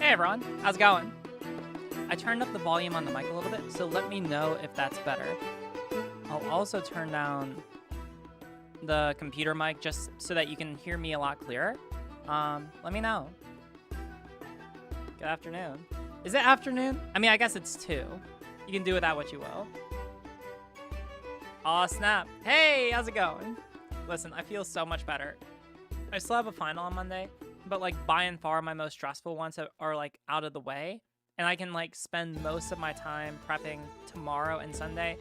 Hey everyone, how's it going? I turned up the volume on the mic a little bit, so let me know if that's better. I'll also turn down the computer mic just so that you can hear me a lot clearer. Let me know. Good afternoon. Is it afternoon? I mean, I guess it's 2. You can do with that what you will. Aw, snap. Hey, how's it going? Listen, I feel so much better. I still have a final on Monday, but like by and far my most stressful ones are like out of the way, and I can like spend most of my time prepping tomorrow and Sunday.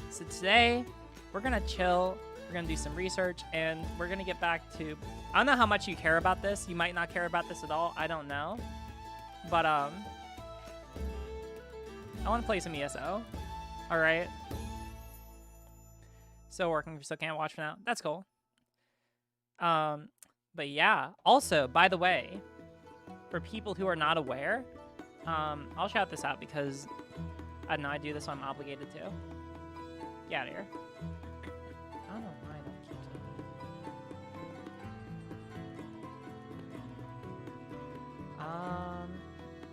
So today we're gonna chill, we're gonna do some research, and we're gonna get back to, I don't know how much you care about this. You might not care about this at all, I don't know. But I wanna play some ESO. Alright. Still working, still can't watch for now. That's cool. But yeah, also, by the way, for people who are not aware, I'll shout this out because I don't know, I do this so I'm obligated to. Get out of here. I don't know why that keeps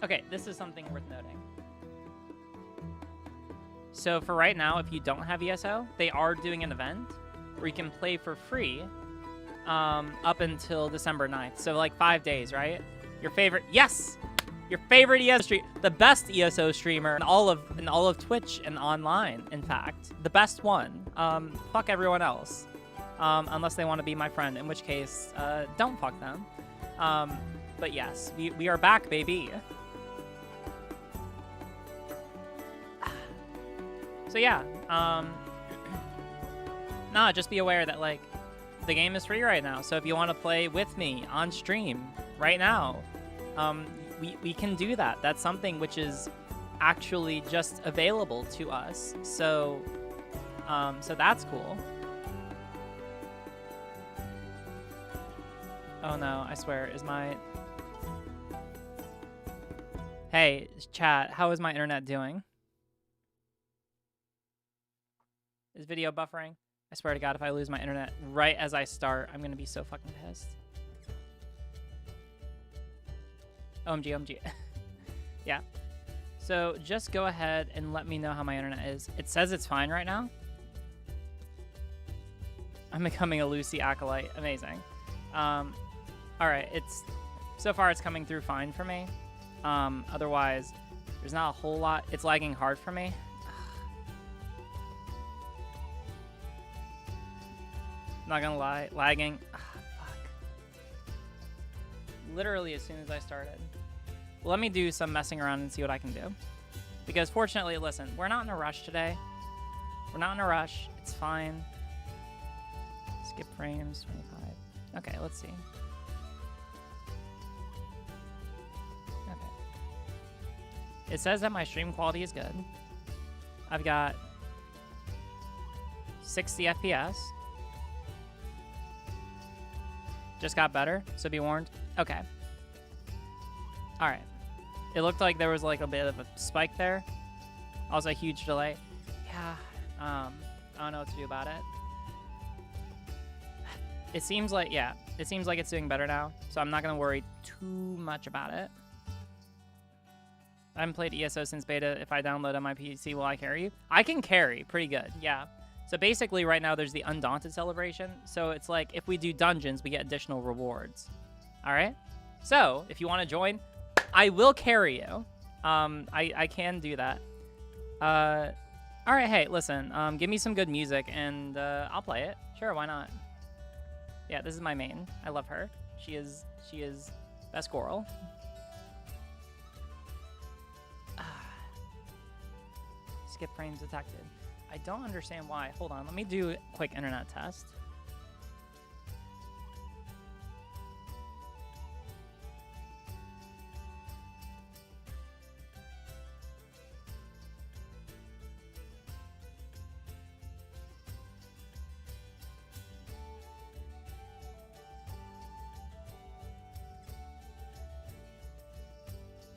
okay, this is something worth noting. So for right now, if you don't have ESO, they are doing an event where you can play for free up until December 9th. So like 5 days, right? Your favorite, yes! Your favorite ESO streamer, the best ESO streamer in all of Twitch and online, in fact. The best one. Fuck everyone else. Unless they want to be my friend, in which case, don't fuck them. But yes, we are back, baby. So yeah, nah, just be aware that like the game is free right now. So if you want to play with me on stream right now, we can do that. That's something which is actually just available to us. So so that's cool. Oh no, I swear, is my... Hey, chat, how is my internet doing? Is video buffering? I swear to God, if I lose my internet right as I start, I'm gonna be so fucking pissed. OMG, OMG. Yeah. So just go ahead and let me know how my internet is. It says it's fine right now. I'm becoming a Lucy acolyte. Amazing. All right, so far it's coming through fine for me. Otherwise, there's not a whole lot. It's lagging hard for me. Not gonna lie, lagging. Fuck. Literally as soon as I started. Let me do some messing around and see what I can do. Because fortunately, listen, we're not in a rush today. We're not in a rush. It's fine. Skip frames, 25. Okay, let's see. Okay. It says that my stream quality is good. I've got 60 FPS. Just got better, so be warned. Okay. All right. It looked like there was like a bit of a spike there. Also a huge delay. Yeah. I don't know what to do about it. It seems like, yeah, it seems like it's doing better now, so I'm not gonna worry too much about it. I haven't played ESO since beta. If I download on my PC, will I carry you? I can carry pretty good, yeah. So basically right now there's the Undaunted celebration. So it's like if we do dungeons, we get additional rewards. All right. So if you want to join, I will carry you. I can do that. All right. Hey, listen, give me some good music and I'll play it. Sure. Why not? Yeah, this is my main. I love her. She is best girl. Skip frames detected. I don't understand why. Hold on, let me do a quick internet test.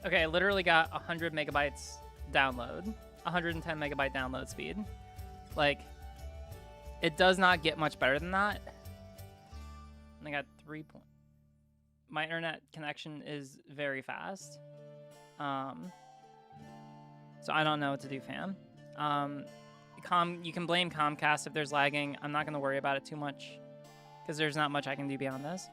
Okay, I literally got 100 megabytes download, 110 megabyte download speed. Like, it does not get much better than that. And I got 3 point. My internet connection is very fast. So I don't know what to do, fam. You can blame Comcast if there's lagging. I'm not gonna worry about it too much because there's not much I can do beyond this.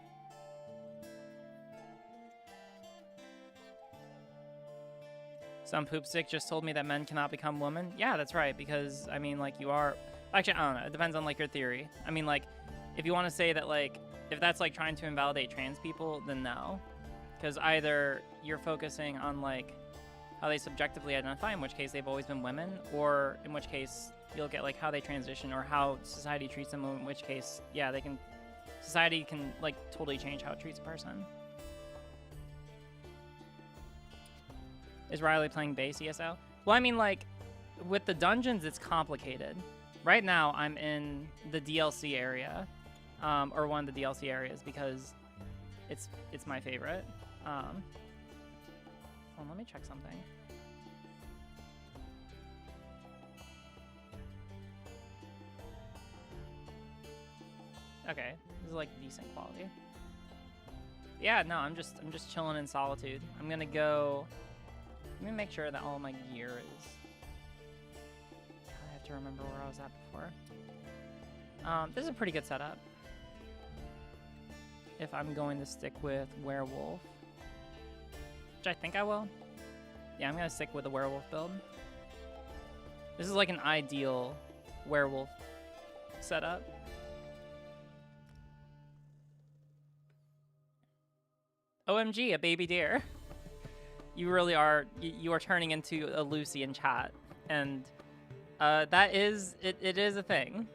Some poop stick just told me that men cannot become women. Yeah, that's right, because, I mean, like, you are... Actually, I don't know. It depends on, like, your theory. I mean, like, if you want to say that, like, if that's, like, trying to invalidate trans people, then no. Because either you're focusing on, like, how they subjectively identify, in which case they've always been women, or in which case you'll get, like, how they transition or how society treats them, in which case, yeah, they can... Society can, like, totally change how it treats a person. Is Riley playing base ESO? Well, I mean, like, with the dungeons, it's complicated. Right now, I'm in the DLC area, or one of the DLC areas, because it's my favorite. Hold on, let me check something. Okay, this is like decent quality. Yeah, no, I'm just chilling in solitude. I'm gonna go. Let me make sure that all my gear is... I have to remember where I was at before. This is a pretty good setup. If I'm going to stick with werewolf, which I think I will. Yeah, I'm gonna stick with the werewolf build. This is like an ideal werewolf setup. OMG, a baby deer. You really are, you are turning into a Lucy in chat. And that is, it is a thing.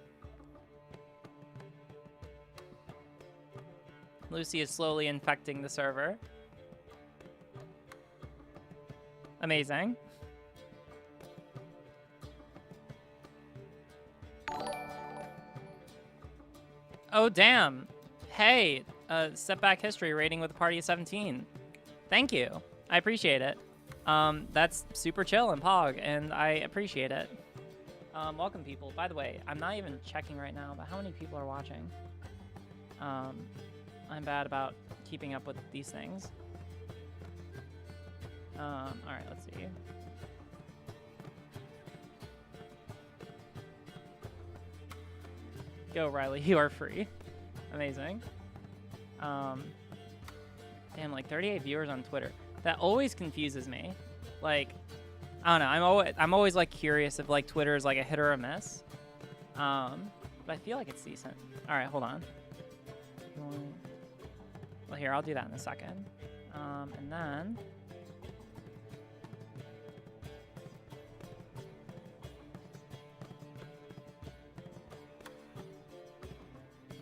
Lucy is slowly infecting the server. Amazing. Oh, damn. Hey, Setback History rating with a party of 17. Thank you. I appreciate it. That's super chill and pog, and I appreciate it. Welcome, people. By the way, I'm not even checking right now, but how many people are watching? I'm bad about keeping up with these things. Alright, let's see. Go, Riley. You are free. Amazing. Damn, like 38 viewers on Twitter. That always confuses me. Like, I don't know. I'm always like curious if like Twitter is like a hit or a miss. But I feel like it's decent. All right, hold on. Well, here, I'll do that in a second. And then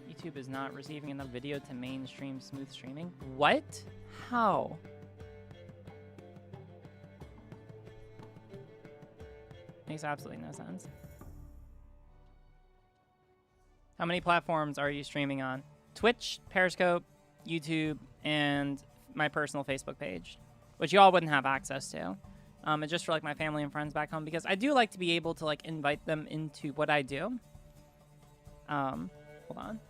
YouTube is not receiving enough video to mainstream smooth streaming. What? How? Makes absolutely no sense. How many platforms are you streaming on? Twitch, Periscope, YouTube, and my personal Facebook page, which y'all wouldn't have access to. It's just for like my family and friends back home, because I do like to be able to like invite them into what I do. Hold on.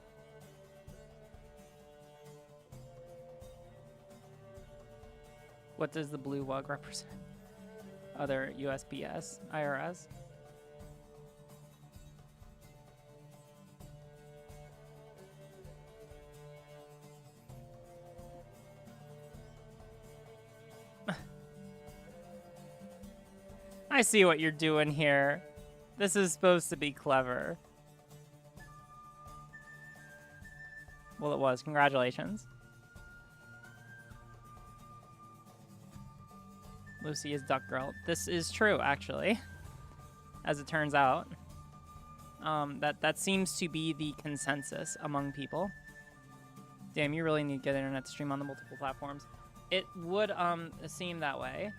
What does the blue wug represent? Other USPS, IRS. I see what you're doing here. This is supposed to be clever. Well, it was. Congratulations. Lucy is Duck Girl. This is true, actually. As it turns out. That seems to be the consensus among people. Damn, you really need to get internet to stream on the multiple platforms. It would seem that way.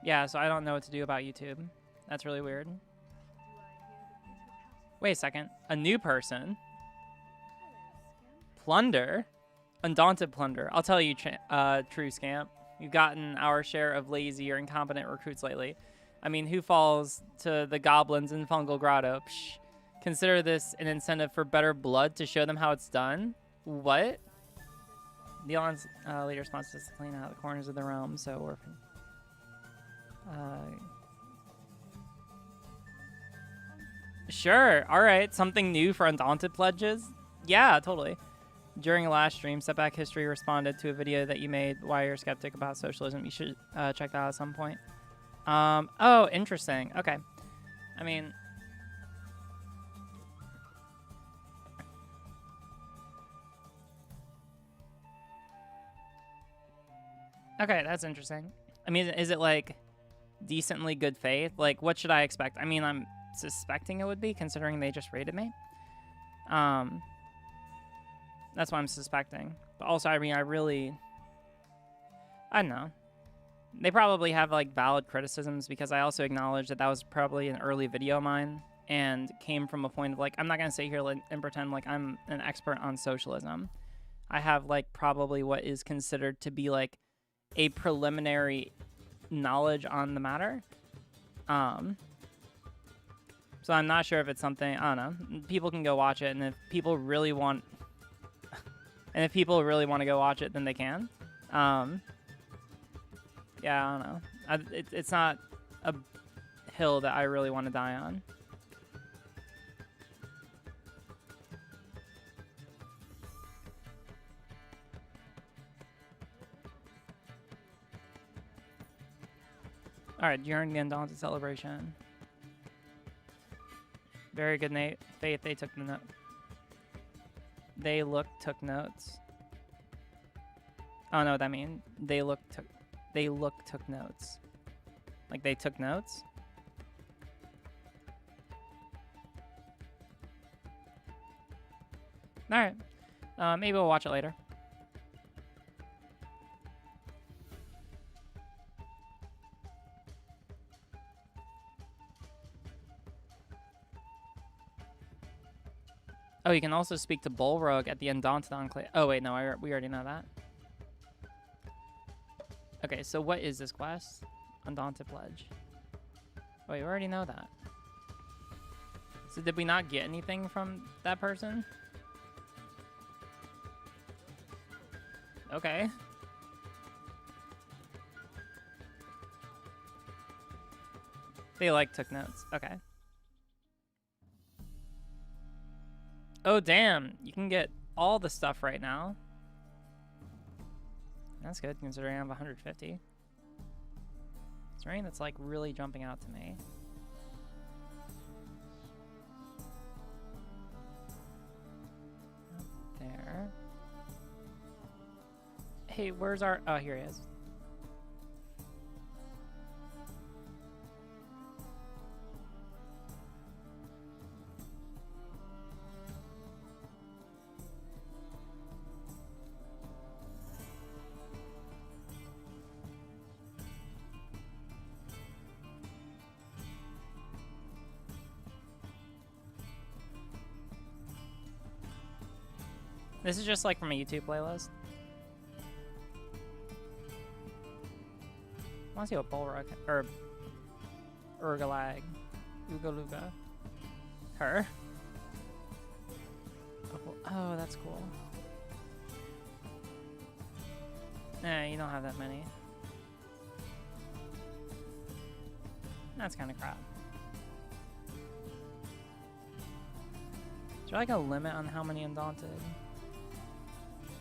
Yeah, so I don't know what to do about YouTube. That's really weird. Wait a second. A new person? Plunder? Undaunted Plunder. I'll tell you, True Scamp. You've gotten our share of lazy or incompetent recruits lately. I mean, who falls to the goblins in Fungal Grotto? Psh. Consider this an incentive for better blood to show them how it's done. What? Neon's leader response is to clean out the corners of the realm, so orphan. Sure. All right. Something new for Undaunted pledges? Yeah, totally. During a last stream, Setback History responded to a video that you made why you're skeptic about socialism. You should check that out at some point. Oh, interesting. Okay. I mean... Okay, that's interesting. I mean, is it, like, decently good faith? Like, what should I expect? I mean, I'm suspecting it would be, considering they just raided me. That's what I'm suspecting. But also, I mean, I don't know. They probably have, like, valid criticisms, because I also acknowledge that that was probably an early video of mine, and came from a point of, like, I'm not going to sit here and pretend like I'm an expert on socialism. I have, like, probably what is considered to be, like, a preliminary knowledge on the matter. So I'm not sure if it's something, I don't know. People can go watch it, and if people really want to go watch it, then they can. Yeah, I don't know. It's not a hill that I really want to die on. Alright, during the Undaunted celebration. Very good, Nate. Faith, they took the note. They took notes. Oh, no, what that mean? They took notes. Like, they took notes? Alright. Maybe we'll watch it later. Oh, you can also speak to Bullrogue at the Undaunted Enclave. Oh, wait, no, we already know that. Okay, so what is this quest? Undaunted Pledge. Wait, we already know that. So did we not get anything from that person? Okay. They, like, took notes. Okay. Oh, damn. You can get all the stuff right now. That's good, considering I have 150. Is there anything that's, like, really jumping out to me? Up there. Hey, where's our... Oh, here he is. This is just like from a YouTube playlist. I want to see what Bullrogue or Urgalag, Ugaluga, her. Oh, that's cool. Nah, you don't have that many. That's kind of crap. Is there like a limit on how many Undaunted?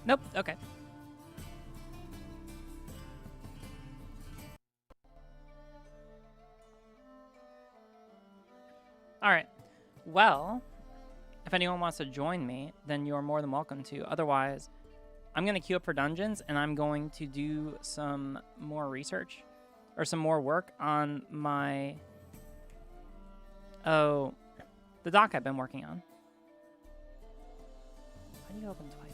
Nope, okay. Alright, well, if anyone wants to join me, then you're more than welcome to. Otherwise, I'm going to queue up for dungeons, and I'm going to do some more research, or some more work on my... Oh, the doc I've been working on. Why do you open twice?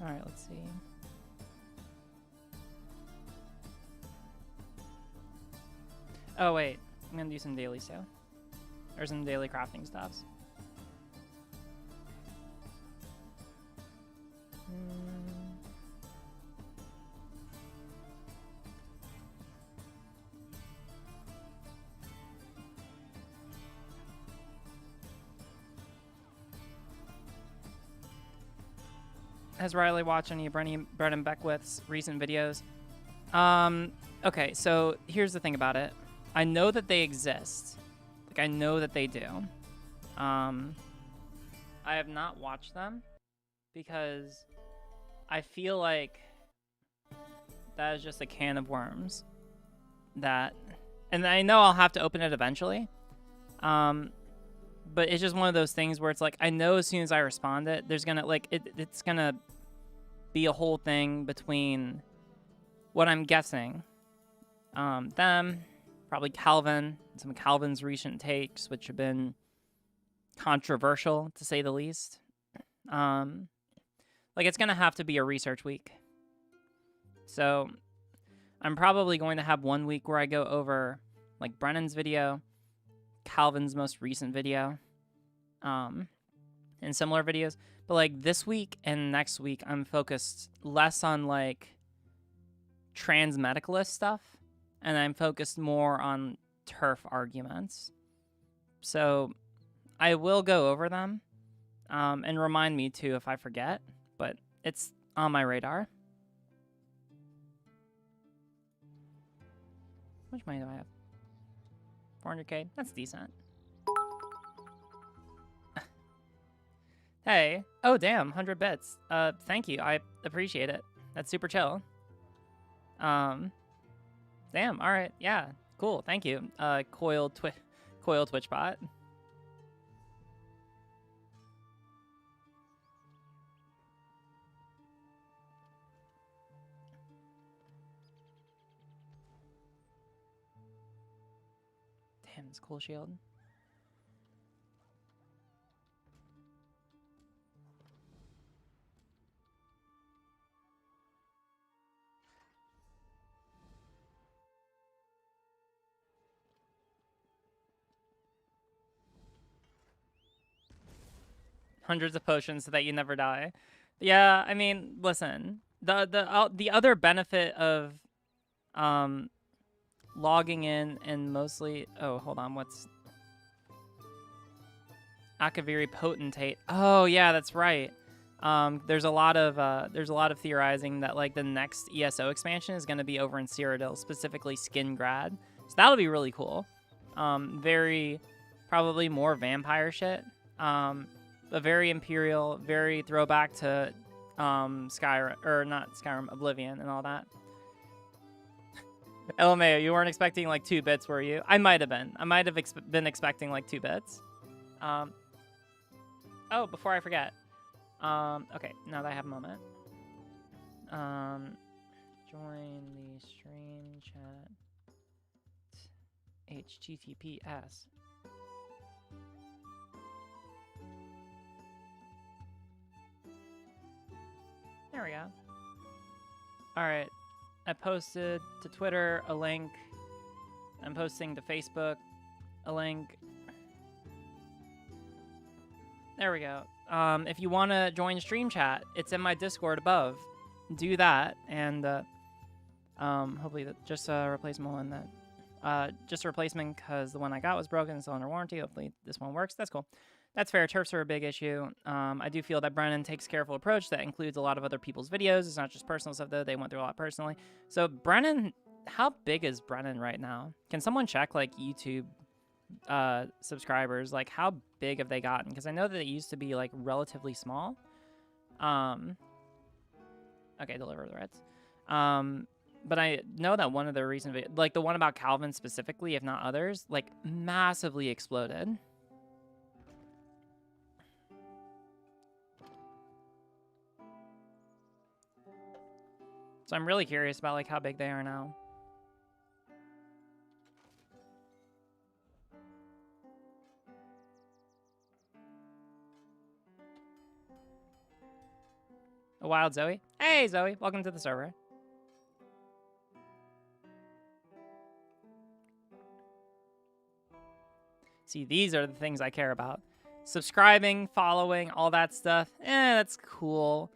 Alright, let's see. Oh, wait. I'm gonna do some daily stuff. Or some daily crafting stuffs. Has Riley watched any of Brennan Beckwith's recent videos? Okay, so here's the thing about it. I know that they exist. Like, I know that they do. I have not watched them because I feel like that is just a can of worms that, and I know I'll have to open it eventually. But it's just one of those things where it's like, I know as soon as I respond it, there's gonna, like, it's gonna be a whole thing between what I'm guessing, them, probably Calvin, some of Calvin's recent takes, which have been controversial to say the least. Like, it's gonna have to be a research week. So I'm probably going to have 1 week where I go over like Brennan's video, Calvin's most recent video, and similar videos. But like this week and next week, I'm focused less on like trans medicalist stuff, and I'm focused more on turf arguments. So I will go over them, and remind me too if I forget, but it's on my radar. How much money do I have? 400k? That's decent. Hey. Oh, damn. 100 bits. Thank you. I appreciate it. That's super chill. Damn. All right. Yeah. Cool. Thank you. Coil Twitch bot. Damn, it's cool shield. Hundreds of potions so that you never die. Yeah, I mean, listen. The other benefit of logging in and mostly, oh, hold on, what's Akaviri Potentate? Oh yeah, that's right. There's a lot of theorizing that like the next ESO expansion is going to be over in Cyrodiil, specifically Skingrad. So that'll be really cool. Very probably more vampire shit. But very Imperial, very throwback to Skyrim, or not Skyrim, Oblivion and all that. LMAO, you weren't expecting like 2 bits, were you? I might have been. I might have been expecting like 2 bits. Oh, before I forget. Okay, now that I have a moment. Join the stream chat. HTTPS. There we go. Alright. I posted to Twitter a link. I'm posting to Facebook a link. There we go. If you want to join stream chat, it's in my Discord above. Do that, and hopefully just a replacement one that, just a replacement because the one I got was broken and still under warranty. Hopefully this one works. That's cool. That's fair. Turfs are a big issue. I do feel that Brennan takes a careful approach that includes a lot of other people's videos. It's not just personal stuff, though. They went through a lot personally. So Brennan, how big is Brennan right now? Can someone check, like, YouTube subscribers? Like, how big have they gotten? Because I know that it used to be, like, relatively small. Okay, deliver the Reds. But I know that one of the recent videos, like the one about Calvin specifically, if not others, like, massively exploded. So I'm really curious about like how big they are now. A wild Zoe. Hey Zoe, welcome to the server. See, these are the things I care about. Subscribing, following, all that stuff. That's cool.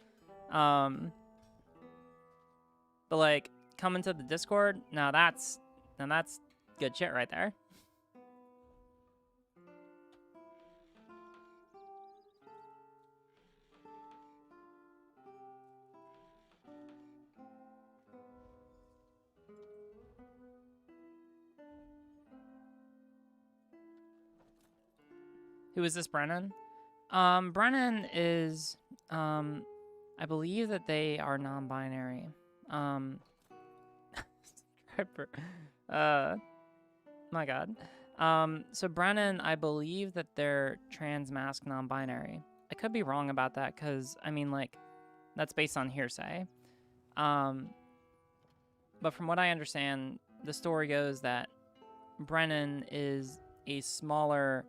But like coming to the Discord, now that's good shit right there. Who is this Brennan? Brennan is, I believe that they are non-binary. My God. So Brennan, I believe that they're trans mask non-binary. I could be wrong about that because, I mean, like, that's based on hearsay. But from what I understand, the story goes that Brennan is a smaller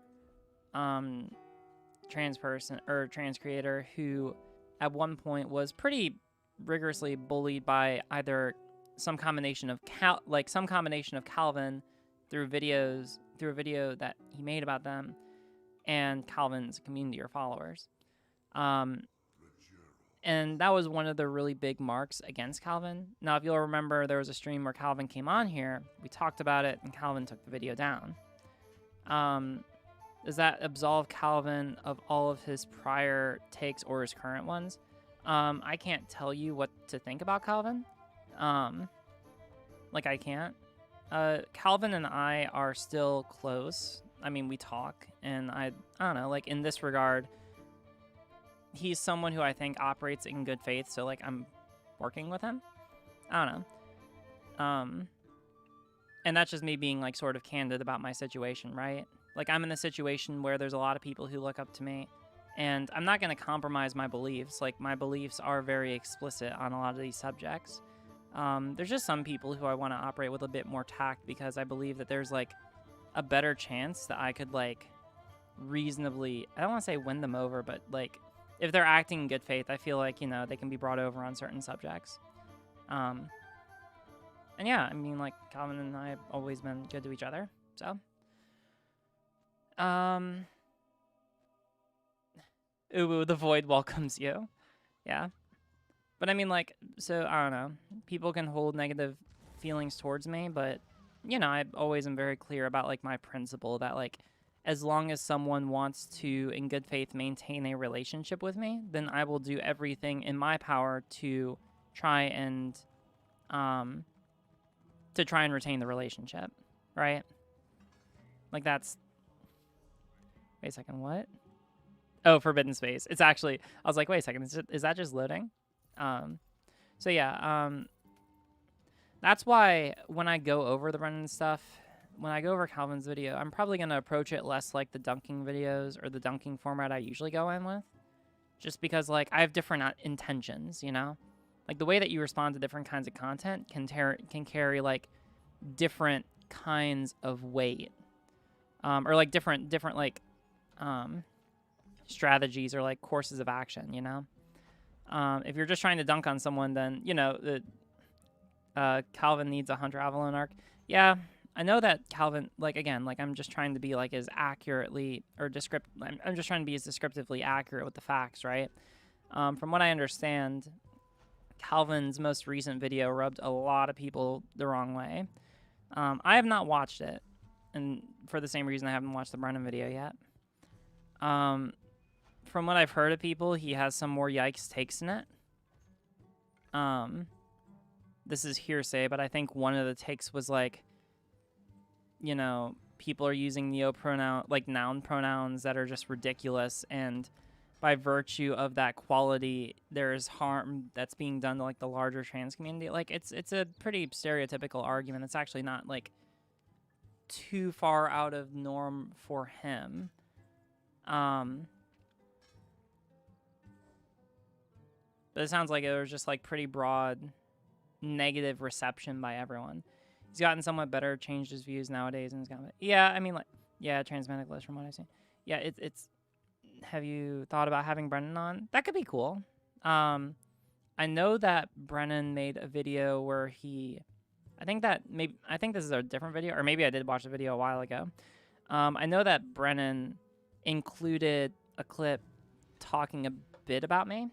trans person or trans creator who at one point was pretty rigorously bullied by either some combination of Calvin through a video that he made about them and Calvin's community or followers. And that was one of the really big marks against Calvin. Now, if you'll remember, there was a stream where Calvin came on here. We talked about it, and Calvin took the video down. Does that absolve Calvin of all of his prior takes or his current ones? I can't tell you what to think about Calvin. Like, I can't. Calvin and I are still close. I mean, we talk, and I don't know, like, in this regard, he's someone who I think operates in good faith, so, like, I'm working with him. I don't know. And that's just me being, like, sort of candid about my situation, right? Like, I'm in a situation where there's a lot of people who look up to me, and I'm not going to compromise my beliefs. Like, my beliefs are very explicit on a lot of these subjects. There's just some people who I want to operate with a bit more tact because I believe that there's, like, a better chance that I could, like, reasonably, I don't want to say win them over, but, like, if they're acting in good faith, I feel like, you know, they can be brought over on certain subjects. And yeah, I mean, like, Calvin and I have always been good to each other, so. Ooh, the void welcomes you. Yeah. But I mean, like, so, I don't know. People can hold negative feelings towards me, but, you know, I always am very clear about, like, my principle that, like, as long as someone wants to, in good faith, maintain a relationship with me, then I will do everything in my power to try and retain the relationship, right? Like, that's... Wait a second, what? Oh, Forbidden Space. It's actually... I was like, wait a second, is that just loading? So yeah, that's why when I go over the Brennan stuff, when I go over Calvin's video, I'm probably going to approach it less like the dunking videos or the dunking format I usually go in with. Just because, like, I have different intentions, you know? Like, the way that you respond to different kinds of content can carry, like, different kinds of weight. Or, like, different like, strategies or, like, courses of action, you know? If you're just trying to dunk on someone, then, you know, Calvin needs a Hunter Avalon arc. Yeah, I know that Calvin, like, again, like, I'm just trying to be, like, as accurately, or I'm just trying to be as descriptively accurate with the facts, right? From what I understand, Calvin's most recent video rubbed a lot of people the wrong way. I have not watched it, and for the same reason I haven't watched the Brennan video yet. From what I've heard of people, he has some more yikes takes in it. This is hearsay, but I think one of the takes was, like, you know, people are using noun pronouns that are just ridiculous, and by virtue of that quality, there's harm that's being done to, like, the larger trans community. Like, it's a pretty stereotypical argument. It's actually not, like, too far out of norm for him. But it sounds like it was just, like, pretty broad negative reception by everyone. He's gotten somewhat better, changed his views nowadays, and he's gotten... Yeah, I mean, like... Yeah, transmedicalist from what I've seen. Yeah, it's... Have you thought about having Brennan on? That could be cool. I know that Brennan made a video where he... I think this is a different video, or maybe I did watch the video a while ago. I know that Brennan included a clip talking a bit about me.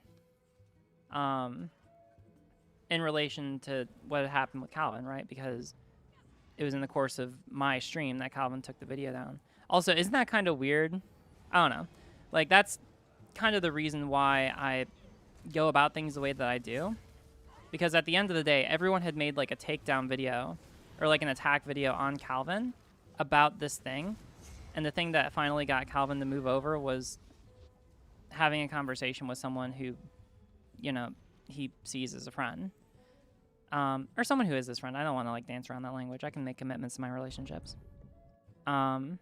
In relation to what had happened with Calvin, right? Because it was in the course of my stream that Calvin took the video down. Also, isn't that kind of weird? I don't know. Like, that's kind of the reason why I go about things the way that I do. Because at the end of the day, everyone had made, like, a takedown video or, like, an attack video on Calvin about this thing. And the thing that finally got Calvin to move over was having a conversation with someone who, you know, he sees as a friend. Or someone who is his friend. I don't want to like dance around that language. I can make commitments to my relationships. And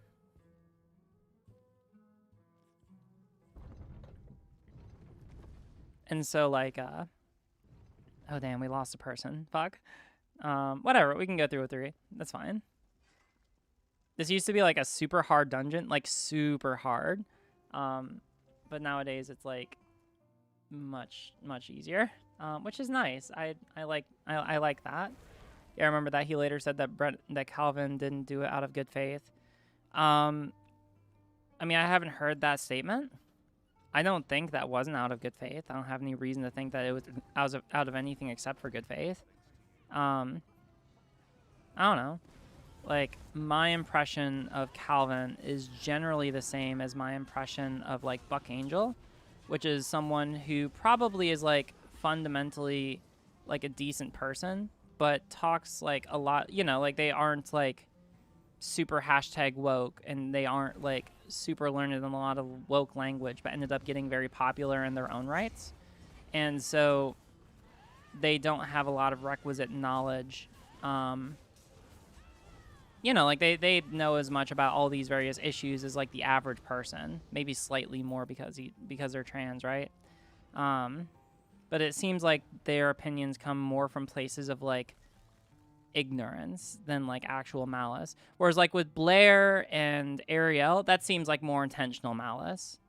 so like, oh damn, we lost a person. Fuck. Whatever, we can go through with 3. That's fine. This used to be like a super hard dungeon, like super hard. But nowadays it's like much easier, which is nice. I like that. Yeah, I remember that he later said that Calvin didn't do it out of good faith. I mean, I haven't heard that statement. I don't think that wasn't out of good faith. I don't have any reason to think that it was out of anything except for good faith. I don't know. Like, my impression of Calvin is generally the same as my impression of, like, Buck Angel, which is someone who probably is, like, fundamentally, like, a decent person, but talks, like, a lot, you know, like, they aren't, like, super #woke, and they aren't, like, super learned in a lot of woke language, but ended up getting very popular in their own rights. And so they don't have a lot of requisite knowledge, you know, like they know as much about all these various issues as like the average person, maybe slightly more because they're trans, right? But it seems like their opinions come more from places of like ignorance than like actual malice. Whereas like with Blair and Ariel, that seems like more intentional malice.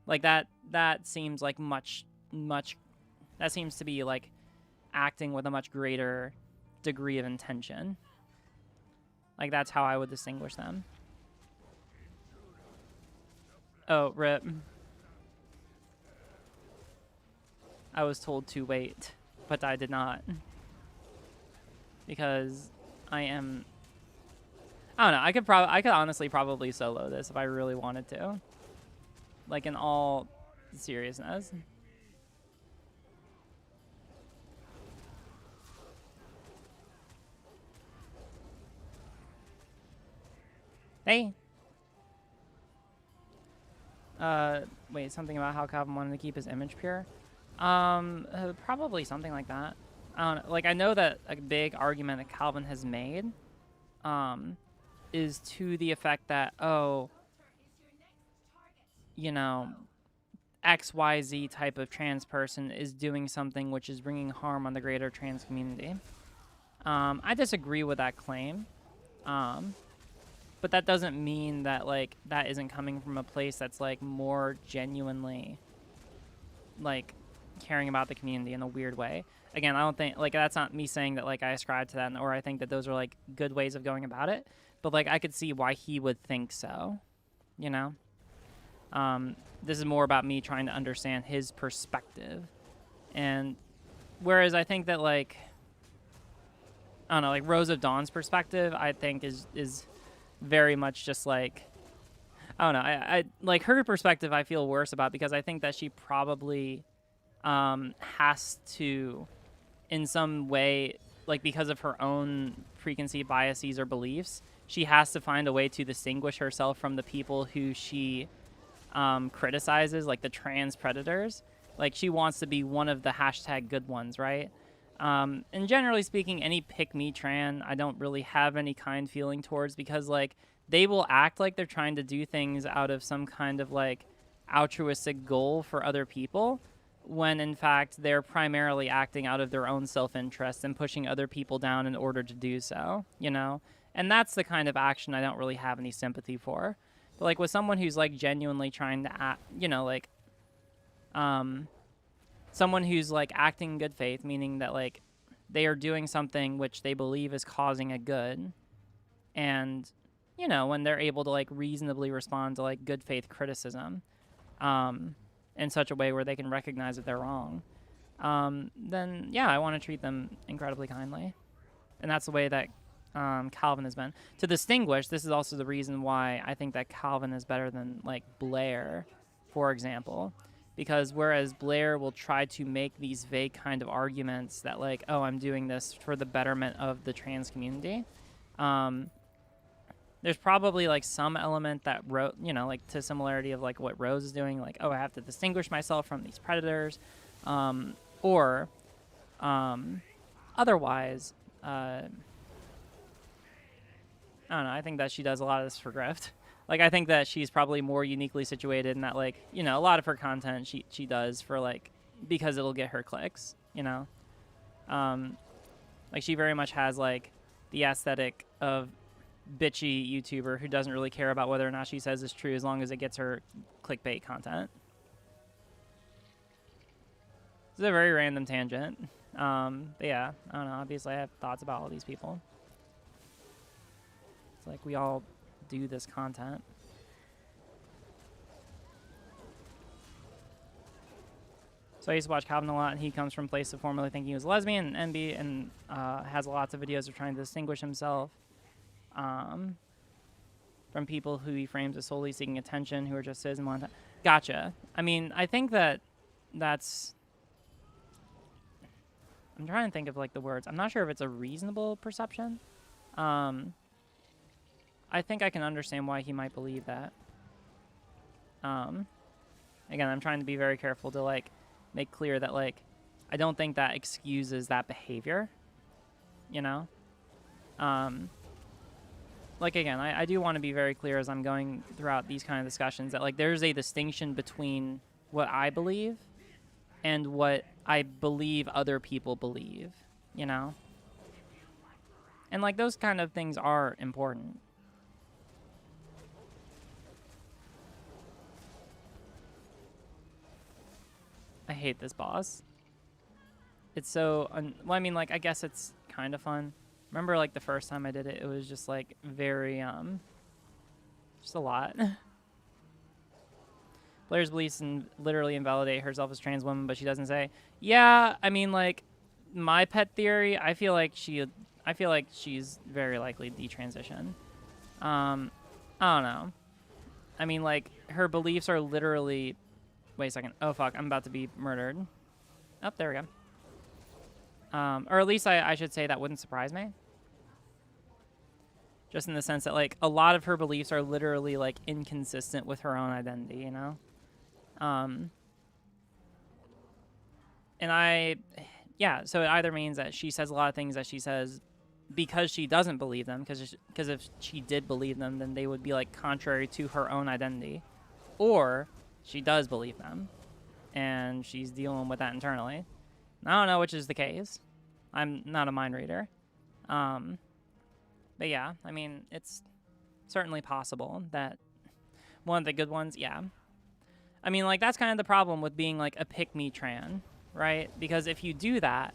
Like that seems like much that seems to be like acting with a much greater degree of intention. Like, that's how I would distinguish them. Oh, rip. I was told to wait, but I did not. Because I am... I don't know. I could honestly probably solo this if I really wanted to. Like, in all seriousness. Hey. Wait, something about how Calvin wanted to keep his image pure? Probably something like that. I don't know. Like, I know that a big argument that Calvin has made, is to the effect that, oh, you know, XYZ type of trans person is doing something which is bringing harm on the greater trans community. I disagree with that claim. But that doesn't mean that, like, that isn't coming from a place that's, like, more genuinely, like, caring about the community in a weird way. Again, I don't think, like, that's not me saying that, like, I ascribe to that or I think that those are, like, good ways of going about it. But, like, I could see why he would think so, you know? This is more about me trying to understand his perspective. And whereas I think that, like, I don't know, like, Rose of Dawn's perspective, I think is very much just like, I don't know, I like her perspective I feel worse about because I think that she probably has to in some way, like because of her own preconceived biases or beliefs, she has to find a way to distinguish herself from the people who she criticizes, like the trans predators. Like she wants to be one of the #good ones, right? And generally speaking, any pick-me tran, I don't really have any kind feeling towards because, like, they will act like they're trying to do things out of some kind of, like, altruistic goal for other people when, in fact, they're primarily acting out of their own self-interest and pushing other people down in order to do so, you know? And that's the kind of action I don't really have any sympathy for. But, like, with someone who's, like, genuinely trying to act, you know, like, someone who's like acting in good faith, meaning that like they are doing something which they believe is causing a good, and you know when they're able to like reasonably respond to like good faith criticism in such a way where they can recognize that they're wrong, then yeah, I want to treat them incredibly kindly. And that's the way that Calvin has been. To distinguish, this is also the reason why I think that Calvin is better than like Blair, for example. Because whereas Blair will try to make these vague kind of arguments that like, oh, I'm doing this for the betterment of the trans community, there's probably like some element that you know, like to similarity of like what Rose is doing, like, oh, I have to distinguish myself from these predators, or otherwise, I don't know. I think that she does a lot of this for grift. Like, I think that she's probably more uniquely situated in that, like, you know, a lot of her content she does for like because it'll get her clicks, you know. Like she very much has like the aesthetic of bitchy YouTuber who doesn't really care about whether or not she says is true as long as it gets her clickbait content. It's a very random tangent. But yeah, I don't know. Obviously, I have thoughts about all these people. It's like we all do this content. So I used to watch Calvin a lot, and he comes from a place of formerly thinking he was a lesbian and MB, and has lots of videos of trying to distinguish himself from people who he frames as solely seeking attention, who are just his and want to. Gotcha. I mean, I think that's. I'm trying to think of like the words. I'm not sure if it's a reasonable perception. I think I can understand why he might believe that. Again, I'm trying to be very careful to like make clear that like I don't think that excuses that behavior. You know? Like again, I do want to be very clear as I'm going throughout these kind of discussions that like there's a distinction between what I believe and what I believe other people believe, you know? And like those kind of things are important. I hate this boss. It's so, well, I mean, like, I guess it's kind of fun. Remember, like, the first time I did it, it was just, like, very, just a lot. Players' beliefs and literally invalidate herself as trans woman, but she doesn't say. Yeah, I mean, like, my pet theory, I feel like she's very likely detransition. I don't know. I mean, like, her beliefs are literally... Wait a second. Oh, fuck. I'm about to be murdered. Oh, there we go. Or at least I should say that wouldn't surprise me. Just in the sense that, like, a lot of her beliefs are literally, like, inconsistent with her own identity, you know? And yeah, so it either means that she says a lot of things that she says because she doesn't believe them, because if she did believe them, then they would be, like, contrary to her own identity. Or she does believe them, and she's dealing with that internally. I don't know which is the case. I'm not a mind reader. But yeah, I mean, it's certainly possible that one of the good ones, yeah. I mean, like, that's kind of the problem with being, like, a pick-me tran, right? Because if you do that,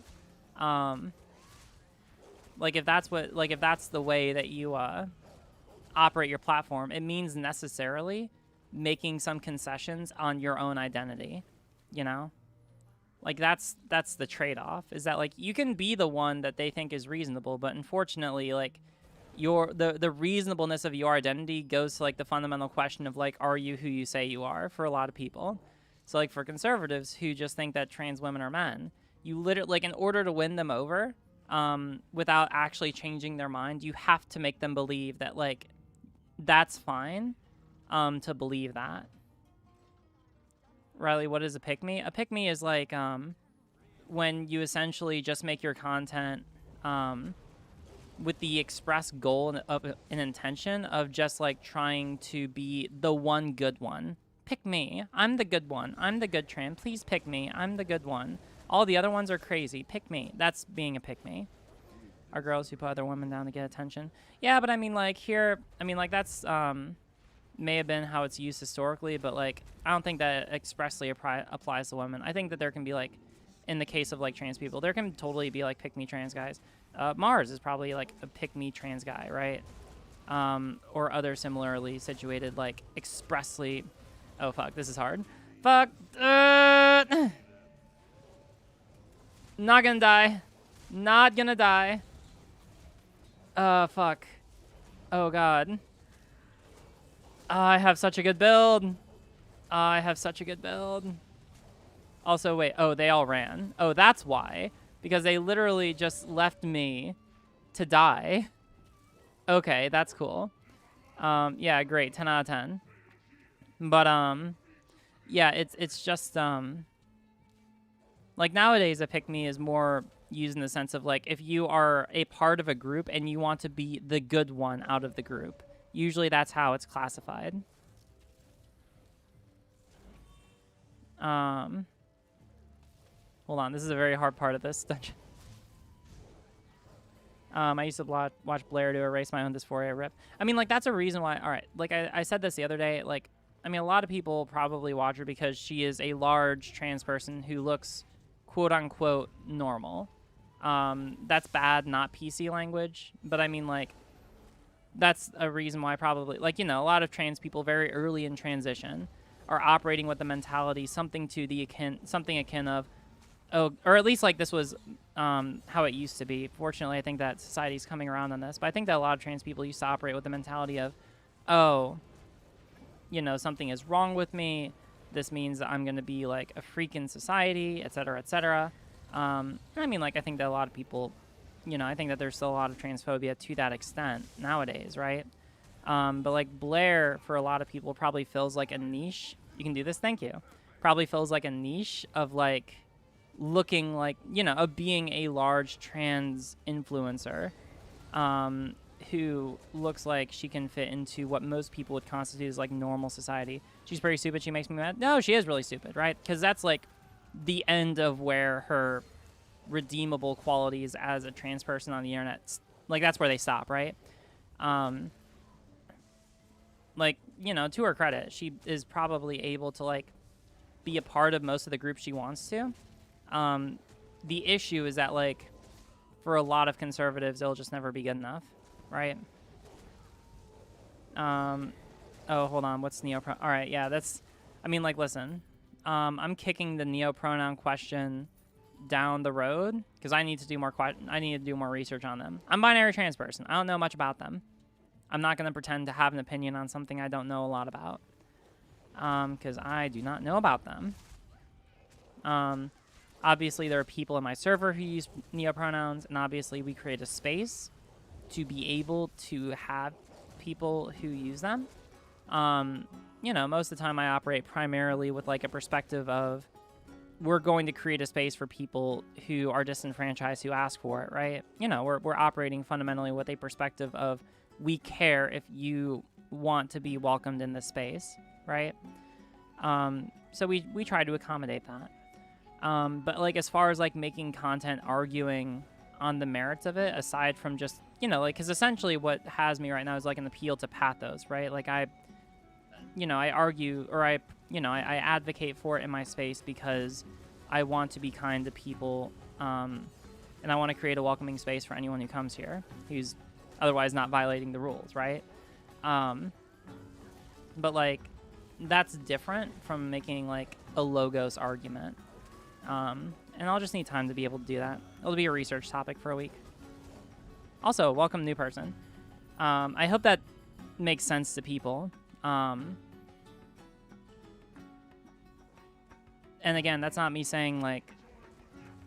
like, if that's the way that you operate your platform, it means necessarily making some concessions on your own identity, you know? Like, that's the trade-off, is that, like, you can be the one that they think is reasonable, but unfortunately, like, the reasonableness of your identity goes to, like, the fundamental question of, like, are you who you say you are for a lot of people? So, like, for conservatives who just think that trans women are men, you literally, like, in order to win them over, without actually changing their mind, you have to make them believe that, like, that's fine, to believe that. Riley, what is a pick-me? A pick-me is like when you essentially just make your content with the express goal of an intention of just like trying to be the one good one. Pick me. I'm the good one. I'm the good trans. Please pick me. I'm the good one. All the other ones are crazy. Pick me. That's being a pick-me. Are girls who put other women down to get attention. Yeah, but I mean, like, here, I mean, like, that's may have been how it's used historically, but like I don't think that expressly applies to women. I think that there can be, like, in the case of like trans people, there can totally be like pick me trans guys. Mars is probably like a pick me trans guy, right? Or other similarly situated, like expressly. Oh fuck, this is hard. Fuck. Not gonna die. Not gonna die. Fuck. Oh god. I have such a good build. I have such a good build. Also, wait. Oh, they all ran. Oh, that's why. Because they literally just left me to die. Okay, that's cool. Yeah, great, 10 out of 10. But yeah, it's just like nowadays a pick me is more used in the sense of like if you are a part of a group and you want to be the good one out of the group. Usually that's how it's classified. Hold on, this is a very hard part of this dungeon. I used to watch Blair to erase my own dysphoria. Rip. I mean, like, that's a reason why. All right, like, I said this the other day. Like, I mean, a lot of people probably watch her because she is a large trans person who looks, quote unquote, normal. That's bad, not PC language. But I mean, like, that's a reason why probably, like, you know, a lot of trans people very early in transition are operating with the mentality something akin of, oh, or at least like this was how it used to be. Fortunately, I think that society's coming around on this. But I think that a lot of trans people used to operate with the mentality of, oh, you know, something is wrong with me. This means that I'm going to be like a freak in society, et cetera, et cetera. I mean, like, I think that a lot of people, you know, I think that there's still a lot of transphobia to that extent nowadays, right? But like Blair, for a lot of people, probably fills like a niche. You can do this, thank you. Probably fills like a niche of like, looking like, you know, of being a large trans influencer who looks like she can fit into what most people would constitute as like normal society. She's pretty stupid. She makes me mad. No, she is really stupid, right? Because that's like the end of where her redeemable qualities as a trans person on the internet, like that's where they stop, right? Like, you know, to her credit, she is probably able to like be a part of most of the groups she wants to. The issue is that, like, for a lot of conservatives, it'll just never be good enough, right? Oh, hold on. What's neopron? All right, yeah, that's... I mean, like, listen. I'm kicking the neopronoun question down the road because I need to do more research on them. I'm a binary trans person. I don't know much about them. I'm not going to pretend to have an opinion on something I don't know a lot about because I do not know about them. Obviously, there are people in my server who use neopronouns, and obviously we create a space to be able to have people who use them. You know, most of the time I operate primarily with like a perspective of we're going to create a space for people who are disenfranchised who ask for it, right? You know, we're operating fundamentally with a perspective of we care if you want to be welcomed in this space, right? So we try to accommodate that. But like as far as like making content arguing on the merits of it, aside from just, you know, like, because essentially what has me right now is like an appeal to pathos, right? Like I argue or I advocate for it in my space because I want to be kind to people, and I want to create a welcoming space for anyone who comes here who's otherwise not violating the rules, right? But like that's different from making like a logos argument. And I'll just need time to be able to do that. It'll be a research topic for a week. Also, welcome new person. I hope that makes sense to people. And again, that's not me saying like,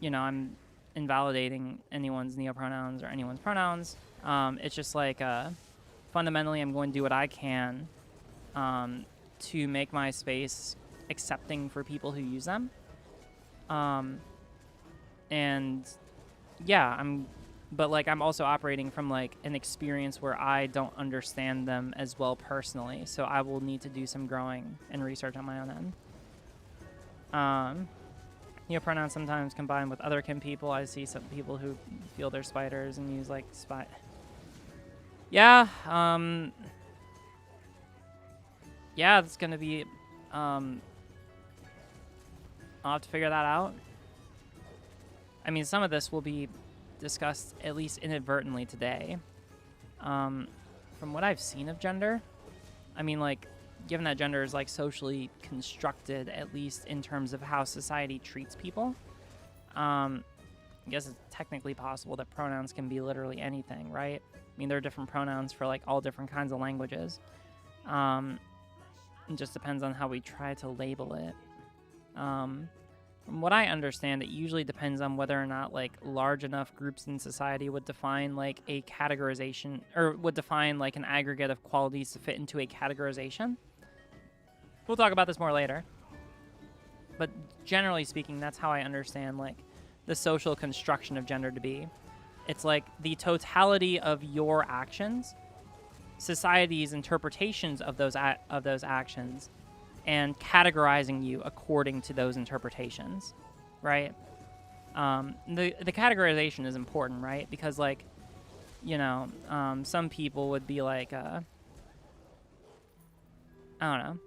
you know, I'm invalidating anyone's neopronouns or anyone's pronouns. It's just like, fundamentally, I'm going to do what I can to make my space accepting for people who use them. And yeah, but like I'm also operating from like an experience where I don't understand them as well personally, so I will need to do some growing and research on my own end. Neopronouns sometimes combined with other kin people. I see some people who feel they're spiders and use like yeah, yeah, it's gonna be I'll have to figure that out. I mean, some of this will be discussed at least inadvertently today. From what I've seen of gender, I mean, like, given that gender is like socially constructed, at least in terms of how society treats people, I guess it's technically possible that pronouns can be literally anything, right? I mean, there are different pronouns for like all different kinds of languages. It just depends on how we try to label it. From what I understand, it usually depends on whether or not like large enough groups in society would define like a categorization, or would define like an aggregate of qualities to fit into a categorization. We'll talk about this more later. But generally speaking, that's how I understand like the social construction of gender to be. It's like the totality of your actions, society's interpretations of those actions, and categorizing you according to those interpretations, right? The categorization is important, right? Because like, you know, some people would be like, I don't know.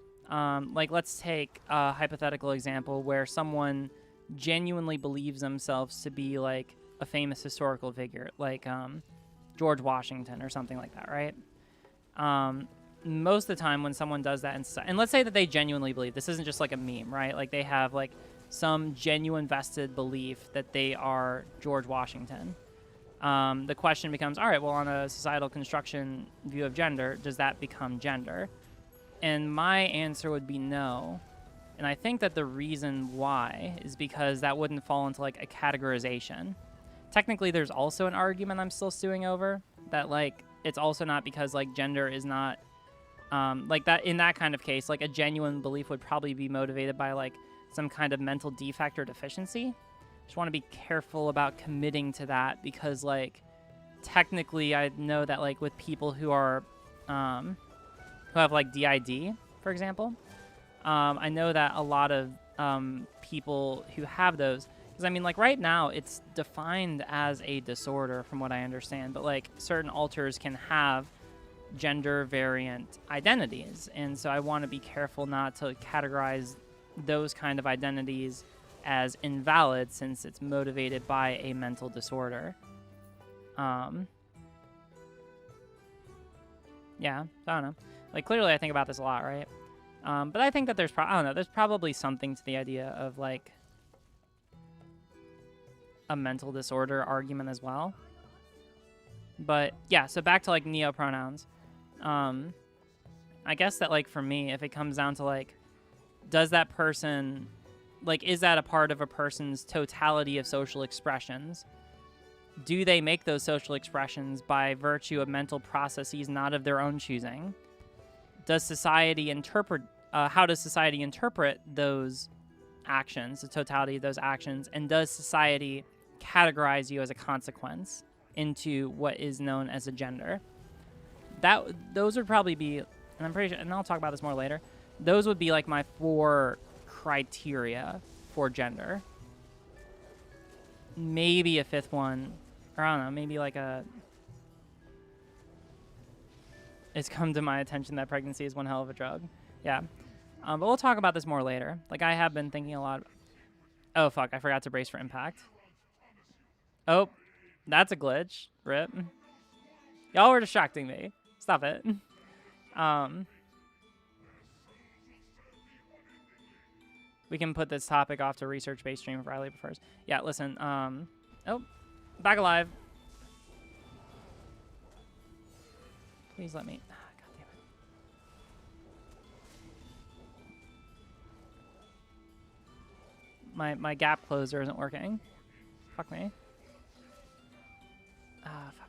Like, let's take a hypothetical example where someone genuinely believes themselves to be like a famous historical figure, like George Washington or something like that, right? Most of the time when someone does that, and let's say that they genuinely believe, this isn't just like a meme, right? Like they have like some genuine vested belief that they are George Washington. The question becomes, all right, well, on a societal construction view of gender, does that become gender? And my answer would be no. And I think that the reason why is because that wouldn't fall into like a categorization. Technically, there's also an argument I'm still stewing over that like it's also not because like gender is not like that. In that kind of case, like a genuine belief would probably be motivated by like some kind of mental defect or deficiency. Just want to be careful about committing to that because like technically I know that like with people who are who have like DID, for example, I know that a lot of people who have those, because I mean like right now it's defined as a disorder from what I understand, but like certain alters can have gender variant identities, and so I want to be careful not to categorize those kind of identities as invalid since it's motivated by a mental disorder. Yeah, I don't know. Like clearly I think about this a lot, right? But I think that there's I don't know, there's probably something to the idea of like a mental disorder argument as well. But yeah, so back to like neopronouns. I guess that like for me, if it comes down to like, does that person, like, is that a part of a person's totality of social expressions? Do they make those social expressions by virtue of mental processes not of their own choosing? Does society interpret, how does society interpret those actions, the totality of those actions, and does society categorize you as a consequence into what is known as a gender? Those would probably be, and I'm pretty sure, and I'll talk about this more later, those would be like my 4 criteria for gender. Maybe a 5th one, or I don't know, maybe like a, it's come to my attention that pregnancy is one hell of a drug. Yeah. But we'll talk about this more later. Like I have been thinking a lot. Oh, fuck, I forgot to brace for impact. Oh, that's a glitch. Rip. Y'all were distracting me. Stop it. We can put this topic off to research-based stream if Riley prefers. Yeah, listen. Oh, back alive. Please let me. God damn it. My gap closer isn't working. Fuck me. Ah, fuck.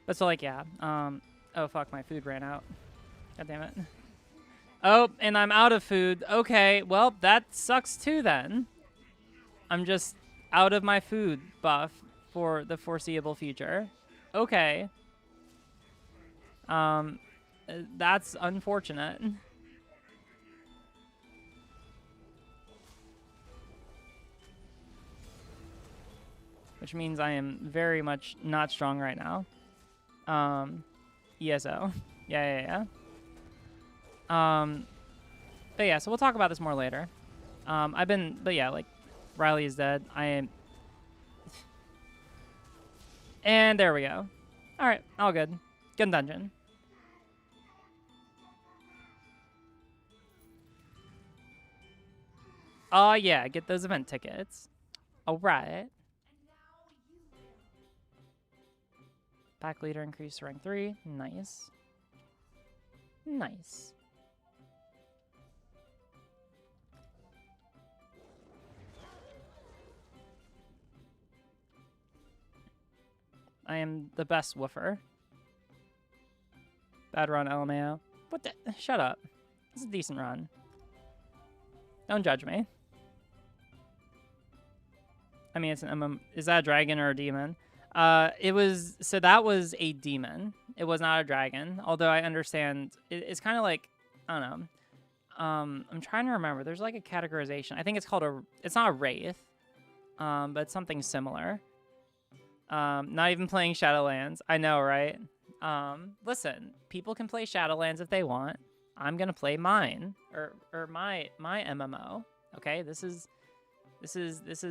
But so like, yeah. Oh fuck, my food ran out. God damn it. Oh, and I'm out of food. Okay, well, that sucks too then. I'm just out of my food buff for the foreseeable future. Okay. That's unfortunate. Which means I am very much not strong right now. ESO. Yeah. But yeah, so we'll talk about this more later. But yeah, like, Riley is dead. I am... And there we go. Alright, all good. Good dungeon. Oh yeah, get those event tickets. Alright. Pack leader increased to rank 3. Nice. Nice. I am the best woofer. Bad run, LMAO. What the? Shut up. This is a decent run. Don't judge me. I mean, it's an MM. Is that a dragon or a demon? It was, so that was a demon. It was not a dragon. Although I understand, it's kind of like, I don't know. I'm trying to remember. There's like a categorization. I think it's called it's not a wraith, but it's something similar. Not even playing Shadowlands. I know, right? Listen, people can play Shadowlands if they want. I'm gonna play mine or my MMO. Okay, this is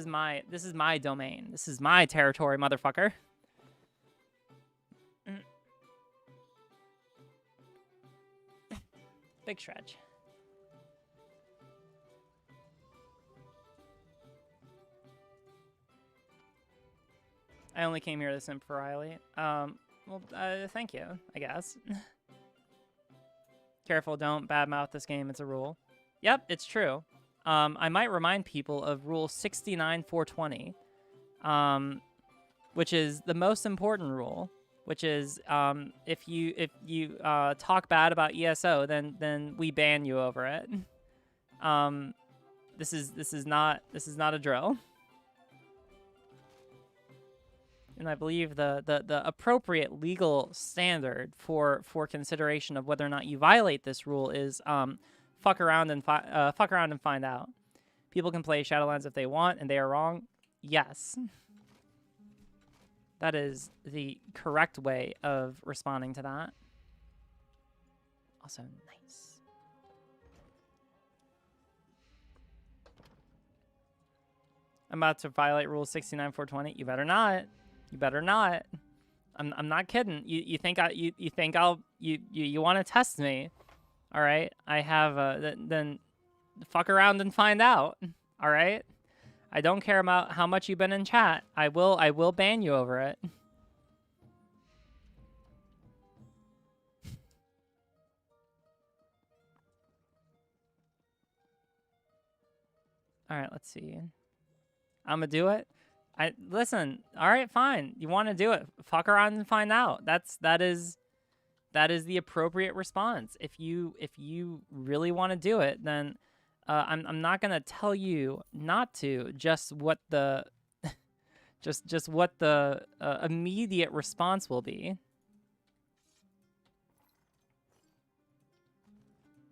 my domain. This is my territory, motherfucker. Big stretch. I only came here to simp for Riley. Well, thank you, I guess. Careful, don't badmouth this game. It's a rule. Yep, it's true. I might remind people of Rule 69.420, which is the most important rule. Which is, if you talk bad about ESO, then we ban you over it. This is not a drill. And I believe the appropriate legal standard for consideration of whether or not you violate this rule is fuck around and find out. People can play Shadowlands if they want, and they are wrong. Yes, that is the correct way of responding to that. Also, nice. I'm about to violate Rule 69.420. You better not. You better not. I'm not kidding. You think you want to test me? All right. I have then fuck around and find out. All right. I don't care about how much you've been in chat. I will ban you over it. All right. Let's see. I'm gonna do it. Listen. All right, fine. You want to do it? Fuck around and find out. That is the appropriate response. If you really want to do it, then I'm not gonna tell you not to. Just what the just what the immediate response will be.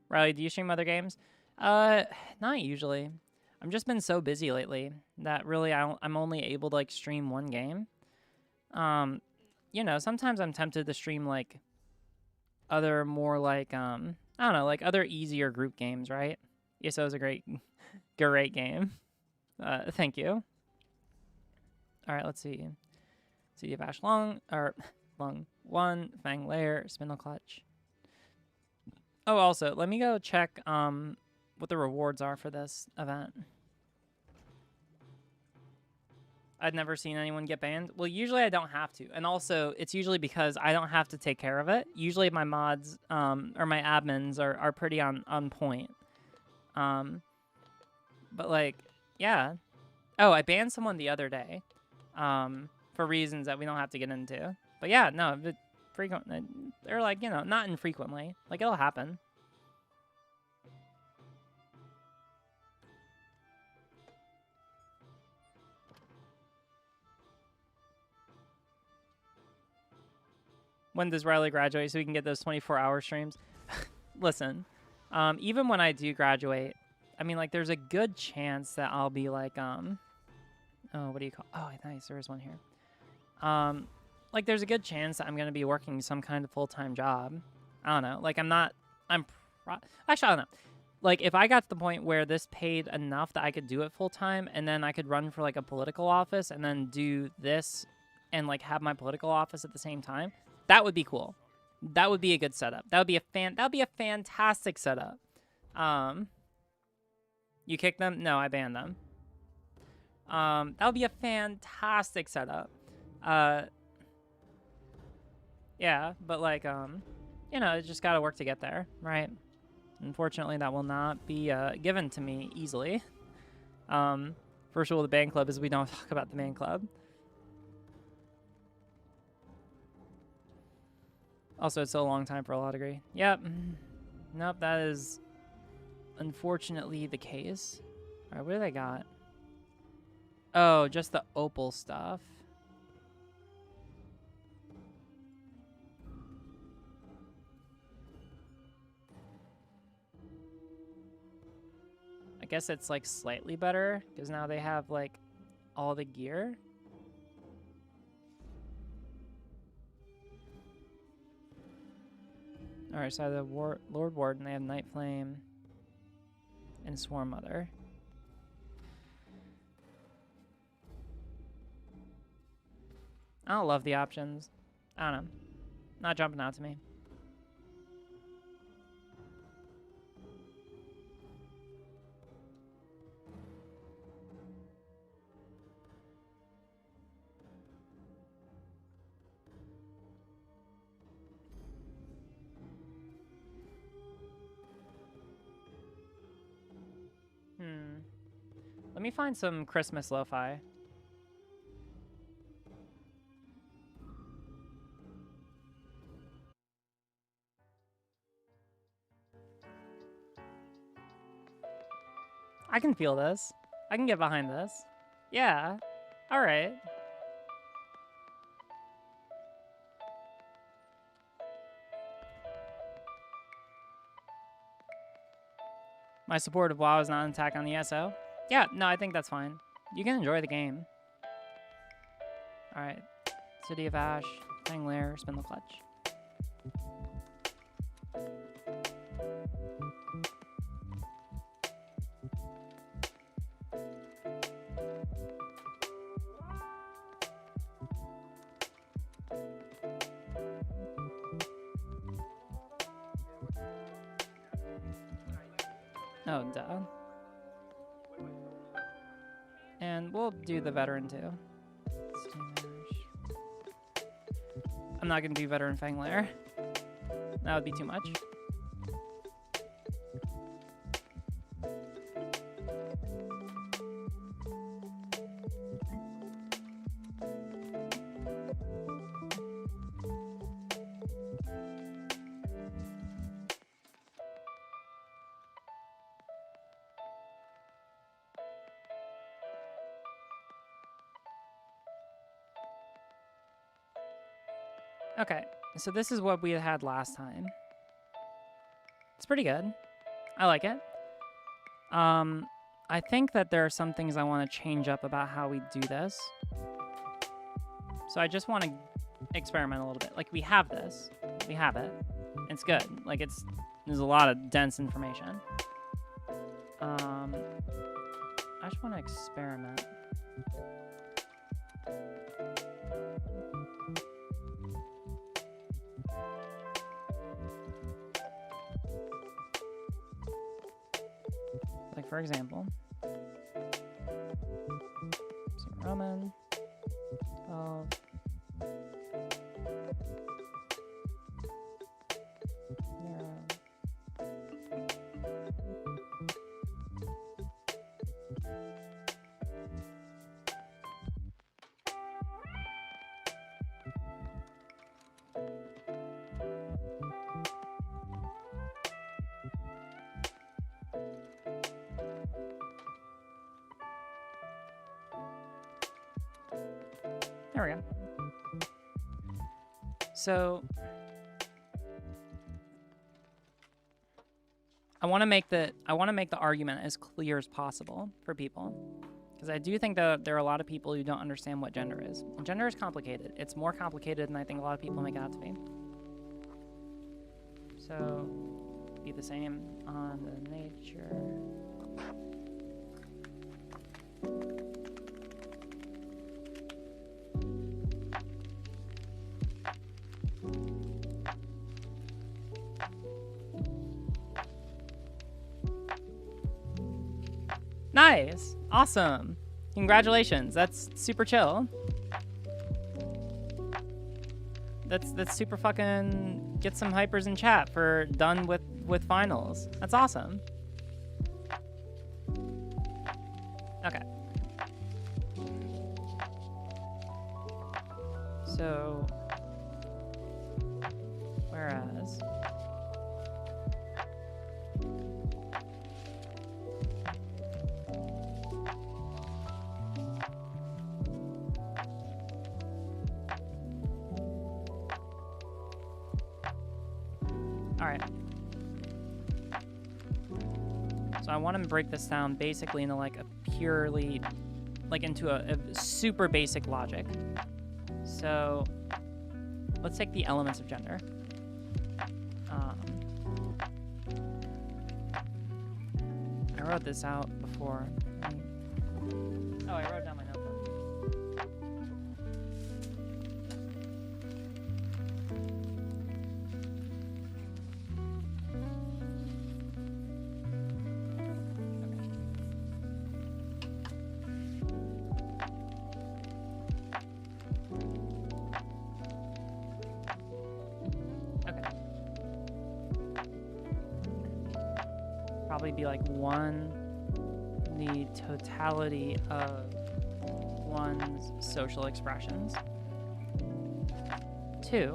Riley, do you stream other games? Not usually. I've just been so busy lately that really I'm only able to like stream one game. You know, sometimes I'm tempted to stream like other more like I don't know, like other easier group games, right? ESO is a great game. Thank you. All right, let's see. CD of Ash Lung 1, Fang Lair, Spindle Clutch. Oh, also, let me go check what the rewards are for this event. I've never seen anyone get banned. Well, usually I don't have to. And also, it's usually because I don't have to take care of it. Usually my mods or my admins are pretty on point. But like, yeah. Oh, I banned someone the other day for reasons that we don't have to get into. But yeah, no, they're like, you know, not infrequently. Like, it'll happen. When does Riley graduate so we can get those 24-hour streams? Listen, even when I do graduate, I mean, like, there's a good chance that I'll be like, oh, what do you call? Oh, nice, there is one here. Like, there's a good chance that I'm gonna be working some kind of full-time job. I don't know. Like, actually, I don't know. Like, if I got to the point where this paid enough that I could do it full-time, and then I could run for like a political office, and then do this, and like have my political office at the same time. That would be cool. That would be a good setup. That would be a fantastic setup. You kicked them? No, I banned them. That would be a fantastic setup. Yeah, but like, you know, it's just got to work to get there, right? Unfortunately, that will not be given to me easily. First rule of the band club is we don't talk about the band club. Also, it's still a long time for a law degree. Yep. Nope, that is unfortunately the case. All right, what do they got? Oh, just the opal stuff. I guess it's like slightly better because now they have like all the gear. All right, so the Lord Warden, they have Night Flame and Swarm Mother. I don't love the options. I don't know. Not jumping out to me. Let me find some Christmas lo-fi. I can feel this. I can get behind this. Yeah. All right. My support of WoW is not an attack on the SO. Yeah, no, I think that's fine. You can enjoy the game. All right. City of Ash, Fang Lair, Spindle Clutch. Oh, duh. And we'll do the veteran too. I'm not going to do veteran Fang Lair. That would be too much. Okay, so this is what we had last time. It's pretty good. I like it. I think that there are some things I want to change up about how we do this. So I just want to experiment a little bit. Like, we have this. We have it. It's good. Like, there's a lot of dense information. I just want to experiment. Like, for example, Roman, 12, There we go. So I want to make the argument as clear as possible for people, because I do think that there are a lot of people who don't understand what gender is. And gender is complicated. It's more complicated than I think a lot of people make it out to be. So be the same on the nature. Nice. Awesome. Congratulations. That's super chill. That's super fucking. Get some hypers in chat for done with finals. That's awesome. Okay. So, whereas. All right. So I want to break this down basically into like a purely, like into a super basic logic. So let's take the elements of gender. I wrote this out before. Oh, I wrote down my notebook. Probably be like 1, the totality of one's social expressions. 2,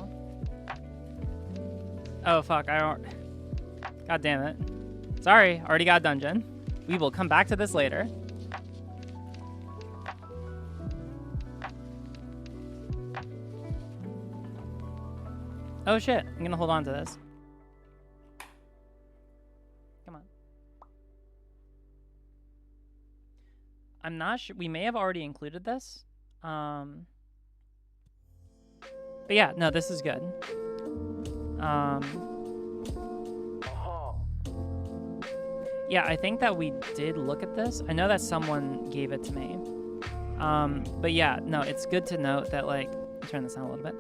oh fuck, I don't, god damn it. Sorry, already got dungeon. We will come back to this later. Oh shit, I'm gonna hold on to this. I'm not sure. We may have already included this. But yeah, no, this is good. Yeah, I think that we did look at this. I know that someone gave it to me. But yeah, no, it's good to note that, like, turn this down a little bit.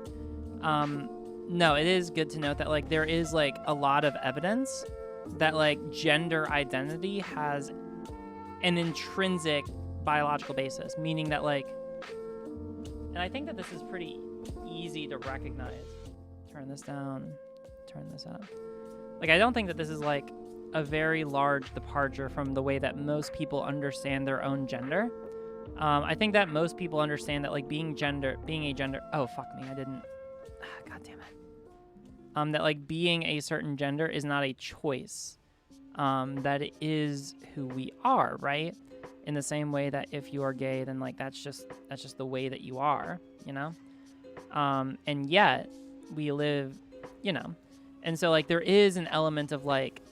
No, it is good to note that, like, there is, like, a lot of evidence that, like, gender identity has an intrinsic biological basis, meaning that, like, and I think that this is pretty easy to recognize. Turn this down, turn this up. Like, I don't think that this is like a very large departure from the way that most people understand their own gender. I think that most people understand that, like, being a gender, oh fuck me, I didn't, god damn it. That, like, being a certain gender is not a choice. That it is who we are, right? In the same way that if you are gay, then, like, that's just the way that you are, you know? And yet we live, you know, and so, like, there is an element of, like,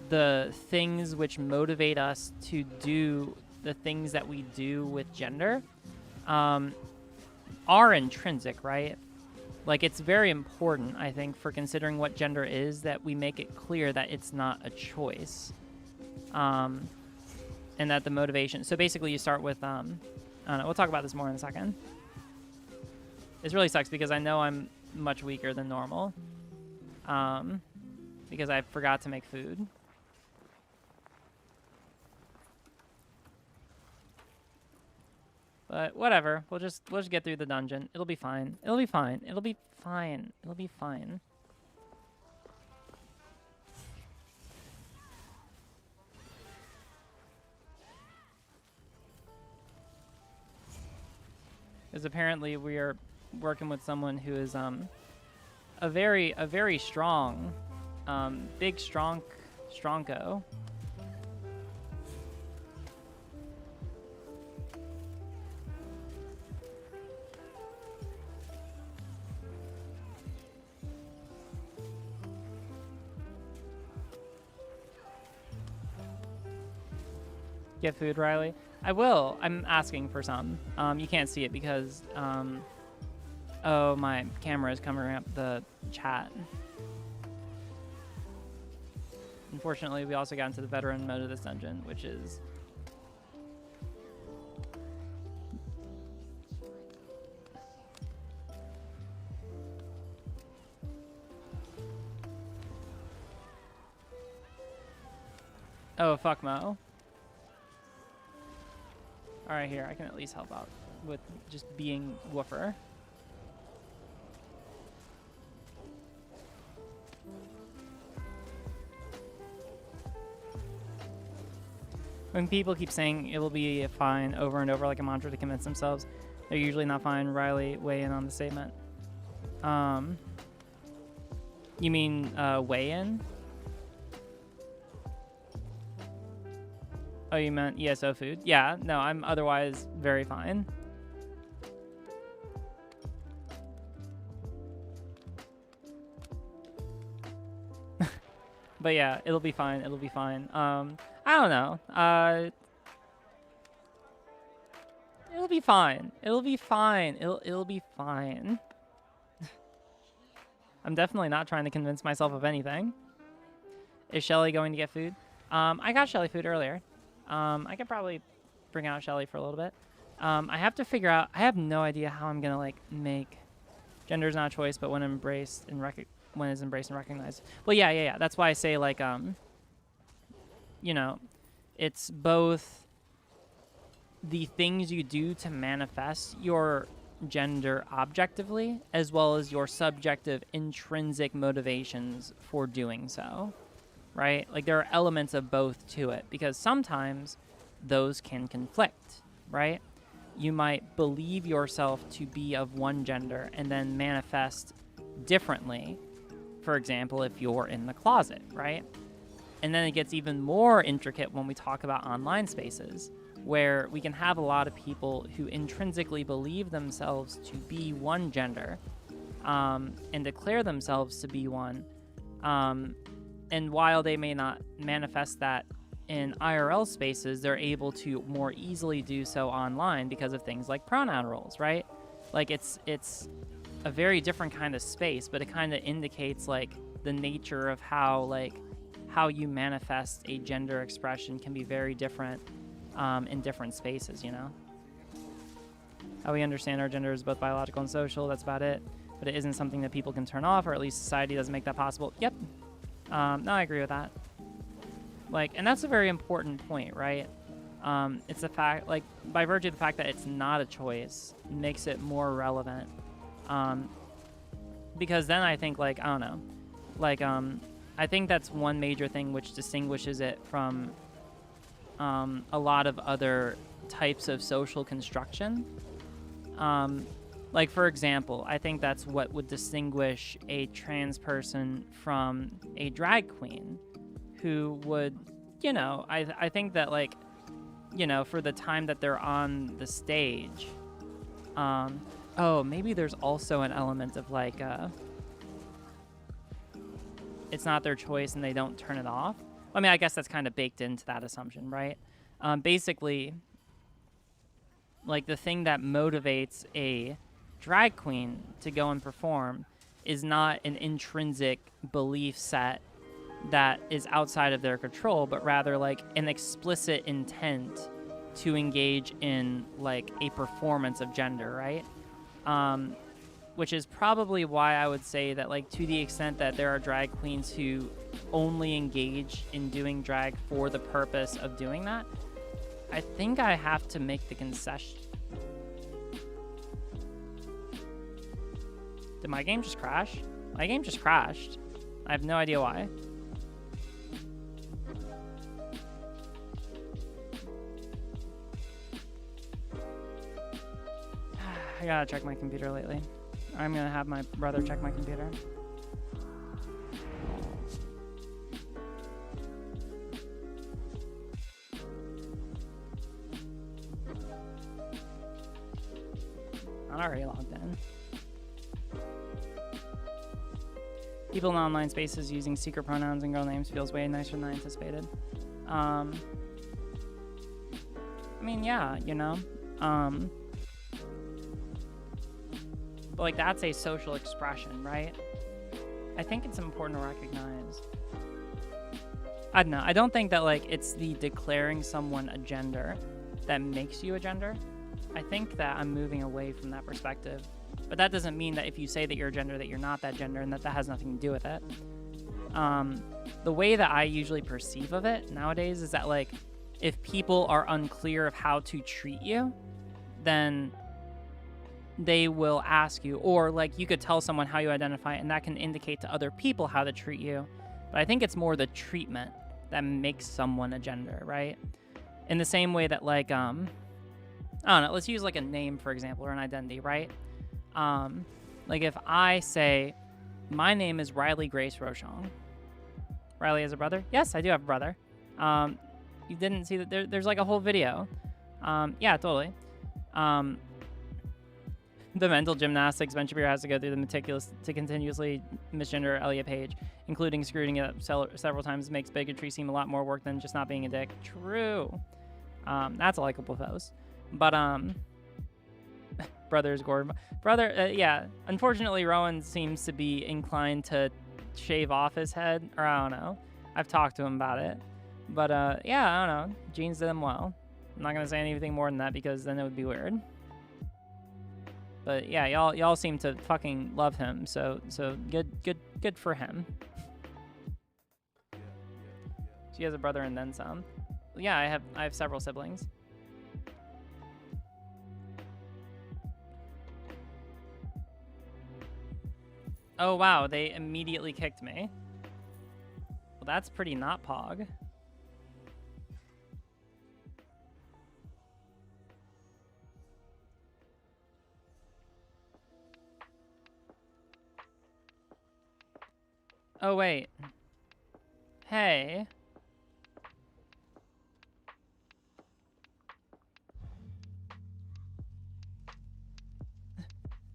the things which motivate us to do the things that we do with gender, are intrinsic, right? Like, it's very important, I think, for considering what gender is, that we make it clear that it's not a choice. And that the motivation... So basically you start with... I don't know. We'll talk about this more in a second. This really sucks because I know I'm much weaker than normal. Because I forgot to make food. But whatever. We'll just get through the dungeon. It'll be fine. It'll be fine. It'll be fine. It'll be fine. Because apparently we are working with someone who is a very strong, big stronko. Get food, Riley. I will. I'm asking for some. You can't see it because, oh, my camera is covering up the chat. Unfortunately, we also got into the veteran mode of this dungeon, which is... Oh, fuck Mo. Alright, here, I can at least help out with just being woofer. When people keep saying it will be fine over and over like a mantra to convince themselves, they're usually not fine. Riley, weigh in on the statement. You mean weigh in? Oh, you meant ESO food? Yeah, no, I'm otherwise very fine. But yeah, it'll be fine. It'll be fine. I don't know. It'll be fine. It'll be fine. It'll be fine. I'm definitely not trying to convince myself of anything. Is Shelly going to get food? I got Shelly food earlier. I could probably bring out Shelly for a little bit. I have to figure out. I have no idea how I'm gonna like make gender's not a choice, but when embraced and when is embraced and recognized. Well, yeah. That's why I say like you know, it's both the things you do to manifest your gender objectively, as well as your subjective intrinsic motivations for doing so, right? Like there are elements of both to it, because sometimes those can conflict, right? You might believe yourself to be of one gender and then manifest differently. For example, if you're in the closet, right? And then it gets even more intricate when we talk about online spaces, where we can have a lot of people who intrinsically believe themselves to be one gender and declare themselves to be one. And while they may not manifest that in IRL spaces, they're able to more easily do so online because of things like pronoun roles, right? Like it's a very different kind of space, but it kind of indicates like the nature of how you manifest a gender expression can be very different in different spaces, you know? How we understand our gender is both biological and social, that's about it. But it isn't something that people can turn off, or at least society doesn't make that possible. Yep. No, I agree with that. Like, and that's a very important point, right? It's the fact, like, by virtue of the fact that it's not a choice, makes it more relevant. Because then I think, like, I don't know. Like, I think that's one major thing which distinguishes it from a lot of other types of social construction. Like, for example, I think that's what would distinguish a trans person from a drag queen who would, you know, I think that, like, you know, for the time that they're on the stage, oh, maybe there's also an element of, like, it's not their choice and they don't turn it off. I mean, I guess that's kind of baked into that assumption, right? Basically, like, the thing that motivates a drag queen to go and perform is not an intrinsic belief set that is outside of their control, but rather, like, an explicit intent to engage in, like, a performance of gender, right? Which is probably why I would say that, like, to the extent that there are drag queens who only engage in doing drag for the purpose of doing that, I think I have to make the concession. Did my game just crash? My game just crashed. I have no idea why. I gotta check my computer lately. I'm gonna have my brother check my computer. I'm already logged in. People in online spaces using secret pronouns and girl names feels way nicer than I anticipated. I mean, yeah, you know. But, like, that's a social expression, right? I think it's important to recognize. I don't know. I don't think that, like, it's the declaring someone a gender that makes you a gender. I think that I'm moving away from that perspective. But that doesn't mean that if you say that you're a gender, that you're not that gender, and that has nothing to do with it. The way that I usually perceive of it nowadays is that, like, if people are unclear of how to treat you, then they will ask you, or, like, you could tell someone how you identify, and that can indicate to other people how to treat you. But I think it's more the treatment that makes someone a gender, right? In the same way that, like, I don't know, let's use, like, a name, for example, or an identity, right? Like, if I say, my name is Riley Grace Rochon. Riley has a brother? Yes, I do have a brother. You didn't see that there's, like, a whole video. Yeah, totally. The mental gymnastics Ben Shapiro has to go through the meticulous to continuously misgender Elliot Page, including screwing it up several times, makes bigotry seem a lot more work than just not being a dick. True. That's a likable post. But, brother's Gordon. Brother, yeah. Unfortunately, Rowan seems to be inclined to shave off his head, or I don't know. I've talked to him about it. But, yeah, I don't know. Jeans did him well. I'm not going to say anything more than that because then it would be weird. But yeah, y'all seem to fucking love him, so good for him. She has a brother and then some. Yeah, I have several siblings. Oh wow, they immediately kicked me. Well, that's pretty not pog. Oh, wait. Hey.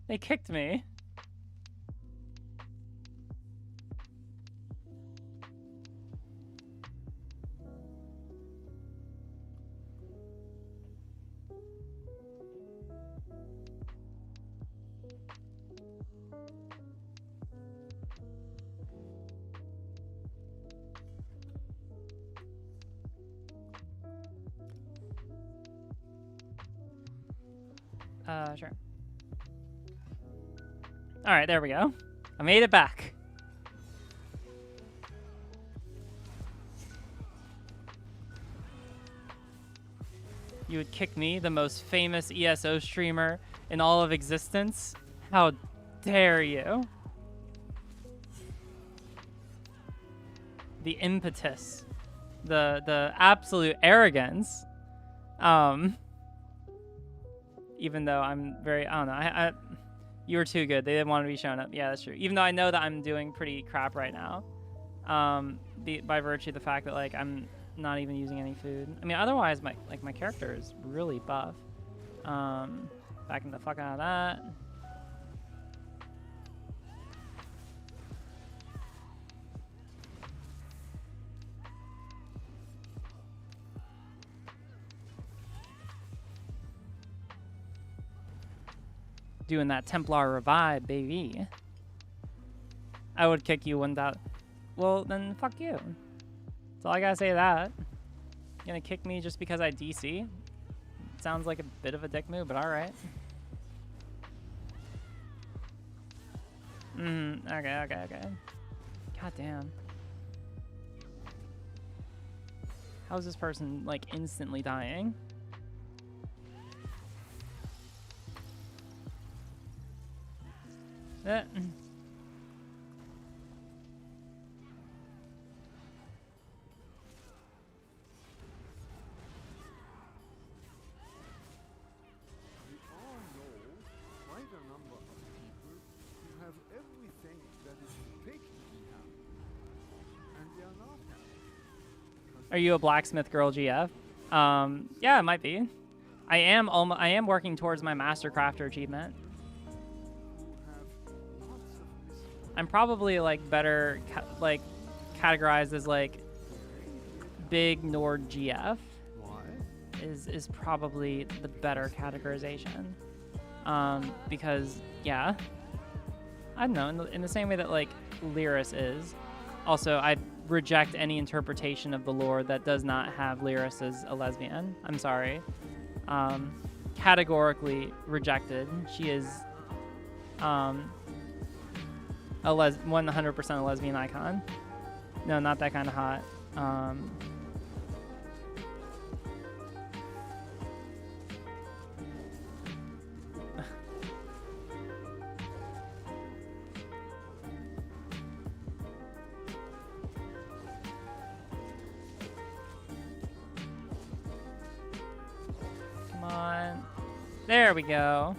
They kicked me. Sure. All right, there we go. I made it back. You would kick me, the most famous ESO streamer in all of existence? How dare you? The impetus. The absolute arrogance. Even though I'm very, I don't know, you were too good. They didn't want to be shown up. Yeah, that's true. Even though I know that I'm doing pretty crap right now, by virtue of the fact that, like, I'm not even using any food. I mean, otherwise, my character is really buff. Backing the fuck out of that. Doing that Templar revive, baby. I would kick you 1,000. Well, then fuck you. That's all I gotta say to that. You gonna kick me just because I DC? Sounds like a bit of a dick move, but alright. Okay. God damn. How is this person, like, instantly dying? Are you a blacksmith girl, GF? Yeah, it might be. I am working towards my master crafter achievement. I'm probably, like, better categorized as, like, big Nord GF. Is probably the better categorization. Because yeah, I don't know, in the same way that, like, Lyris is. Also, I reject any interpretation of the lore that does not have Lyris as a lesbian. I'm sorry. Categorically rejected. She is 100% a lesbian icon. No, not that kind of hot. There we go.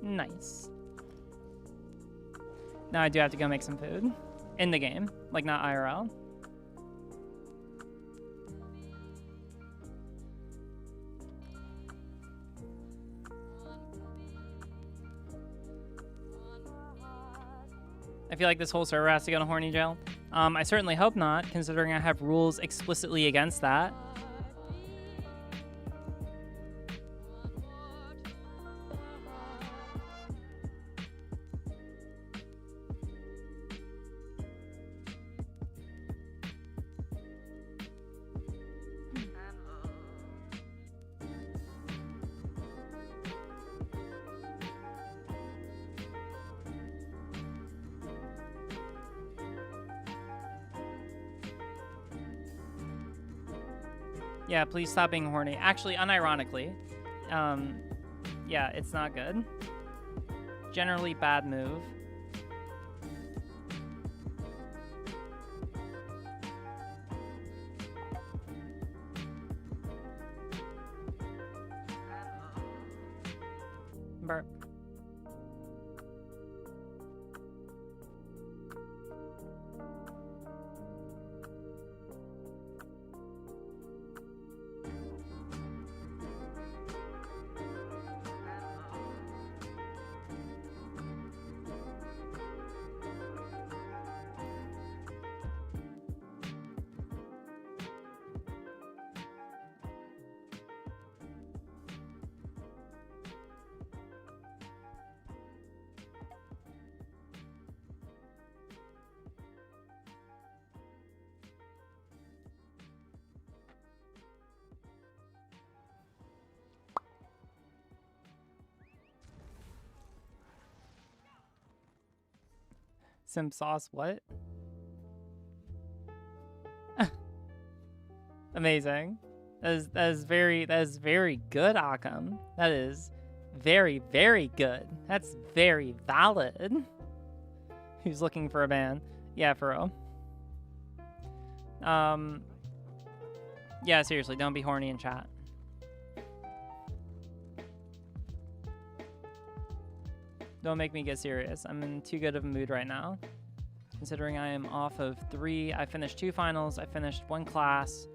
Nice. Now I do have to go make some food. In the game. Like, not IRL. I feel like this whole server has to go to horny jail. I certainly hope not, considering I have rules explicitly against that. Yeah, please stop being horny. Actually, unironically, yeah, it's not good. Generally bad move. Burp. Simp sauce, what? Amazing. That is very good, Akam. That is very, very good. That's very valid. Who's looking for a ban? Yeah, for real. Yeah, seriously, don't be horny in chat. Don't make me get serious. I'm in too good of a mood right now. Considering I am off of 3. I finished 2 finals. I finished 1 class.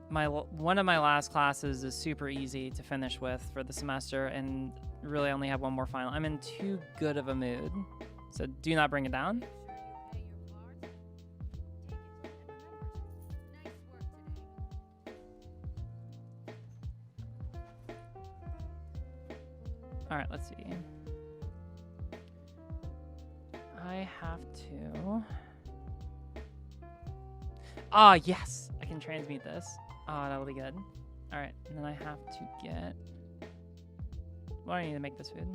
One of my last classes is super easy to finish with for the semester, and really I only have 1 more final. I'm in too good of a mood. So do not bring it down. All right, let's see. I have to... Ah, yes! I can transmute this. Oh, that'll be good. All right, and then I have to get... What do I need to make this food?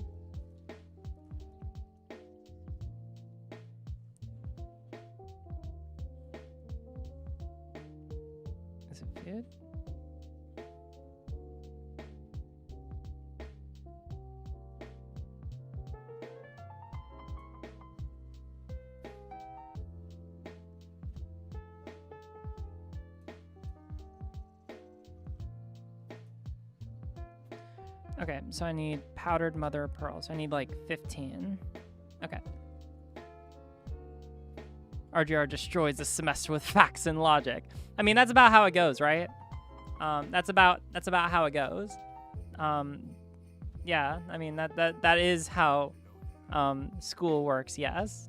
Is it food? Okay, so I need powdered mother of pearl. So I need like 15. Okay. RGR destroys the semester with facts and logic. I mean, that's about how it goes, right? That's about how it goes. Yeah, I mean that is how school works. Yes.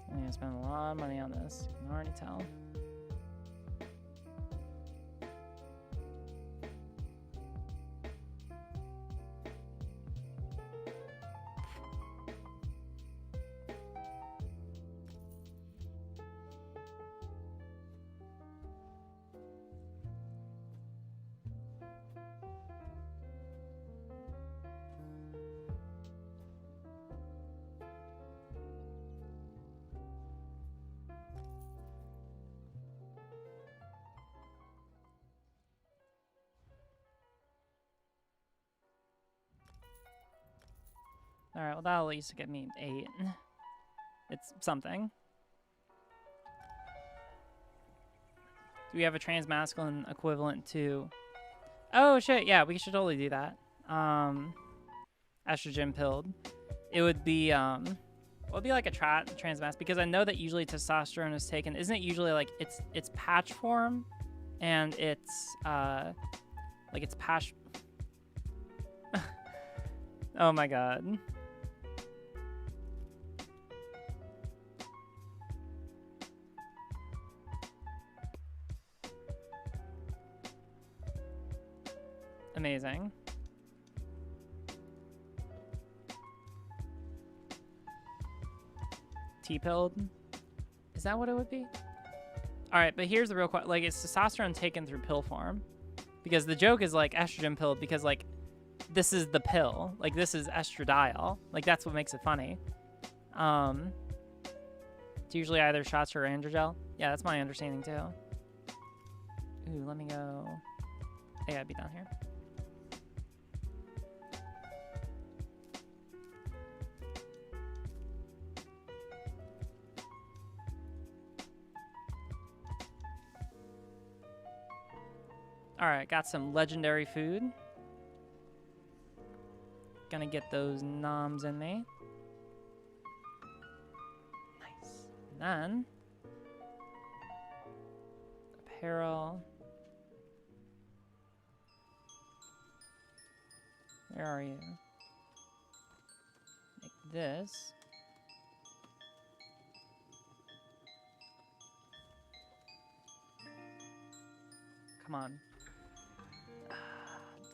I'm gonna spend a lot of money on this. I can already tell. All right, well, that'll at least get me 8. It's something. Do we have a transmasculine equivalent to... Oh, shit, yeah, we should totally do that. Estrogen pilled. It would be, it would be like a transmass, because I know that usually testosterone is taken. Isn't it usually like it's patch form, and it's like it's patch. Oh my god. Amazing. T-pilled? Is that what it would be? All right, but here's the real question. Like, is testosterone taken through pill form? Because the joke is, like, estrogen pilled because, like, this is the pill. Like, this is estradiol. Like, that's what makes it funny. It's usually either shots or androgel. Yeah, that's my understanding, too. Ooh, let me go. Yeah, I'd be down here. All right, got some legendary food. Gonna get those noms in me. Nice. And then apparel. Where are you? Make this. Come on.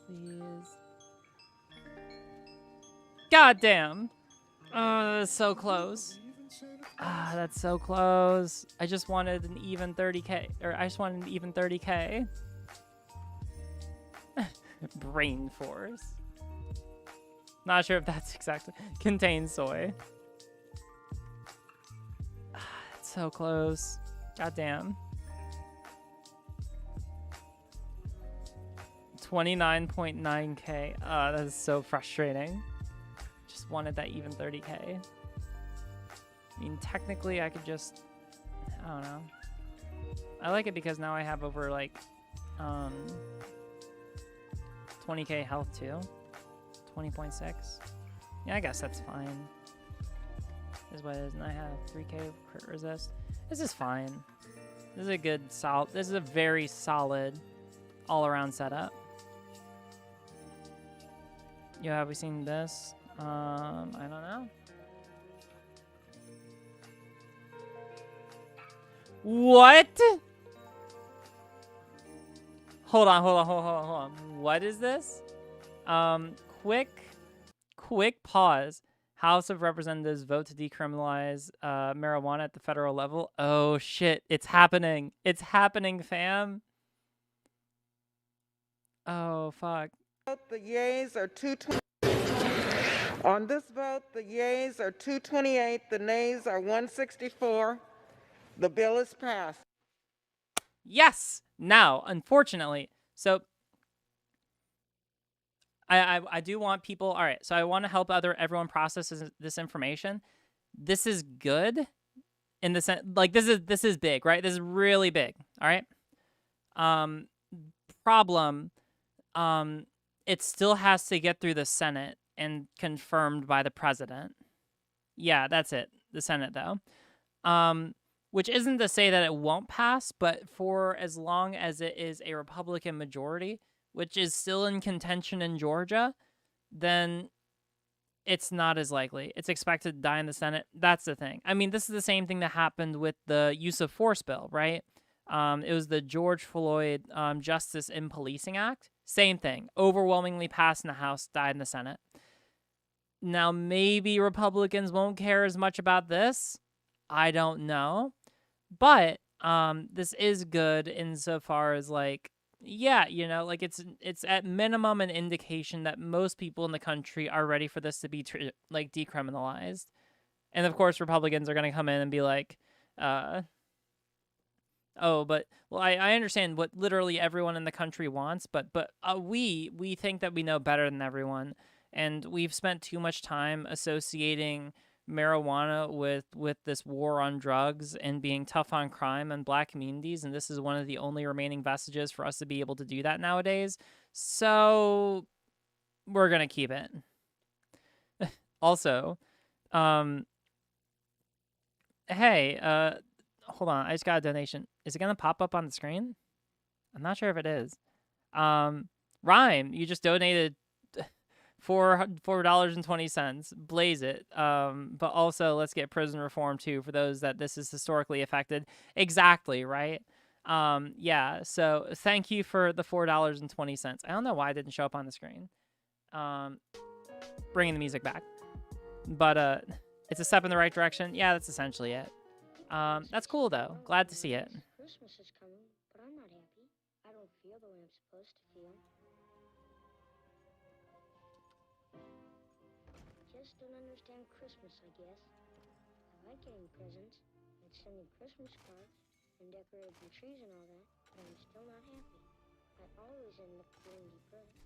Please. God damn. Oh, that's so close. Ah, that's so close. I just wanted an even 30k. Or I just wanted an even 30k. Brain force. Not sure if that's exactly. Contains soy. Ah, that's so close. God damn. 29.9k. That is so frustrating. Just wanted that even 30k. I mean, technically, I could just... I don't know. I like it because now I have over, like, 20k health, too. 20.6. Yeah, I guess that's fine. Is what it is. And I have 3k crit resist. This is fine. This is a good, solid... This is a very solid all-around setup. Yo, have we seen this? I don't know. What? Hold on. What is this? Quick pause. House of Representatives vote to decriminalize marijuana at the federal level. Oh shit, it's happening. It's happening, fam. Oh fuck. The yeas are 220. On this vote, the yeas are 228, the nays are 164. The bill is passed. Yes. Now, unfortunately, so I do want people. All right, so I want to help everyone process this information. This is good in the sense, like this is big, right? This is really big. All right. Problem. It still has to get through the Senate and confirmed by the president. Yeah, that's it. The Senate, though. Which isn't to say that it won't pass, but for as long as it is a Republican majority, which is still in contention in Georgia, then it's not as likely. It's expected to die in the Senate. That's the thing. I mean, this is the same thing that happened with the use of force bill, right? It was the George Floyd Justice in Policing Act. Same thing. Overwhelmingly passed in the House, died in the Senate. Now, maybe Republicans won't care as much about this. I don't know. But this is good insofar as, like, yeah, you know, like it's at minimum an indication that most people in the country are ready for this to be, decriminalized. And, of course, Republicans are going to come in and be like, oh, but I understand what literally everyone in the country wants, but we think that we know better than everyone, And we've spent too much time associating marijuana with this war on drugs and being tough on crime and black communities, and this is one of the only remaining vestiges for us to be able to do that nowadays. So we're gonna keep it. Also, hey, hold on, I just got a donation. Is it gonna pop up on the screen? I'm not sure if it is. Rhyme, you just donated $4.20. Blaze it. But also let's get prison reform too for those that this is historically affected. Exactly, right? Yeah, so thank you for the $4.20. I don't know why it didn't show up on the screen. Bringing the music back. But it's a step in the right direction. Yeah, that's essentially it. That's cool though. Glad to see it. Christmas is coming, but I'm not happy. I don't feel the way I'm supposed to feel. Just don't understand Christmas, I guess. I like getting presents and sending Christmas cards and decorating trees and all that, but I'm still not happy. I always end up feeling depressed.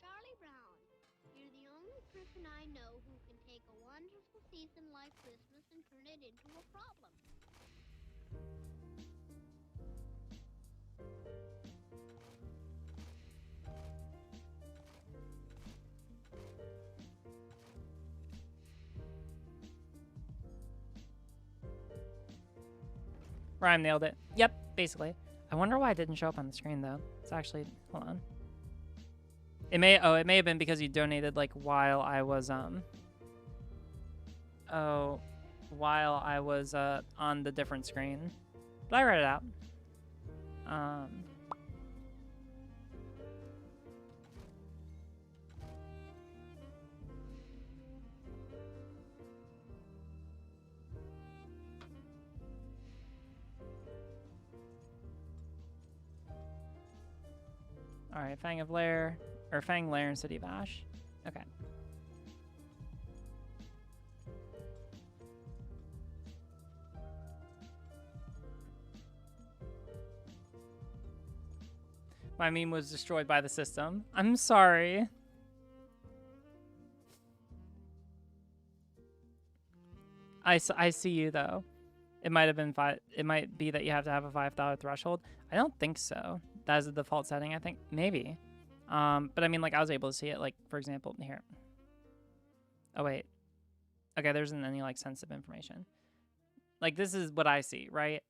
Charlie Brown, you're the only person I know who can take a wonderful season like Christmas and turn it into a problem. Rhyme nailed it. Yep, basically. I wonder why it didn't show up on the screen though. It's actually, hold on. It may have been because you donated like while I was on the different screen. But I read it out. All right, Fang Lair and City of Ash. Okay. My meme was destroyed by the system. I'm sorry. I see you though. It might have been it might be that you have to have a $5 threshold. I don't think so. That is the default setting, I think. Maybe. But I mean, like, I was able to see it, like, for example, here. Oh, wait. Okay, there isn't any, like, sensitive information. Like, this is what I see, right?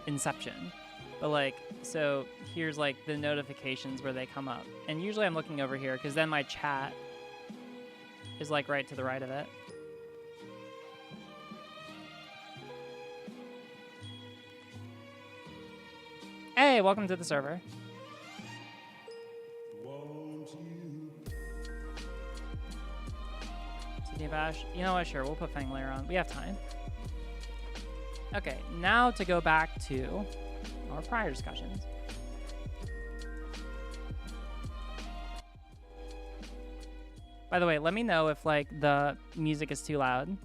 Inception. But, like, so here's, like, the notifications where they come up. And usually I'm looking over here, because then my chat is, like, right to the right of it. Hey, welcome to the server. City of Ash. You know what? Sure, we'll put Fang Lair on. We have time. Okay, now to go back to our prior discussions. By the way, let me know if, like, the music is too loud.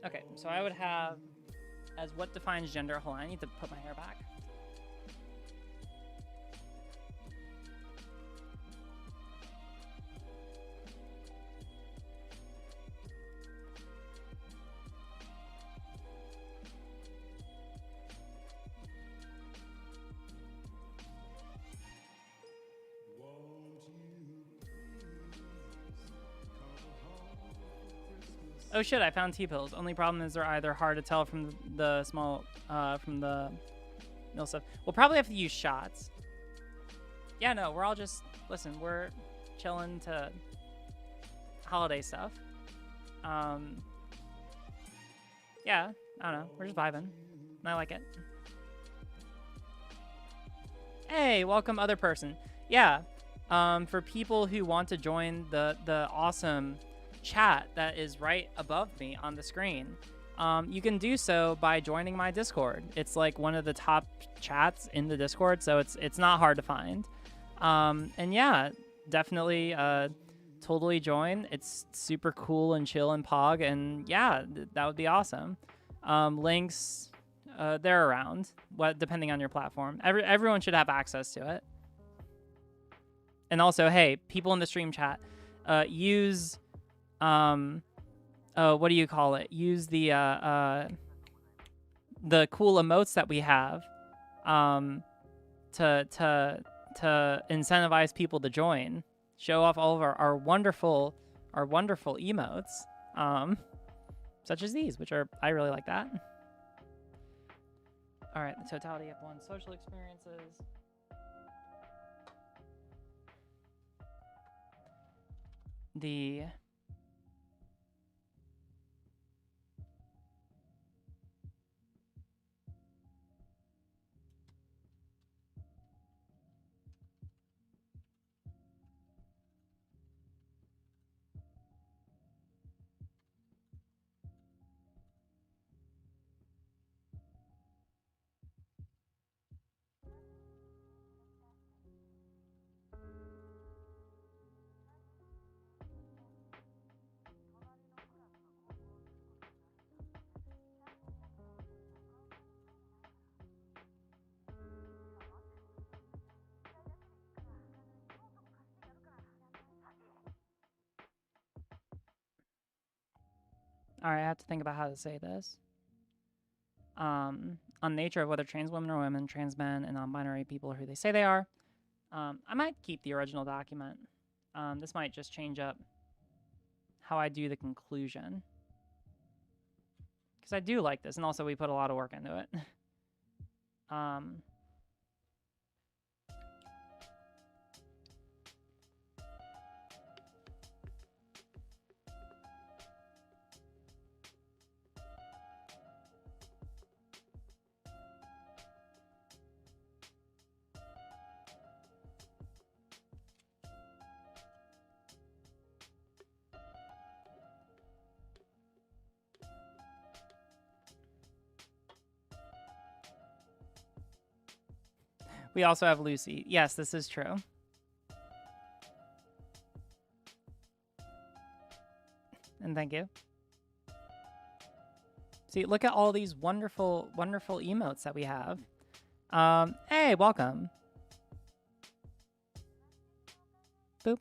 Okay, so I would have as what defines gender. Hold on, I need to put my hair back. Oh shit, I found T-pills. Only problem is they're either hard to tell from the small, from the mill stuff. We'll probably have to use shots. Yeah, no, we're all just, listen, we're chilling to holiday stuff. Yeah, I don't know, we're just vibing. I like it. Hey, welcome other person. Yeah, for people who want to join the awesome chat that is right above me on the screen, you can do so by joining my Discord. It's like one of the top chats in the Discord, so it's not hard to find. And yeah, definitely totally join. It's super cool and chill and pog, and yeah, that would be awesome. Links, they're around, depending on your platform. Everyone should have access to it. And also, hey, people in the stream chat, use what do you call it? Use the cool emotes that we have to incentivize people to join. Show off all of our wonderful emotes, such as these, which I really like that. All right, the totality of one's social experiences. The all right, I have to think about how to say this. On the nature of whether trans women are women, trans men, and non-binary people are who they say they are. I might keep the original document. This might just change up how I do the conclusion. Because I do like this, and also we put a lot of work into it. We also have Lucy. Yes, this is true. And thank you. See, look at all these wonderful emotes that we have. Hey, welcome. Boop.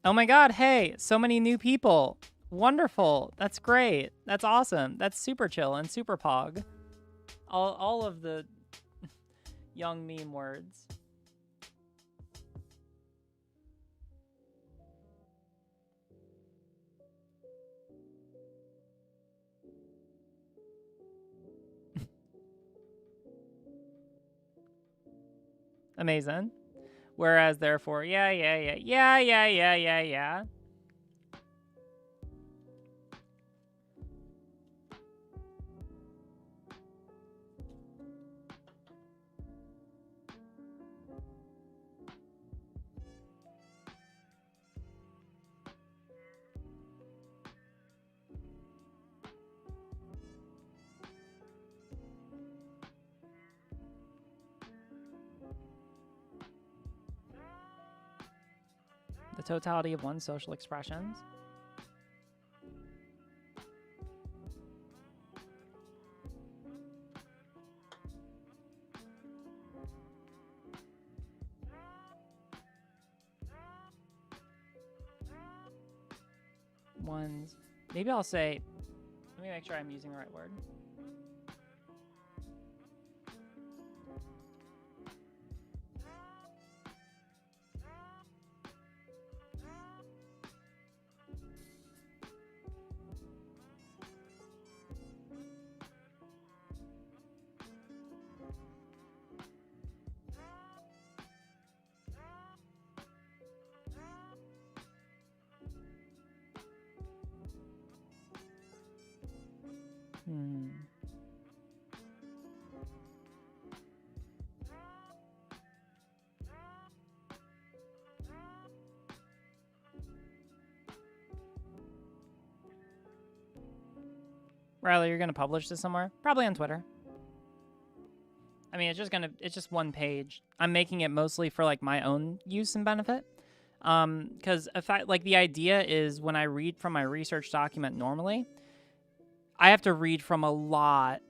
Oh my god, hey, so many new people. Wonderful. That's great. That's awesome. That's super chill and super pog. All of the young meme words. Amazing. Whereas, therefore, yeah. The totality of one's social expressions. One's, maybe I'll say, let me make sure I'm using the right word. Riley, you're gonna publish this somewhere? Probably on Twitter. I mean, it's just one page. I'm making it mostly for like my own use and benefit. Because like the idea is when I read from my research document normally, I have to read from a lot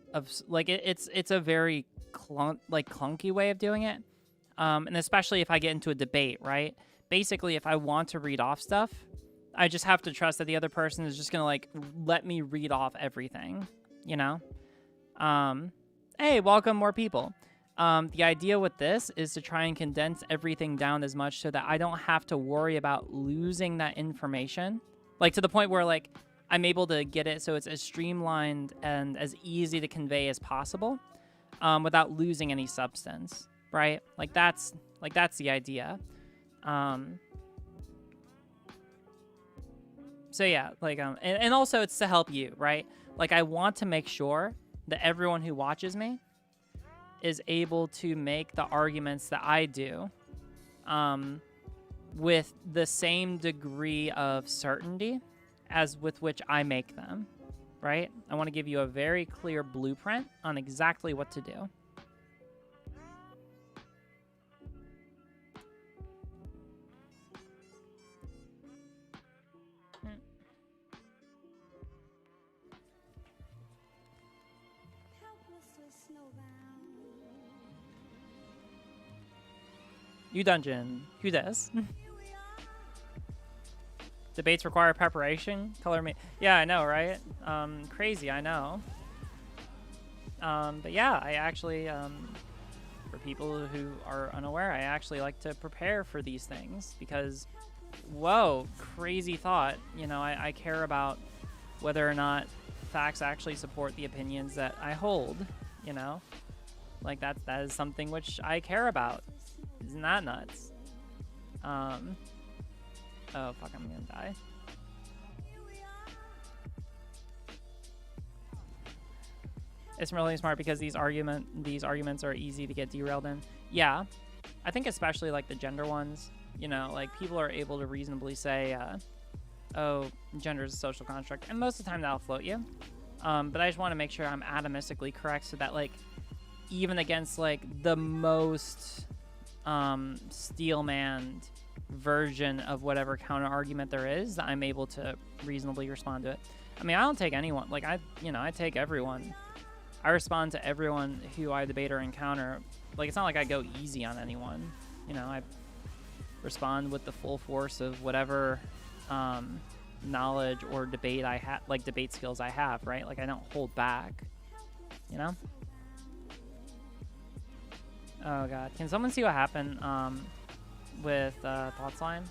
like it's a very clunky way of doing it, and especially if I get into a debate, right? Basically, if I want to read off stuff, I just have to trust that the other person is just gonna like let me read off everything, you know? Hey, welcome more people. The idea with this is to try and condense everything down as much so that I don't have to worry about losing that information, like to the point where like I'm able to get it so it's as streamlined and as easy to convey as possible, without losing any substance, right? Like that's the idea. So yeah, like and also it's to help you, right? Like I want to make sure that everyone who watches me is able to make the arguments that I do, with the same degree of certainty as with which I make them, right? I want to give you a very clear blueprint on exactly what to do. You dungeon. Who does? Debates require preparation. Color me. Yeah, I know, right? Crazy, I know. But yeah, I actually, for people who are unaware, I actually like to prepare for these things because, whoa, crazy thought. You know, I care about whether or not facts actually support the opinions that I hold, you know? Like that is something which I care about. Isn't that nuts? Oh fuck, I'm gonna die. It's really smart because these arguments are easy to get derailed in. Yeah, I think especially like the gender ones. You know, like people are able to reasonably say, "Oh, gender is a social construct," and most of the time that'll float you. But I just want to make sure I'm atomistically correct so that like even against like the most steel-manned version of whatever counter argument there is, that I'm able to reasonably respond to it. I mean, I don't take anyone. Like I take everyone. I respond to everyone who I debate or encounter. Like it's not like I go easy on anyone. You know, I respond with the full force of whatever knowledge or debate I have, like debate skills I have, right? Like I don't hold back. You know. Oh god, can someone see what happened with Thoughtslime?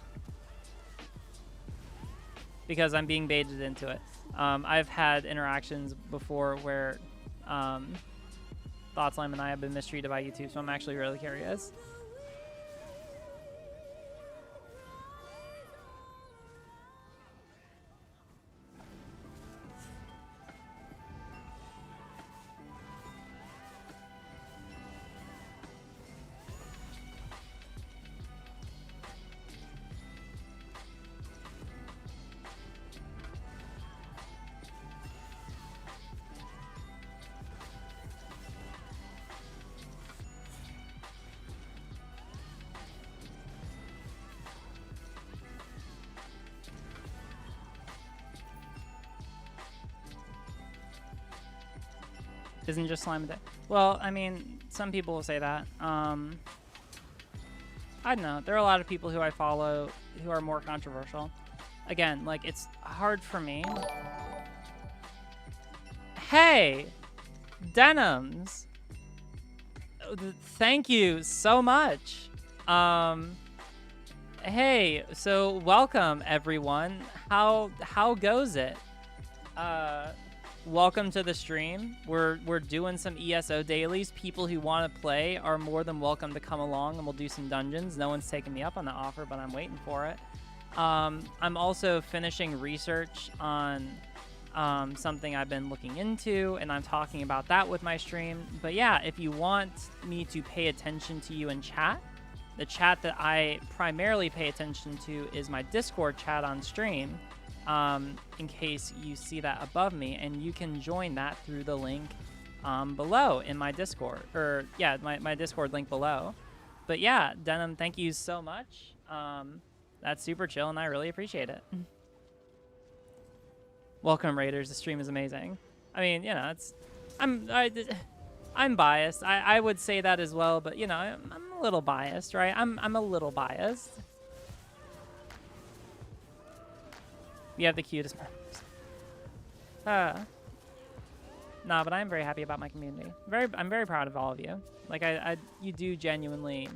Because I'm being baited into it. I've had interactions before where Thoughtslime and I have been mistreated by YouTube, so I'm actually really curious. Isn't just slime a day? Well, I mean, some people will say that. I don't know. There are a lot of people who I follow who are more controversial. Again, like, it's hard for me. Hey! Denims! Thank you so much. Hey, so welcome, everyone. How goes it? Welcome to the stream. We're doing some ESO dailies. People who want to play are more than welcome to come along, and we'll do some dungeons. No one's taken me up on the offer, but I'm waiting for it. I'm also finishing research on something I've been looking into, and I'm talking about that with my stream. But yeah, if you want me to pay attention to you in chat, the chat that I primarily pay attention to is my Discord chat on stream. In case you see that above me, and you can join that through the link below in my Discord, or yeah, my Discord link below. But yeah, Denim, thank you so much. That's super chill, and I really appreciate it. Welcome, Raiders. The stream is amazing. I mean, you know, I'm biased. I would say that as well, but you know, I'm a little biased, right? I'm a little biased. You have the cutest members. Nah, but I'm very happy about my community. I'm very proud of all of you. Like you do genuinely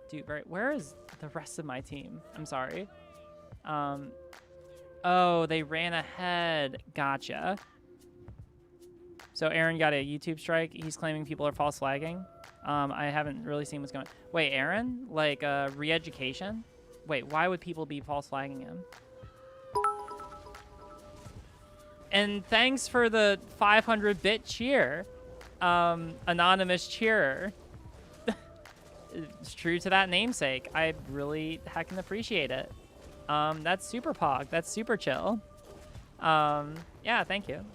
do very. Where is the rest of my team? I'm sorry. Oh, they ran ahead. Gotcha. So Aaron got a YouTube strike. He's claiming people are false flagging. I haven't really seen what's going on. Wait, Aaron? Like re-education? Wait, why would people be false flagging him? And thanks for the 500-bit cheer, anonymous cheerer. It's true to that namesake. I really heckin' appreciate it. That's super pog. That's super chill. Yeah, thank you.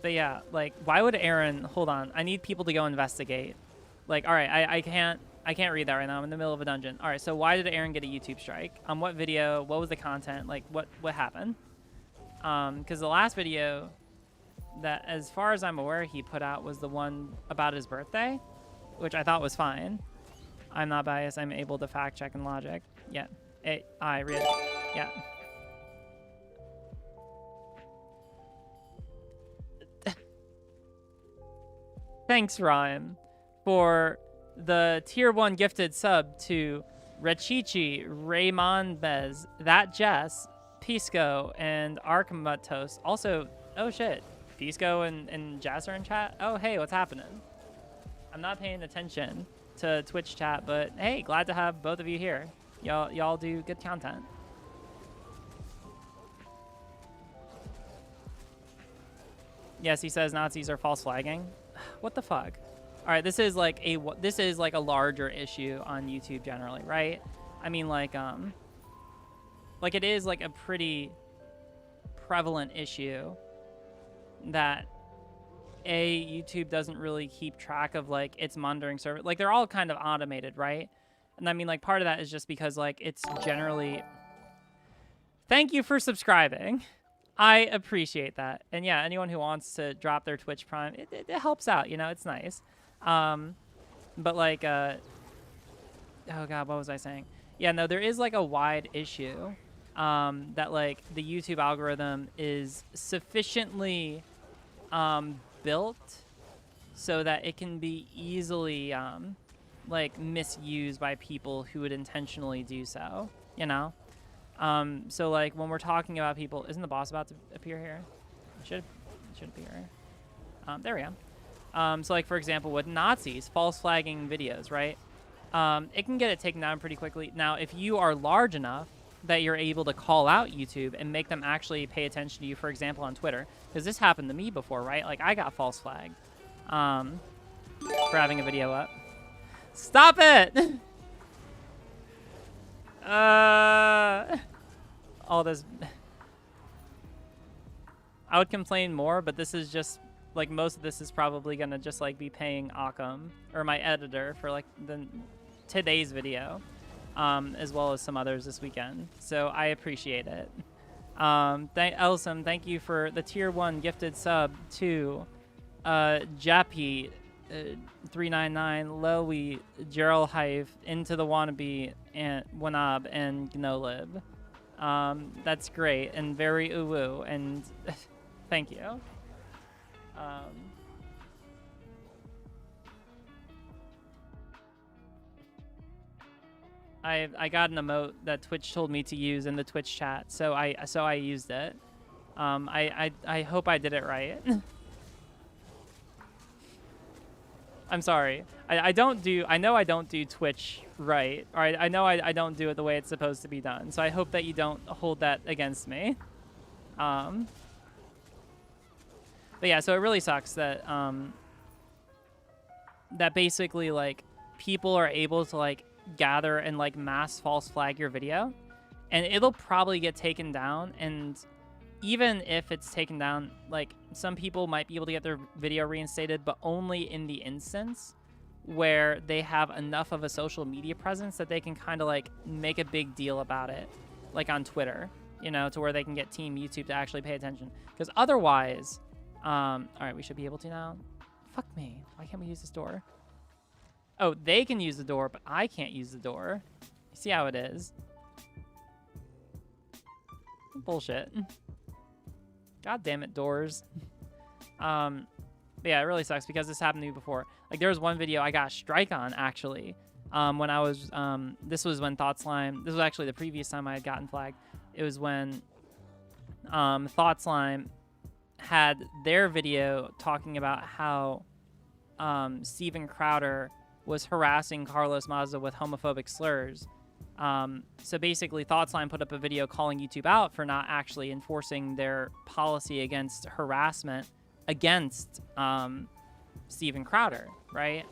But yeah, like, why would Aaron... Hold on. I need people to go investigate. Like, all right, I can't read that right now. I'm in the middle of a dungeon. All right, so why did Aaron get a YouTube strike? On what video? What was the content? Like, what happened? Because the last video that, as far as I'm aware, he put out was the one about his birthday, which I thought was fine. I'm not biased. I'm able to fact check and logic. Yeah. Yeah. Thanks, Ryan, for the tier 1 gifted sub to Rachichi, Raymondbez, That Jess, Pisco, and Archmatos. Also, oh shit, Pisco and Jess are in chat? Oh, hey, what's happening? I'm not paying attention to Twitch chat, but hey, glad to have both of you here. Y'all do good content. Yes, he says Nazis are false flagging. What the fuck? All right, this is like a larger issue on YouTube generally, right? I mean, like it is like a pretty prevalent issue that YouTube doesn't really keep track of like its monitoring service. Like they're all kind of automated, right? And I mean, like part of that is just because like it's generally. Thank you for subscribing. I appreciate that. And yeah, anyone who wants to drop their Twitch Prime, it helps out, you know, it's nice. But like, oh God, what was I saying? Yeah, no, there is like a wide issue that like the YouTube algorithm is sufficiently built so that it can be easily like misused by people who would intentionally do so, you know? So like when we're talking about people, isn't the boss about to appear here? It should appear. There we go. So like for example, with Nazis, false flagging videos, right? It can get it taken down pretty quickly. Now, if you are large enough that you're able to call out YouTube and make them actually pay attention to you, for example, on Twitter, because this happened to me before, right? Like I got false flagged for having a video up. Stop it! All this. I would complain more, but this is just like most of this is probably gonna just like be paying Occam or my editor for like today's video, as well as some others this weekend. So I appreciate it. Elsam, thank you for the tier 1 gifted sub to Jappy 399, Lowy, Gerald Hive, Into the Wannabe, and Wanab, and Gnolib. That's great and very uwu, and thank you. I got an emote that Twitch told me to use in the Twitch chat, so I used it. I hope I did it right. I'm sorry. I know I don't do Twitch right. Or I know I don't do it the way it's supposed to be done. So I hope that you don't hold that against me. But yeah, so it really sucks that that basically like people are able to like gather and like mass false flag your video, and it'll probably get taken down. And even if it's taken down, like some people might be able to get their video reinstated, but only in the instance where they have enough of a social media presence that they can kind of like make a big deal about it, like on Twitter, you know, to where they can get Team YouTube to actually pay attention. Because otherwise, all right, we should be able to now. Fuck me. Why can't we use this door? Oh, they can use the door, but I can't use the door. You see how it is? Bullshit. God damn it, doors. But yeah, it really sucks because this happened to me before. Like, there was one video I got a strike on, actually. When I was, this was when Thought Slime, this was actually the previous time I had gotten flagged. It was when Thought Slime had their video talking about how Steven Crowder was harassing Carlos Mazza with homophobic slurs. So basically, Thought Slime put up a video calling YouTube out for not actually enforcing their policy against harassment against Steven Crowder, right?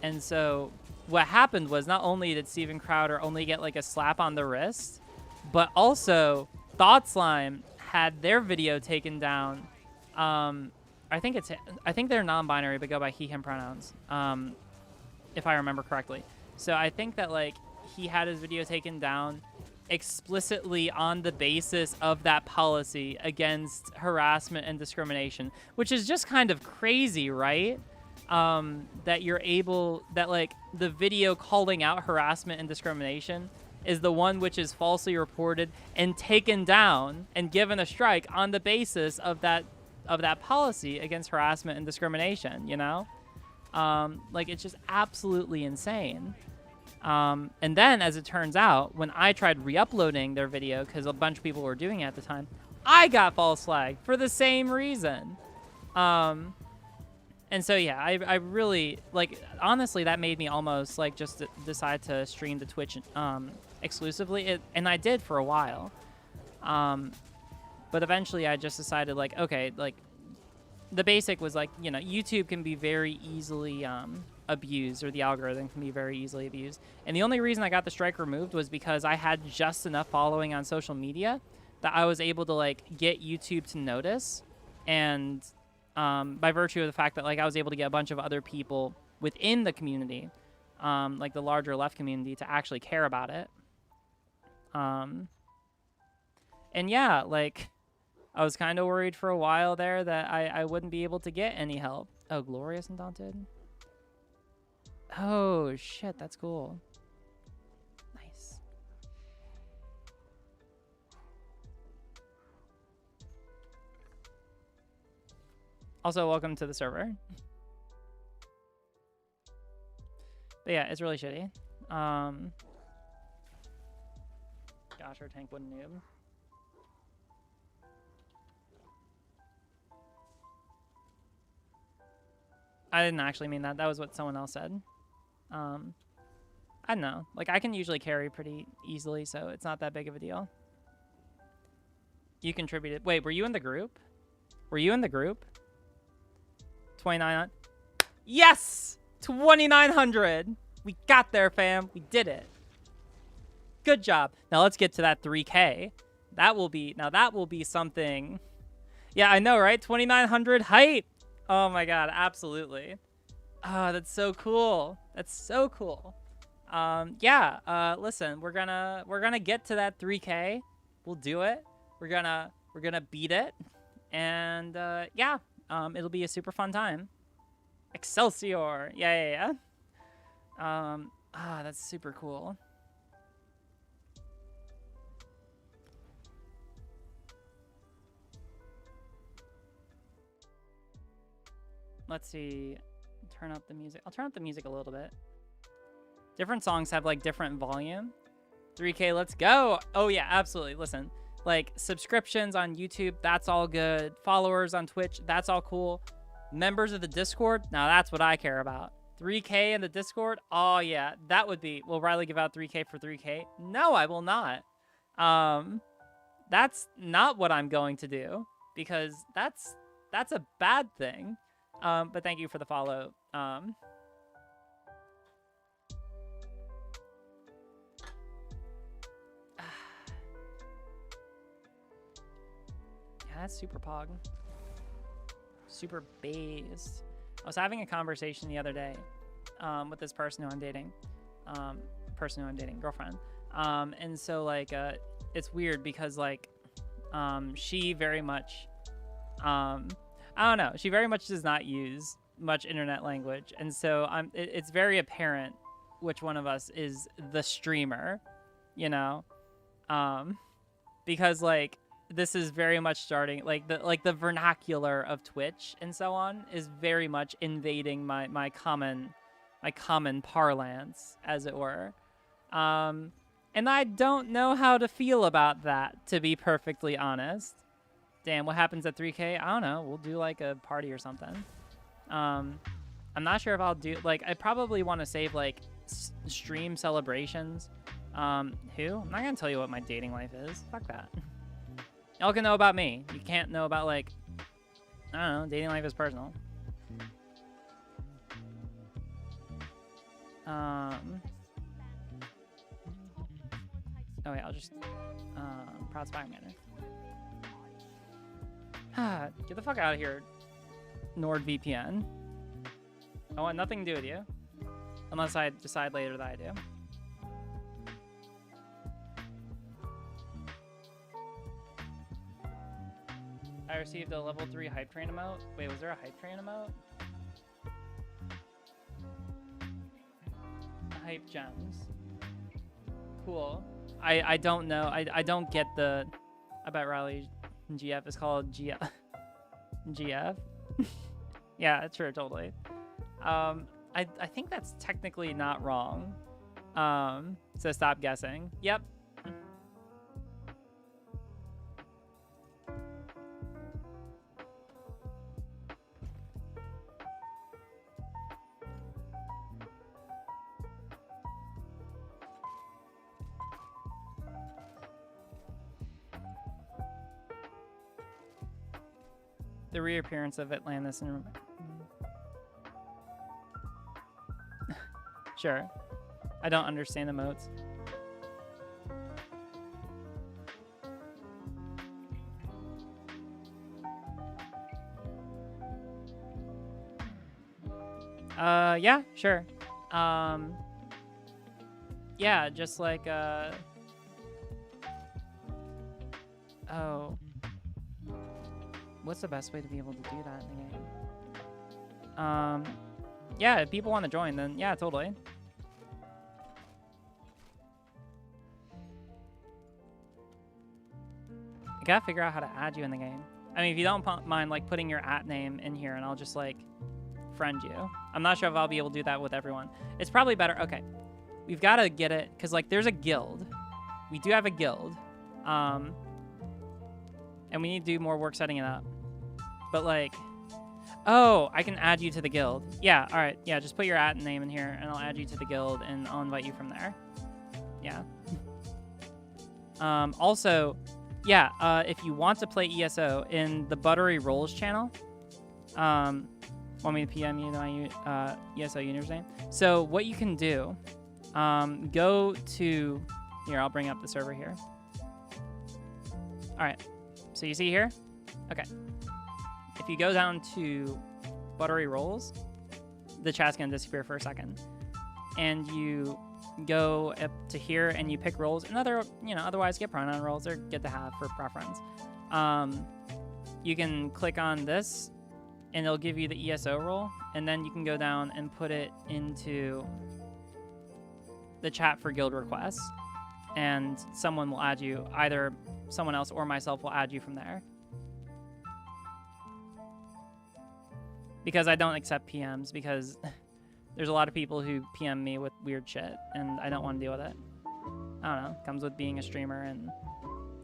And so what happened was not only did Steven Crowder only get like a slap on the wrist, but also Thought Slime had their video taken down. I think they're non-binary but go by he, him pronouns, if I remember correctly. So I think that like he had his video taken down explicitly on the basis of that policy against harassment and discrimination, which is just kind of crazy, right? That you're able, that like the video calling out harassment and discrimination is the one which is falsely reported and taken down and given a strike on the basis of that policy against harassment and discrimination, you know? Like, it's just absolutely insane. And then, as it turns out, when I tried re-uploading their video, because a bunch of people were doing it at the time, I got false flagged for the same reason. And so, yeah, I really, like, honestly, that made me almost, like, just decide to stream to Twitch exclusively. And I did for a while. But eventually I just decided, like, okay, like, the basic was, like, you know, YouTube can be very easily abused, or the algorithm can be very easily abused. And the only reason I got the strike removed was because I had just enough following on social media that I was able to, like, get YouTube to notice. And by virtue of the fact that, like, I was able to get a bunch of other people within the community, like the larger left community, to actually care about it. And yeah, like, I was kind of worried for a while there that I wouldn't be able to get any help. Oh, Glorious Undaunted? Oh, shit, that's cool. Nice. Also, welcome to the server. But yeah, it's really shitty. Gosh, our tank wouldn't noob. I didn't actually mean that. That was what someone else said. I don't know. Like, I can usually carry pretty easily, so it's not that big of a deal. You contributed. Wait, were you in the group? Were you in the group? 29. Yes! 2,900! We got there, fam. We did it. Good job. Now let's get to that 3K. That will be something. Yeah, I know, right? 2,900 hype. Oh my god, absolutely. Oh, that's so cool. That's so cool. Yeah, listen, we're gonna get to that 3K. We'll do it. We're gonna beat it. And yeah, it'll be a super fun time. Excelsior. Yeah. That's super cool. Let's see. Turn up the music. I'll turn up the music a little bit. Different songs have like different volume. 3K, let's go. Oh yeah, absolutely. Listen, like subscriptions on YouTube, that's all good. Followers on Twitch, that's all cool. Members of the Discord, now that's what I care about. 3K in the Discord, oh yeah, that would be. Will Riley give out 3K for 3K? No, I will not. That's not what I'm going to do, because that's a bad thing. But thank you for the follow. Yeah, that's super pog. Super based. I was having a conversation the other day with this person who I'm dating. Girlfriend. And so, like, it's weird because like she very much I don't know, she very much does not use much internet language, and so it's very apparent which one of us is the streamer, you know, because like this is very much starting like the vernacular of Twitch and so on is very much invading my common parlance, as it were. And I don't know how to feel about that, to be perfectly honest. Damn, what happens at 3K? I don't know. We'll do like a party or something. I'm not sure if I'll do like I probably want to save like stream celebrations. Who? I'm not gonna tell you what my dating life is. Fuck that. Y'all can know about me. You can't know about like I don't know. Dating life is personal. Oh yeah, I'll just proud Spider-Man. Get the fuck out of here, NordVPN. I want nothing to do with you. Unless I decide later that I do. I received a level 3 hype train emote. Wait, was there a hype train emote? Hype gems. Cool. I don't know. I don't get the... I bet Riley GF is called GF. GF? Yeah, sure, totally. I think that's technically not wrong. So stop guessing. Yep. The reappearance of Atlantis and sure. I don't understand emotes. Yeah, sure. Yeah, just like oh. What's the best way to be able to do that in the game? Yeah, if people want to join, then yeah, totally. I gotta figure out how to add you in the game. I mean, if you don't mind, like, putting your @name in here, and I'll just, like, friend you. I'm not sure if I'll be able to do that with everyone. It's probably better. Okay. We've got to get it, because, like, there's a guild. We do have a guild. And we need to do more work setting it up. But, like... Oh, I can add you to the guild. Yeah, all right. Yeah, just put your @name in here, and I'll add you to the guild, and I'll invite you from there. Yeah. Also, yeah, if you want to play ESO in the Buttery Rolls channel, want me to PM you my ESO username? So what you can do, go to... Here, I'll bring up the server here. All right. So you see here? Okay. If you go down to Buttery Rolls, the chat's gonna disappear for a second, and you go up to here and you pick roles, and otherwise get pronoun roles. They're good to have for preference. You can click on this, and it'll give you the ESO role, and then you can go down and put it into the chat for guild requests, and someone will add you. Either someone else or myself will add you from there. Because I don't accept PMs, because there's a lot of people who PM me with weird shit, and I don't want to deal with it. I don't know. Comes with being a streamer and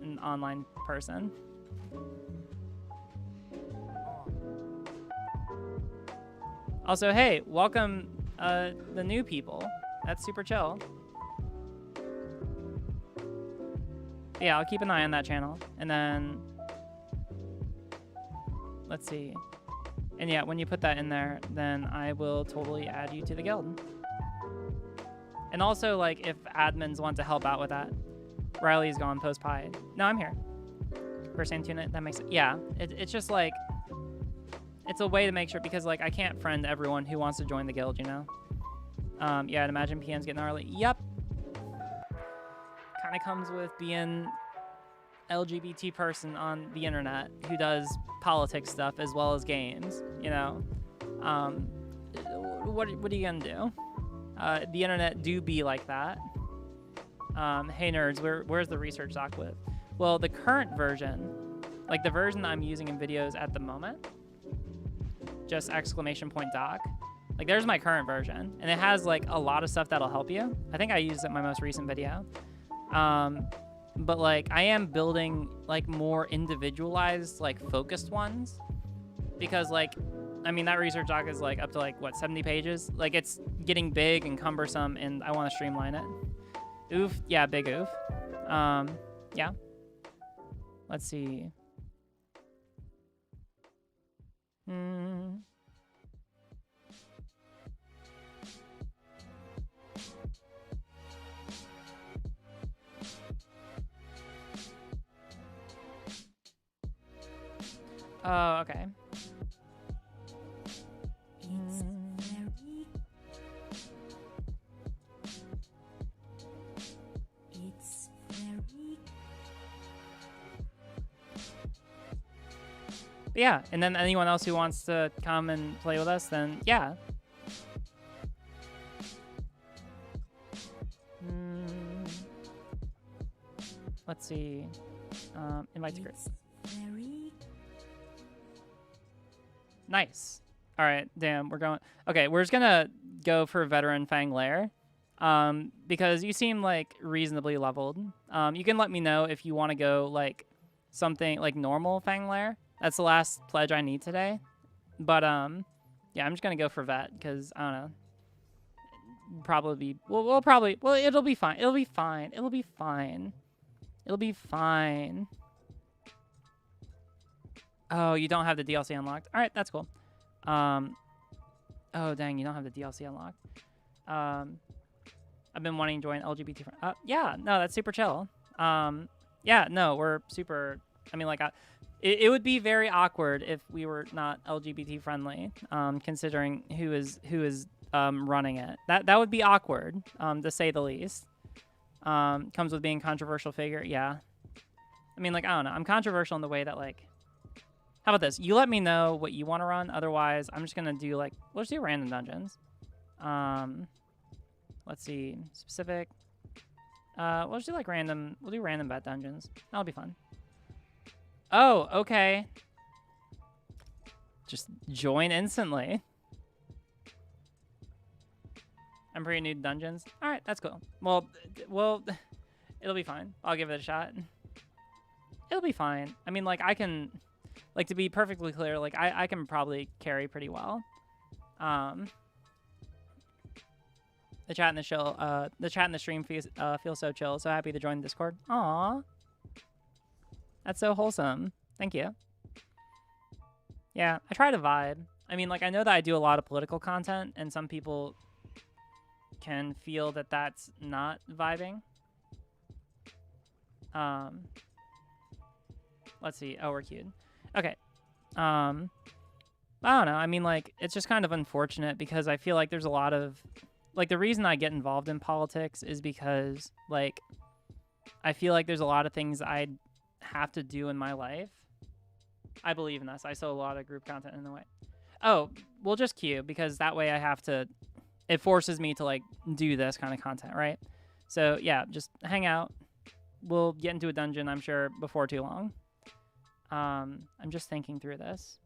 an online person. Also, hey, welcome the new people. That's super chill. Yeah, I'll keep an eye on that channel. And then... Let's see. And yeah, when you put that in there, then I will totally add you to the guild. And also, like, if admins want to help out with that. Riley's gone post-pied. No, I'm here. First name tune it, that makes it. Yeah, it's just like, it's a way to make sure, because like I can't friend everyone who wants to join the guild, you know? Yeah, I'd imagine PM's getting gnarly. Yep. Kind of comes with being LGBT person on the internet who does politics stuff as well as games, you know. What are you gonna do? The internet do be like that. Hey nerds, where's the research doc with? Well, the current version, like the version I'm using in videos at the moment, just / doc. Like there's my current version, and it has like a lot of stuff that'll help you. I think I used it in my most recent video. But like I am building like more individualized, like focused ones, because like, I mean, that research doc is like up to like what, 70 pages? Like it's getting big and cumbersome, and I want to streamline it. Oof, yeah, big oof. Yeah. Let's see. Oh, okay. Yeah, and then anyone else who wants to come and play with us, then yeah. Let's see. Invite to group. Nice. All right, damn, we're going. Okay, we're just gonna go for veteran Fang Lair, because you seem like reasonably leveled. You can let me know if you want to go like something like normal Fang Lair. That's the last pledge I need today. But yeah, I'm just gonna go for vet because I don't know. Probably we'll probably it'll be fine. It'll be fine. It'll be fine. It'll be fine. Oh, you don't have the DLC unlocked. All right, that's cool. Oh dang, you don't have the DLC unlocked. I've been wanting to join LGBT. Yeah, no, that's super chill. Yeah, no, we're super. I mean, like, it would be very awkward if we were not LGBT friendly, considering who is running it. That would be awkward, to say the least. Comes with being a controversial figure. Yeah. I mean, like, I don't know. I'm controversial in the way that, like, how about this? You let me know what you want to run. Otherwise, I'm just gonna do like, we'll just do random dungeons. Let's see, specific. We'll just do like random. We'll do random bet dungeons. That'll be fun. Oh, okay. Just join instantly. I'm pretty new to dungeons. All right, that's cool. Well, it'll be fine. I'll give it a shot. It'll be fine. I mean, like, I can, like, to be perfectly clear, like, I can probably carry pretty well. The chat and the stream feel so chill. So happy to join the Discord. Aw. That's so wholesome. Thank you. Yeah, I try to vibe. I mean, like, I know that I do a lot of political content, and some people can feel that that's not vibing. Let's see. Oh, we're queued. Okay. I don't know. I mean, like, it's just kind of unfortunate because I feel like there's a lot of, like, the reason I get involved in politics is because, like, I feel like there's a lot of things I have to do in my life. I believe in this. I saw a lot of group content in the way. Oh, we'll just queue because that way I have to, it forces me to, like, do this kind of content, right? So, yeah, just hang out. We'll get into a dungeon, I'm sure, before too long. I'm just thinking through this.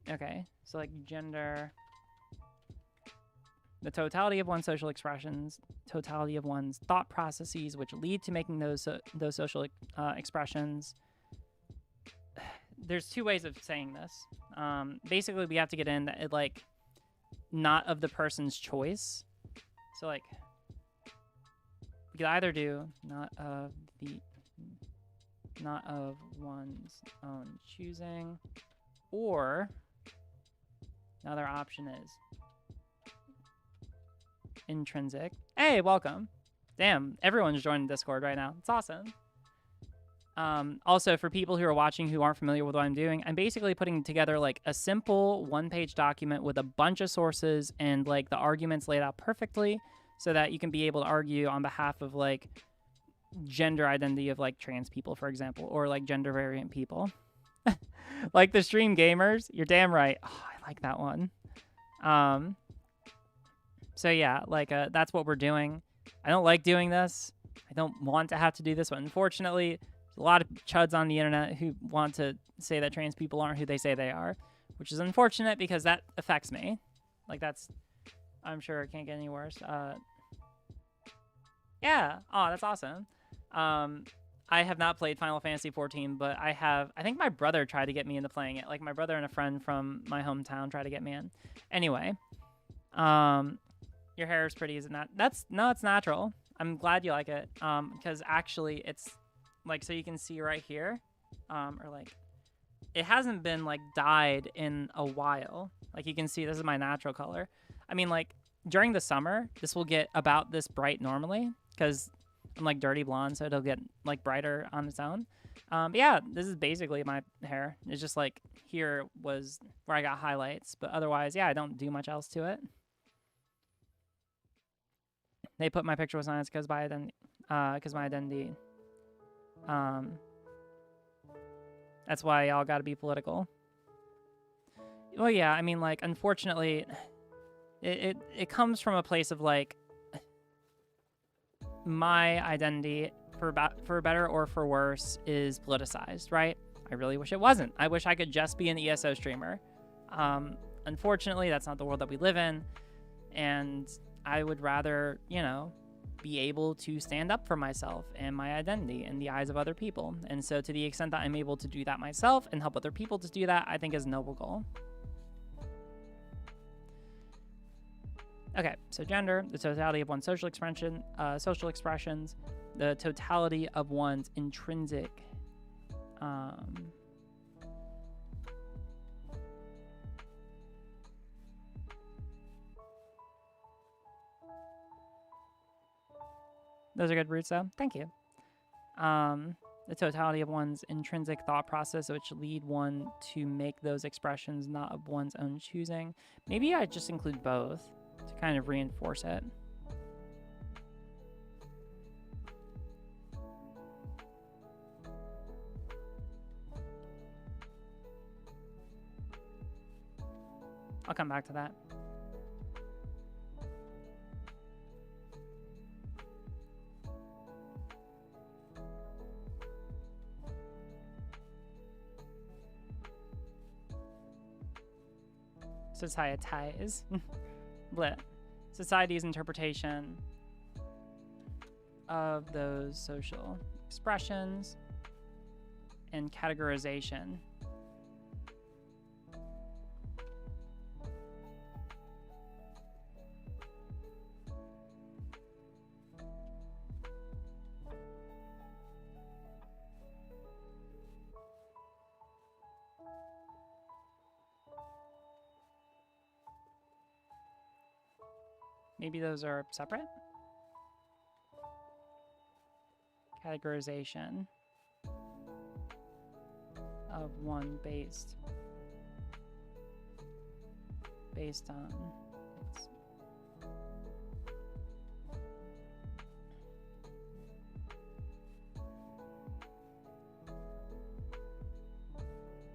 Okay, so, like, gender, the totality of one's social expressions, totality of one's thought processes, which lead to making those social expressions. There's two ways of saying this. Basically, we have to get in that it, like, not of the person's choice. So, like, we could either do not of one's own choosing, or another option is intrinsic. Hey, welcome. Damn, everyone's joining Discord right now. It's awesome. Also, for people who are watching who aren't familiar with what I'm doing, I'm basically putting together like a simple one-page document with a bunch of sources and like the arguments laid out perfectly so that you can be able to argue on behalf of like gender identity of like trans people, for example, or like gender variant people. Like the stream gamers, you're damn right. Oh, I like that one. So yeah, like that's what we're doing. I don't like doing this. I don't want to have to do this, but unfortunately, there's a lot of chuds on the internet who want to say that trans people aren't who they say they are, which is unfortunate because that affects me. Like that's, I'm sure it can't get any worse. Yeah. Oh, that's awesome. I have not played Final Fantasy 14, but I think my brother tried to get me into playing it. Like my brother and a friend from my hometown tried to get me in. Anyway, your hair is pretty, is it not? No, it's natural. I'm glad you like it. Because actually it's like, so you can see right here, or like, it hasn't been like dyed in a while. Like you can see, this is my natural color. I mean, like during the summer, this will get about this bright normally because I'm like dirty blonde, so it'll get like brighter on its own. But yeah, this is basically my hair. It's just like here was where I got highlights, but otherwise, yeah, I don't do much else to it. They put my picture with science because my identity. That's why y'all got to be political. Well, yeah, I mean, like, unfortunately, it comes from a place of like my identity, for better or for worse, is politicized, right? I really wish it wasn't. I wish I could just be an ESO streamer. Unfortunately, that's not the world that we live in, and I would rather, you know, be able to stand up for myself and my identity in the eyes of other people. And so to the extent that I'm able to do that myself and help other people to do that, I think is a noble goal. Okay, so gender, the totality of one's social expressions, the totality of one's intrinsic those are good roots, though. Thank you. The totality of one's intrinsic thought process, which lead one to make those expressions not of one's own choosing. Maybe I just include both to kind of reinforce it. I'll come back to that. Societize. Blit. Society's interpretation of those social expressions and categorization. Maybe those are separate? Categorization of one based on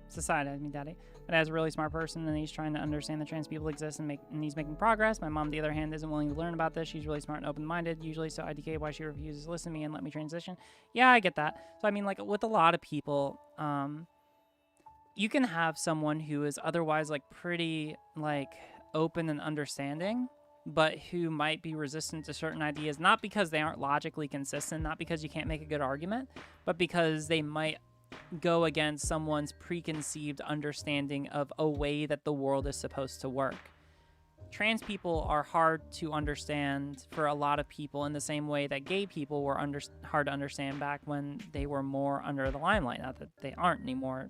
society, I mean, daddy. But as a really smart person, and he's trying to understand that trans people exist and he's making progress. My mom, on the other hand, isn't willing to learn about this. She's really smart and open-minded, usually, so IDK why she refuses to listen to me and let me transition. Yeah, I get that. So, I mean, like, with a lot of people, you can have someone who is otherwise, like, pretty, like, open and understanding, but who might be resistant to certain ideas, not because they aren't logically consistent, not because you can't make a good argument, but because they might go against someone's preconceived understanding of a way that the world is supposed to work. Trans people are hard to understand for a lot of people in the same way that gay people were hard to understand back when they were more under the limelight. Not that they aren't anymore,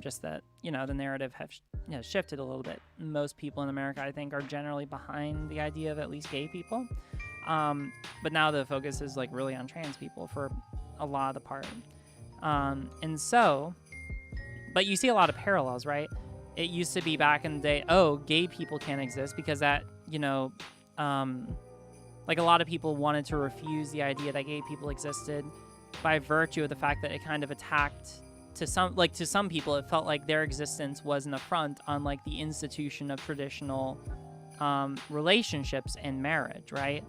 just that, you know, the narrative has shifted a little bit. Most people in America, I think, are generally behind the idea of at least gay people. But now the focus is like really on trans people for a lot of the part. And so, but you see a lot of parallels, right? It used to be back in the day, oh, gay people can't exist because that, you know, Like, a lot of people wanted to refuse the idea that gay people existed by virtue of the fact that it kind of attacked, to some people, it felt like their existence was an affront on, like, the institution of traditional relationships and marriage, right?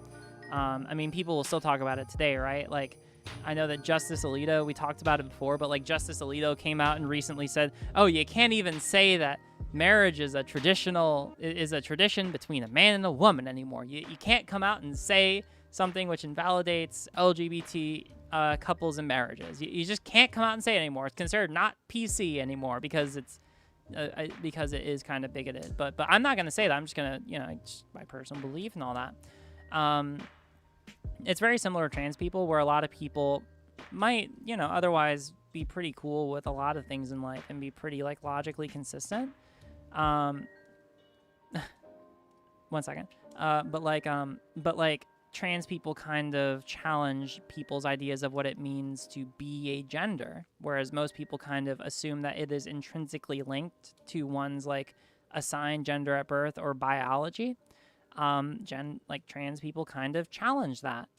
I mean, people will still talk about it today, right? Like, I know that Justice Alito, we talked about it before, but, like, Justice Alito came out and recently said, oh, you can't even say that marriage is a tradition between a man and a woman anymore. You can't come out and say something which invalidates LGBT couples and marriages. You just can't come out and say it anymore. It's considered not PC anymore because it is kind of bigoted. But I'm not gonna say that. I'm just gonna, just my personal belief and all that. It's very similar to trans people, where a lot of people might, otherwise be pretty cool with a lot of things in life and be pretty, like, logically consistent. 1 second. But trans people kind of challenge people's ideas of what it means to be a gender, whereas most people kind of assume that it is intrinsically linked to one's, like, assigned gender at birth or biology. Trans people kind of challenge that,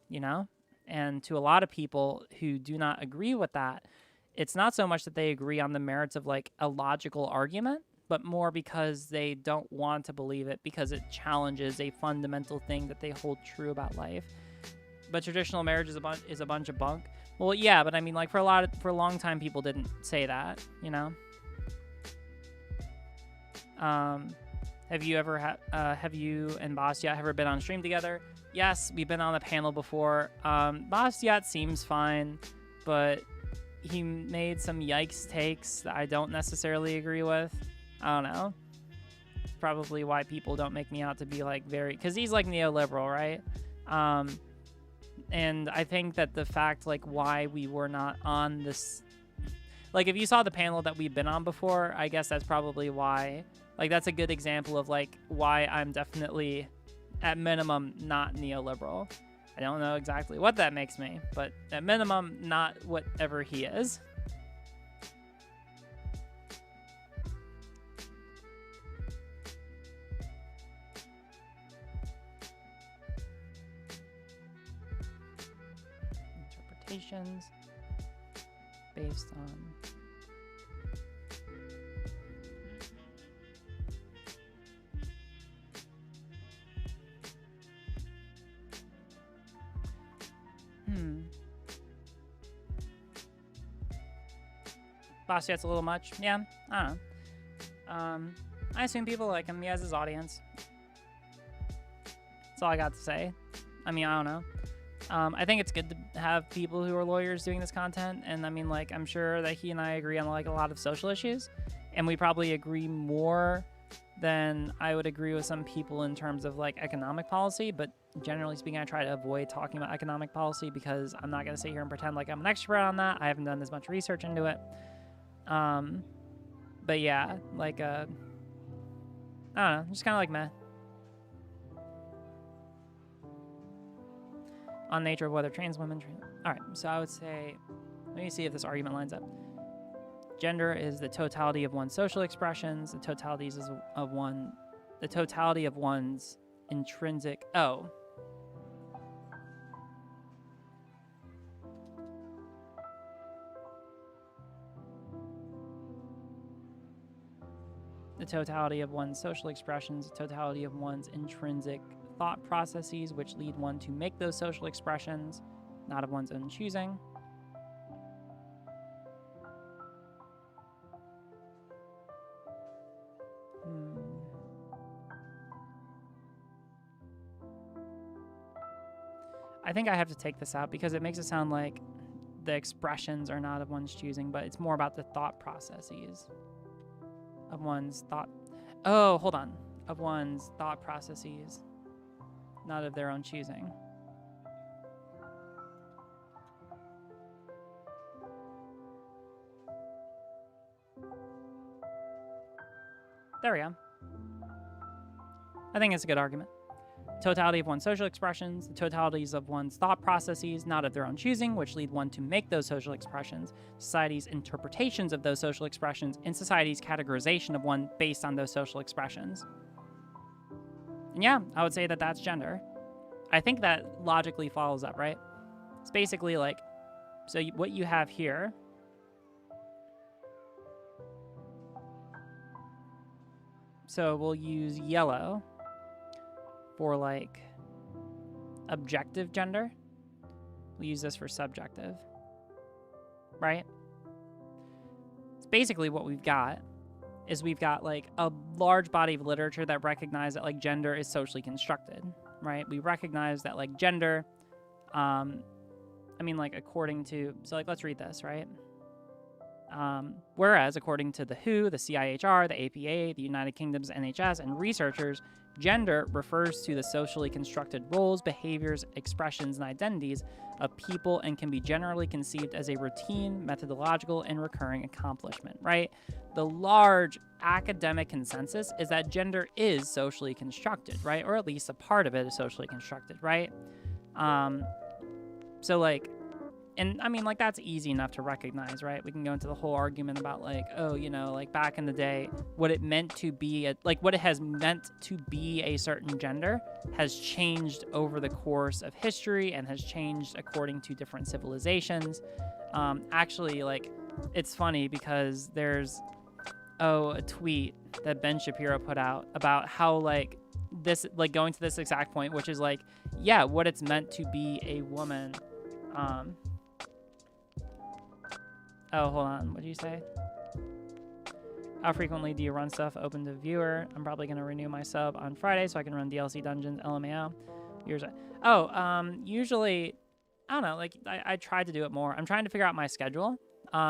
and to a lot of people who do not agree with that, it's not so much that they agree on the merits of, like, a logical argument, but more because they don't want to believe it because it challenges a fundamental thing that they hold true about life. But traditional marriage is a bunch of bunk. Well, yeah, but I mean, like, for a long time, people didn't say that, Have you and Bastiat ever been on stream together? Yes, we've been on a panel before. Bastiat seems fine, but he made some yikes takes that I don't necessarily agree with. I don't know. Probably why people don't make me out to be, like, because he's, like, neoliberal, right? And I think that the fact, like, why we were not on this, like, if you saw the panel that we've been on before, I guess that's probably why. Like, that's a good example of, like, why I'm definitely, at minimum, not neoliberal. I don't know exactly what that makes me, but at minimum, not whatever he is. Interpretations based on Bastiat's a little much. Yeah, I don't know. I assume people like him. He has his audience. That's all I got to say. I mean, I don't know. I think it's good to have people who are lawyers doing this content, and I mean, like, I'm sure that he and I agree on, like, a lot of social issues, and we probably agree more than I would agree with some people in terms of, like, economic policy, but generally speaking, I try to avoid talking about economic policy because I'm not going to sit here and pretend like I'm an expert on that. I haven't done as much research into it. But yeah, like, I don't know, just kind of like meh. On nature of whether trans women... All right, so I would say, let me see if this argument lines up. Gender is the totality of one's social expressions. The totality of one's intrinsic... Oh. The totality of one's social expressions, the totality of one's intrinsic thought processes, which lead one to make those social expressions, not of one's own choosing. I think I have to take this out because it makes it sound like the expressions are not of one's choosing, but it's more about the thought processes of one's thought. Oh, hold on. Of one's thought processes, not of their own choosing. There we go. I think it's a good argument. Totality of one's social expressions, the totalities of one's thought processes, not of their own choosing, which lead one to make those social expressions, society's interpretations of those social expressions, and society's categorization of one based on those social expressions. And yeah, I would say that that's gender. I think that logically follows up, right? It's basically like, so what you have here, so we'll use yellow for like objective gender. We'll use this for subjective, right? It's basically what we've got is we've got like a large body of literature that recognize that like gender is socially constructed, right? We recognize that like gender, I mean like according to, so like let's read this, right? Whereas according to the WHO, the CIHR, the APA, the United Kingdom's NHS, and researchers, gender refers to the socially constructed roles, behaviors, expressions, and identities of people and can be generally conceived as a routine, methodological, and recurring accomplishment, right? The large academic consensus is that gender is socially constructed, right? Or at least a part of it is socially constructed, right? So like, and I mean, like, that's easy enough to recognize, right? We can go into the whole argument about, like, oh, you know, like, back in the day, what it meant to be, what it has meant to be a certain gender has changed over the course of history and has changed according to different civilizations. Actually, like, it's funny because there's, a tweet that Ben Shapiro put out about how, like, this, like, going to this exact point, which is, like, yeah, what it's meant to be a woman, oh, hold on. What did you say? How frequently do you run stuff open to viewer? I'm probably going to renew my sub on Friday so I can run DLC Dungeons, LMAO. Usually, I don't know, like, I tried to do it more. I'm trying to figure out my schedule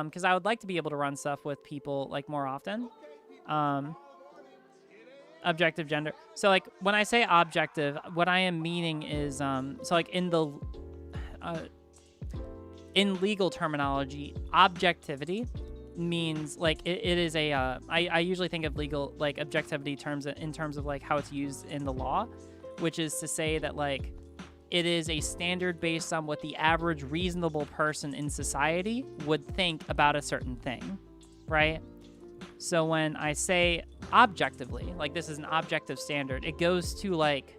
because I would like to be able to run stuff with people, like, more often. Objective gender. So, like, when I say objective, what I am meaning is, so, like, in the... in legal terminology, objectivity means like it is a I usually think of legal like objectivity terms in terms of like how it's used in the law, which is to say that like it is a standard based on what the average reasonable person in society would think about a certain thing, right? So when I say objectively, like this is an objective standard, it goes to like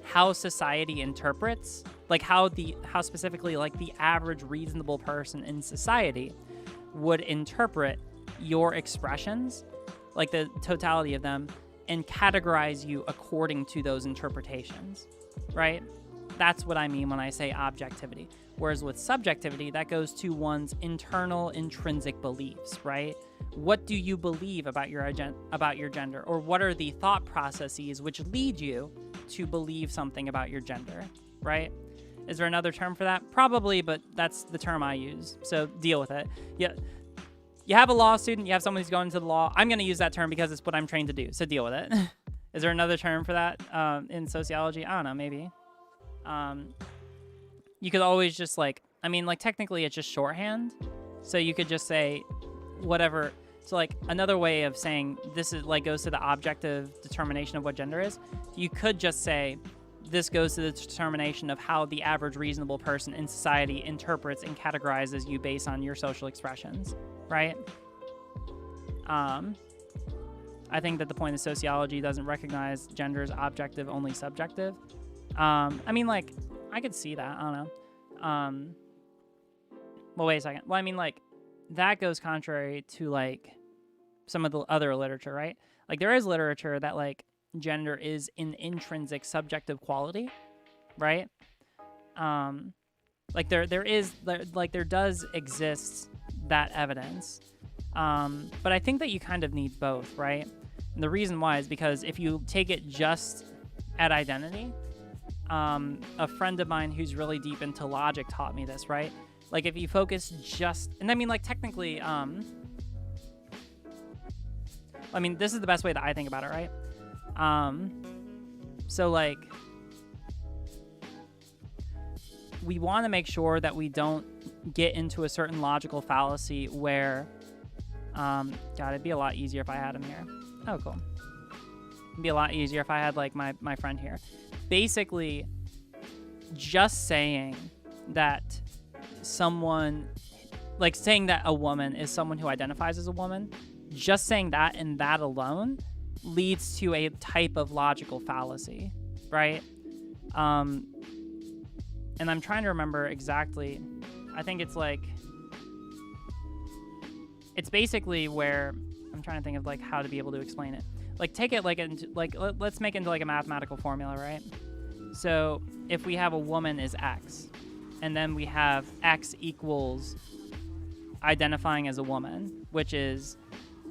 how society interprets, like how specifically like the average reasonable person in society would interpret your expressions, like the totality of them, and categorize you according to those interpretations, right? That's what I mean when I say objectivity. Whereas with subjectivity, that goes to one's internal intrinsic beliefs, right? What do you believe about your gender, or what are the thought processes which lead you to believe something about your gender, right? Is there another term for that? Probably, but that's the term I use, so deal with it. Yeah, you have a law student, you have someone who's going into the law. I'm going to use that term because it's what I'm trained to do, so deal with it. Is there another term for that in sociology? I don't know, maybe. You could always just like, I mean, like technically it's just shorthand, so you could just say whatever. So like another way of saying this is like goes to the objective determination of what gender is. You could just say this goes to the determination of how the average reasonable person in society interprets and categorizes you based on your social expressions, right? I think that the point of sociology doesn't recognize gender as objective, only subjective. I mean, like, I could see that. I don't know. Well, wait a second. Well, I mean, like, that goes contrary to, like, some of the other literature, right? Like, there is literature that, like, gender is an intrinsic subjective quality, right? Like, there does exist that evidence. But I think that you kind of need both, right? And the reason why is because if you take it just at identity, a friend of mine who's really deep into logic taught me this, right? Like if you focus just, and I mean like technically, I mean, this is the best way that I think about it, right? So like, we want to make sure that we don't get into a certain logical fallacy where, God, it'd be a lot easier if I had him here. Oh, cool. It'd be a lot easier if I had like my friend here. Basically, just saying that someone, like saying that a woman is someone who identifies as a woman, just saying that and that alone leads to a type of logical fallacy, right? And I'm trying to remember exactly. I think it's like, it's basically where I'm trying to think of like how to be able to explain it. Like take it like into like let's make it into like a mathematical formula, right? So if we have a woman is X, and then we have X equals identifying as a woman, which is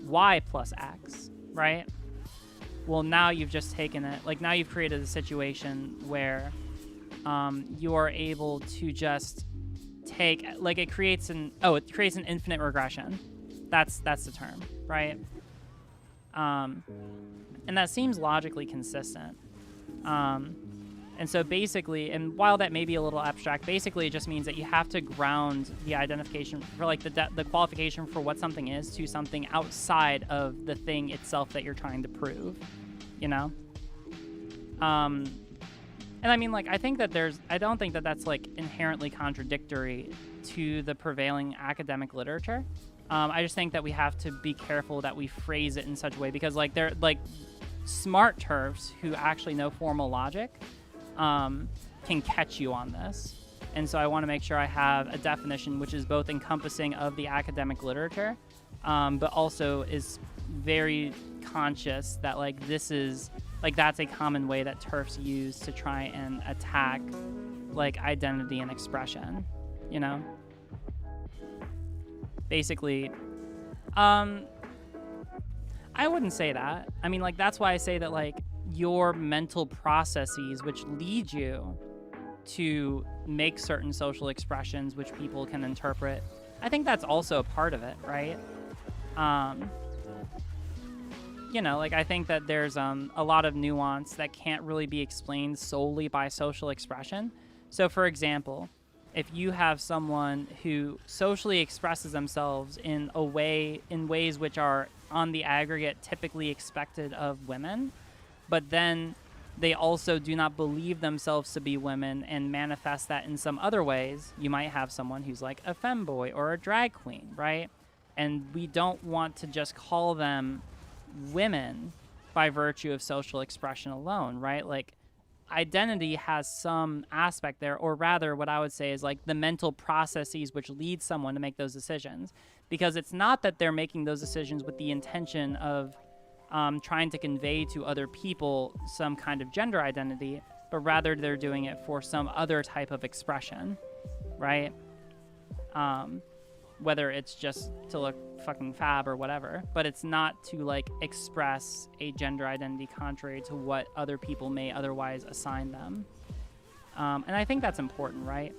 Y plus X, right? Well, now you've just taken it, like now you've created a situation where you are able to just take, like it creates an infinite regression. That's the term, right? And that seems logically consistent. And so basically, and while that may be a little abstract, basically it just means that you have to ground the identification for like the qualification for what something is to something outside of the thing itself that you're trying to prove, you know? And I mean, like, I don't think that that's like inherently contradictory to the prevailing academic literature. I just think that we have to be careful that we phrase it in such a way, because like they're like smart TERFs who actually know formal logic can catch you on this. And so I want to make sure I have a definition which is both encompassing of the academic literature, but also is very conscious that like this is like that's a common way that TERFs use to try and attack like identity and expression, you know? Basically, I wouldn't say that. I mean, like, that's why I say that, like, your mental processes which lead you to make certain social expressions which people can interpret, I think that's also a part of it, right? You know, like, I think that there's a lot of nuance that can't really be explained solely by social expression. So, for example, if you have someone who socially expresses themselves in ways which are on the aggregate typically expected of women, but then they also do not believe themselves to be women and manifest that in some other ways, you might have someone who's like a femboy or a drag queen, right? And we don't want to just call them women by virtue of social expression alone, right? Like, identity has some aspect there, or rather what I would say is like the mental processes which lead someone to make those decisions, because it's not that they're making those decisions with the intention of trying to convey to other people some kind of gender identity, but rather they're doing it for some other type of expression, right? Whether it's just to look fucking fab or whatever, but it's not to like express a gender identity contrary to what other people may otherwise assign them. And I think that's important, right?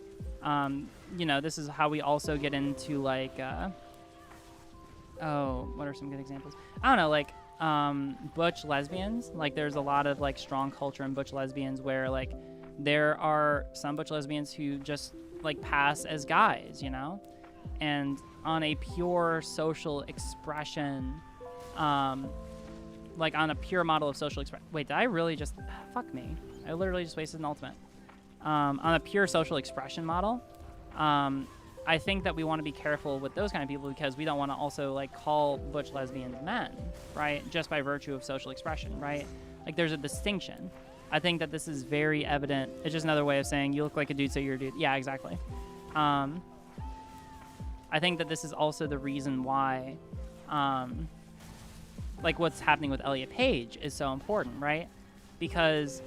You know, this is how we also get into like, what are some good examples? I don't know, like butch lesbians. Like there's a lot of like strong culture in butch lesbians where like there are some butch lesbians who just like pass as guys, you know? And on a pure social expression, like on a pure model of social expression. Wait, did I really just... Fuck me. I literally just wasted an ultimate. On a pure social expression model, I think that we want to be careful with those kind of people because we don't want to also like call butch lesbians men, right? Just by virtue of social expression, right? Like there's a distinction. I think that this is very evident. It's just another way of saying you look like a dude, so you're a dude. Yeah, exactly. I think that this is also the reason why, like what's happening with Elliot Page is so important, right? Because,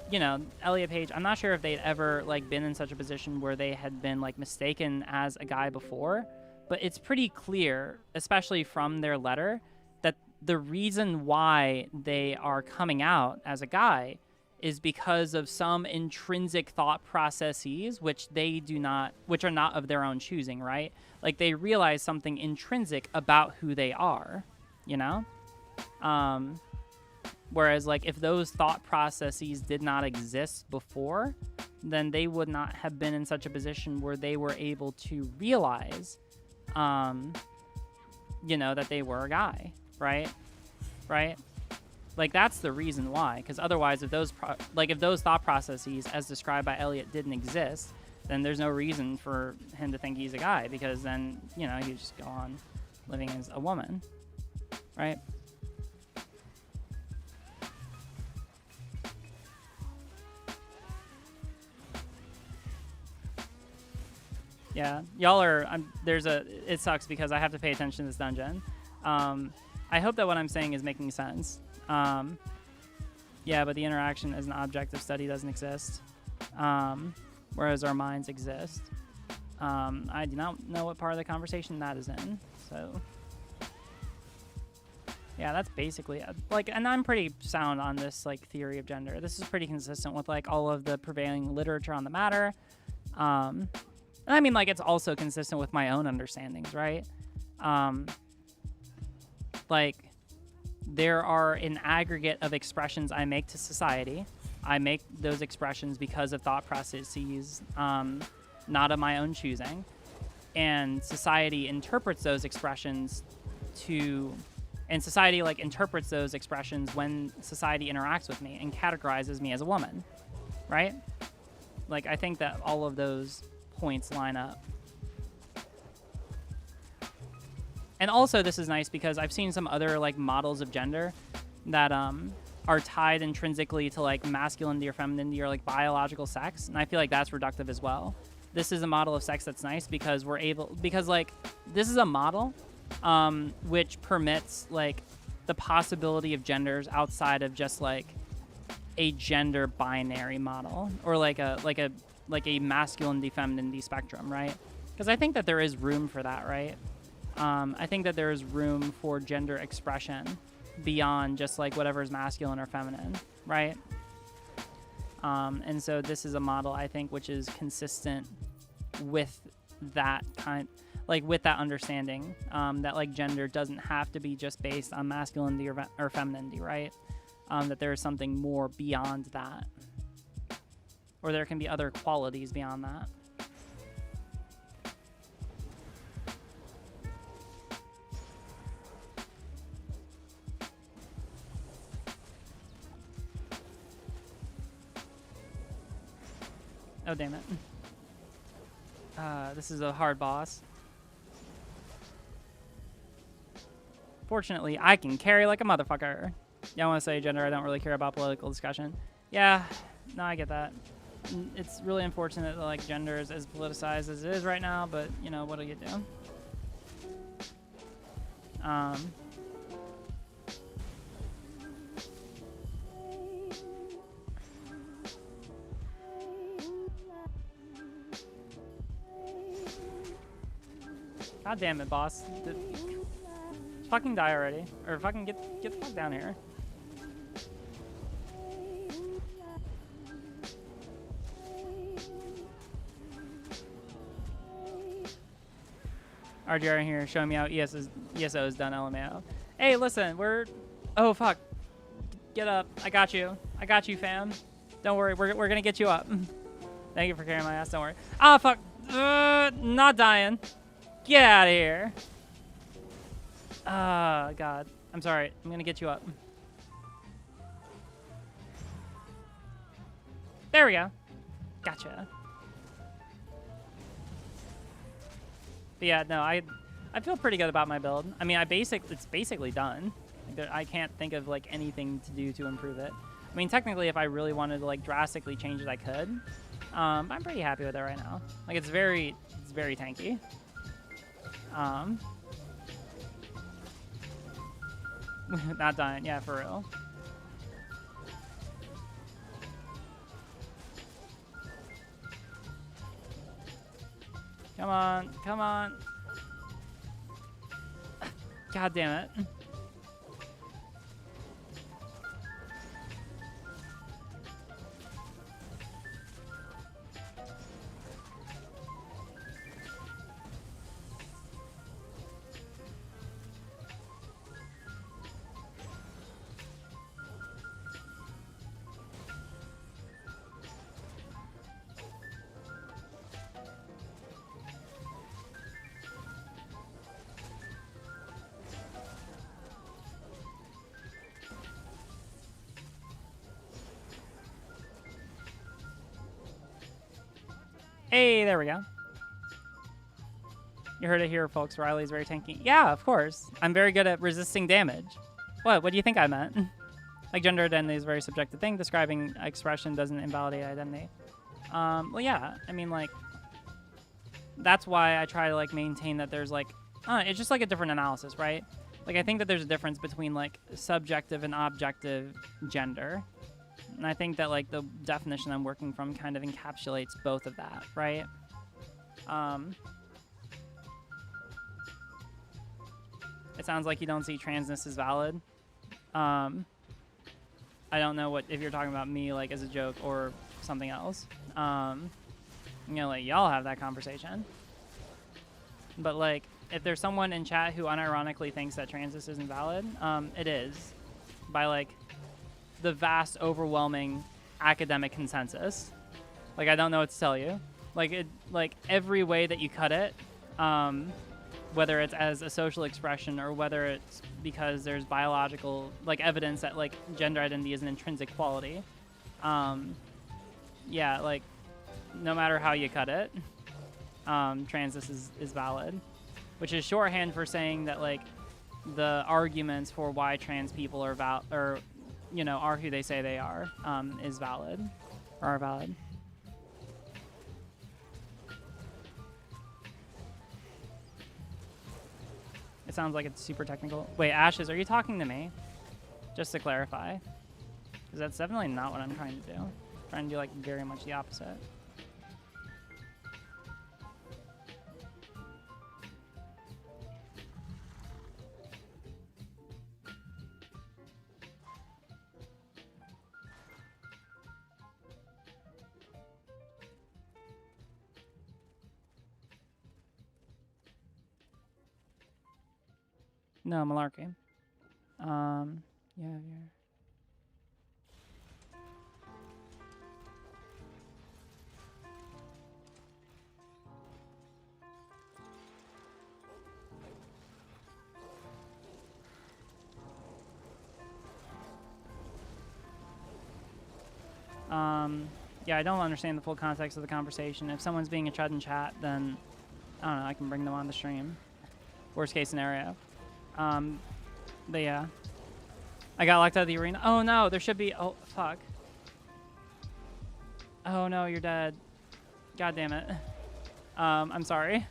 you know, Elliot Page, I'm not sure if they'd ever like been in such a position where they had been like mistaken as a guy before, but it's pretty clear, especially from their letter, that the reason why they are coming out as a guy is because of some intrinsic thought processes which are not of their own choosing, right? Like they realize something intrinsic about who they are, you know? Whereas like if those thought processes did not exist before, then they would not have been in such a position where they were able to realize, you know, that they were a guy, right? Right? Like that's the reason why, because otherwise if those thought processes as described by Elliot didn't exist, then there's no reason for him to think he's a guy, because then, you know, you just go on living as a woman, right? Yeah, y'all are. It sucks because I have to pay attention to this dungeon. I hope that what I'm saying is making sense. Yeah, but the interaction as an object of study doesn't exist, whereas our minds exist. I do not know what part of the conversation that is in, so yeah, that's basically it. Like, and I'm pretty sound on this like theory of gender. This is pretty consistent with like all of the prevailing literature on the matter. And I mean, like, it's also consistent with my own understandings, right? Like, there are an aggregate of expressions I make to society. I make those expressions because of thought processes, not of my own choosing. And society interprets those expressions like interprets those expressions when society interacts with me and categorizes me as a woman, right? Like, I think that all of those points line up. And also, this is nice because I've seen some other like models of gender that are tied intrinsically to like masculinity or femininity or like biological sex, and I feel like that's reductive as well. This is a model of sex that's nice because like this is a model which permits like the possibility of genders outside of just like a gender binary model or like a masculinity femininity spectrum, right? Because I think that there is room for that, right? I think that there is room for gender expression beyond just like whatever is masculine or feminine, right? And so this is a model, I think, which is consistent with that with that understanding that like gender doesn't have to be just based on masculinity or femininity, right? That there is something more beyond that, or there can be other qualities beyond that. Oh, damn it. This is a hard boss. Fortunately, I can carry like a motherfucker. Yeah, I want to say gender. I don't really care about political discussion. Yeah, no, I get that. It's really unfortunate that like gender is as politicized as it is right now, but you know, what do you do? God damn it, boss. Fucking die already. Or fucking get the fuck down here. RGR in here showing me how ESO is done, LMAO. Hey, listen, oh, fuck. Get up. I got you. I got you, fam. Don't worry, we're gonna get you up. Thank you for carrying my ass, don't worry. Ah, fuck. Not dying. Get out of here. God. I'm sorry. I'm gonna get you up. There we go. Gotcha. But yeah, no, I feel pretty good about my build. I mean, it's basically done. I can't think of like anything to do to improve it. I mean, technically, if I really wanted to like drastically change it, I could. But I'm pretty happy with it right now. Like, it's very tanky. Not dying. Yeah, for real. Come on. Come on. God damn it. Hey, there we go. You heard it here, folks. Riley's very tanky. Yeah, of course. I'm very good at resisting damage. What do you think I meant? Like, gender identity is a very subjective thing. Describing expression doesn't invalidate identity. Well, yeah. I mean, like, that's why I try to like maintain that there's like, it's just like a different analysis, right? Like I think that there's a difference between like subjective and objective gender. And I think that like the definition I'm working from kind of encapsulates both of that, right? It sounds like you don't see transness as valid. I don't know if you're talking about me like as a joke or something else. You know, like y'all have that conversation. But like, if there's someone in chat who unironically thinks that transness isn't valid, it is, by like the vast, overwhelming academic consensus. Like, I don't know what to tell you. Like every way that you cut it, whether it's as a social expression or whether it's because there's biological like evidence that like gender identity is an intrinsic quality. Yeah, like no matter how you cut it, transness is valid, which is shorthand for saying that like the arguments for why trans people are are who they say they are is valid or are valid. It sounds like it's super technical. Wait, Ashes, are you talking to me? Just to clarify. Because that's definitely not what I'm trying to do. I'm trying to do like very much the opposite. No, malarkey. Yeah. Yeah, I don't understand the full context of the conversation. If someone's being a chud in chat, then I don't know, I can bring them on the stream. Worst case scenario. But yeah. I got locked out of the arena. Oh no, there should be, oh fuck. Oh no, you're dead. God damn it. I'm sorry.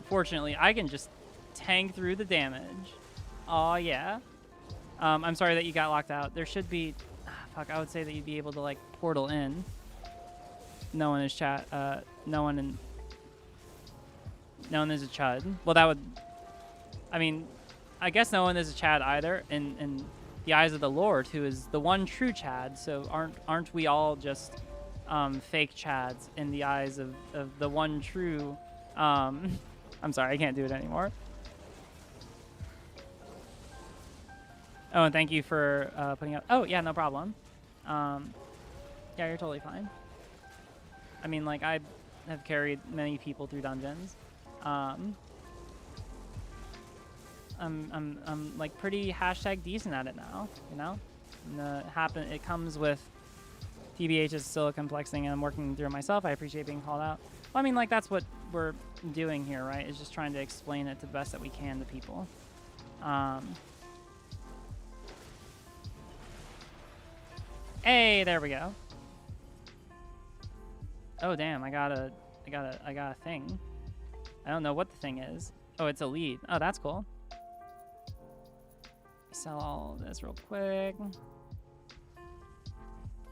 Fortunately, I can just tank through the damage. Oh yeah. I'm sorry that you got locked out. There should be, fuck, I would say that you'd be able to like portal in. No one is chat, no one is a chud. Well, that would, I mean, I guess no one is a chad either in the eyes of the Lord, who is the one true chad. So aren't we all just fake chads in the eyes of the one true, I'm sorry, I can't do it anymore. Oh, and thank you for putting up. Oh, yeah, no problem. Yeah, you're totally fine. I mean, like, I have carried many people through dungeons. I'm like pretty hashtag decent at it now, you know? And it comes with TBH's still complexing, and I'm working through it myself. I appreciate being called out. Well, I mean, like, that's what we're doing here, right? Is just trying to explain it to the best that we can to people. Hey, there we go. Oh damn, I got a thing. I don't know what the thing is. Oh, it's a lead. Oh, that's cool. Sell all this real quick.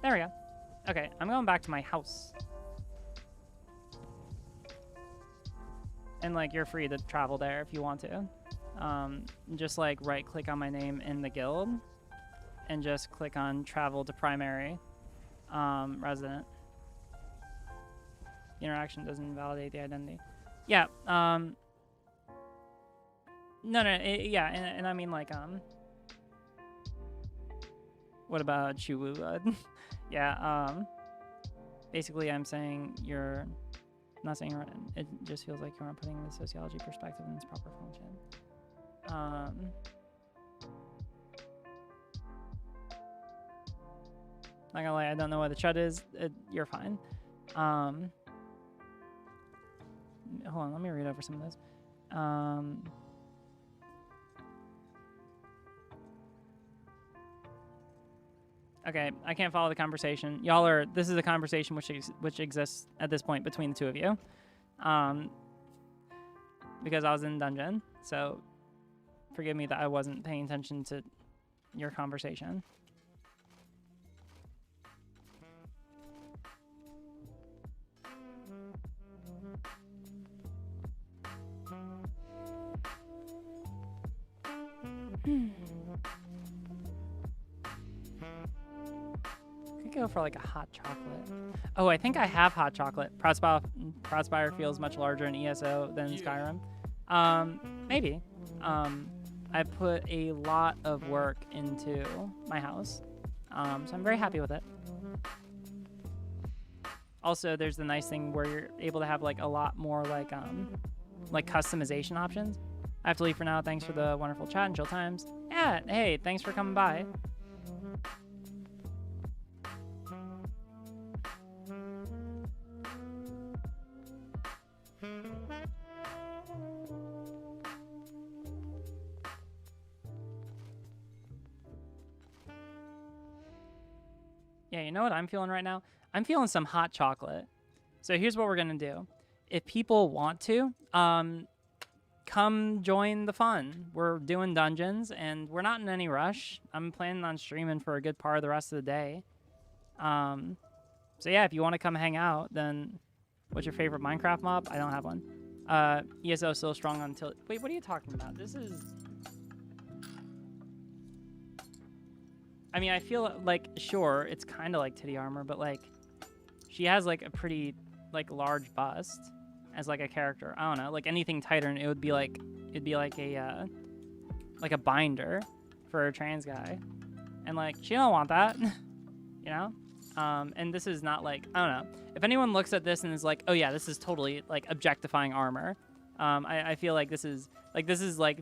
There we go. Okay, I'm going back to my house. And like, you're free to travel there if you want to. Just like right click on my name in the guild and just click on travel to primary resident. The interaction doesn't invalidate the identity. Yeah. Yeah, and I mean like what about Chiwu? Yeah. Basically, I'm saying you're not saying you're. It just feels like you aren't putting the sociology perspective in its proper function. Not gonna lie, I don't know what the chud is. You're fine. Hold on, let me read over some of this. Okay, I can't follow the conversation. Y'all are. This is a conversation which exists at this point between the two of you, because I was in dungeon. So, forgive me that I wasn't paying attention to your conversation. Could go for like a hot chocolate. Oh, I think I have hot chocolate. Prospire feels much larger in ESO than Skyrim. Maybe. I put a lot of work into my house, so I'm very happy with it. Also, there's the nice thing where you're able to have like a lot more like customization options. I have to leave for now. Thanks for the wonderful chat and chill times. Yeah, hey, thanks for coming by. Yeah, you know what I'm feeling right now? I'm feeling some hot chocolate. So here's what we're going to do. If people want to, come join the fun. We're doing dungeons, and we're not in any rush. I'm planning on streaming for a good part of the rest of the day. So yeah, if you want to come hang out, then what's your favorite Minecraft mob? I don't have one. ESO still strong until... Wait, what are you talking about? This is... I mean, I feel like, sure, it's kind of like Titty Armor, but like, she has like a pretty like large bust as like a character. I don't know, like anything tighter, and it'd be like a binder for a trans guy, and like she don't want that, you know. And this is not like, I don't know. If anyone looks at this and is like, oh yeah, this is totally like objectifying armor, I feel like this is like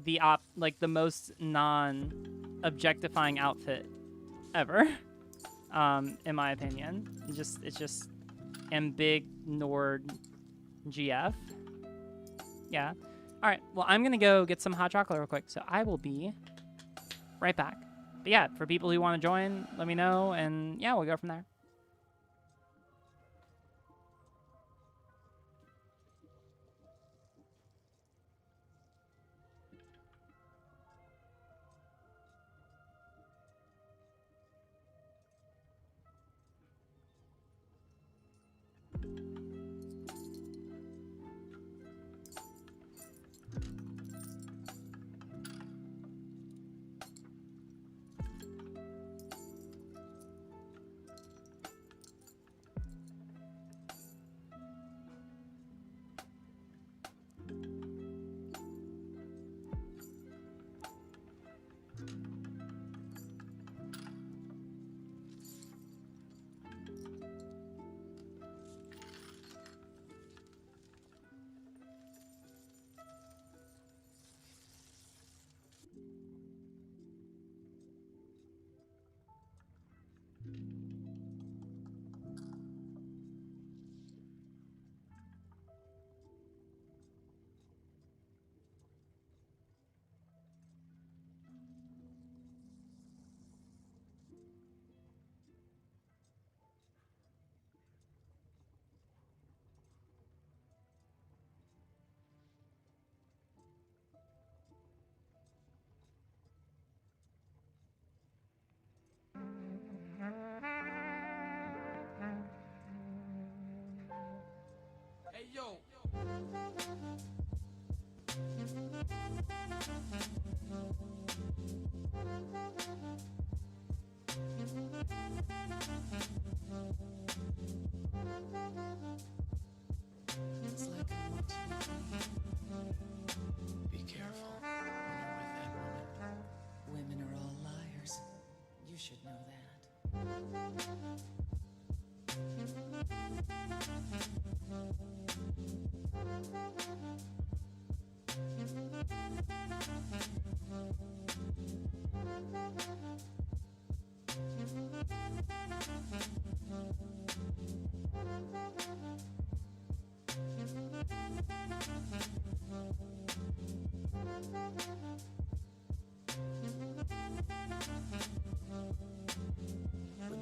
the most non-objectifying outfit ever, in my opinion. It's just Big Nord GF. Yeah. All right. Well, I'm gonna go get some hot chocolate real quick, so I will be right back. But yeah, for people who want to join, let me know, and yeah, we'll go from there. Hey, yo. It's like I want to. Be careful when you're with that woman. Women are all liars. You should know that. When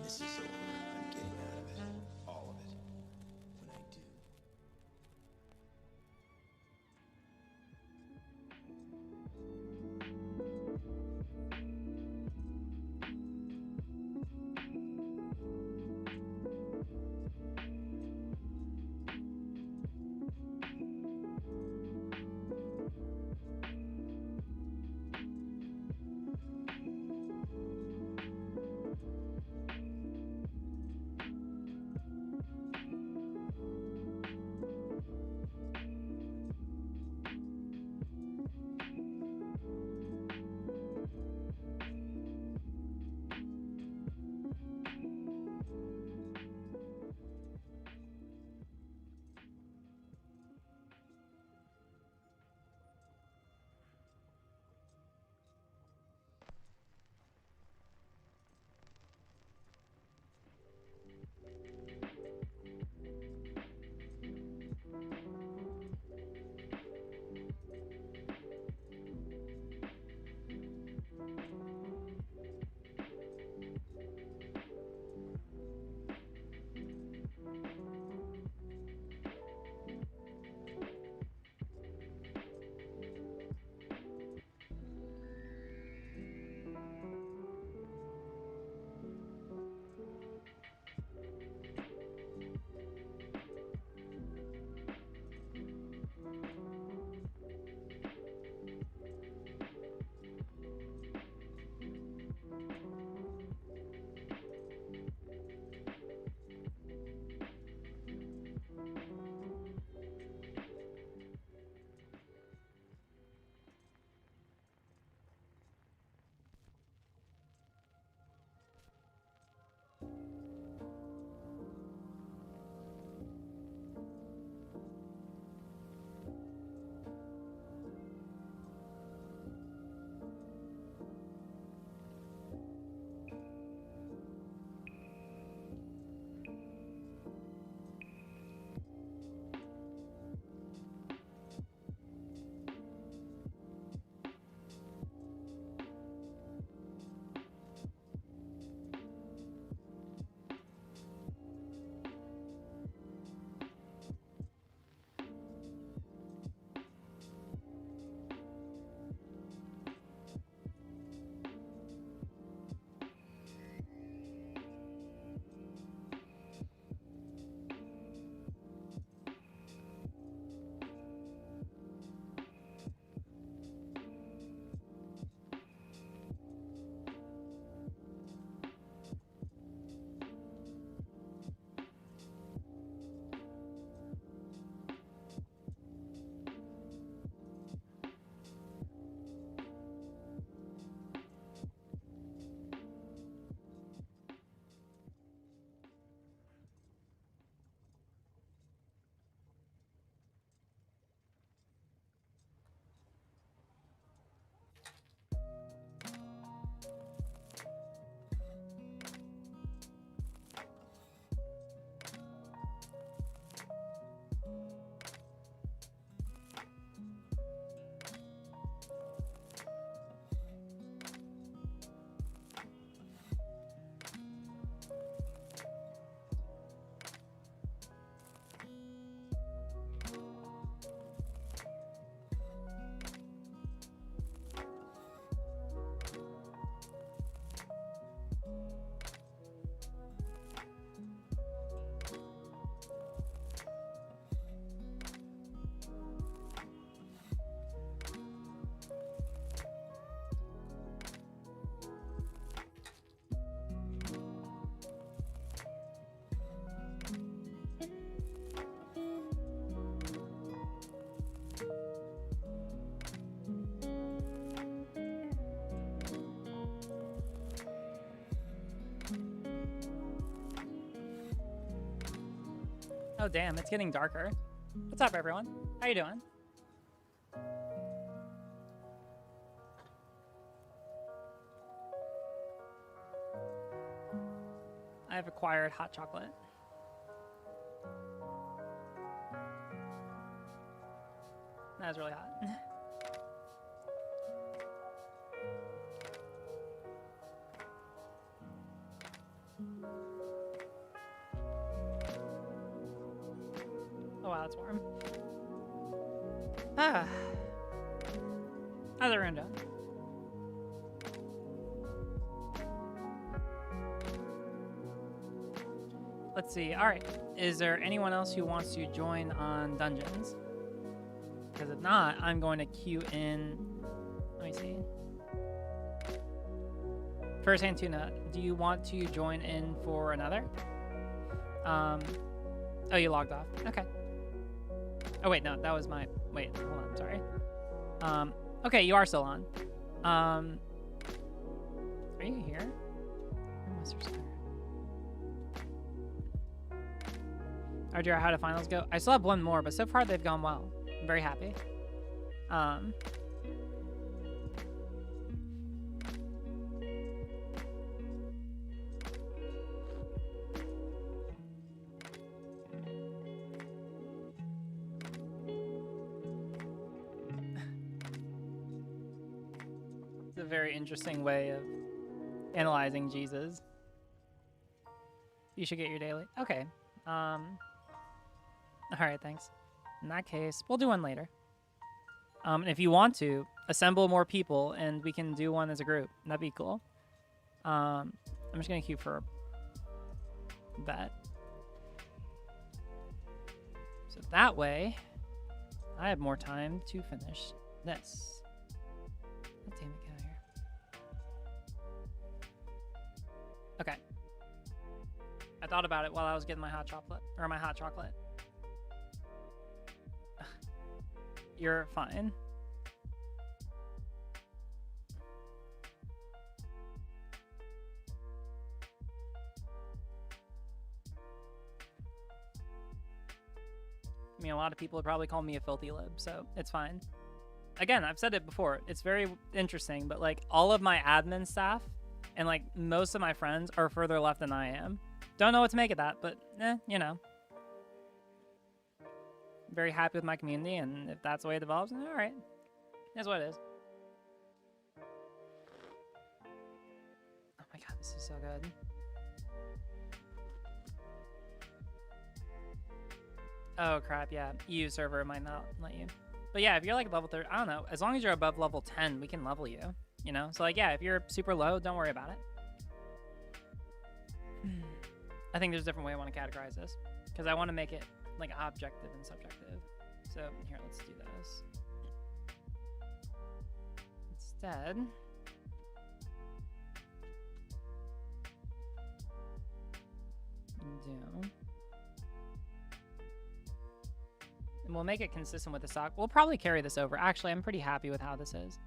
Oh, damn, it's getting darker. What's up, everyone? How you doing? I've acquired hot chocolate. That was really hot. Oh wow, it's warm. Ah. How's everyone doing? Let's see. All right. Is there anyone else who wants to join on Dungeons? Because if not, I'm going to queue in. Let me see. First hand tuna, do you want to join in for another? Oh, you logged off. Okay. Oh wait, no, that was my. Wait, hold on. I'm sorry. Okay, you are still on. Are you here? Where was your Ardra, how do finals go? I still have one more, but so far they've gone well. I'm very happy. It's a very interesting way of analyzing Jesus. You should get your daily. Okay. All right, thanks. In that case, we'll do one later. And if you want to, assemble more people and we can do one as a group. That'd be cool. I'm just gonna queue for that. So that way, I have more time to finish this. God damn it, get out of here. Okay. I thought about it while I was getting my hot chocolate, or my hot chocolate. You're fine. I mean, a lot of people would probably call me a filthy lib, so it's fine. Again, I've said it before. It's very interesting, but like all of my admin staff and like most of my friends are further left than I am. Don't know what to make of that, but you know. Very happy with my community, and if that's the way it develops, all right. That's what it is. Oh my god, this is so good. Oh crap, yeah. EU server might not let you. But yeah, if you're like level 30, I don't know. As long as you're above level 10, we can level you. You know? So like, yeah, if you're super low, don't worry about it. I think there's a different way I want to categorize this. Because I want to make it like objective and subjective. So here, let's do this. Instead, do, and we'll make it consistent with the stock. We'll probably carry this over. Actually, I'm pretty happy with how this is.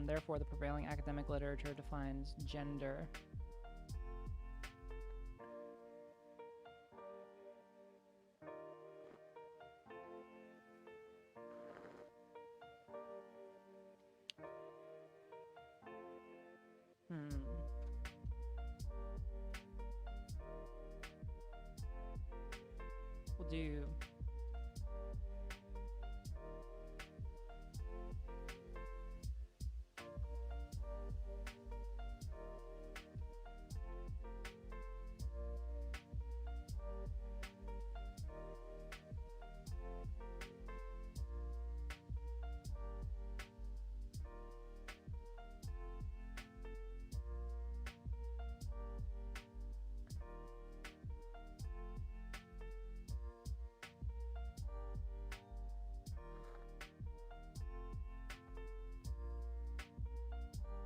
Therefore, the prevailing academic literature defines gender. We'll do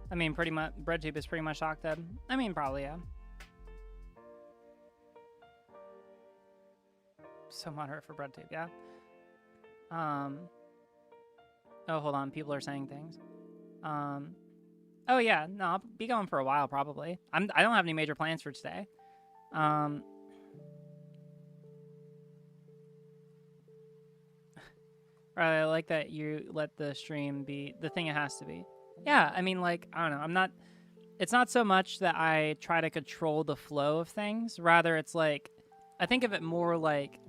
I mean, pretty much, BreadTube is pretty much Octeb. I mean, probably, yeah. So moderate for BreadTube, yeah. Oh, hold on. People are saying things. Oh, yeah. No, I'll be going for a while, probably. I don't have any major plans for today. Riley, I like that you let the stream be the thing it has to be. Yeah, I mean, like, I don't know. It's not so much that I try to control the flow of things. Rather, it's like, I think of it more like,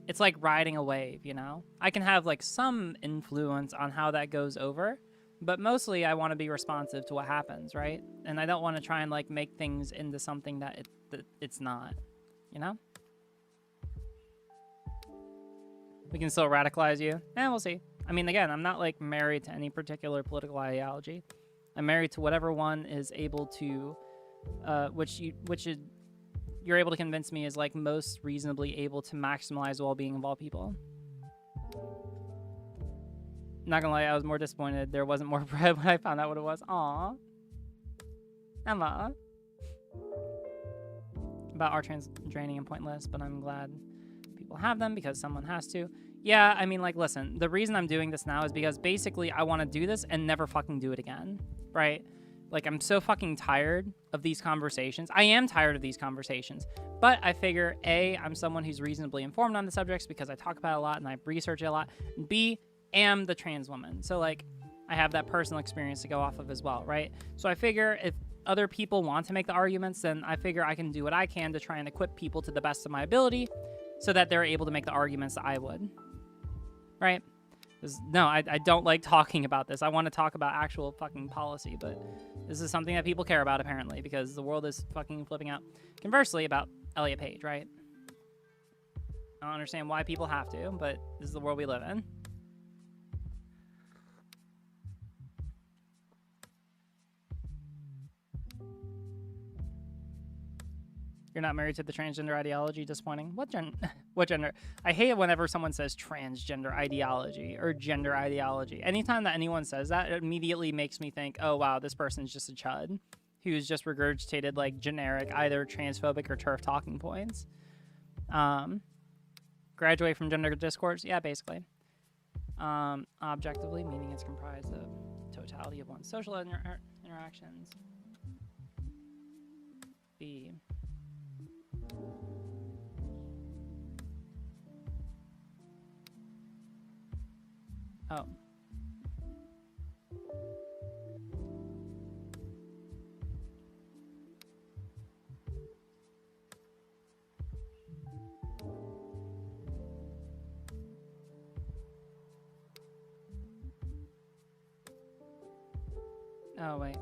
it's like riding a wave, you know? I can have, like, some influence on how that goes over, but mostly I want to be responsive to what happens, right? And I don't want to try and, like, make things into something that it's not, you know? We can still radicalize you. We'll see. I mean, again, I'm not like married to any particular political ideology. I'm married to whatever one is able to, you're able to convince me is like most reasonably able to maximize the well-being of all people. Not gonna lie, I was more disappointed there wasn't more bread when I found out what it was. Aww. Emma. About our trans draining and pointless, but I'm glad people have them because someone has to. Yeah, I mean, like, listen, the reason I'm doing this now is because basically I want to do this and never fucking do it again, right? Like, I'm so fucking tired of these conversations. I am tired of these conversations, but I figure, A, I'm someone who's reasonably informed on the subjects because I talk about it a lot and I research it a lot, and B, am the trans woman. So, like, I have that personal experience to go off of as well, right? So I figure if other people want to make the arguments, then I figure I can do what I can to try and equip people to the best of my ability so that they're able to make the arguments that I would, right? No, I don't like talking about this. I want to talk about actual fucking policy, but this is something that people care about apparently because the world is fucking flipping out. Conversely, about Elliot Page, right? I don't understand why people have to, but this is the world we live in. You're not married to the transgender ideology. Disappointing. What gender? I hate it whenever someone says transgender ideology or gender ideology. Anytime that anyone says that, it immediately makes me think, oh wow, this person's just a chud who's just regurgitated like generic either transphobic or turf talking points. Graduate from gender discourse? Yeah, basically. Objectively, meaning it's comprised of totality of one's social interactions. B. Oh. Oh, wait.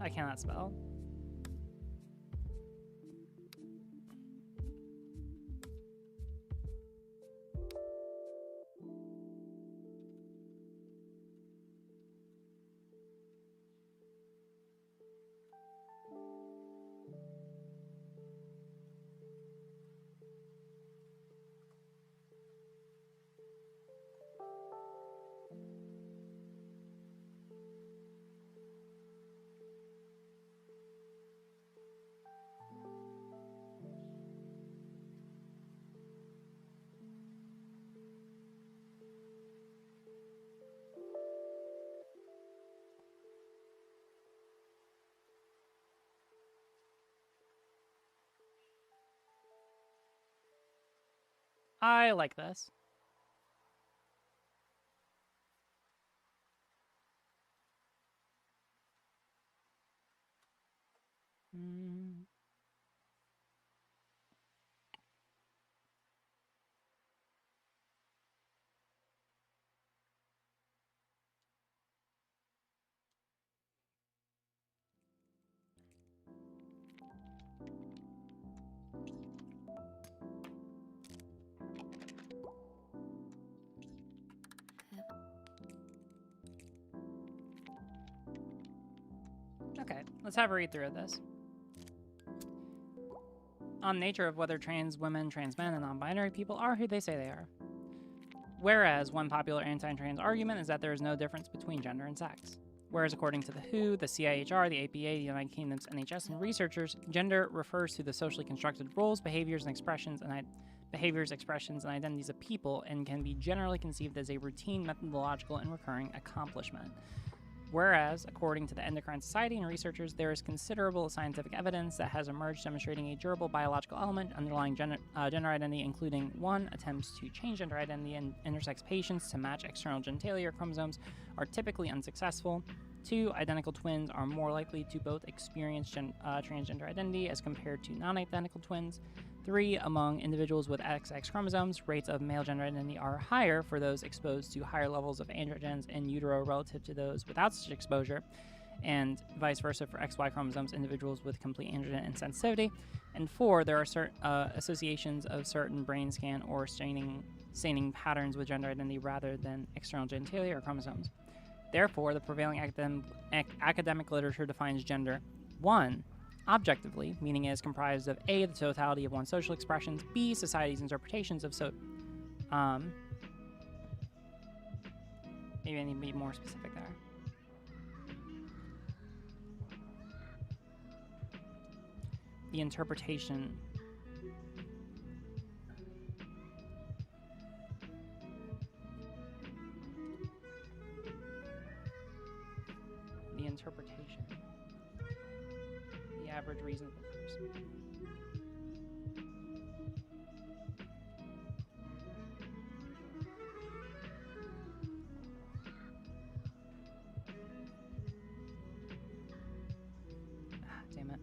I cannot spell. I like this. Okay, let's have a read through of this. On nature of whether trans women, trans men, and non-binary people are who they say they are. Whereas one popular anti-trans argument is that there is no difference between gender and sex. Whereas according to the WHO, the CIHR, the APA, the United Kingdom's NHS, and researchers, gender refers to the socially constructed roles, behaviors, expressions, and identities of people and can be generally conceived as a routine, methodological, and recurring accomplishment. Whereas, according to the Endocrine Society and researchers, there is considerable scientific evidence that has emerged demonstrating a durable biological element underlying gender identity, including 1. Attempts to change gender identity in intersex patients to match external genitalia or chromosomes are typically unsuccessful. 2. Identical twins are more likely to both experience transgender identity as compared to non-identical twins. 3. Among individuals with XX chromosomes, rates of male gender identity are higher for those exposed to higher levels of androgens in utero relative to those without such exposure, and vice versa for XY chromosomes, individuals with complete androgen insensitivity. And 4. There are certain associations of certain brain scan or staining patterns with gender identity rather than external genitalia or chromosomes. Therefore, the prevailing academic literature defines gender 1. Objectively, meaning it is comprised of A. the totality of one's social expressions, B. society's interpretations of maybe I need to be more specific there. The interpretation. The interpretation. The average reasonable person. Damn it.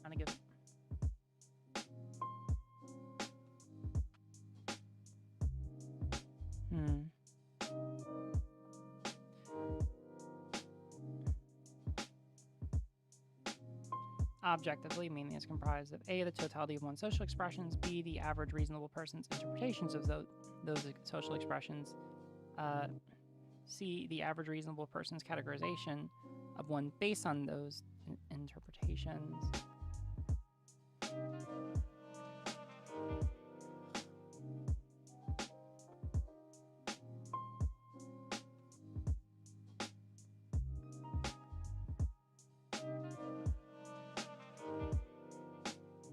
Trying to give. Objectively, meaning is comprised of A. the totality of one's social expressions, B. the average reasonable person's interpretations of those social expressions, C. the average reasonable person's categorization of one based on those interpretations.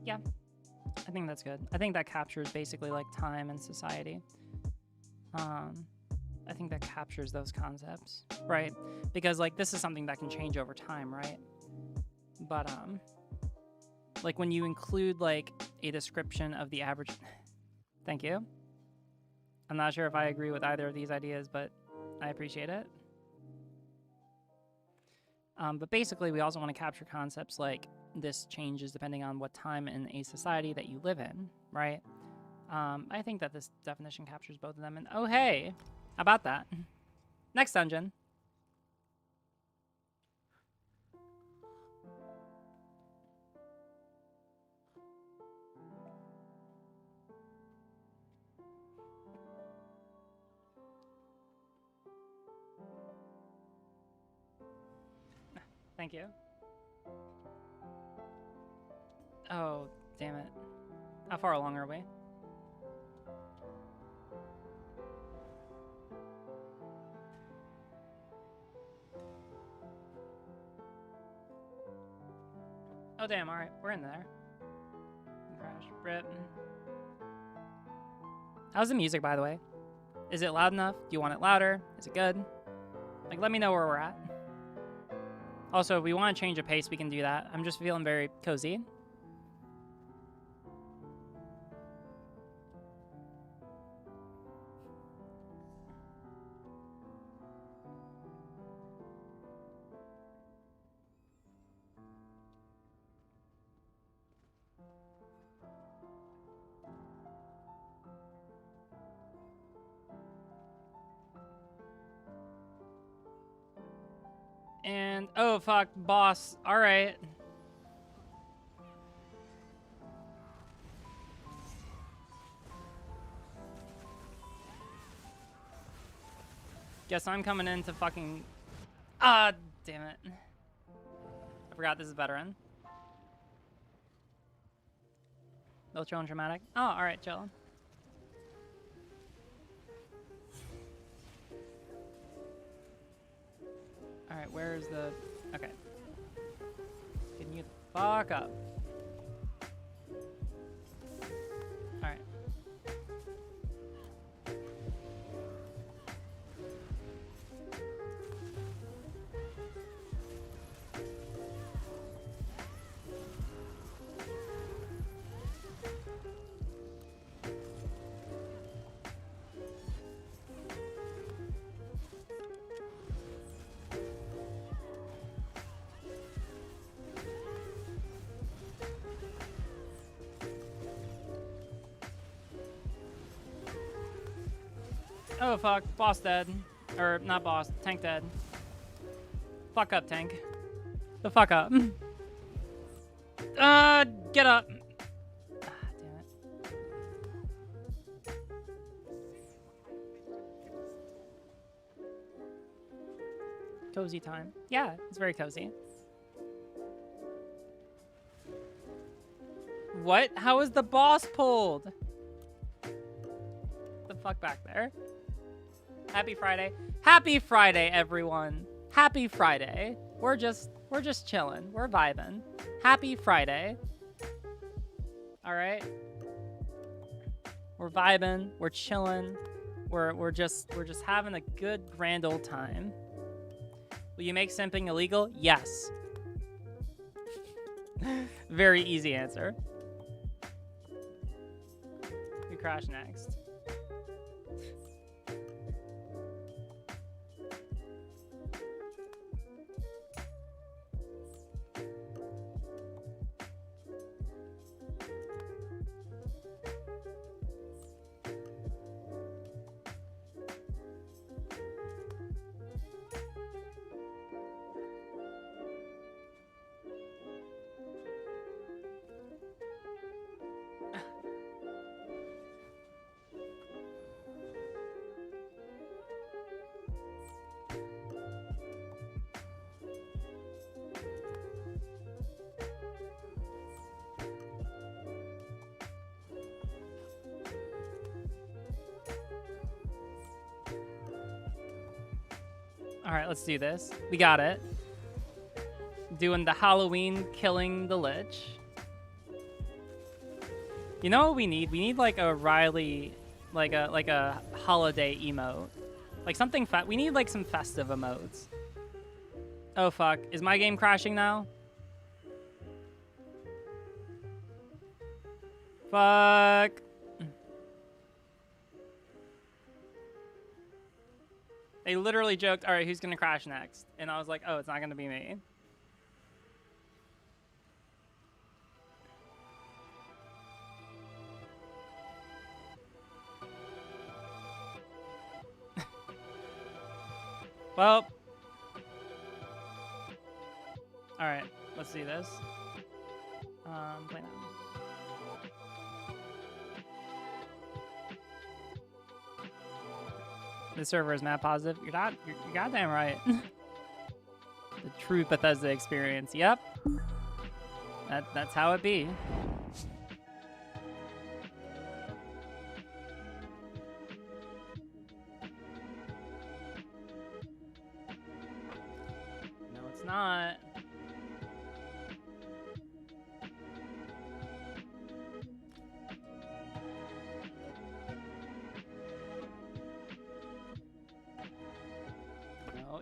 Yeah, I think that's good. I think that captures basically like time and society. I think that captures those concepts, right? Because like this is something that can change over time, right? But like when you include like a description of the average. Thank you. I'm not sure if I agree with either of these ideas, but I appreciate it. But basically, we also want to capture concepts like this changes depending on what time in a society that you live in, right? I think that this definition captures both of them. And oh, hey, how about that? Next dungeon. Thank you. Oh, damn it. How far along are we? Oh, damn, alright. We're in there. Crash. Rip. How's the music, by the way? Is it loud enough? Do you want it louder? Is it good? Like, let me know where we're at. Also, if we want to change a pace, we can do that. I'm just feeling very cozy. And, oh, fuck, boss. All right. Guess I'm coming in to fucking... Ah, damn it. I forgot this is veteran. No chillin' dramatic. Oh, alright, chillin'. Alright, where's the... Okay. Can you fuck up? Alright. Oh fuck, boss dead. Or not boss, tank dead. Fuck up, tank. The fuck up. Get up. Ah, damn it. Cozy time. Yeah, it's very cozy. What? How is the boss pulled? The fuck back there? Happy Friday. Happy Friday, everyone. Happy Friday. We're just chilling. We're vibing. Happy Friday. All right. We're vibing. We're chilling. We're just having a good grand old time. Will you make simping illegal? Yes. Very easy answer. We crash next. All right, let's do this. We got it. Doing the Halloween killing the Lich. You know what we need? We need like a Riley, like a holiday emote. Like something we need like some festive emotes. Oh fuck, is my game crashing now? Fuck. They literally joked, all right, who's gonna crash next? And I was like, oh, it's not gonna be me. Well. All right, let's do this. Play now. The server is mad positive. You're goddamn right. The true Bethesda experience. Yep. That's how it be. No, it's not.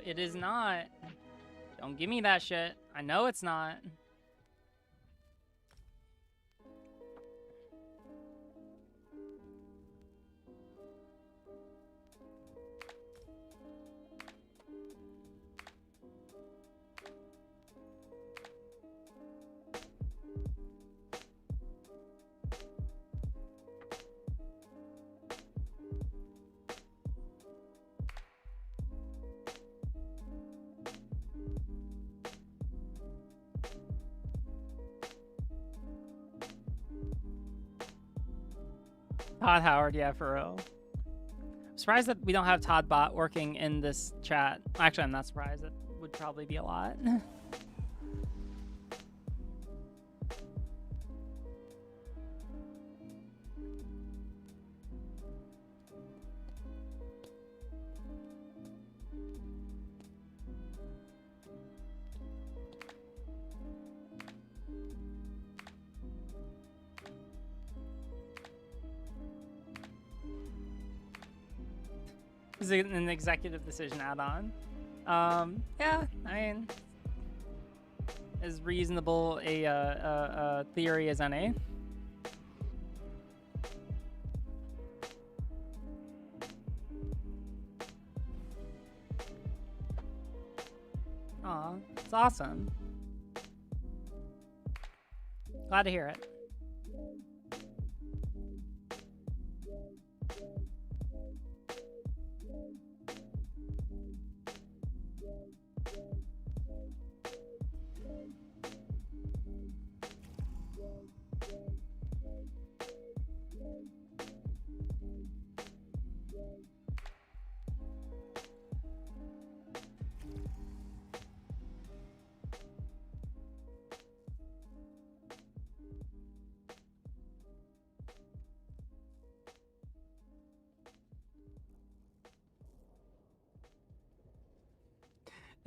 It is not. Don't give me that shit. I know it's not. Todd Howard, yeah, for real. surprised that we don't have Todd Bot working in this chat. Actually, I'm not surprised. It would probably be a lot. Is it an executive decision add-on? Yeah, I mean, as reasonable a theory as any. Aw, it's awesome. Glad to hear it.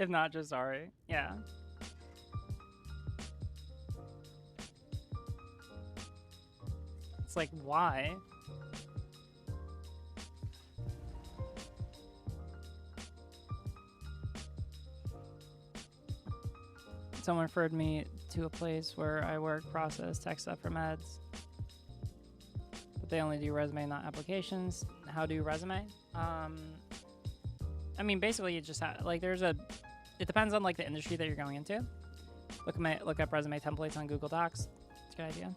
If not, just sorry. Yeah. It's like, why? Someone referred me to a place where I work, process, tech stuff for meds. But they only do resume, not applications. How do resume? I mean, basically, you just have, like, it depends on, like, the industry that you're going into. Look up resume templates on Google Docs. It's a good idea.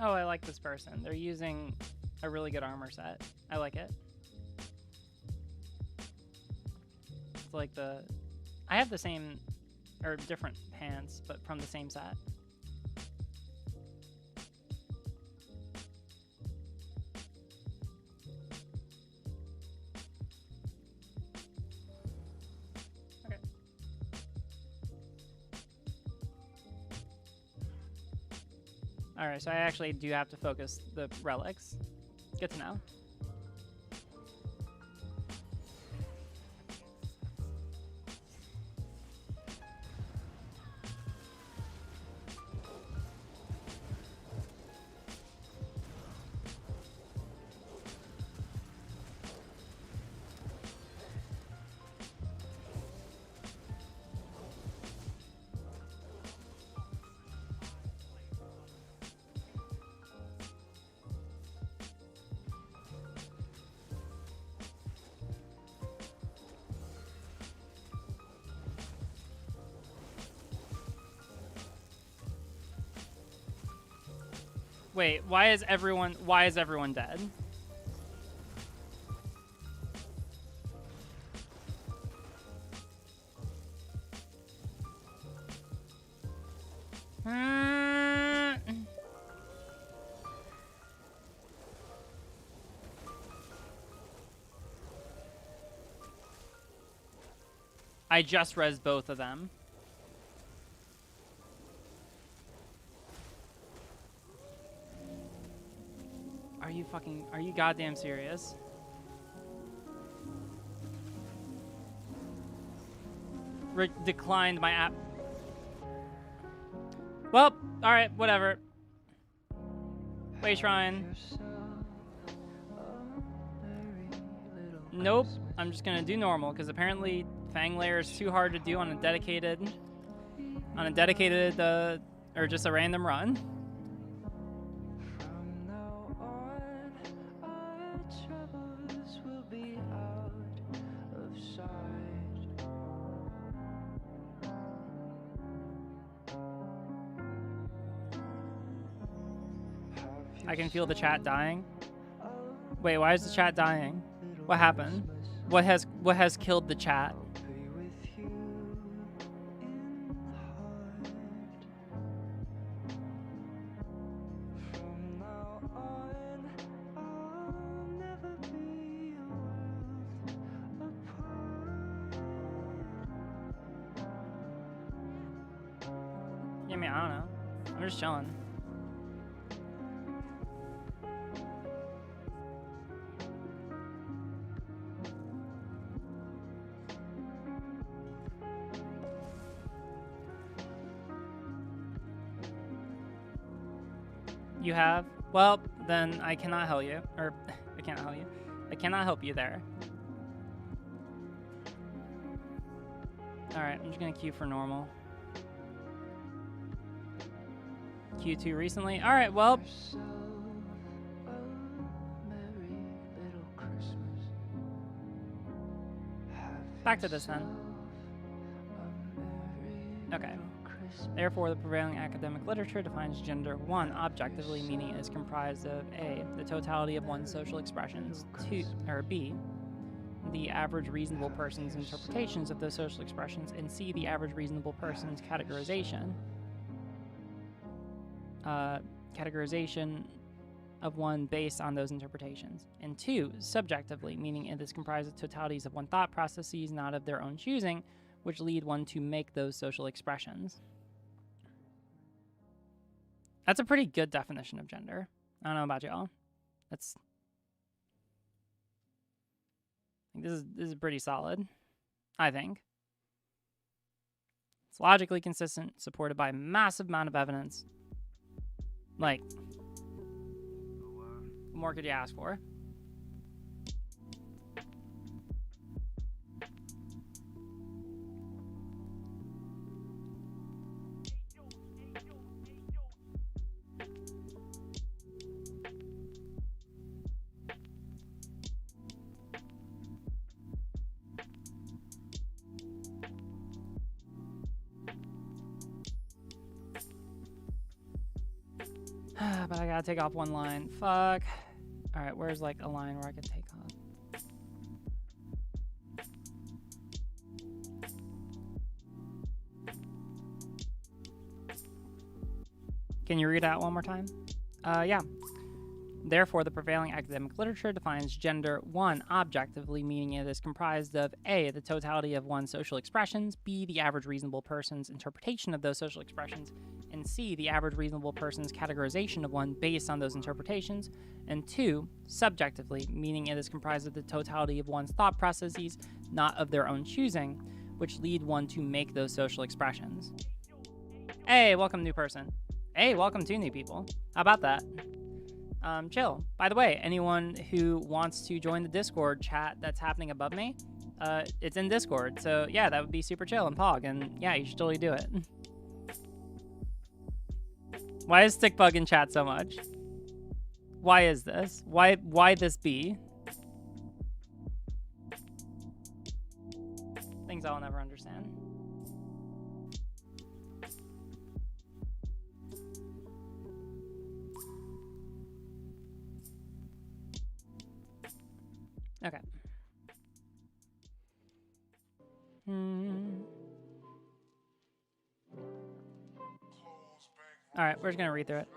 Oh, I like this person. They're using a really good armor set. I like it. It's like I have the same, or different pants, but from the same set. Okay. Alright, so I actually do have to focus the relics. Good to know. Wait, why is everyone dead? I just rezzed both of them. Are you goddamn serious? Declined my app. Well, alright, whatever. Way shrine. Nope, I'm just gonna do normal, because apparently Fang Lair is too hard to do on a dedicated, or just a random run. I can feel the chat dying. Wait, why is the chat dying? What happened? What has killed the chat? I mean, I don't know. I'm just chilling. You have? Well, then I cannot help you. Or, I cannot help you. I cannot help you there. Alright, I'm just gonna queue for normal. Q2 recently? Alright, well. Back to this then. Okay. Therefore, the prevailing academic literature defines gender 1 objectively, meaning it is comprised of A, the totality of one's social expressions, 2, or B, the average reasonable person's interpretations of those social expressions, and C, the average reasonable person's categorization of one based on those interpretations. And 2, subjectively, meaning it is comprised of totalities of one thought processes, not of their own choosing, which lead one to make those social expressions. That's a pretty good definition of gender. I don't know about y'all. This is pretty solid, I think. It's logically consistent, supported by a massive amount of evidence. Like, what more could you ask for? But I gotta take off one line. Fuck. Alright, where's like a line where I could take off? Can you read out one more time? Yeah. Therefore, the prevailing academic literature defines gender 1 objectively, meaning it is comprised of A, the totality of one's social expressions, B, the average reasonable person's interpretation of those social expressions, and C, the average reasonable person's categorization of one based on those interpretations, and 2, subjectively, meaning it is comprised of the totality of one's thought processes, not of their own choosing, which lead one to make those social expressions. Hey, welcome new person. Hey, welcome to new people. How about that? Chill. By the way, anyone who wants to join the Discord chat that's happening above me, it's in Discord. So yeah, that would be super chill and pog, and yeah, you should totally do it. Why is Stickbug in chat so much? Why is this? Why this be? Things I'll never understand. Okay. All right, we're just gonna read through it.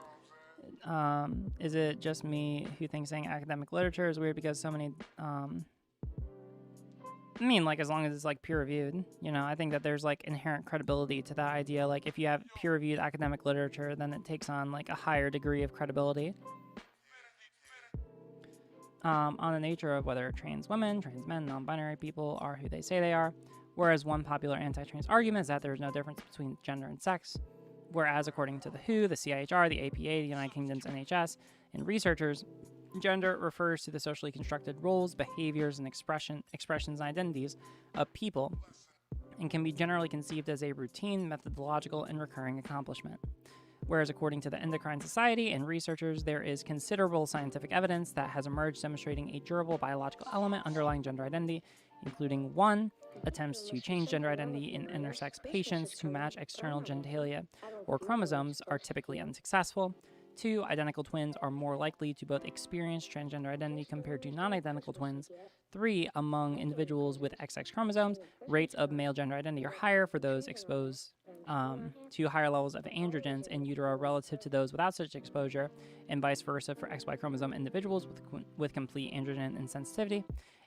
Is it just me who thinks saying academic literature is weird because so many, I mean, like, as long as it's, like, peer-reviewed, you know, I think that there's, like, inherent credibility to that idea. Like, if you have peer-reviewed academic literature, then it takes on, like, a higher degree of credibility. On the nature of whether trans women, trans men, non-binary people are who they say they are, whereas one popular anti-trans argument is that there is no difference between gender and sex, whereas according to the WHO, the CIHR, the APA, the United Kingdom's NHS, and researchers, gender refers to the socially constructed roles, behaviors, and expressions and identities of people, and can be generally conceived as a routine, methodological, and recurring accomplishment. Whereas according to the Endocrine Society and researchers, there is considerable scientific evidence that has emerged demonstrating a durable biological element underlying gender identity, including 1, attempts to change gender identity in intersex patients to match external genitalia or chromosomes are typically unsuccessful, 2, identical twins are more likely to both experience transgender identity compared to non-identical twins. 3, among individuals with XX chromosomes, rates of male gender identity are higher for those exposed to higher levels of androgens in utero relative to those without such exposure, and vice versa for XY chromosome individuals with complete androgen insensitivity.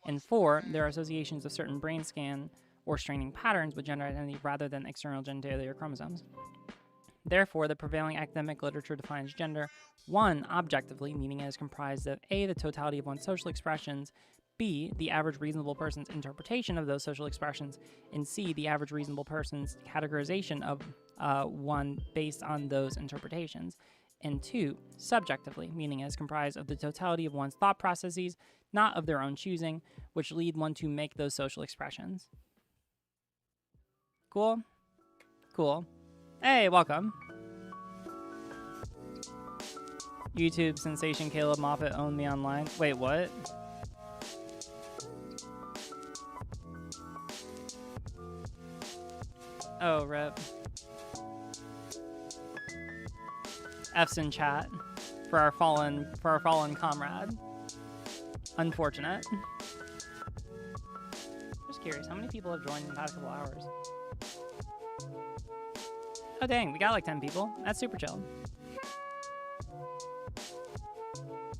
And 4, there are associations of certain brain scan or staining patterns with gender identity rather than external genitalia or chromosomes. Therefore, the prevailing academic literature defines gender, 1, objectively, meaning it is comprised of A, the totality of one's social expressions, B, the average reasonable person's interpretation of those social expressions, and C, the average reasonable person's categorization of one based on those interpretations, and 2, subjectively, meaning it is comprised of the totality of one's thought processes, not of their own choosing, which lead one to make those social expressions. Cool? Cool. Hey, welcome. YouTube sensation Caleb Moffat owned me online. Wait, what? Oh, rip. F's in chat for our fallen comrade. Unfortunate. Just curious, how many people have joined in the past couple hours? Oh dang, we got like 10 people. That's super chill.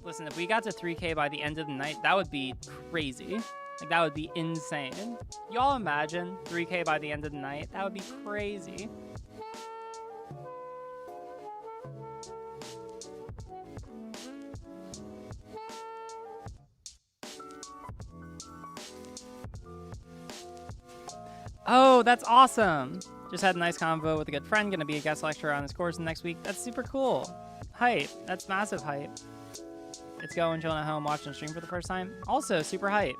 Listen, if we got to 3K by the end of the night, that would be crazy. Like, that would be insane. Y'all imagine 3K by the end of the night? That would be crazy. Oh, that's awesome. Just had a nice convo with a good friend. Gonna be a guest lecturer on this course next week. That's super cool. Hype. That's massive hype. It's going, chilling at home, watching a stream for the first time. Also, super hype.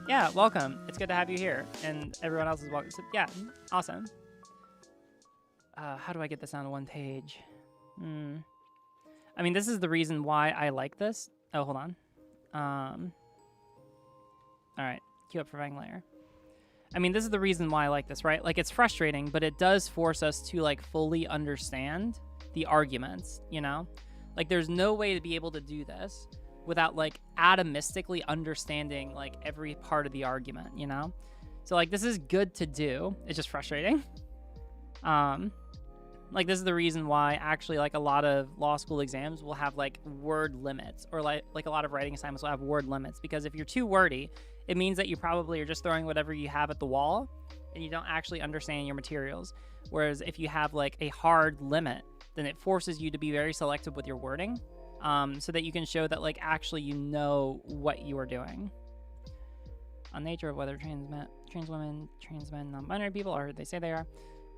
Yeah, welcome. It's good to have you here. And everyone else is welcome. So, yeah, awesome. How do I get this on one page? I mean, this is the reason why I like this. Oh, hold on. All right, queue up for Vanglayer. I mean, this is the reason why I like this, right? Like, it's frustrating, but it does force us to, like, fully understand the arguments, you know? Like, there's no way to be able to do this without, like, atomistically understanding, like, every part of the argument, you know? So, like, this is good to do. It's just frustrating. Like, this is the reason why, actually, like, a lot of law school exams will have, like, word limits, or, like a lot of writing assignments will have word limits, because if you're too wordy, it means that you probably are just throwing whatever you have at the wall and you don't actually understand your materials. Whereas if you have like a hard limit, then it forces you to be very selective with your wording, so that you can show that like actually you know what you are doing. On nature of whether trans women, trans men, non-binary people are who they say they are.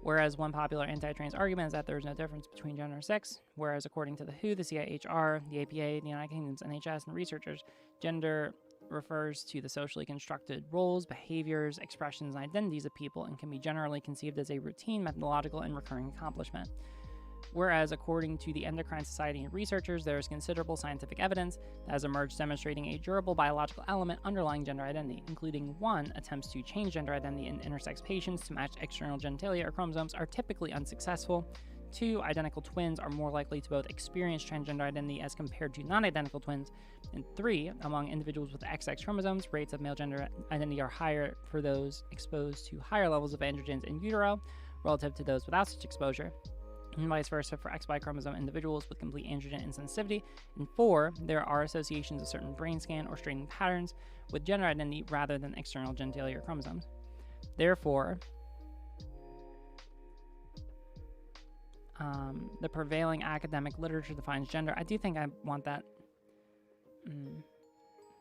Whereas one popular anti-trans argument is that there is no difference between gender and sex. Whereas according to the WHO, the CIHR, the APA, the United Kingdom's NHS, and researchers, gender refers to the socially constructed roles, behaviors, expressions, and identities of people, and can be generally conceived as a routine, methodological, and recurring accomplishment. Whereas, according to the Endocrine Society and researchers, there is considerable scientific evidence that has emerged demonstrating a durable biological element underlying gender identity, including 1, attempts to change gender identity in intersex patients to match external genitalia or chromosomes are typically unsuccessful. 2, identical twins are more likely to both experience transgender identity as compared to non-identical twins. And 3, among individuals with XX chromosomes, rates of male gender identity are higher for those exposed to higher levels of androgens in utero relative to those without such exposure, and vice versa for XY chromosome individuals with complete androgen insensitivity. And 4, there are associations of certain brain scan or staining patterns with gender identity rather than external genitalia or chromosomes. Therefore, the prevailing academic literature defines gender. I do think I want that.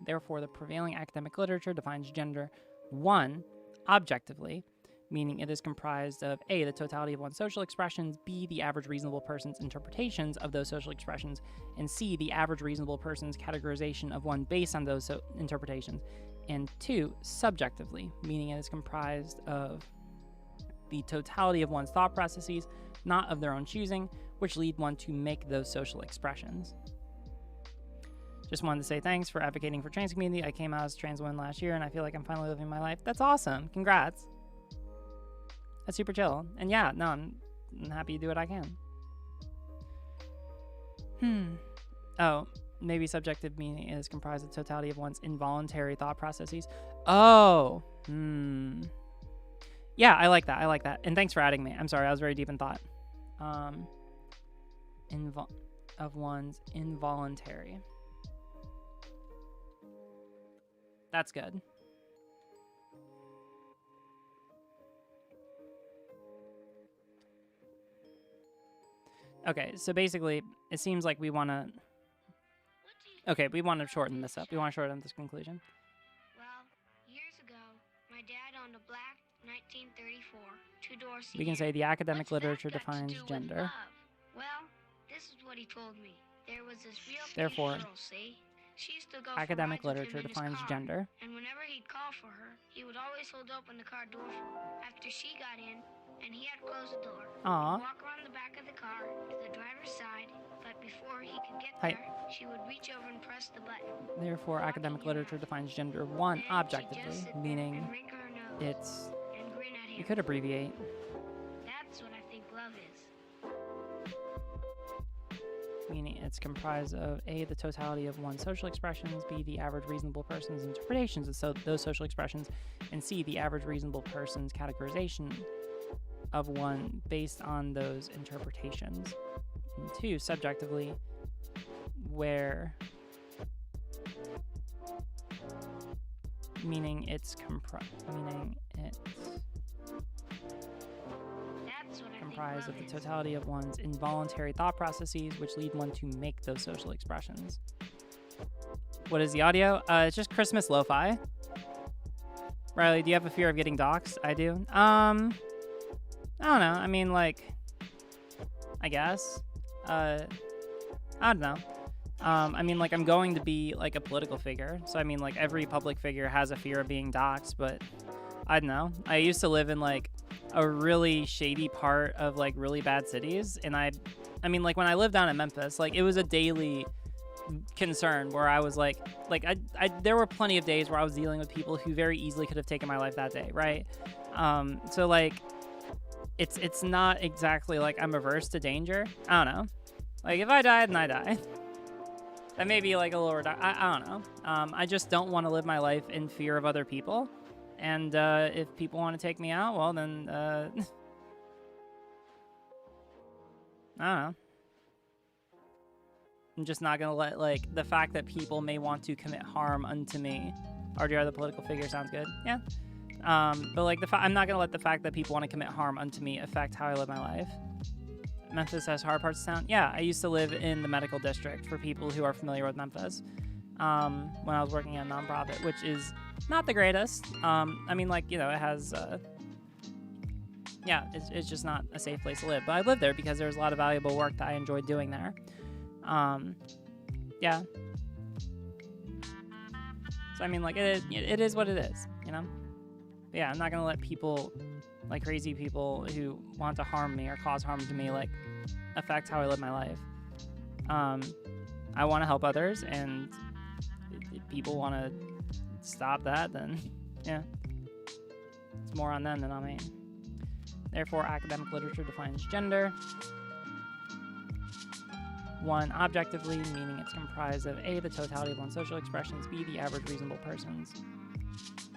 Therefore, the prevailing academic literature defines gender, 1, objectively, meaning it is comprised of A, the totality of one's social expressions, B, the average reasonable person's interpretations of those social expressions, and C, the average reasonable person's categorization of one based on those interpretations, and 2, subjectively, meaning it is comprised of the totality of one's thought processes, not of their own choosing, which lead one to make those social expressions. Just wanted to say thanks for advocating for trans community. I came out as a trans woman last year, and I feel like I'm finally living my life. That's awesome. Congrats. That's super chill. And yeah, no, I'm happy to do what I can. Oh, maybe subjective meaning is comprised of the totality of one's involuntary thought processes. Oh. Yeah, I like that. I like that. And thanks for adding me. I'm sorry, I was very deep in thought. Of one's involuntary. That's good. Okay, so basically, it seems like we want to... Okay, we want to shorten this up. We want to shorten this conclusion. Well, years ago, my dad owned a black 1934 two-door sedan. We can say the academic What's that literature got to defines do with gender. love? Well, this is what he told me. There was this real Therefore, girl, see? She used to go academic for rides with literature him in his defines car, gender. and whenever he'd call for her, he would always hold open the car door for her. After she got in, and he had closed the door, Aw. he'd walk around the back of the car to the driver's side, but before he could get Hi. there, she would reach over and press the button. Therefore, academic literature defines gender. One, Then she'd objectively, just sit there meaning and wring her nose it's... and grin at him. You could abbreviate. That's what I think love is. Meaning it's comprised of A, the totality of one's social expressions, B, the average reasonable person's interpretations of those social expressions, and C, the average reasonable person's categorization of one based on those interpretations. And 2, subjectively, where meaning it's That's what I think comprised of love the is. totality of one's involuntary thought processes, which lead one to make those social expressions. What is the audio? It's just Christmas lo-fi. Riley, do you have a fear of getting doxxed? I do. I don't know. I mean, like, I guess. I don't know. I mean, like, I'm going to be, like, a political figure. So, I mean, like, every public figure has a fear of being doxxed, but I don't know. I used to live in, like, a really shady part of, like, really bad cities. And I mean, like, when I lived down in Memphis, like, it was a daily concern where I was like there were plenty of days where I was dealing with people who very easily could have taken my life that day, right? So, like, it's not exactly like I'm averse to danger. I don't know. Like, if I die, then I die. That may be like a lower I don't know. I just don't want to live my life in fear of other people. And if people want to take me out, well, then I don't know. I'm just not gonna let, like, the fact that people may want to commit harm unto me. RDR, the political figure, sounds good. Yeah. But, like, I'm not gonna let the fact that people want to commit harm unto me affect how I live my life. Memphis has hard parts of town. Yeah, I used to live in the medical district, for people who are familiar with Memphis, when I was working at a nonprofit, which is not the greatest. I mean, like, you know, it has, yeah, it's just not a safe place to live. But I lived there because there was a lot of valuable work that I enjoyed doing there. Yeah. So, I mean, like, it is what it is, you know? But yeah, I'm not gonna let people, like, crazy people who want to harm me or cause harm to me, like, affect how I live my life. I want to help others, and if people want to stop that, then, yeah. It's more on them than on me. Therefore, academic literature defines gender. 1, objectively, meaning it's comprised of A, the totality of one's social expressions, B, the average reasonable person's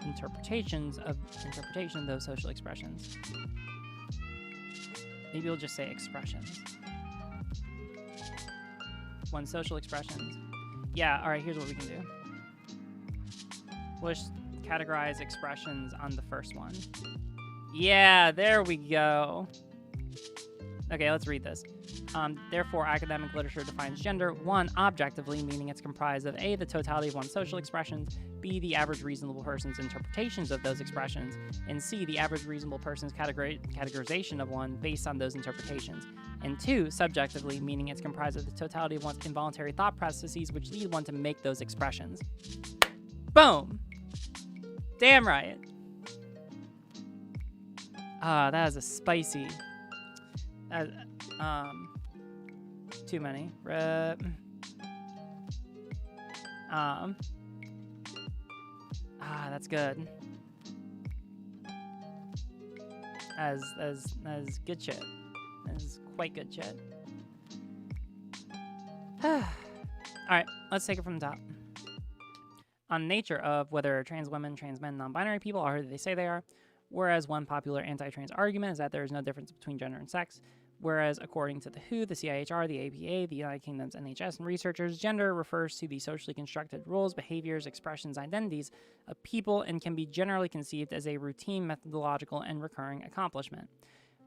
interpretation of those social expressions. Maybe we'll just say expressions. One's social expressions. Yeah, all right, here's what we can do. We'll just categorize expressions on the first one. Yeah, there we go. Okay, let's read this. Therefore, academic literature defines gender. 1, objectively, meaning it's comprised of A, the totality of one's social expressions, B, the average reasonable person's interpretations of those expressions, and C, the average reasonable person's categorization of one based on those interpretations. And 2, subjectively, meaning it's comprised of the totality of one's involuntary thought processes which lead one to make those expressions. Boom! Damn right. That is a spicy... too many. That's good. As good shit. That is quite good shit. All right, let's take it from the top. On nature of whether trans women, trans men, non-binary people are who they say they are, whereas one popular anti-trans argument is that there is no difference between gender and sex, whereas according to the WHO, the CIHR, the APA, the United Kingdom's NHS, and researchers, gender refers to the socially constructed rules, behaviors, expressions, identities of people and can be generally conceived as a routine, methodological, and recurring accomplishment.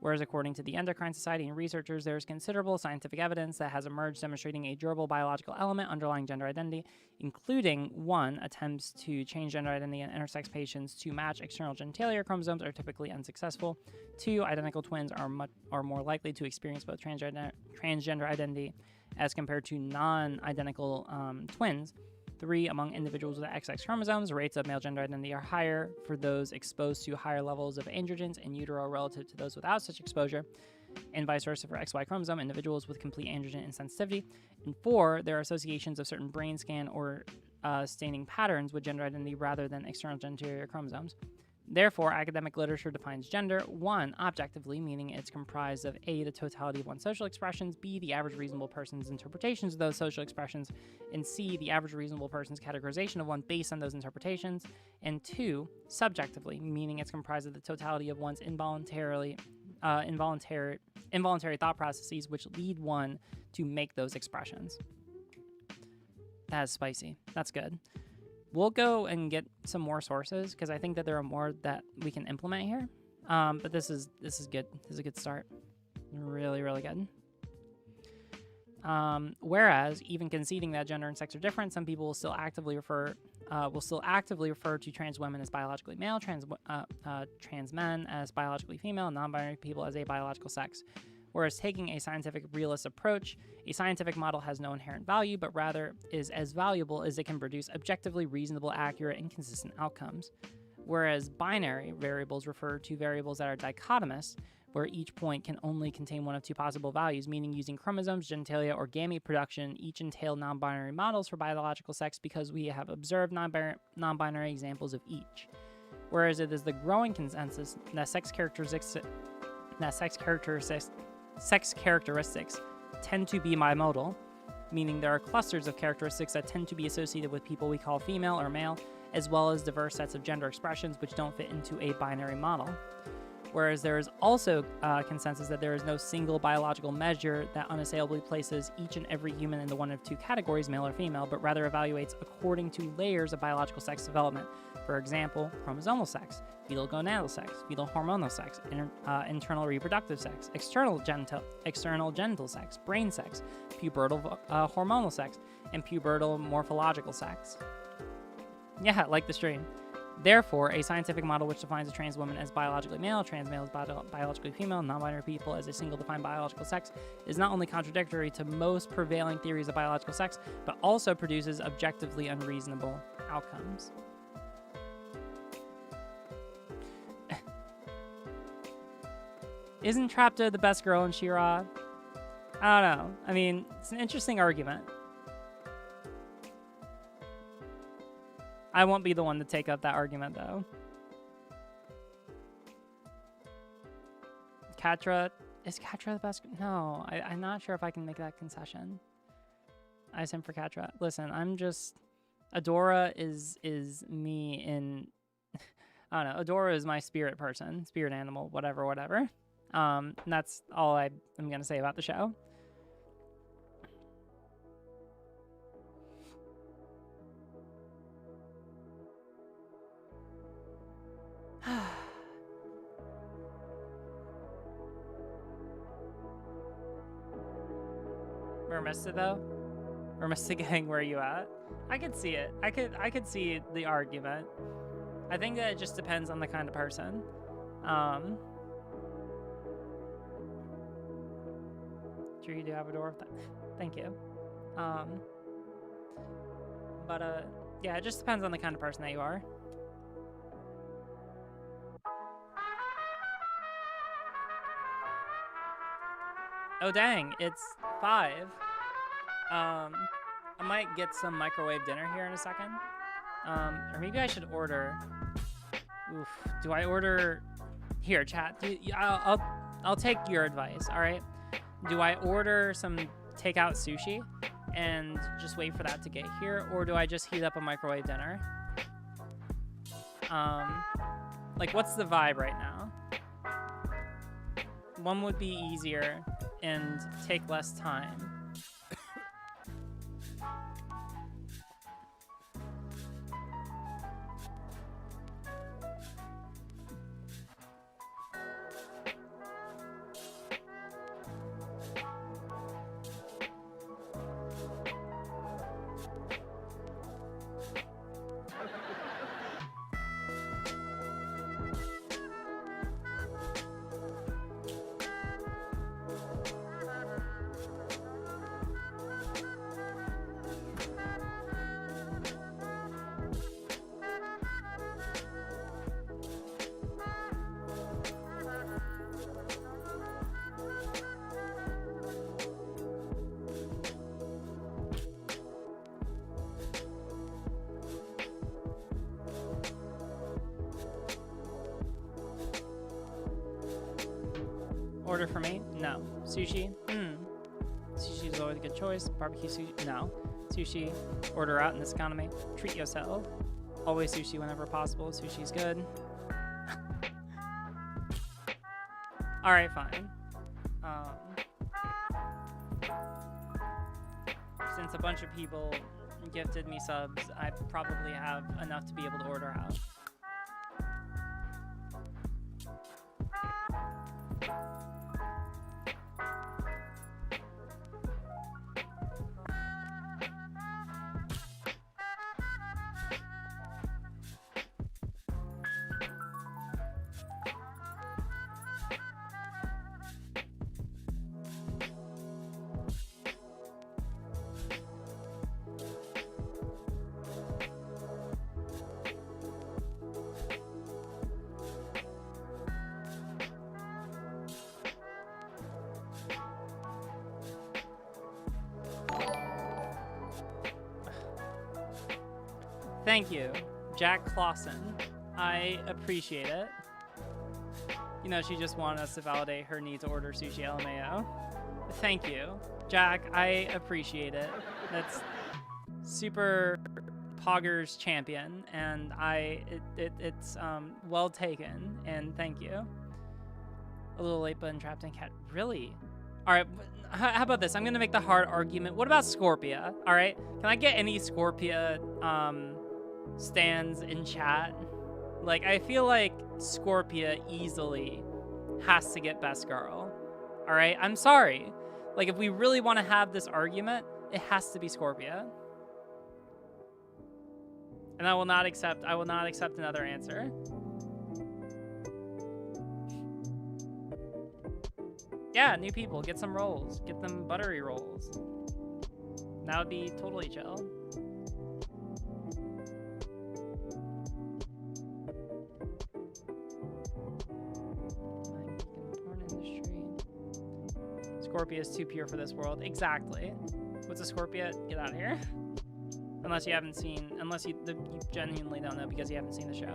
Whereas according to the Endocrine Society and researchers, there is considerable scientific evidence that has emerged demonstrating a durable biological element underlying gender identity, including 1. Attempts to change gender identity in intersex patients to match external genitalia chromosomes are typically unsuccessful. 2. Identical twins are more likely to experience both transgender identity as compared to non-identical twins. 3. Among individuals with XX chromosomes, rates of male gender identity are higher for those exposed to higher levels of androgens in utero relative to those without such exposure, and vice versa for XY chromosome individuals with complete androgen insensitivity. And 4. There are associations of certain brain scan or staining patterns with gender identity rather than external genitalia chromosomes. Therefore, academic literature defines gender, 1. Objectively, meaning it's comprised of A. the totality of one's social expressions, B. the average reasonable person's interpretations of those social expressions, and C. the average reasonable person's categorization of one based on those interpretations, and 2. Subjectively, meaning it's comprised of the totality of one's involuntary thought processes which lead one to make those expressions. That is spicy. That's good. We'll go and get some more sources because I think that there are more that we can implement here. But this is good. This is a good start. Really, really good. Whereas, even conceding that gender and sex are different, some people will still actively refer to trans women as biologically male, trans men as biologically female, and non-binary people as a biological sex. Whereas taking a scientific realist approach, a scientific model has no inherent value, but rather is as valuable as it can produce objectively reasonable, accurate, and consistent outcomes. Whereas binary variables refer to variables that are dichotomous, where each point can only contain one of two possible values, meaning using chromosomes, genitalia, or gamete production each entail non-binary models for biological sex because we have observed non-binary examples of each. Whereas it is the growing consensus that sex characteristics tend to be bimodal, meaning there are clusters of characteristics that tend to be associated with people we call female or male, as well as diverse sets of gender expressions which don't fit into a binary model. Whereas there is also consensus that there is no single biological measure that unassailably places each and every human into one of two categories, male or female, but rather evaluates according to layers of biological sex development. For example, chromosomal sex, fetal gonadal sex, fetal hormonal sex, internal reproductive sex, external genital sex, brain sex, pubertal hormonal sex, and pubertal morphological sex. Yeah, like the stream. Therefore, a scientific model which defines a trans woman as biologically male, trans male as biologically female, non-binary people as a single defined biological sex is not only contradictory to most prevailing theories of biological sex, but also produces objectively unreasonable outcomes. Isn't Trapta the best girl in She-Ra? I don't know. I mean, it's an interesting argument. I won't be the one to take up that argument, though. Catra, is Catra the best? No, I'm not sure if I can make that concession. I sent for Catra. Listen, I'm just... Adora is me in... I don't know. Adora is my spirit person, spirit animal, whatever. And that's all I'm going to say about the show. Mermista though? Mermista gang, where are you at? I could see it. I could see the argument. I think that it just depends on the kind of person. Sure you do have a door. Thank you. Yeah, it just depends on the kind of person that you are. Oh dang, it's 5. I might get some microwave dinner here in a second. Or maybe I should order. Oof. Do I order? Here, chat. I'll take your advice. All right. Do I order some takeout sushi, and just wait for that to get here, or do I just heat up a microwave dinner? Like, what's the vibe right now? One would be easier and take less time. Order for me? No. Sushi? Sushi's always a good choice. Barbecue sushi? No. Sushi. Order out in this economy. Treat yourself. Always sushi whenever possible. Sushi's good. Alright, fine. Since a bunch of people gifted me subs, I probably have enough to be able to order out. Thank you, Jack Clausen. I appreciate it. You know, she just wanted us to validate her need to order sushi LMAO. Thank you, Jack. I appreciate it. That's super Poggers champion, and it's well taken. And thank you. A little late, but entrapped in cat. Really? All right. How about this? I'm gonna make the hard argument. What about Scorpia? All right. Can I get any Scorpia stands in chat? Like, I feel like Scorpia easily has to get best girl. All right. I'm sorry. Like, if we really want to have this argument, it has to be Scorpia. And I will not accept another answer. Yeah, new people, get some rolls. Get them buttery rolls. That would be totally chill. Porn industry. Scorpia is too pure for this world. Exactly. What's a Scorpia? Get out of here. Unless you haven't seen, you genuinely don't know because you haven't seen the show.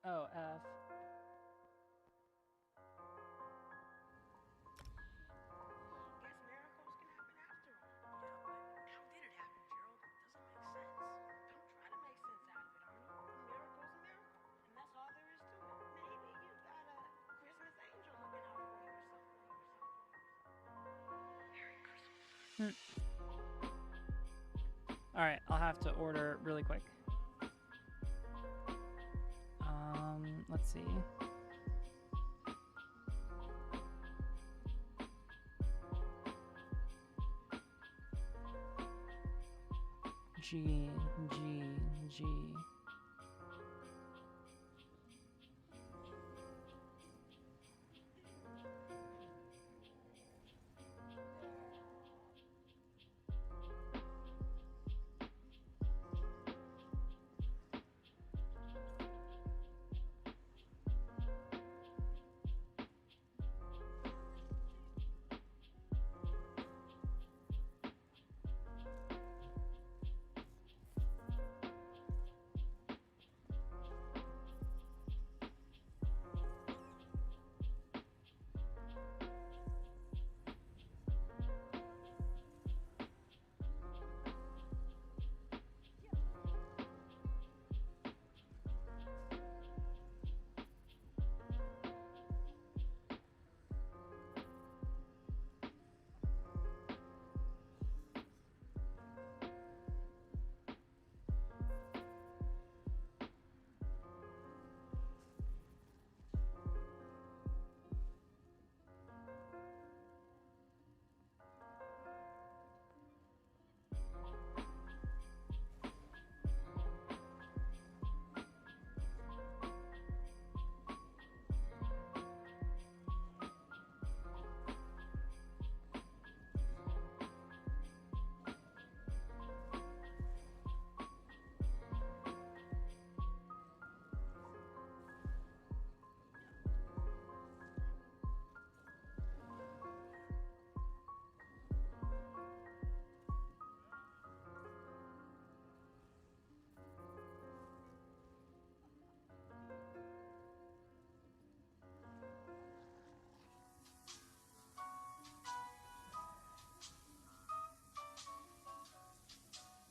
Oh, F. All right, I'll have to order really quick. Let's see. G, G, G.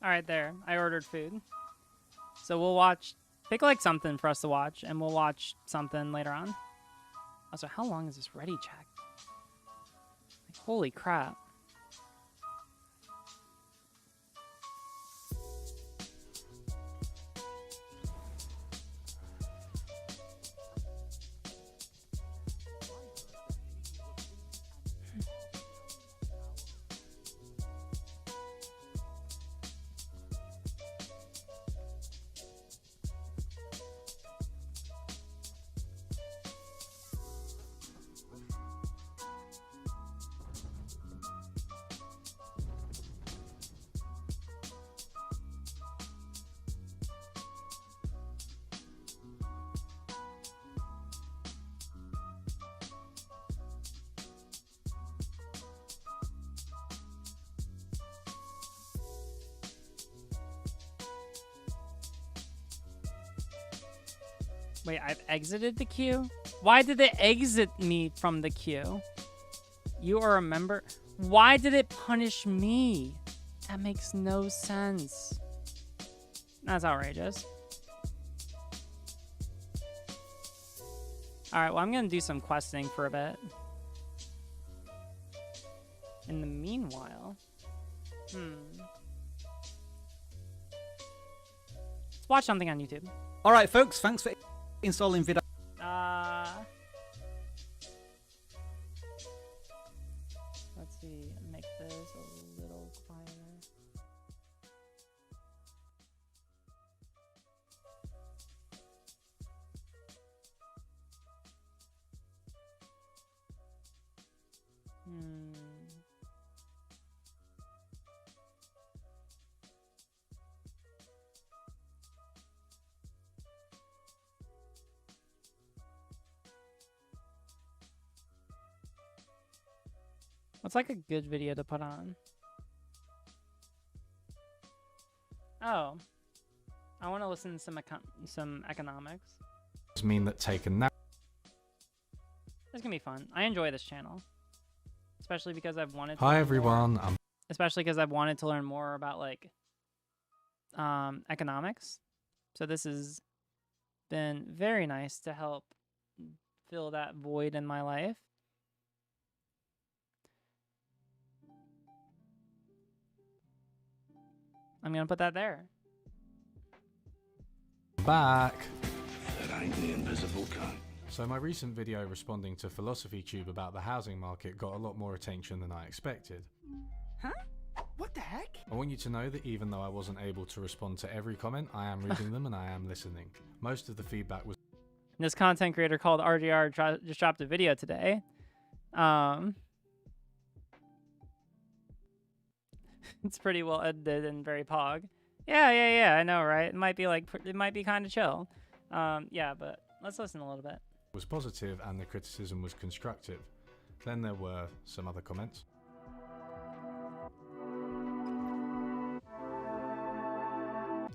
All right, there. I ordered food. So we'll watch. Pick like something for us to watch, and we'll watch something later on. Also, how long is this ready check? Like, holy crap. Wait, I've exited the queue? Why did it exit me from the queue? You are a member? Why did it punish me? That makes no sense. That's outrageous. Alright, well, I'm gonna do some questing for a bit. In the meanwhile... Let's watch something on YouTube. Alright, folks, thanks for installing video. Let's see, make this a little quieter. What's like a good video to put on? Oh, I want to listen to some economics. Does mean that taken that. It's gonna be fun. I enjoy this channel, especially because I've wanted to Hi learn everyone. more, especially because I've wanted to learn more about like economics. So this has been very nice to help fill that void in my life. I'm gonna put that there. Back. behind the invisible curtain. So my recent video responding to PhilosophyTube about the housing market got a lot more attention than I expected. Huh? What the heck? I want you to know that even though I wasn't able to respond to every comment, I am reading them and I am listening. Most of the feedback was This content creator called RGR just dropped a video today. It's pretty well edited and very pog. Yeah, I know, right? It might be kind of chill. Yeah, but let's listen a little bit. was positive and the criticism was constructive. Then there were some other comments.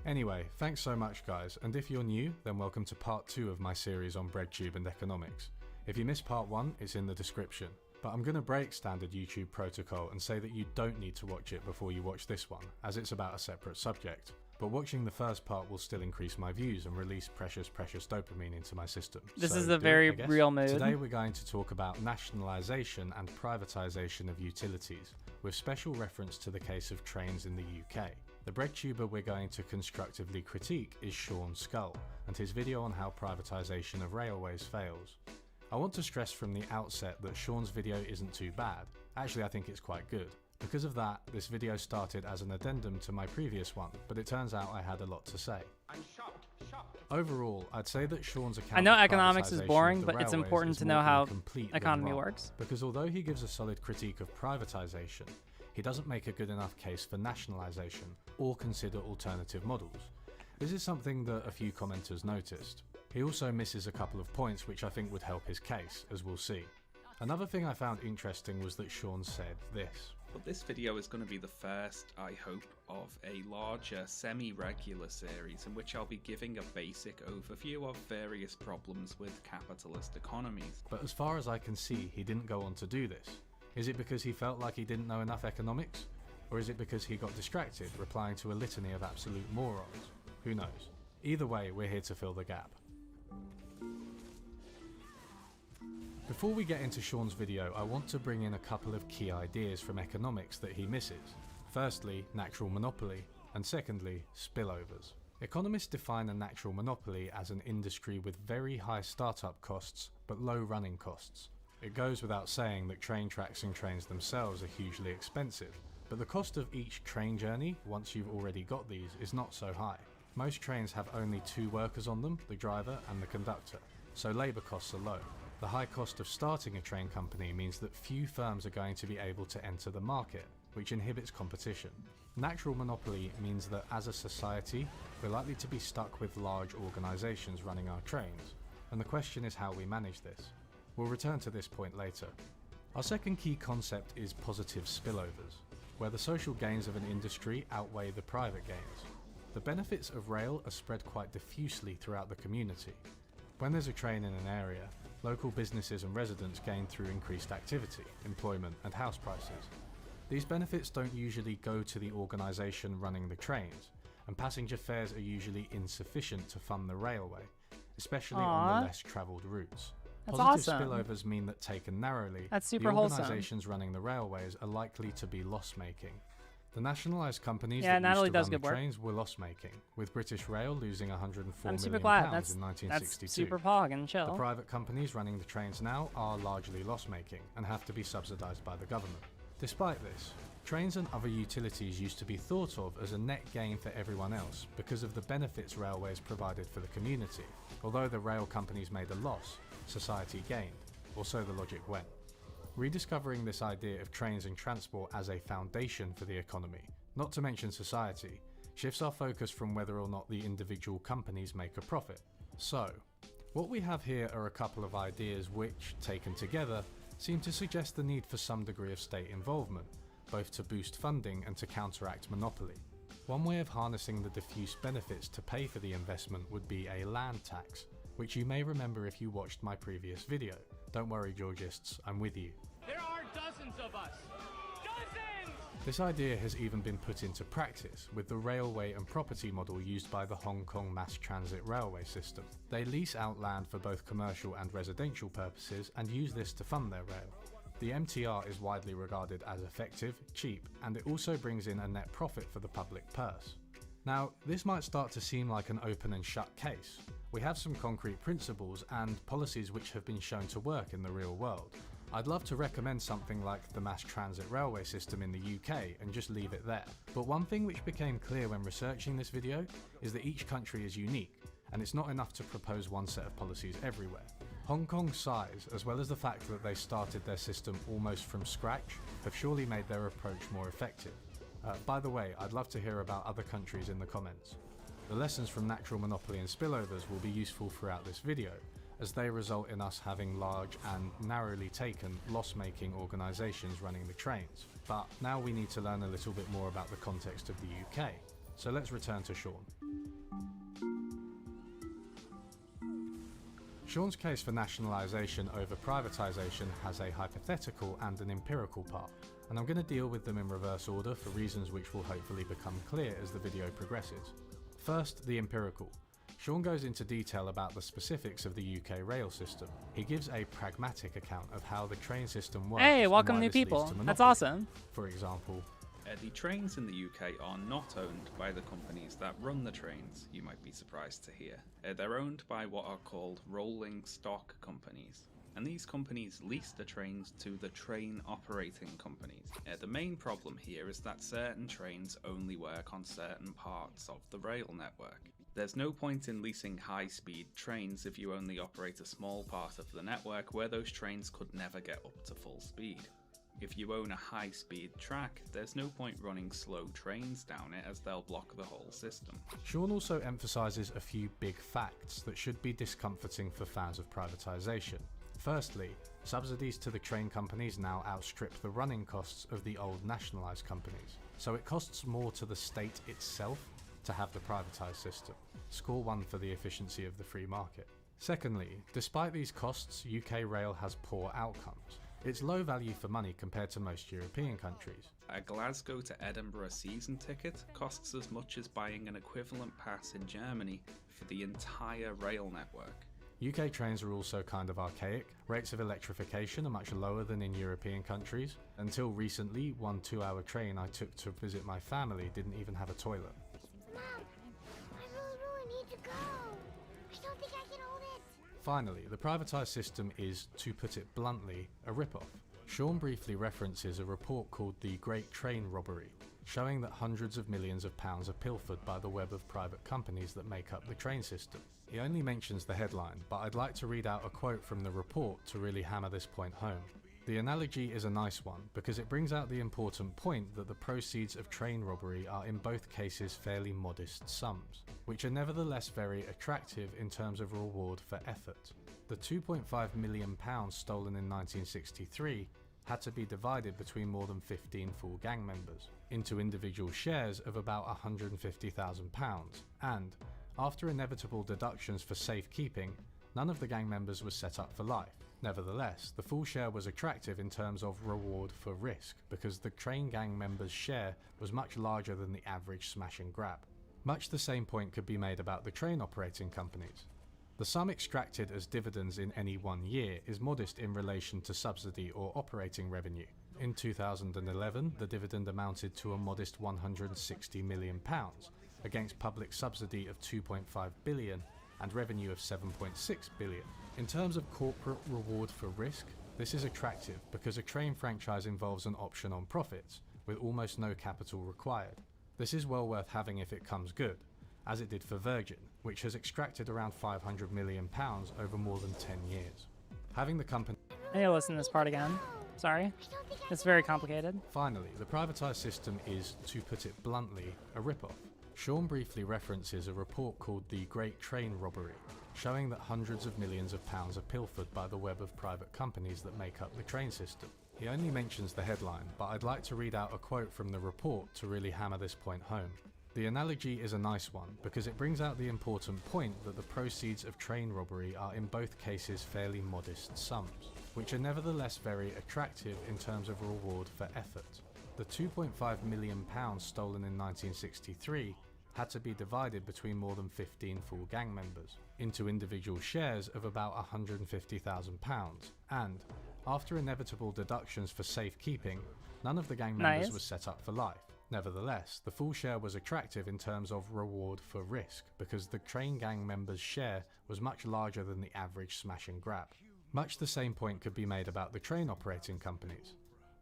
Anyway, thanks so much guys, and if you're new, then welcome to part 2 of my series on BreadTube and economics. If you missed part 1, it's in the description. But I'm going to break standard YouTube protocol and say that you don't need to watch it before you watch this one, as it's about a separate subject. But watching the first part will still increase my views and release precious dopamine into my system. This is a very real mood. Today we're going to talk about nationalisation and privatisation of utilities, with special reference to the case of trains in the UK. The BreadTuber we're going to constructively critique is Sean Skull, and his video on how privatisation of railways fails. I want to stress from the outset that Sean's video isn't too bad. Actually, I think it's quite good. Because of that, this video started as an addendum to my previous one, but it turns out I had a lot to say. I'm shocked. Overall, I'd say that Sean's account I know of economics is privatisation boring, of the but it's railways important is to more know how incomplete than economy wrong. works. Because although he gives a solid critique of privatisation, he doesn't make a good enough case for nationalisation or consider alternative models. This is something that a few commenters noticed. He also misses a couple of points which I think would help his case, as we'll see. Another thing I found interesting was that Sean said this. But this video is going to be the first, I hope, of a larger semi-regular series in which I'll be giving a basic overview of various problems with capitalist economies. But as far as I can see, he didn't go on to do this. Is it because he felt like he didn't know enough economics? Or is it because he got distracted, replying to a litany of absolute morons? Who knows? Either way, we're here to fill the gap. Before we get into Sean's video, I want to bring in a couple of key ideas from economics that he misses. Firstly, natural monopoly, and secondly, spillovers. Economists define a natural monopoly as an industry with very high startup costs, but low running costs. It goes without saying that train tracks and trains themselves are hugely expensive, but the cost of each train journey, once you've already got these, is not so high. Most trains have only 2 workers on them, the driver and the conductor, so labour costs are low. The high cost of starting a train company means that few firms are going to be able to enter the market, which inhibits competition. Natural monopoly means that as a society, we're likely to be stuck with large organisations running our trains, and the question is how we manage this. We'll return to this point later. Our second key concept is positive spillovers, where the social gains of an industry outweigh the private gains. The benefits of rail are spread quite diffusely throughout the community. When there's a train in an area, local businesses and residents gain through increased activity, employment and house prices. These benefits don't usually go to the organisation running the trains, and passenger fares are usually insufficient to fund the railway, especially on the less travelled routes. That's Positive awesome. spillovers mean that taken narrowly, That's super the wholesome. organisations running the railways are likely to be loss-making. The nationalised companies Yeah, that Natalie used to does run the good work. trains were loss-making, with British Rail losing £104 I'm super million glad. in That's 1962. super pog and The chill. private companies running the trains now are largely loss-making and have to be subsidised by the government. Despite this, trains and other utilities used to be thought of as a net gain for everyone else because of the benefits railways provided for the community. Although the rail companies made a loss, society gained, or so the logic went. Rediscovering this idea of trains and transport as a foundation for the economy, not to mention society, shifts our focus from whether or not the individual companies make a profit. So, what we have here are a couple of ideas which, taken together, seem to suggest the need for some degree of state involvement, both to boost funding and to counteract monopoly. One way of harnessing the diffuse benefits to pay for the investment would be a land tax, which you may remember if you watched my previous video. Don't worry Georgists, I'm with you. There are dozens of us. Dozens! This idea has even been put into practice with the railway and property model used by the Hong Kong mass transit railway system. They lease out land for both commercial and residential purposes and use this to fund their rail. The MTR is widely regarded as effective, cheap, and it also brings in a net profit for the public purse. Now, this might start to seem like an open and shut case. We have some concrete principles and policies which have been shown to work in the real world. I'd love to recommend something like the mass transit railway system in the UK and just leave it there. But one thing which became clear when researching this video is that each country is unique, and it's not enough to propose one set of policies everywhere. Hong Kong's size, as well as the fact that they started their system almost from scratch, have surely made their approach more effective. By the way, I'd love to hear about other countries in the comments. The lessons from natural monopoly and spillovers will be useful throughout this video, as they result in us having large and narrowly taken loss-making organisations running the trains. But now we need to learn a little bit more about the context of the UK, so let's return to Sean. Sean's case for nationalisation over privatisation has a hypothetical and an empirical part, and I'm going to deal with them in reverse order for reasons which will hopefully become clear as the video progresses. First, the empirical. Sean goes into detail about the specifics of the UK rail system. He gives a pragmatic account of how the train system works. Hey, welcome and why new this leads people. to That's monopoly. awesome. For example, The trains in the UK are not owned by the companies that run the trains, you might be surprised to hear. They're owned by what are called rolling stock companies. And these companies lease the trains to the train operating companies. The main problem here is that certain trains only work on certain parts of the rail network. There's no point in leasing high-speed trains if you only operate a small part of the network where those trains could never get up to full speed. If you own a high-speed track, there's no point running slow trains down it as they'll block the whole system. Sean also emphasises a few big facts that should be discomforting for fans of privatisation. Firstly, subsidies to the train companies now outstrip the running costs of the old nationalised companies, so it costs more to the state itself to have the privatised system. Score 1 for the efficiency of the free market. Secondly, despite these costs, UK rail has poor outcomes. It's low value for money compared to most European countries. A Glasgow to Edinburgh season ticket costs as much as buying an equivalent pass in Germany for the entire rail network. UK trains are also kind of archaic. Rates of electrification are much lower than in European countries. Until recently, one 2-hour train I took to visit my family didn't even have a toilet. Mom, I really need to go. I don't think I can hold it. Finally, the privatised system is, to put it bluntly, a rip-off. Sean briefly references a report called the Great Train Robbery, showing that hundreds of millions of pounds are pilfered by the web of private companies that make up the train system. He only mentions the headline, but I'd like to read out a quote from the report to really hammer this point home. The analogy is a nice one, because it brings out the important point that the proceeds of train robbery are in both cases fairly modest sums, which are nevertheless very attractive in terms of reward for effort. The £2.5 million stolen in 1963 had to be divided between more than 15 full gang members, into individual shares of about £150,000, and, after inevitable deductions for safekeeping, none of the gang members was set up for life. Nevertheless, the full share was attractive in terms of reward for risk, because the train gang members' share was much larger than the average smash and grab. Much the same point could be made about the train operating companies. The sum extracted as dividends in any one year is modest in relation to subsidy or operating revenue. In 2011, the dividend amounted to a modest £160 million, against public subsidy of £2.5 billion and revenue of £7.6 billion. In terms of corporate reward for risk, this is attractive because a train franchise involves an option on profits, with almost no capital required. This is well worth having if it comes good, as it did for Virgin, which has extracted around £500 million over more than 10 years. Having the company... I need to listen to this part again. Sorry. It's very complicated. Finally, the privatised system is, to put it bluntly, a rip-off. Sean briefly references a report called the Great Train Robbery, showing that hundreds of millions of pounds are pilfered by the web of private companies that make up the train system. He only mentions the headline, but I'd like to read out a quote from the report to really hammer this point home. The analogy is a nice one, because it brings out the important point that the proceeds of train robbery are in both cases fairly modest sums, which are nevertheless very attractive in terms of reward for effort. The £2.5 million stolen in 1963 had to be divided between more than 15 full gang members, into individual shares of about £150,000, and, after inevitable deductions for safekeeping, none of the gang members was set up for life. Nevertheless, the full share was attractive in terms of reward for risk, because the train gang members' share was much larger than the average smash and grab. Much the same point could be made about the train operating companies.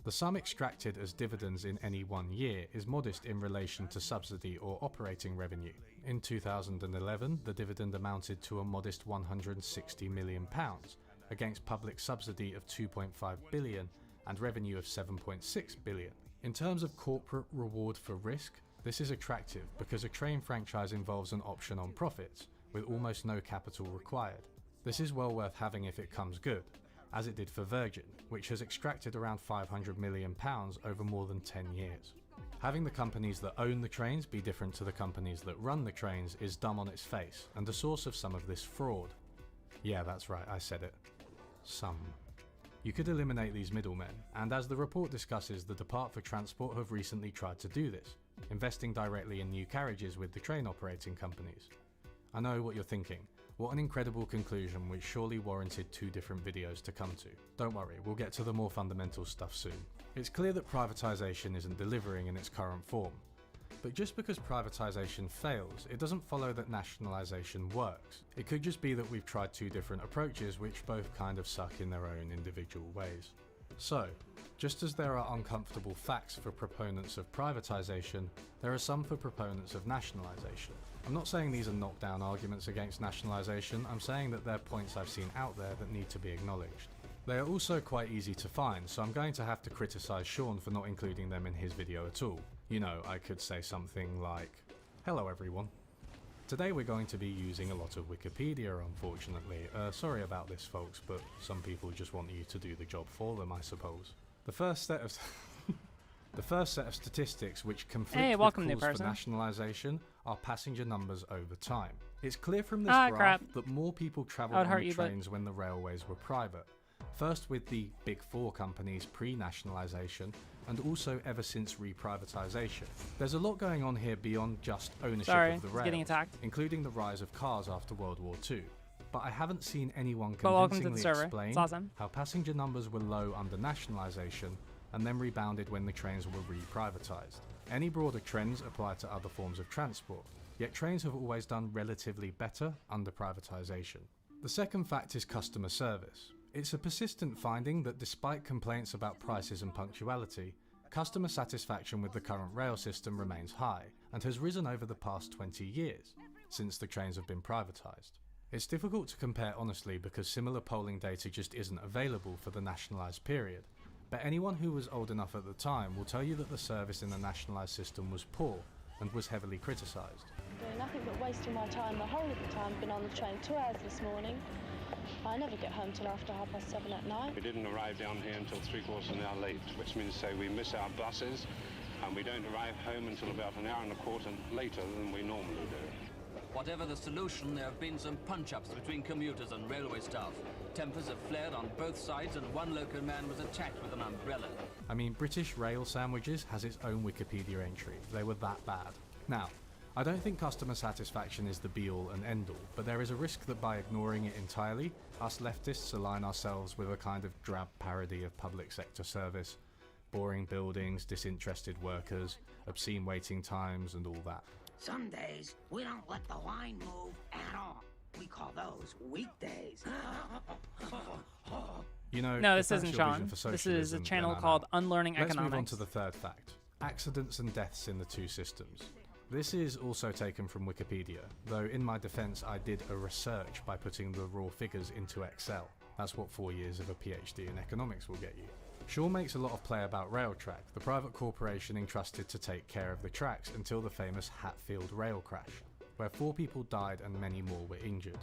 The sum extracted as dividends in any one year is modest in relation to subsidy or operating revenue. In 2011, the dividend amounted to a modest £160 million, against public subsidy of £2.5 billion and revenue of £7.6 billion. In terms of corporate reward for risk, this is attractive because a train franchise involves an option on profits, with almost no capital required. This is well worth having if it comes good, as it did for Virgin, which has extracted around £500 million over more than 10 years. Having the companies that own the trains be different to the companies that run the trains is dumb on its face, and the source of some of this fraud. Yeah, that's right, I said it. Some. You could eliminate these middlemen, and as the report discusses, the Depart for Transport have recently tried to do this, investing directly in new carriages with the train operating companies. I know what you're thinking. What an incredible conclusion, which surely warranted 2 different videos to come to. Don't worry, we'll get to the more fundamental stuff soon. It's clear that privatisation isn't delivering in its current form. But just because privatisation fails, it doesn't follow that nationalisation works. It could just be that we've tried 2 different approaches which both kind of suck in their own individual ways. So, just as there are uncomfortable facts for proponents of privatisation, there are some for proponents of nationalisation. I'm not saying these are knockdown arguments against nationalisation, I'm saying that they're points I've seen out there that need to be acknowledged. They are also quite easy to find, so I'm going to have to criticise Sean for not including them in his video at all. You know, I could say something like, "Hello everyone. Today we're going to be using a lot of Wikipedia, unfortunately. Sorry about this folks, but some people just want you to do the job for them, I suppose." The first set of statistics which conflict with calls for nationalisation are passenger numbers over time. It's clear from this graph that more people travelled on the trains when the railways were private. First with the Big Four companies pre-nationalisation, and also ever since reprivatisation. There's a lot going on here beyond just ownership of the rail, including the rise of cars after World War II. But I haven't seen anyone convincingly explain how passenger numbers were low under nationalisation and then rebounded when the trains were reprivatised. Any broader trends apply to other forms of transport, yet trains have always done relatively better under privatisation. The second fact is customer service. It's a persistent finding that despite complaints about prices and punctuality, customer satisfaction with the current rail system remains high and has risen over the past 20 years, since the trains have been privatised. It's difficult to compare honestly because similar polling data just isn't available for the nationalised period, but anyone who was old enough at the time will tell you that the service in the nationalised system was poor and was heavily criticised. Doing nothing but wasting my time the whole of the time. Been on the train 2 hours this morning. I never get home till after 7:30 at night. We didn't arrive down here until 3/4 of an hour late, which means we miss our buses and we don't arrive home until about an hour and a quarter later than we normally do. Whatever the solution, there have been some punch-ups between commuters and railway staff. Tempers have flared on both sides and one local man was attacked with an umbrella. I mean, British Rail Sandwiches has its own Wikipedia entry. They were that bad. Now, I don't think customer satisfaction is the be-all and end-all, but there is a risk that by ignoring it entirely, us leftists align ourselves with a kind of drab parody of public sector service, boring buildings, disinterested workers, obscene waiting times and all that. Some days, we don't let the line move at all. We call those weekdays. You know, no, this isn't Sean. This is a channel called Unlearning Economics. Let's move on to the third fact. Accidents and deaths in the 2 systems. This is also taken from Wikipedia, though in my defense I did a research by putting the raw figures into Excel. That's what 4 years of a PhD in economics will get you. Shaw makes a lot of play about Railtrack, the private corporation entrusted to take care of the tracks until the famous Hatfield rail crash, where 4 people died and many more were injured.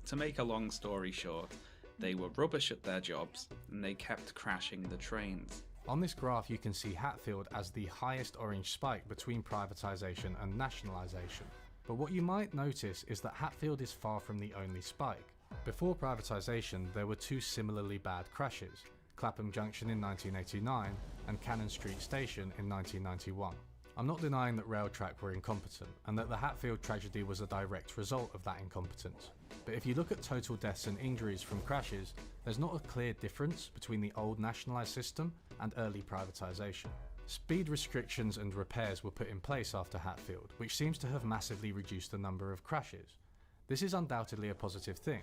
To make a long story short, they were rubbish at their jobs and they kept crashing the trains. On this graph you can see Hatfield as the highest orange spike between privatisation and nationalisation. But what you might notice is that Hatfield is far from the only spike. Before privatisation there were 2 similarly bad crashes, Clapham Junction in 1989 and Cannon Street Station in 1991. I'm not denying that Railtrack were incompetent and that the Hatfield tragedy was a direct result of that incompetence. But if you look at total deaths and injuries from crashes, there's not a clear difference between the old nationalised system and early privatisation. Speed restrictions and repairs were put in place after Hatfield, which seems to have massively reduced the number of crashes. This is undoubtedly a positive thing,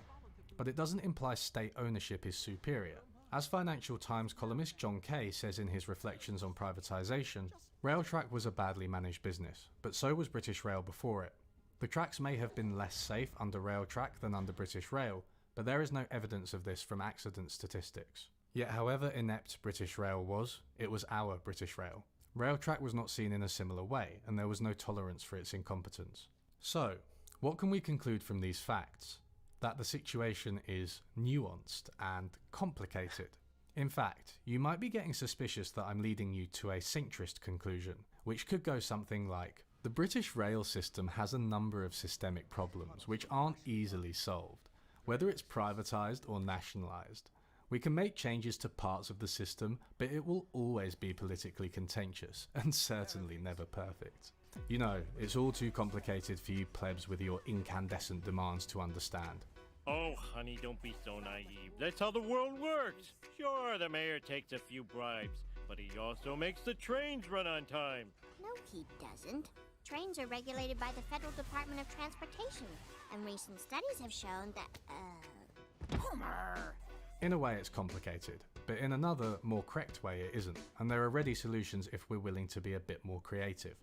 but it doesn't imply state ownership is superior. As Financial Times columnist John Kay says in his reflections on privatisation, Railtrack was a badly managed business, but so was British Rail before it. The tracks may have been less safe under Railtrack than under British Rail, but there is no evidence of this from accident statistics. Yet however inept British Rail was, it was our British Rail. Railtrack was not seen in a similar way, and there was no tolerance for its incompetence. So, what can we conclude from these facts? That the situation is nuanced and complicated. In fact, you might be getting suspicious that I'm leading you to a centrist conclusion, which could go something like, the British rail system has a number of systemic problems which aren't easily solved, whether it's privatised or nationalised. We can make changes to parts of the system, but it will always be politically contentious, and certainly never perfect. You know, it's all too complicated for you plebs with your incandescent demands to understand. Oh, honey, don't be so naive. That's how the world works. Sure, the mayor takes a few bribes, but he also makes the trains run on time. No, he doesn't. Trains are regulated by the Federal Department of Transportation, and recent studies have shown that, Homer! In a way it's complicated, but in another, more correct way it isn't, and there are ready solutions if we're willing to be a bit more creative.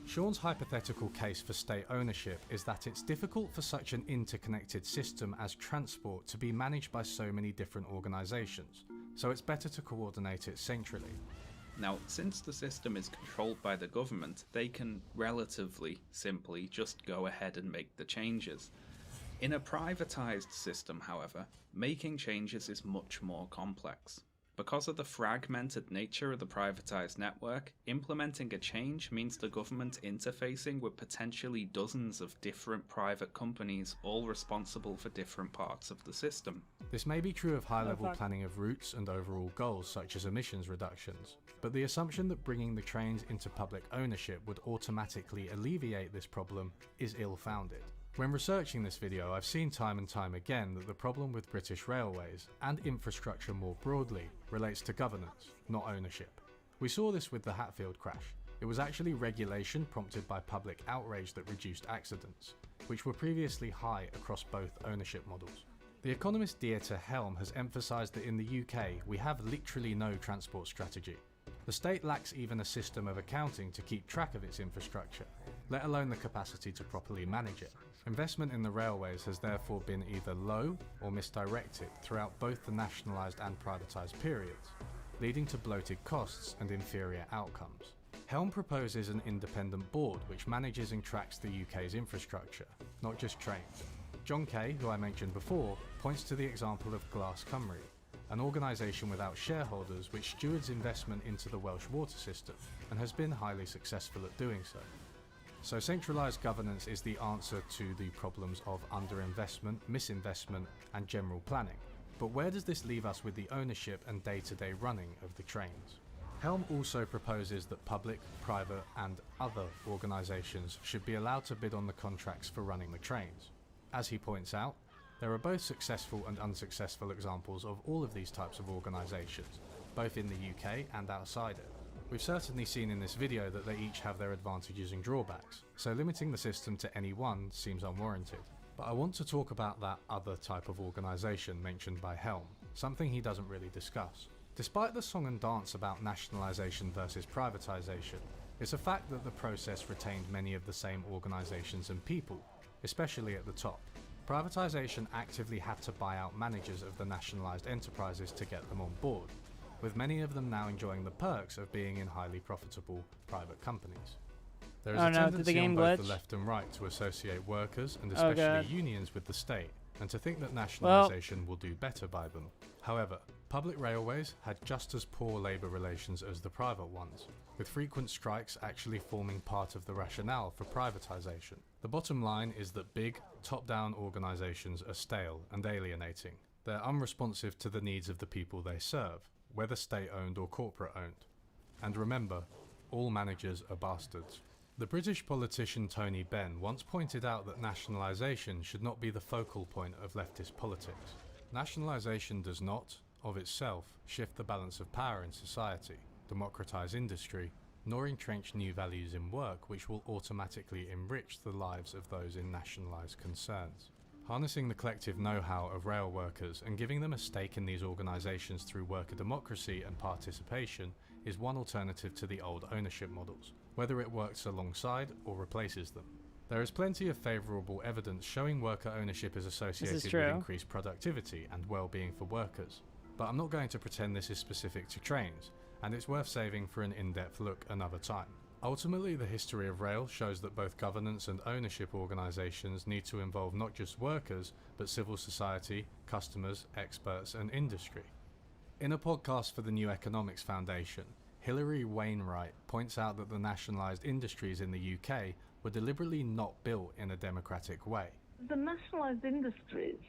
Sean's hypothetical case for state ownership is that it's difficult for such an interconnected system as transport to be managed by so many different organisations, so it's better to coordinate it centrally. Now, since the system is controlled by the government, they can relatively simply just go ahead and make the changes. In a privatised system, however, making changes is much more complex. Because of the fragmented nature of the privatised network, implementing a change means the government interfacing with potentially dozens of different private companies, all responsible for different parts of the system. This may be true of high-level planning of routes and overall goals such as emissions reductions, but the assumption that bringing the trains into public ownership would automatically alleviate this problem is ill-founded. When researching this video, I've seen time and time again that the problem with British Railways, and infrastructure more broadly, relates to governance, not ownership. We saw this with the Hatfield crash. It was actually regulation prompted by public outrage that reduced accidents, which were previously high across both ownership models. The economist Dieter Helm has emphasised that in the UK we have literally no transport strategy. The state lacks even a system of accounting to keep track of its infrastructure, let alone the capacity to properly manage it. Investment in the railways has therefore been either low or misdirected throughout both the nationalised and privatised periods, leading to bloated costs and inferior outcomes. Helm proposes an independent board which manages and tracks the UK's infrastructure, not just trains. John Kay, who I mentioned before, points to the example of Glass Cymru, an organisation without shareholders which stewards investment into the Welsh water system and has been highly successful at doing so. So centralised governance is the answer to the problems of underinvestment, misinvestment and general planning. But where does this leave us with the ownership and day-to-day running of the trains? Helm also proposes that public, private and other organisations should be allowed to bid on the contracts for running the trains. As he points out, there are both successful and unsuccessful examples of all of these types of organisations, both in the UK and outside it. We've certainly seen in this video that they each have their advantages and drawbacks, so limiting the system to any one seems unwarranted. But I want to talk about that other type of organisation mentioned by Helm, something he doesn't really discuss. Despite the song and dance about nationalisation versus privatisation, it's a fact that the process retained many of the same organisations and people, especially at the top. Privatisation actively had to buy out managers of the nationalised enterprises to get them on board, with many of them now enjoying the perks of being in highly profitable private companies. There is a tendency on both the left and right to associate workers and especially unions with the state, and to think that nationalisation will do better by them. However, public railways had just as poor labour relations as the private ones, with frequent strikes actually forming part of the rationale for privatisation. The bottom line is that big, top-down organisations are stale and alienating. They're unresponsive to the needs of the people they serve, whether state-owned or corporate-owned. And remember, all managers are bastards. The British politician Tony Benn once pointed out that nationalisation should not be the focal point of leftist politics. Nationalisation does not, of itself shift the balance of power in society, democratize industry, nor entrench new values in work which will automatically enrich the lives of those in nationalised concerns. Harnessing the collective know-how of rail workers and giving them a stake in these organisations through worker democracy and participation is one alternative to the old ownership models, whether it works alongside or replaces them. There is plenty of favourable evidence showing worker ownership is associated with increased productivity and well-being for workers, but I'm not going to pretend this is specific to trains, and it's worth saving for an in-depth look another time. Ultimately, the history of rail shows that both governance and ownership organisations need to involve not just workers, but civil society, customers, experts and industry. In a podcast for the New Economics Foundation, Hilary Wainwright points out that the nationalised industries in the UK were deliberately not built in a democratic way. The nationalised industries,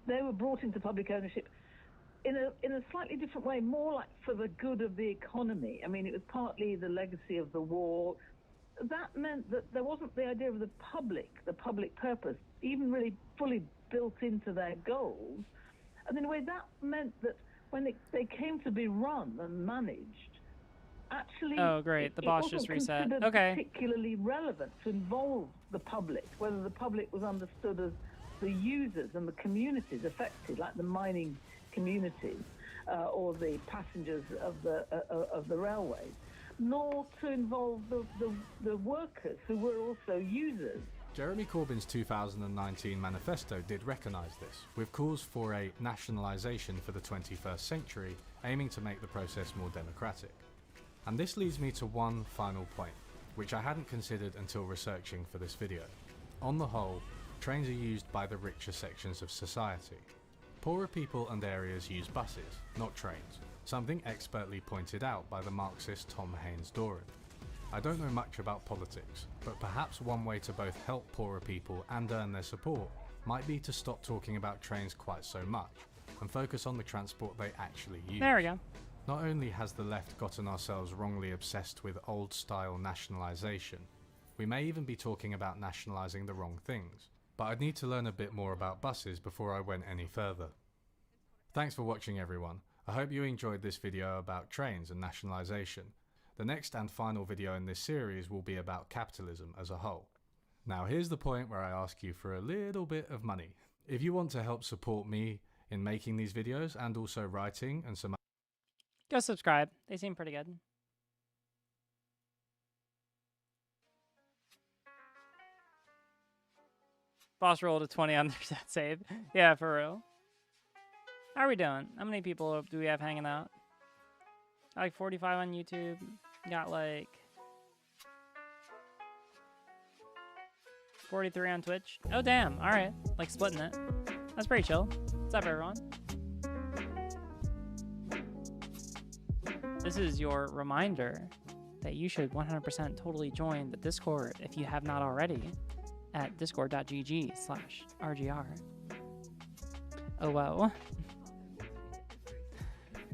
they were brought into public ownership in a slightly different way, more like for the good of the economy. I mean, it was partly the legacy of the war. That meant that there wasn't the idea of the public purpose, even really fully built into their goals. And in a way, that meant that when they came to be run and managed, actually, oh great, the boss just reset. Okay. Particularly relevant to involve the public, whether the public was understood as the users and the communities affected, like the mining communities or the passengers of the railways, nor to involve the workers who were also users. Jeremy Corbyn's 2019 manifesto did recognise this, with calls for a nationalisation for the 21st century, aiming to make the process more democratic. And this leads me to one final point, which I hadn't considered until researching for this video. On the whole, trains are used by the richer sections of society. Poorer people and areas use buses, not trains, something expertly pointed out by the Marxist Tom Haynes-Doran. I don't know much about politics, but perhaps one way to both help poorer people and earn their support might be to stop talking about trains quite so much, and focus on the transport they actually use. There we go. Not only has the left gotten ourselves wrongly obsessed with old-style nationalisation, we may even be talking about nationalising the wrong things. But I'd need to learn a bit more about buses before I went any further. Thanks for watching everyone. I hope you enjoyed this video about trains and nationalisation. The next and final video in this series will be about capitalism as a whole. Now here's the point where I ask you for a little bit of money. If you want to help support me in making these videos and also writing and some go subscribe. They seem pretty good. Boss rolled a 20 on their set save. Yeah, for real. How are we doing? How many people do we have hanging out? Like 45 on YouTube. Got like 43 on Twitch. Oh, damn. All right. Like splitting it. That's pretty chill. What's up, everyone? This is your reminder that you should 100% totally join the Discord if you have not already at discord.gg/RGR. Oh, wow.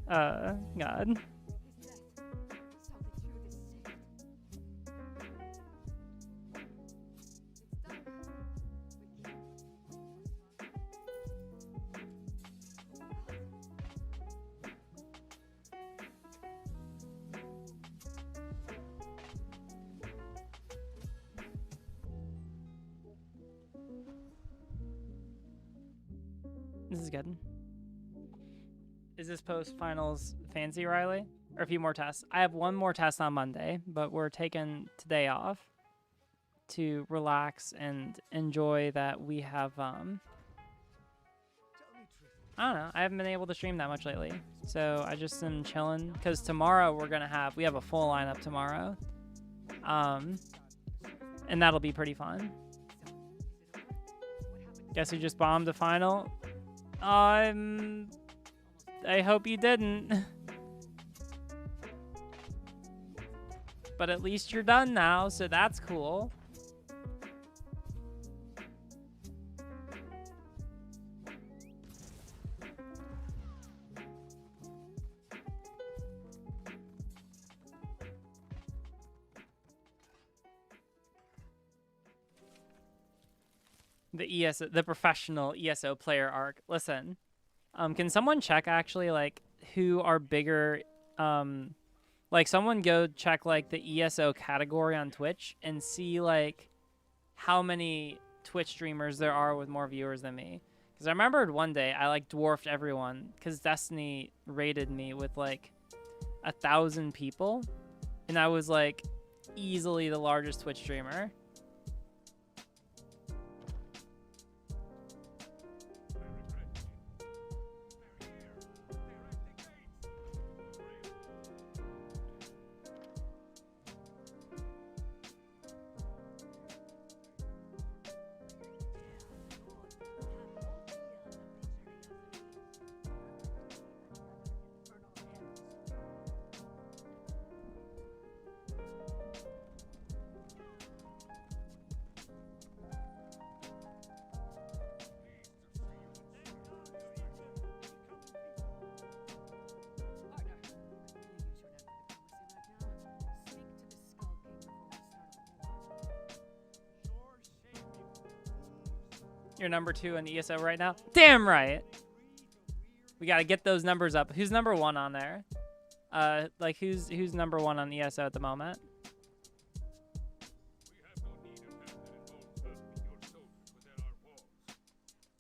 God. This is good. Is this post-finals fancy, Riley? Or a few more tests? I have one more test on Monday, but we're taking today off to relax and enjoy that we have, I don't know. I haven't been able to stream that much lately. So I just am chilling. Because tomorrow we have a full lineup tomorrow. And that'll be pretty fun. Guess who just bombed the final? I hope you didn't. But at least you're done now, so that's cool. The professional ESO player arc. Listen, can someone check actually, like, who are bigger. Like someone go check like the ESO category on Twitch and see like how many Twitch streamers there are with more viewers than me. Because I remembered one day I like dwarfed everyone because Destiny rated me with like 1,000 people, and I was like easily the largest Twitch streamer. You're number 2 in ESO right now? Damn right. We gotta get those numbers up. Who's number 1 on there? Like who's number 1 on ESO at the moment?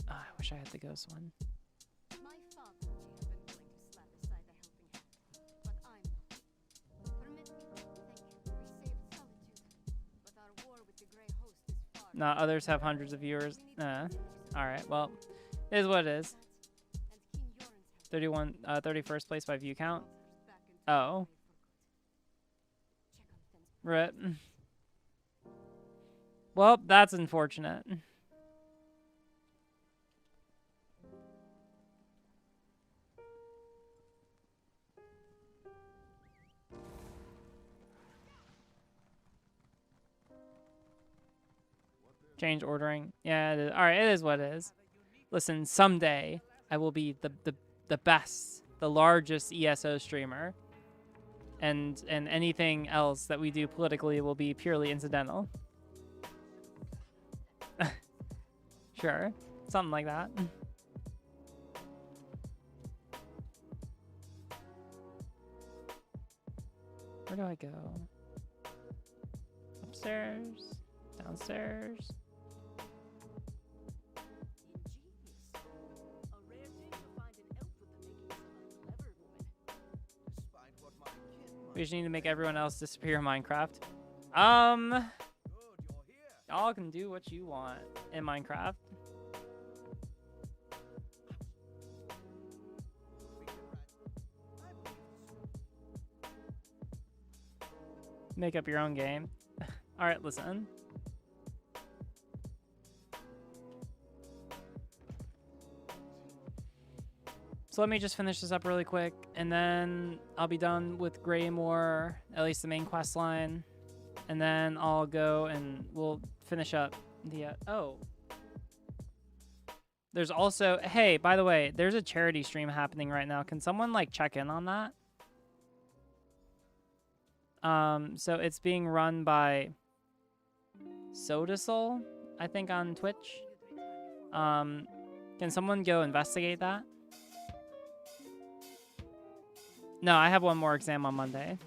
Oh, I wish I had the ghost one. No, others have hundreds of viewers. Alright, well, it is what it is. 31st place by view count. Oh. Right. Well, that's unfortunate. Change ordering. Yeah, it is. All right, it is what it is. Listen, someday I will be the best, the largest ESO streamer, and anything else that we do politically will be purely incidental. Sure, something like that. Where do I go? Upstairs? Downstairs? We just need to make everyone else disappear in Minecraft. Y'all can do what you want in Minecraft. Make up your own game. All right, listen. So let me just finish this up really quick, and then I'll be done with Greymore, at least the main quest line, and then I'll go and we'll finish up the, oh. There's also, hey, by the way, there's a charity stream happening right now. Can someone, like, check in on that? So it's being run by SodaSoul, I think, on Twitch. Can someone go investigate that? No, I have one more exam on Monday.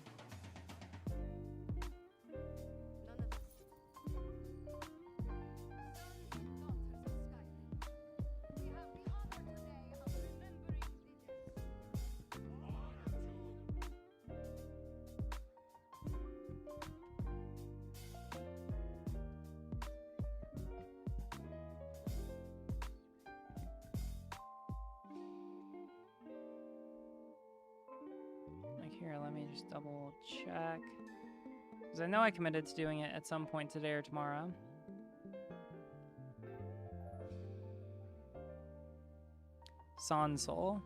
Here, let me just double check. Because I know I committed to doing it at some point today or tomorrow. Sonsoul.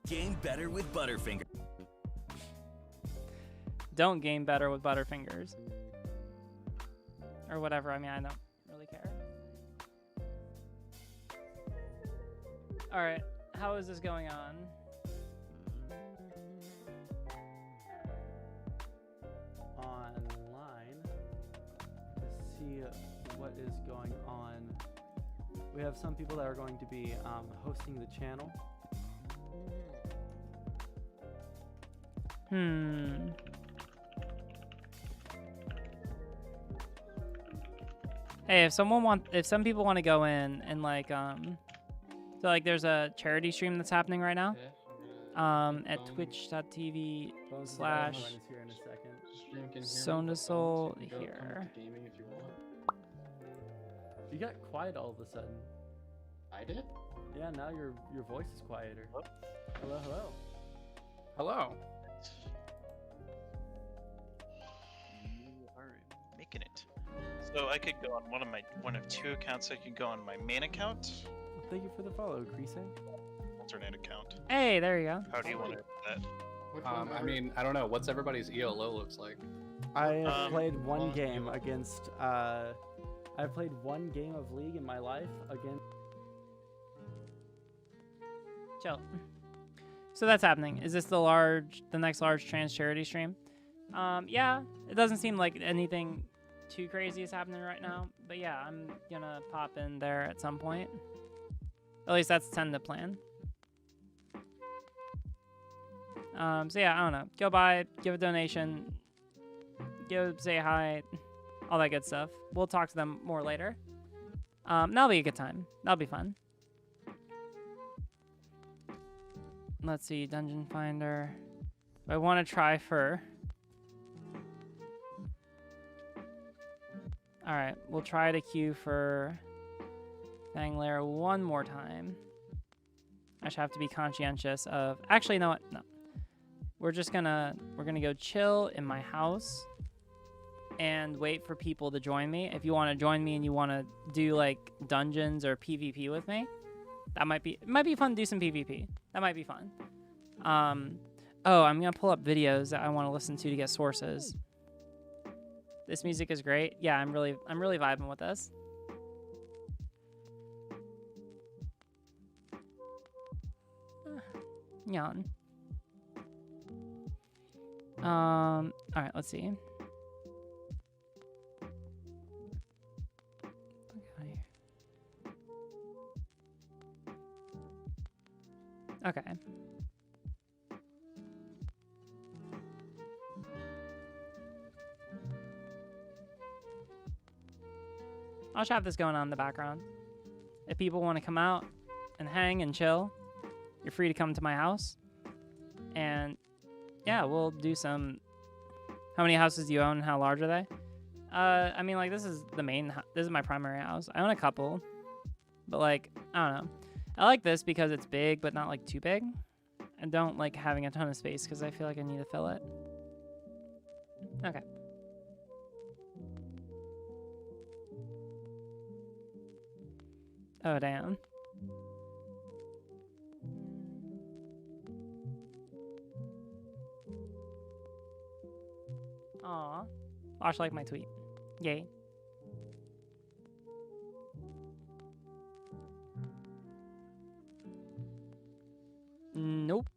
Game better with Butterfinger. Don't game better with Butterfingers. Or whatever, I mean, I don't really care. Alright, how is this going on? what is going on. We have some people that are going to be hosting the channel. Hey, if some people want to go in and like so like there's a charity stream that's happening right now. At twitch.tv/ Sonasol here. You got quiet all of a sudden. I did? Yeah, now your voice is quieter. Hello, hello. Hello. You are making it. So I could go on one of two accounts. I could go on my main account. Thank you for the follow, Crease. Alternate account. Hey, there you go. How do you want to do that? I mean, I don't know. What's everybody's ELO looks like? I have played one game against. I've played one game of League in my life against. Chill. So that's happening. Is this the next large trans charity stream? Yeah. It doesn't seem like anything too crazy is happening right now, but yeah, I'm gonna pop in there at some point. At least that's the plan. So yeah, I don't know. Go by, give a donation, say hi, all that good stuff. We'll talk to them more later. That'll be a good time. That'll be fun. Let's see, Dungeon Finder. I want to try Fur. Alright, we'll try to queue for Fanglair one more time. I should have to be conscientious of... Actually, you know what? No. We're gonna go chill in my house and wait for people to join me. If you want to join me and you want to do like dungeons or PvP with me, it might be fun to do some PvP. That might be fun. Oh, I'm gonna pull up videos that I want to listen to get sources. This music is great. Yeah, I'm really vibing with this. Yawn. All right, let's see. Okay. I'll just have this going on in the background. If people want to come out and hang and chill, you're free to come to my house. And yeah, we'll do some... How many houses do you own and how large are they? I mean, like, this is my primary house. I own a couple. But, like, I don't know. I like this because it's big, but not, like, too big. I don't like having a ton of space because I feel like I need to fill it. Okay. Oh, damn. Aw. Watch like my tweet. Yay. Nope.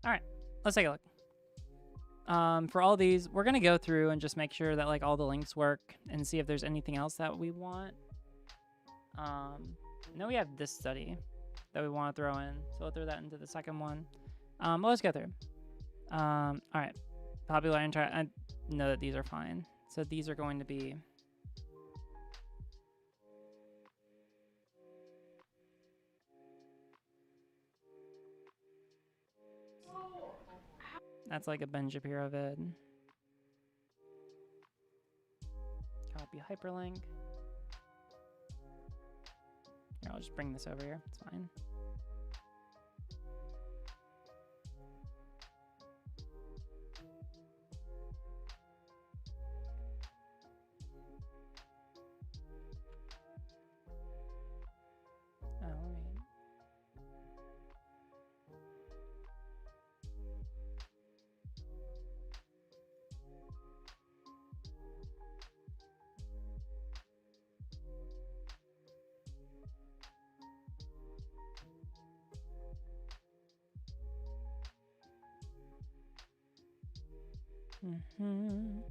All right, let's take a look. For all these, we're gonna go through and just make sure that like all the links work and see if there's anything else that we want. Now we have this study that we want to throw in, so we'll throw that into the second one. Let's go through. All right, popularity. I know that these are fine, so these are going to be. That's like a Ben Shapiro vid. Copy hyperlink. Here, I'll just bring this over here. It's fine. Oh, let me... Mm-hmm.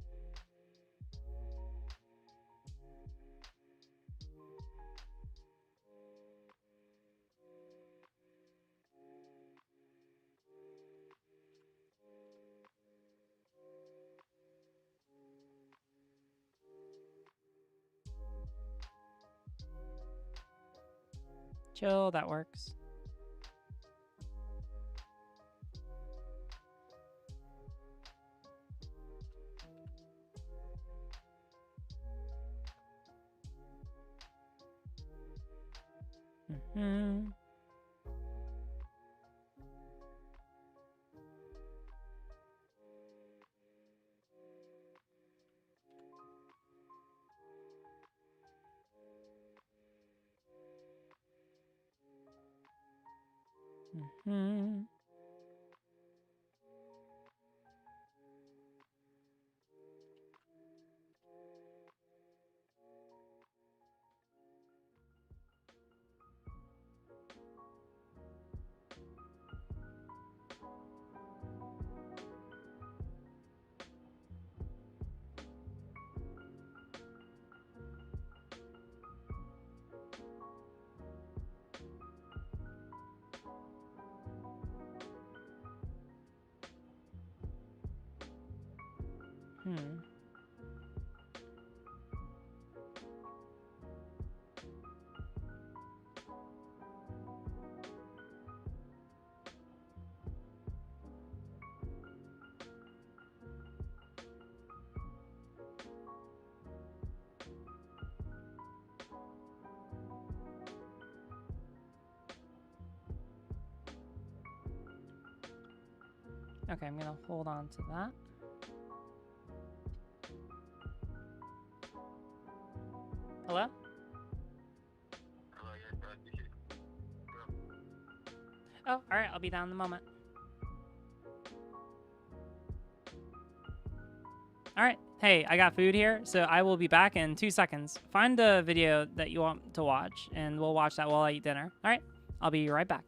Chill, that works. Mm-hmm. Mm-hmm. Okay, I'm gonna hold on to that. Hello? Oh, all right, I'll be down in a moment. All right, hey, I got food here, so I will be back in 2 seconds. Find the video that you want to watch, and we'll watch that while I eat dinner. All right, I'll be right back.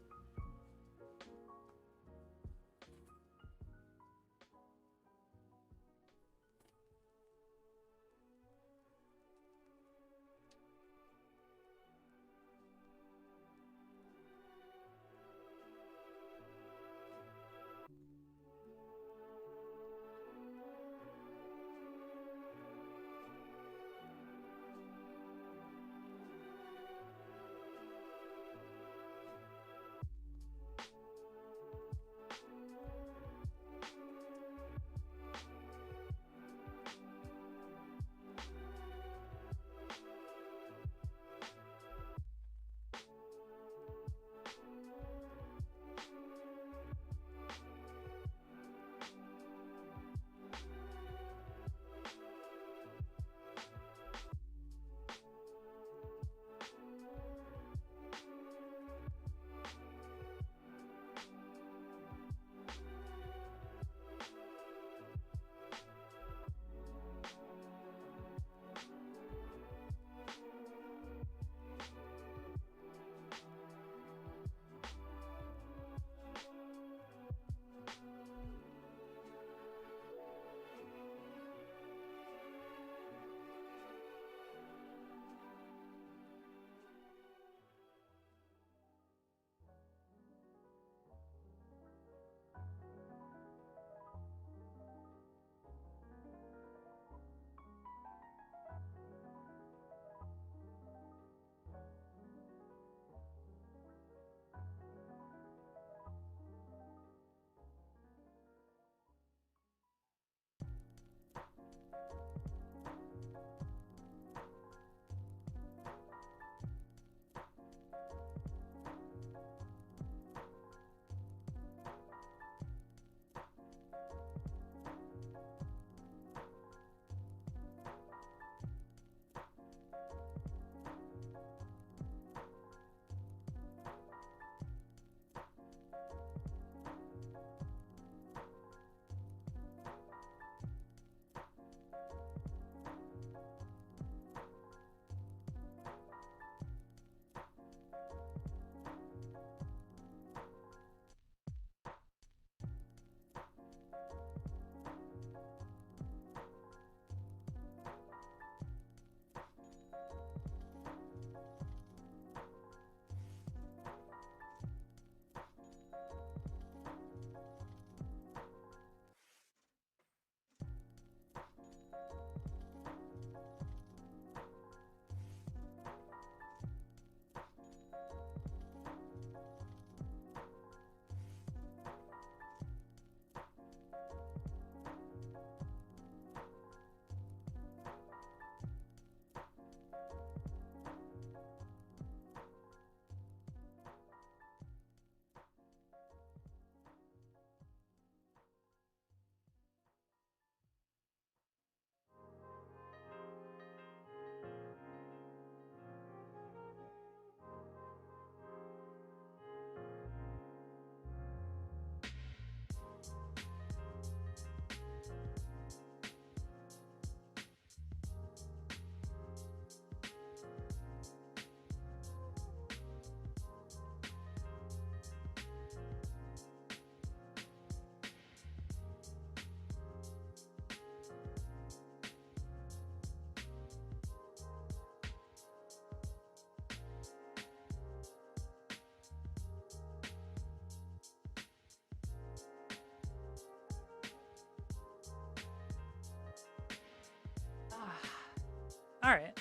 All right.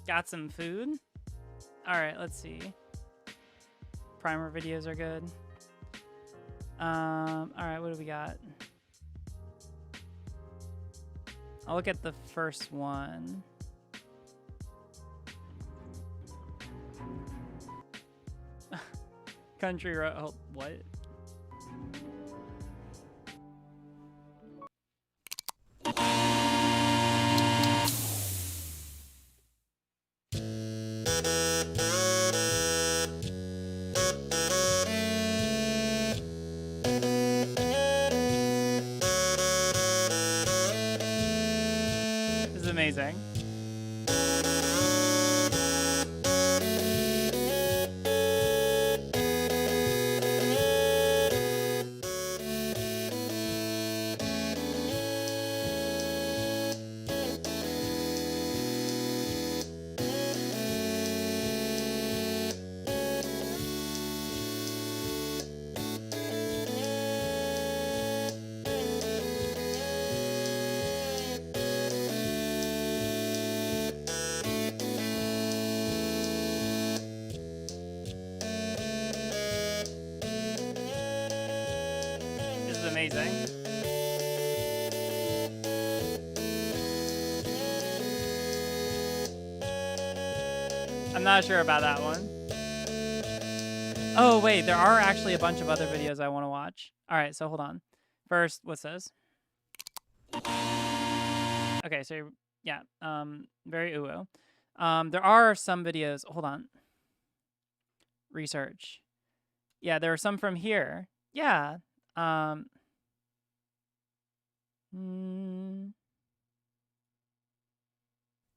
Got some food. All right, let's see. Primer videos are good. All right, what do we got? I'll look at the first one. Country road. Oh, what? This is amazing. This is amazing. I'm not sure about that one. Oh, wait, there are actually a bunch of other videos I want to watch. All right, so hold on. First, what's this? Okay, so yeah, very uwo. There are some videos. Hold on. Research. Yeah, there are some from here. Yeah.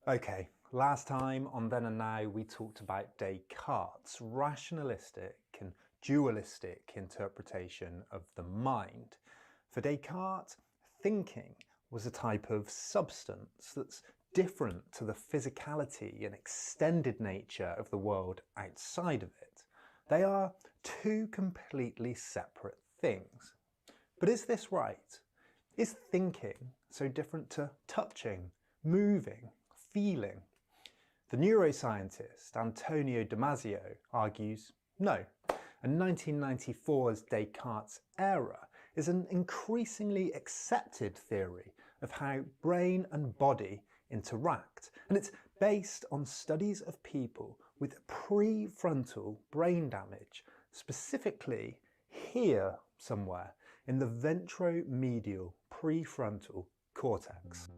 Okay, last time on Then and Now we talked about Descartes' rationalistic and dualistic interpretation of the mind. For Descartes, thinking was a type of substance that's different to the physicality and extended nature of the world outside of it. They are two completely separate things. But is this right? Is thinking so different to touching, moving, feeling? The neuroscientist Antonio Damasio argues no, and 1994's Descartes' error is an increasingly accepted theory of how brain and body interact, and it's based on studies of people with prefrontal brain damage, specifically here somewhere in the ventromedial prefrontal cortex.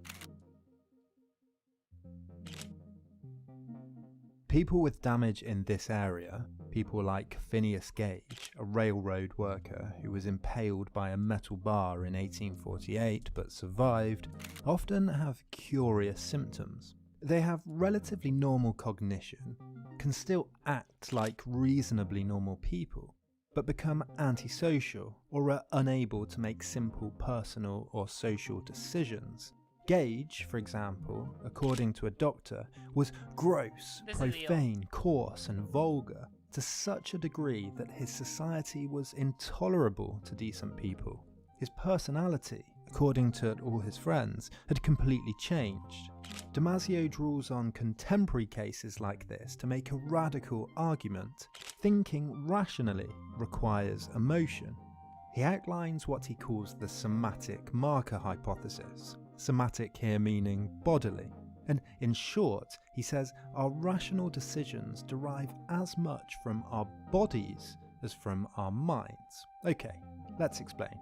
People with damage in this area, people like Phineas Gage, a railroad worker who was impaled by a metal bar in 1848 but survived, often have curious symptoms. They have relatively normal cognition, can still act like reasonably normal people, but become antisocial or are unable to make simple personal or social decisions. Gage, for example, according to a doctor, was gross, profane, coarse and vulgar to such a degree that his society was intolerable to decent people. His personality, according to all his friends, had completely changed. Damasio draws on contemporary cases like this to make a radical argument. Thinking rationally requires emotion. He outlines what he calls the somatic marker hypothesis. Somatic here meaning bodily. And in short, he says our rational decisions derive as much from our bodies as from our minds. Okay, let's explain.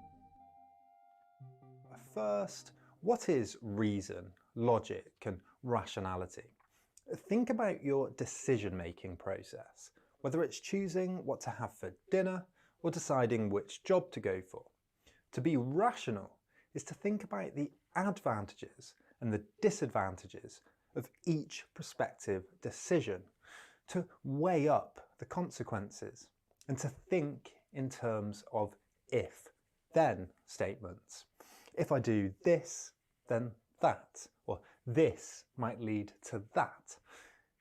First, what is reason, logic, and rationality? Think about your decision-making process, whether it's choosing what to have for dinner or deciding which job to go for. To be rational is to think about the advantages and the disadvantages of each prospective decision, to weigh up the consequences, and to think in terms of if-then statements. If I do this, then that, or this might lead to that.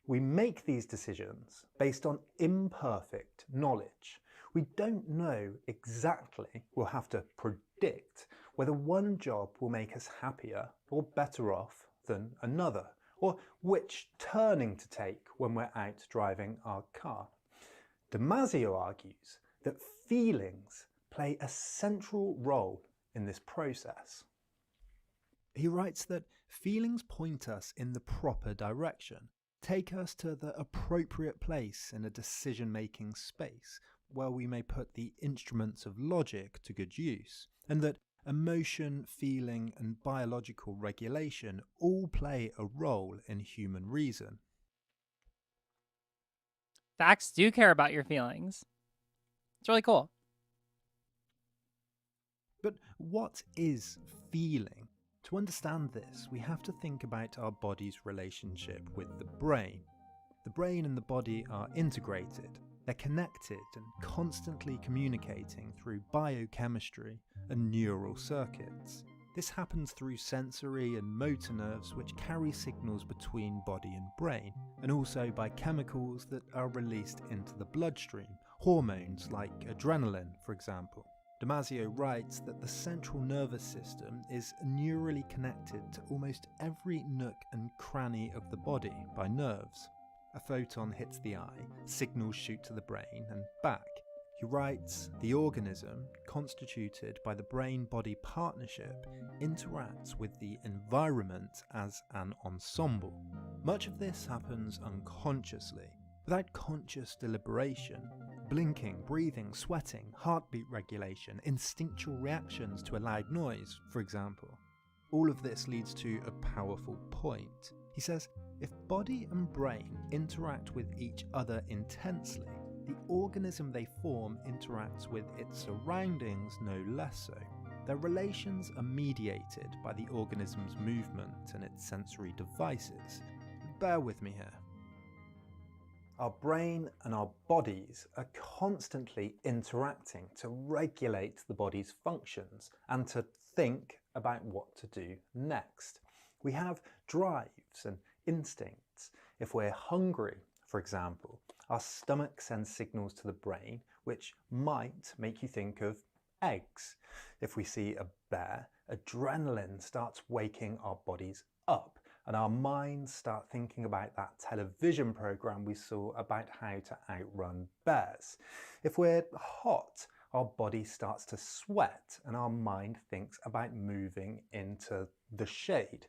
We make these decisions based on imperfect knowledge. We don't know exactly, we'll have to predict, whether one job will make us happier or better off than another, or which turning to take when we're out driving our car. Damasio argues that feelings play a central role in this process. He writes that feelings point us in the proper direction, take us to the appropriate place in a decision-making space where we may put the instruments of logic to good use, and that emotion, feeling, and biological regulation all play a role in human reason. Facts do care about your feelings. It's really cool. But what is feeling? To understand this, we have to think about our body's relationship with the brain. The brain and the body are integrated. They're connected and constantly communicating through biochemistry and neural circuits. This happens through sensory and motor nerves which carry signals between body and brain, and also by chemicals that are released into the bloodstream, hormones like adrenaline, for example. Damasio writes that the central nervous system is neurally connected to almost every nook and cranny of the body by nerves. A photon hits the eye, signals shoot to the brain and back. He writes, the organism, constituted by the brain-body partnership, interacts with the environment as an ensemble. Much of this happens unconsciously, without conscious deliberation. Blinking, breathing, sweating, heartbeat regulation, instinctual reactions to a loud noise, for example. All of this leads to a powerful point. He says, if body and brain interact with each other intensely, the organism they form interacts with its surroundings no less so. Their relations are mediated by the organism's movement and its sensory devices. Bear with me here. Our brain and our bodies are constantly interacting to regulate the body's functions and to think about what to do next. We have drives and instincts. If we're hungry, for example, our stomach sends signals to the brain which might make you think of eggs. If we see a bear, adrenaline starts waking our bodies up, and our minds start thinking about that television program we saw about how to outrun bears. If we're hot, our body starts to sweat and our mind thinks about moving into the shade.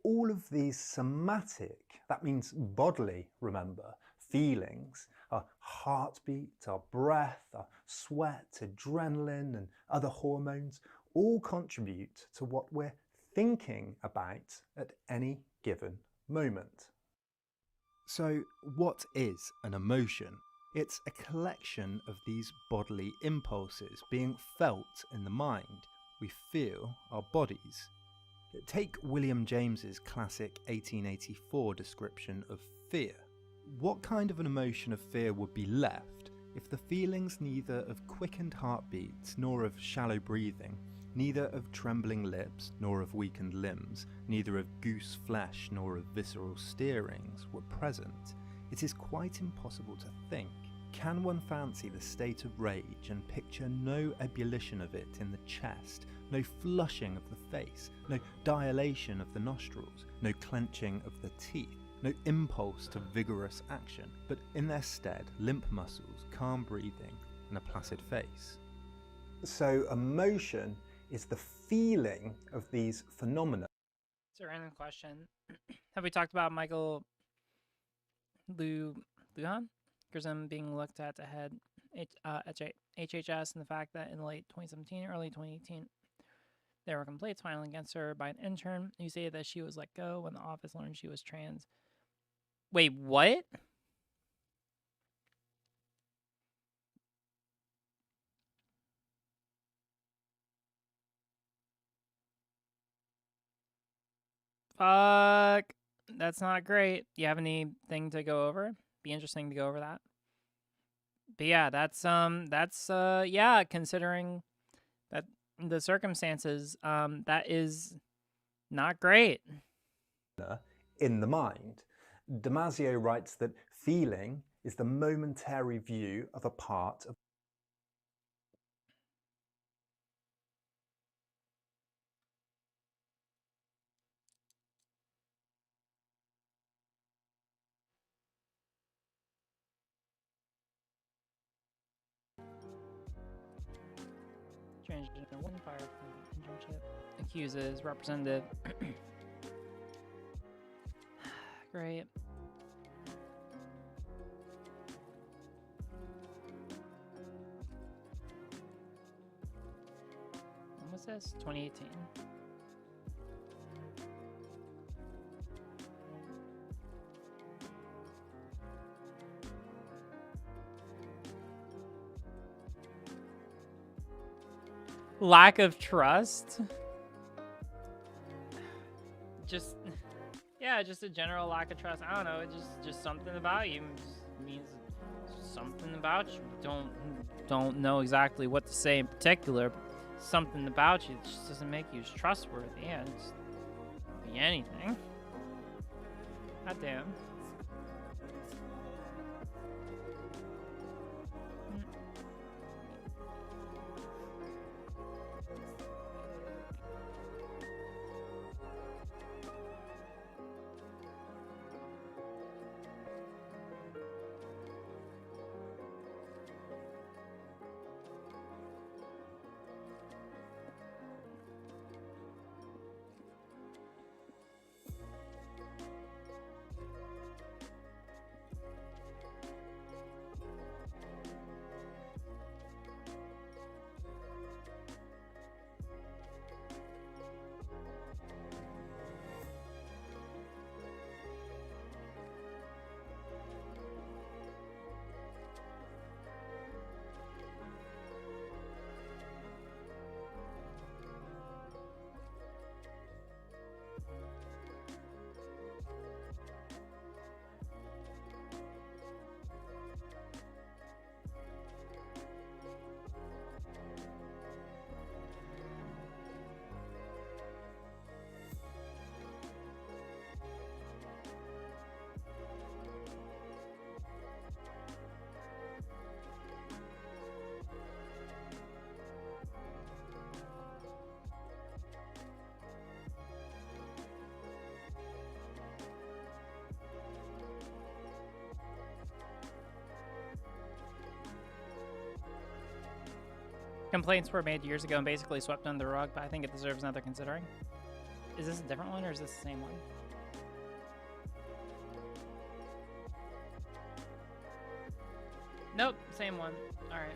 All of these somatic, that means bodily, remember, feelings, our heartbeat, our breath, our sweat, adrenaline and other hormones all contribute to what we're thinking about at any given moment. So what is an emotion? It's a collection of these bodily impulses being felt in the mind. We feel our bodies. Take William James's classic 1884 description of fear. What kind of an emotion of fear would be left if the feelings neither of quickened heartbeats nor of shallow breathing, neither of trembling lips nor of weakened limbs, neither of goose flesh nor of visceral steerings were present? It is quite impossible to think. Can one fancy the state of rage and picture no ebullition of it in the chest, no flushing of the face, no dilation of the nostrils, no clenching of the teeth, no impulse to vigorous action, but in their stead limp muscles, calm breathing, and a placid face? So emotion is the feeling of these phenomena. It's a random question. Have we talked about Michael Lujan? Grissom being looked at to head HHS and the fact that in late 2017, early 2018, there were complaints filed against her by an intern who stated that she was let go when the office learned she was trans. Wait, what? Fuck. That's not great. You have anything to go over? Be interesting to go over that. But yeah, yeah, considering that the circumstances, that is not great. In the mind. Damasio writes that feeling is the momentary view of a part of Transgender woman fired from internship. Accuses representative. Great. When was this? 2018. Lack of trust. Just, yeah, just a general lack of trust. I don't know. It's just something about you. Just means something about you. Don't know exactly what to say in particular. But something about you just doesn't make you as trustworthy. Yeah, it's be anything. God damn. Complaints were made years ago and basically swept under the rug, but I think it deserves another considering. Is this a different one or is this the same one? Nope, same one. Alright.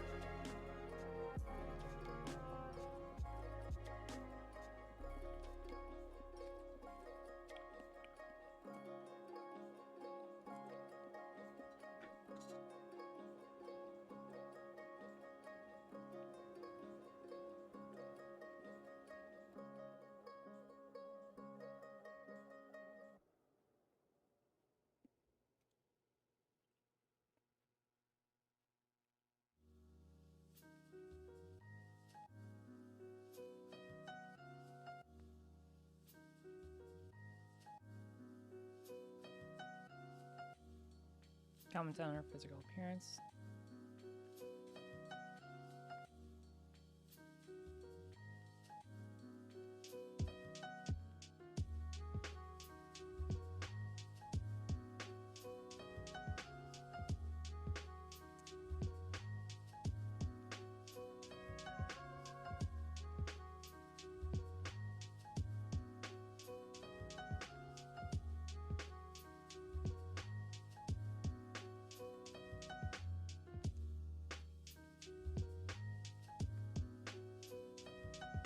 Comment on her physical appearance.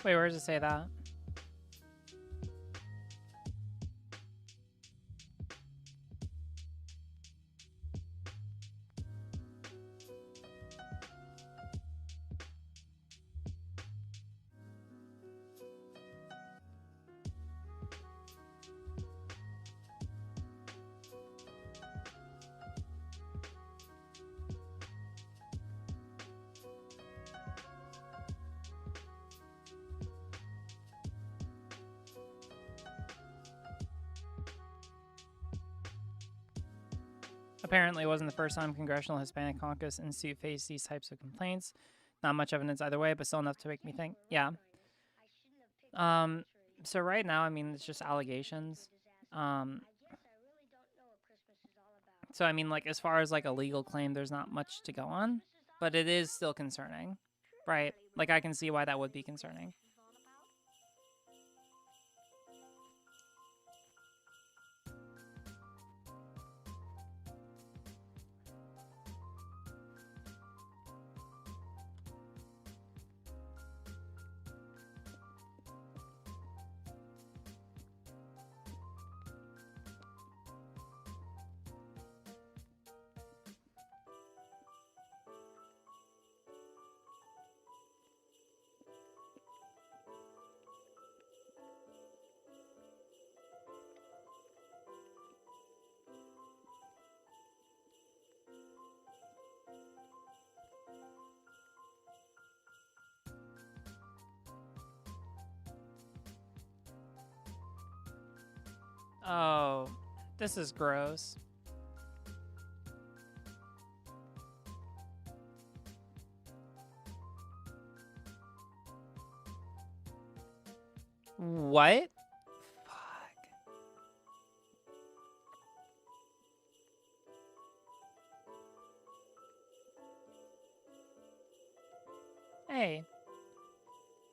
Wait, where does it say that? Apparently, it wasn't the first time Congressional Hispanic Caucus Institute faced these types of complaints. Not much evidence either way, but still enough to make me think. Yeah. So right now, I mean, it's just allegations. So I mean, like, as far as like a legal claim, there's not much to go on, but it is still concerning, Right. Like, I can see why that would be concerning. Oh, this is gross. What? Hey.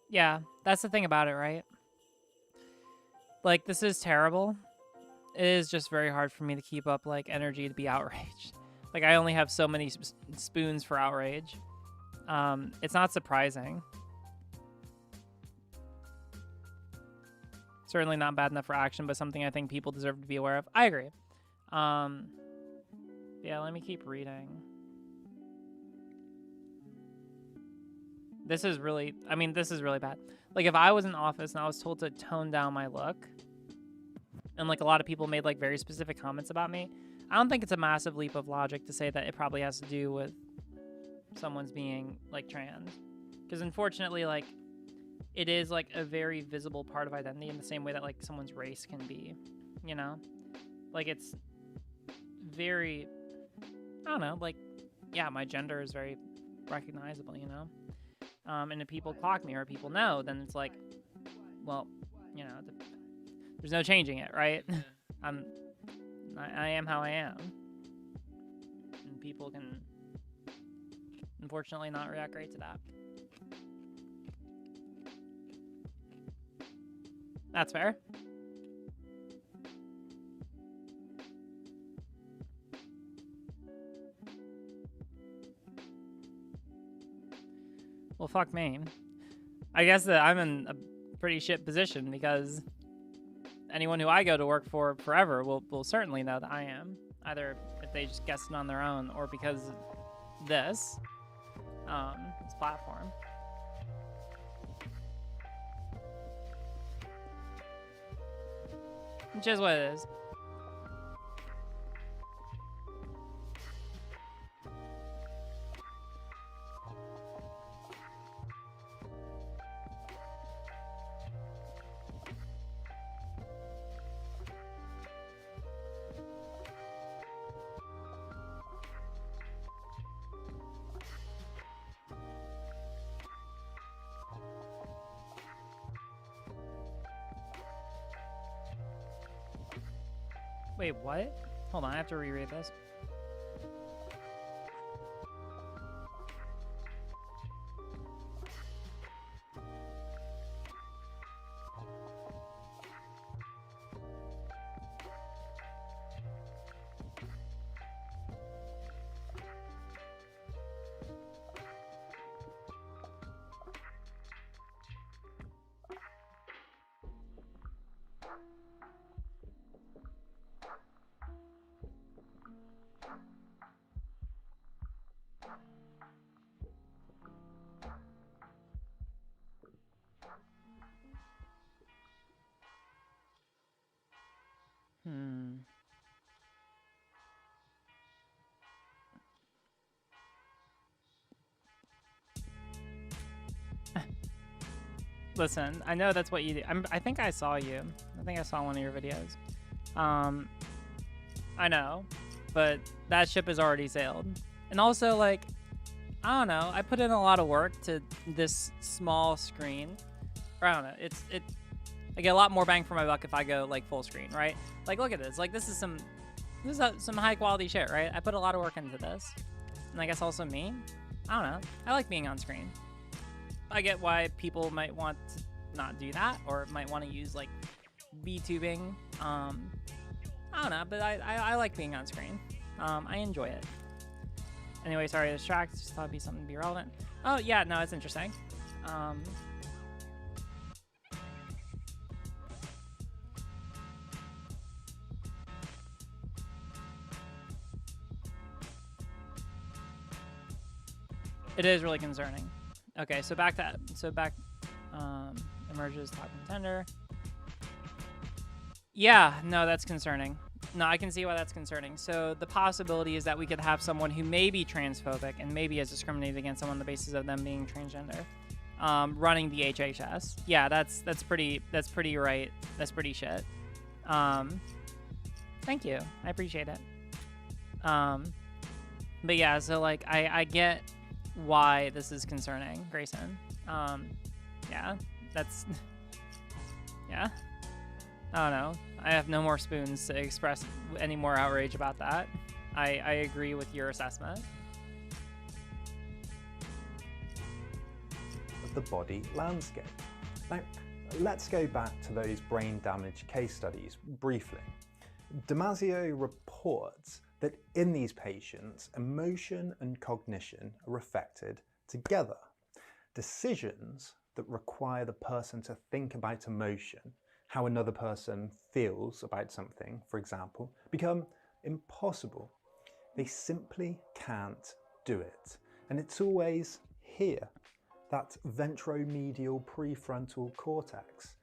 Yeah, that's the thing about it, right? Like, this is terrible. It is just very hard for me to keep up, like, energy to be outraged. Like, I only have so many spoons for outrage. It's not surprising. Certainly not bad enough for action, but something I think people deserve to be aware of. I agree. Yeah, let me keep reading. This is really, I mean, this is really bad. Like, if I was in office and I was told to tone down my look, and, like, a lot of people made, like, very specific comments about me, I don't think it's a massive leap of logic to say that it probably has to do with someone's being, like, trans. Because, unfortunately, like, it is, like, a very visible part of identity in the same way that, like, someone's race can be, you know? Like, it's very, I don't know, like, yeah, my gender is very recognizable, you know? And if people clock me or people know, then it's like, well, you know, there's no changing it, right? I am how I am. And people can, unfortunately, not react great to that. That's fair. Well, fuck me. I guess that I'm in a pretty shit position because anyone who I go to work for forever will certainly know that I am. Either if they just guessed it on their own or because this platform. Which is what it is. Wait, what? Hold on, I have to reread this. Listen, I know that's what you do. I think I saw you. I think I saw one of your videos. I know, but that ship has already sailed. And also, like, I don't know. I put in a lot of work to this small screen. Or I don't know. I get a lot more bang for my buck if I go like full screen, right? Like, look at this. Like, this is some high quality shit, right? I put a lot of work into this. And I guess also me. I don't know. I like being on screen. I get why people might want to not do that, or might want to use like VTubing. I don't know, but I like being on screen. I enjoy it. Anyway, sorry to distract. Just thought it'd be something to be relevant. Oh yeah, no, it's interesting. It is really concerning. Okay, so back emerges top contender. Yeah, no, that's concerning. No, I can see why that's concerning. So the possibility is that we could have someone who may be transphobic and maybe has discriminated against someone on the basis of them being transgender, running the HHS. Yeah, that's pretty right. That's pretty shit. Thank you. I appreciate it. But yeah, so like I get why this is concerning, Grayson. Yeah, that's yeah. I don't know. I have no more spoons to express any more outrage about that. I agree with your assessment. Of the body landscape. Now, let's go back to those brain damage case studies briefly. Damasio reports that in these patients, emotion and cognition are affected together. Decisions that require the person to think about emotion, how another person feels about something, for example, become impossible. They simply can't do it. And it's always here, that ventromedial prefrontal cortex.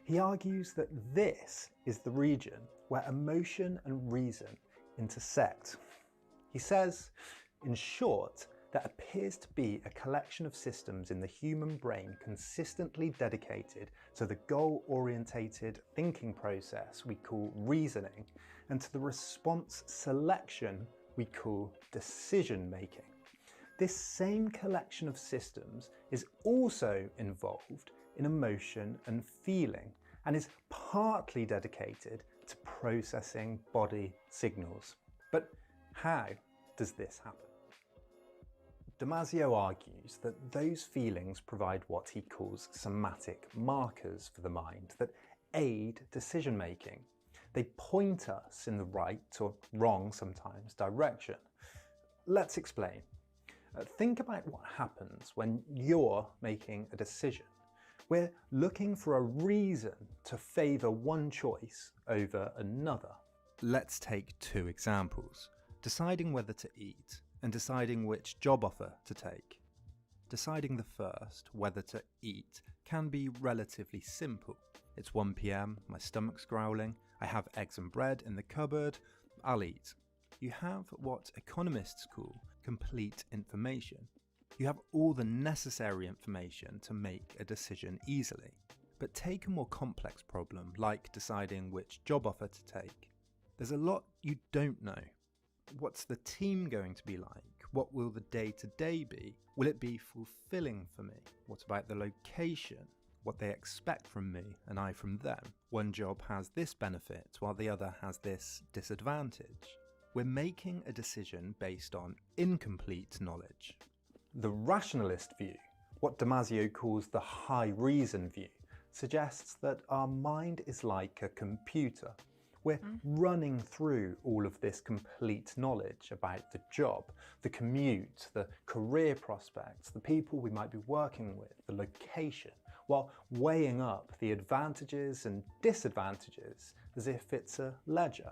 He argues that this is the region where emotion and reason intersect. He says, in short, there appears to be a collection of systems in the human brain consistently dedicated to the goal-orientated thinking process we call reasoning, and to the response selection we call decision-making. This same collection of systems is also involved in emotion and feeling, and is partly dedicated to processing body signals. But how does this happen? Damasio argues that those feelings provide what he calls somatic markers for the mind that aid decision making. They point us in the right, or wrong sometimes, direction. Let's explain. Think about what happens when you're making a decision. We're looking for a reason to favour one choice over another. Let's take two examples. Deciding whether to eat and deciding which job offer to take. Deciding the first, whether to eat, can be relatively simple. It's 1 PM, my stomach's growling, I have eggs and bread in the cupboard, I'll eat. You have what economists call complete information. You have all the necessary information to make a decision easily. But take a more complex problem, like deciding which job offer to take. There's a lot you don't know. What's the team going to be like? What will the day-to-day be? Will it be fulfilling for me? What about the location? What they expect from me and I from them? One job has this benefit while the other has this disadvantage. We're making a decision based on incomplete knowledge. The rationalist view, what Damasio calls the high reason view, suggests that our mind is like a computer. We're running through all of this complete knowledge about the job, the commute, the career prospects, the people we might be working with, the location, while weighing up the advantages and disadvantages as if it's a ledger.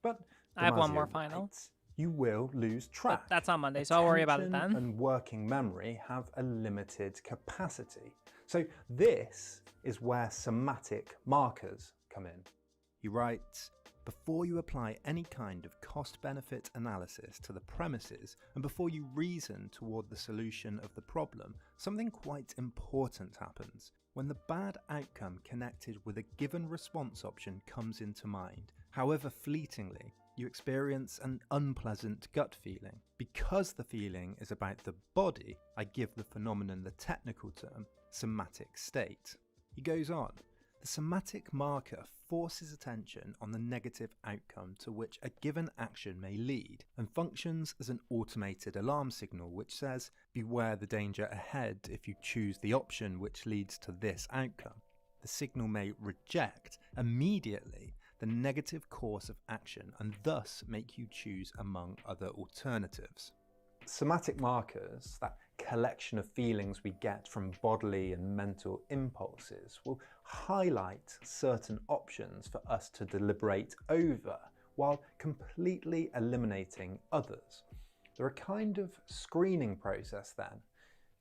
But I have one more final. You will lose track. But that's on Monday, so I'll worry about it then. And working memory have a limited capacity. So this is where somatic markers come in. He writes, before you apply any kind of cost-benefit analysis to the premises and before you reason toward the solution of the problem, something quite important happens. When the bad outcome connected with a given response option comes into mind, however fleetingly, you experience an unpleasant gut feeling. Because the feeling is about the body, I give the phenomenon the technical term, somatic state. He goes on, The somatic marker forces attention on the negative outcome to which a given action may lead and functions as an automated alarm signal which says, beware the danger ahead if you choose the option which leads to this outcome. The signal may reject immediately the negative course of action and thus make you choose among other alternatives. Somatic markers, that collection of feelings we get from bodily and mental impulses, will highlight certain options for us to deliberate over while completely eliminating others. They're a kind of screening process then.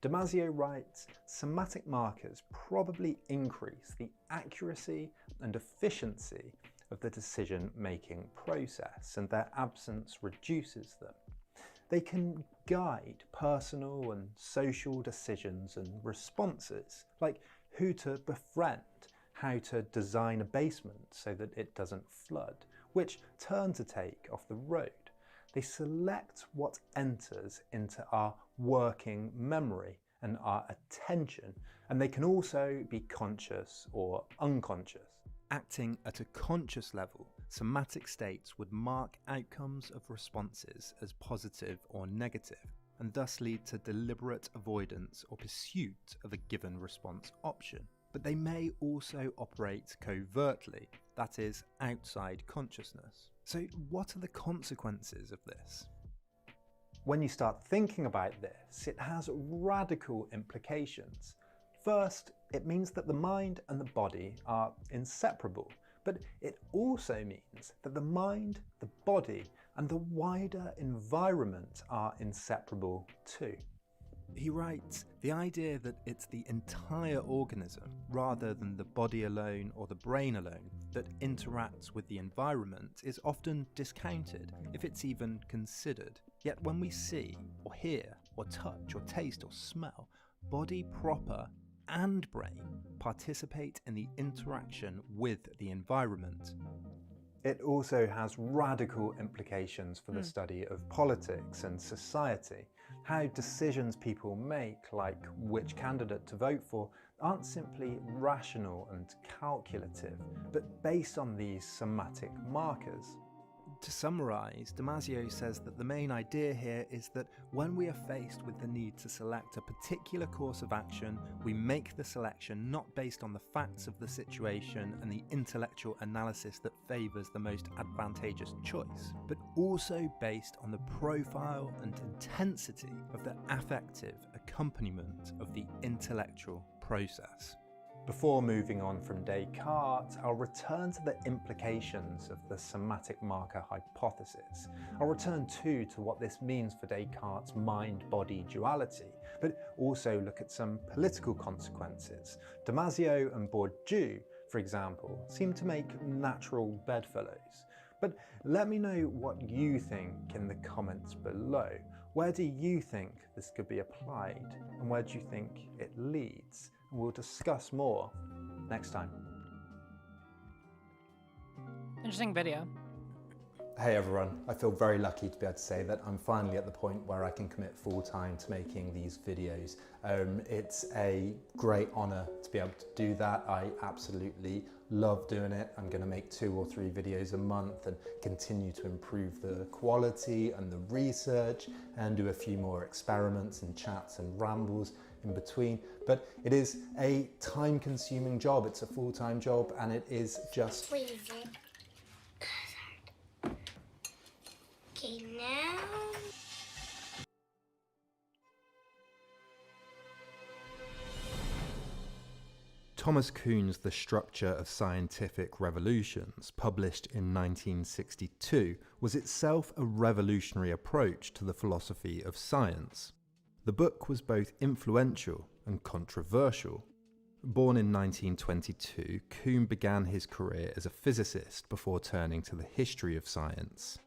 Damasio writes, somatic markers probably increase the accuracy and efficiency of the decision-making process, and their absence reduces them. They can guide personal and social decisions and responses, like who to befriend, how to design a basement so that it doesn't flood, which turn to take off the road. They select what enters into our working memory and our attention, and they can also be conscious or unconscious. Acting at a conscious level, somatic states would mark outcomes of responses as positive or negative, and thus lead to deliberate avoidance or pursuit of a given response option. But they may also operate covertly, that is, outside consciousness. So what are the consequences of this? When you start thinking about this, it has radical implications. First, it means that the mind and the body are inseparable, but it also means that the mind, the body, and the wider environment are inseparable too. He writes, the idea that it's the entire organism, rather than the body alone or the brain alone, that interacts with the environment is often discounted, if it's even considered. Yet when we see, or hear, or touch, or taste, or smell, body proper and brain participate in the interaction with the environment. It also has radical implications for the study of politics and society. How decisions people make, like which candidate to vote for, aren't simply rational and calculative, but based on these somatic markers. To summarise, Damasio says that the main idea here is that when we are faced with the need to select a particular course of action, we make the selection not based on the facts of the situation and the intellectual analysis that favours the most advantageous choice, but also based on the profile and intensity of the affective accompaniment of the intellectual process. Before moving on from Descartes, I'll return to the implications of the somatic marker hypothesis. I'll return too to what this means for Descartes' mind-body duality, but also look at some political consequences. Damasio and Bourdieu, for example, seem to make natural bedfellows. But let me know what you think in the comments below. Where do you think this could be applied, and where do you think it leads? And we'll discuss more next time. Interesting video. Hey everyone, I feel very lucky to be able to say that I'm finally at the point where I can commit full time to making these videos. It's a great honour to be able to do that. I absolutely love doing it. I'm going to make 2 or 3 videos a month and continue to improve the quality and the research and do a few more experiments and chats and rambles in between. But it is a time-consuming job. It's a full-time job, and it is just... Okay, now... Thomas Kuhn's The Structure of Scientific Revolutions, published in 1962, was itself a revolutionary approach to the philosophy of science. The book was both influential and controversial. Born in 1922, Kuhn began his career as a physicist before turning to the history of science.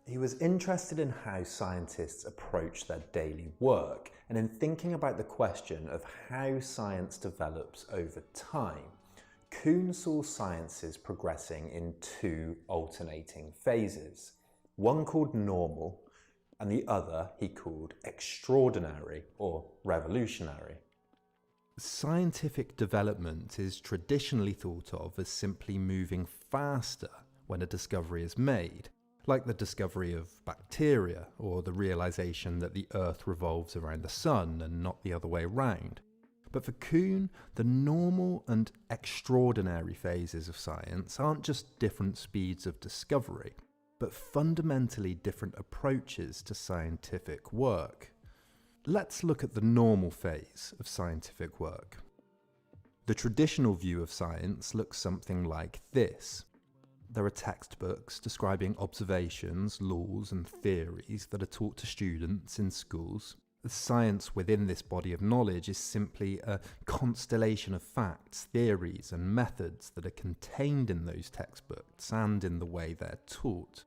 He was interested in how scientists approach their daily work and in thinking about the question of how science develops over time. Kuhn saw sciences progressing in 2 alternating phases, one called normal and the other he called extraordinary or revolutionary. Scientific development is traditionally thought of as simply moving faster when a discovery is made, like the discovery of bacteria or the realization that the Earth revolves around the Sun and not the other way around. But for Kuhn, the normal and extraordinary phases of science aren't just different speeds of discovery, but fundamentally different approaches to scientific work. Let's look at the normal phase of scientific work. The traditional view of science looks something like this. There are textbooks describing observations, laws, and theories that are taught to students in schools. The science within this body of knowledge is simply a constellation of facts, theories, and methods that are contained in those textbooks and in the way they're taught.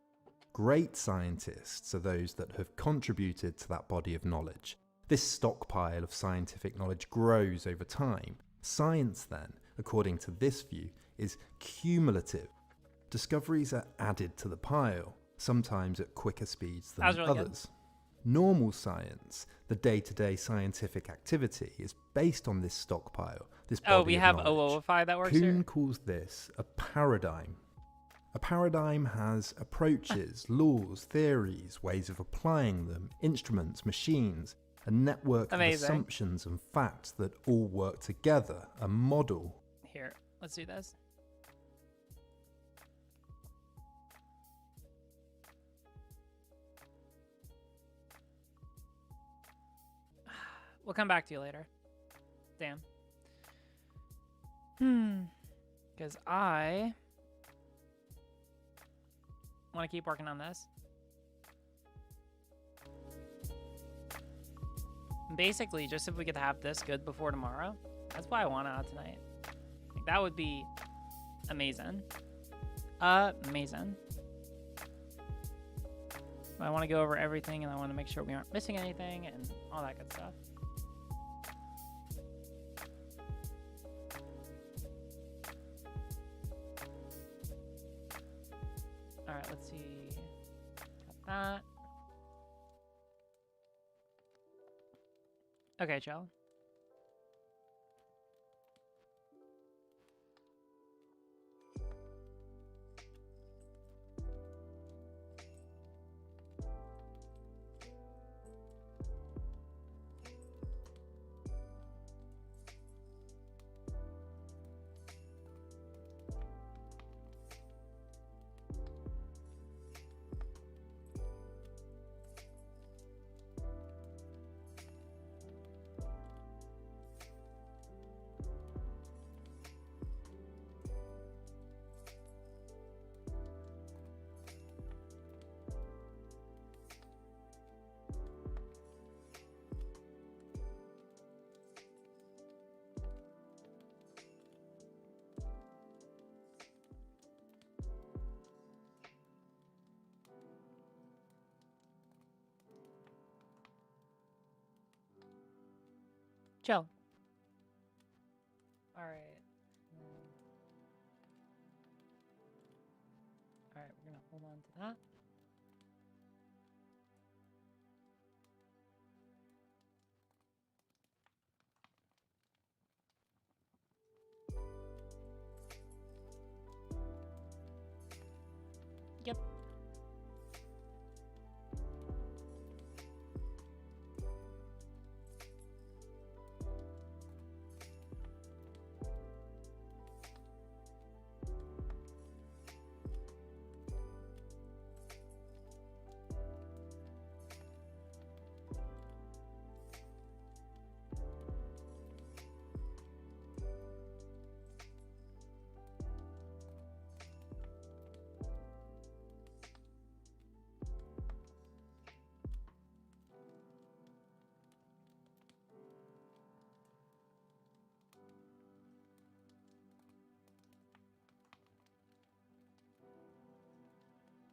Great scientists are those that have contributed to that body of knowledge. This stockpile of scientific knowledge grows over time. Science, then, according to this view, is cumulative. Discoveries are added to the pile, sometimes at quicker speeds than really others. Normal science, the day-to-day scientific activity, is based on this stockpile, this body Oh, we of have knowledge. OOFI that works Kuhn here? calls this a paradigm. A paradigm has approaches, laws, theories, ways of applying them, instruments, machines, a network Amazing. of assumptions and facts that all work together, a model. Here, let's do this. We'll come back to you later. Damn. Because I want to keep working on this. Basically, just if we could have this good before tomorrow, that's why I want it out tonight. Like, that would be amazing. Amazing. I want to go over everything, and I want to make sure we aren't missing anything and all that good stuff. All right, let's see. Got that. Okay, chill. Chill. All right. All right, we're gonna hold on to that. Yep.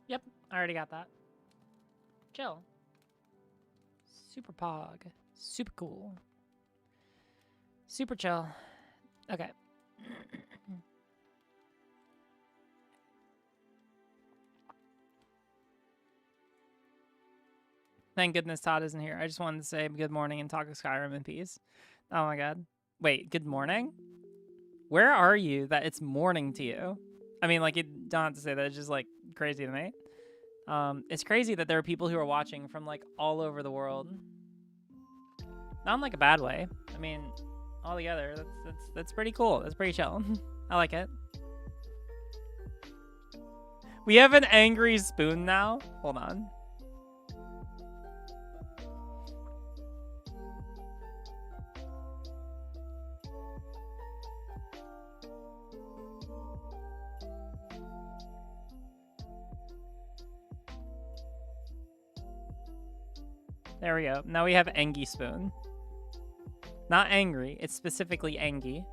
Yep, I already got that. Chill. Super pog. Super cool. Super chill. Okay. Thank goodness Todd isn't here. I just wanted to say good morning and talk to Skyrim in peace. Oh my god. Wait, good morning? Where are you that it's morning to you? I mean, like, you don't have to say that. It's just, like, crazy to me. It's crazy that there are people who are watching from, like, all over the world. Not in, like, a bad way. I mean, all together, that's pretty cool. That's pretty chill. I like it. We have an angry spoon now? Hold on. There we go. Now we have Angie Spoon. Not angry, it's specifically Angie.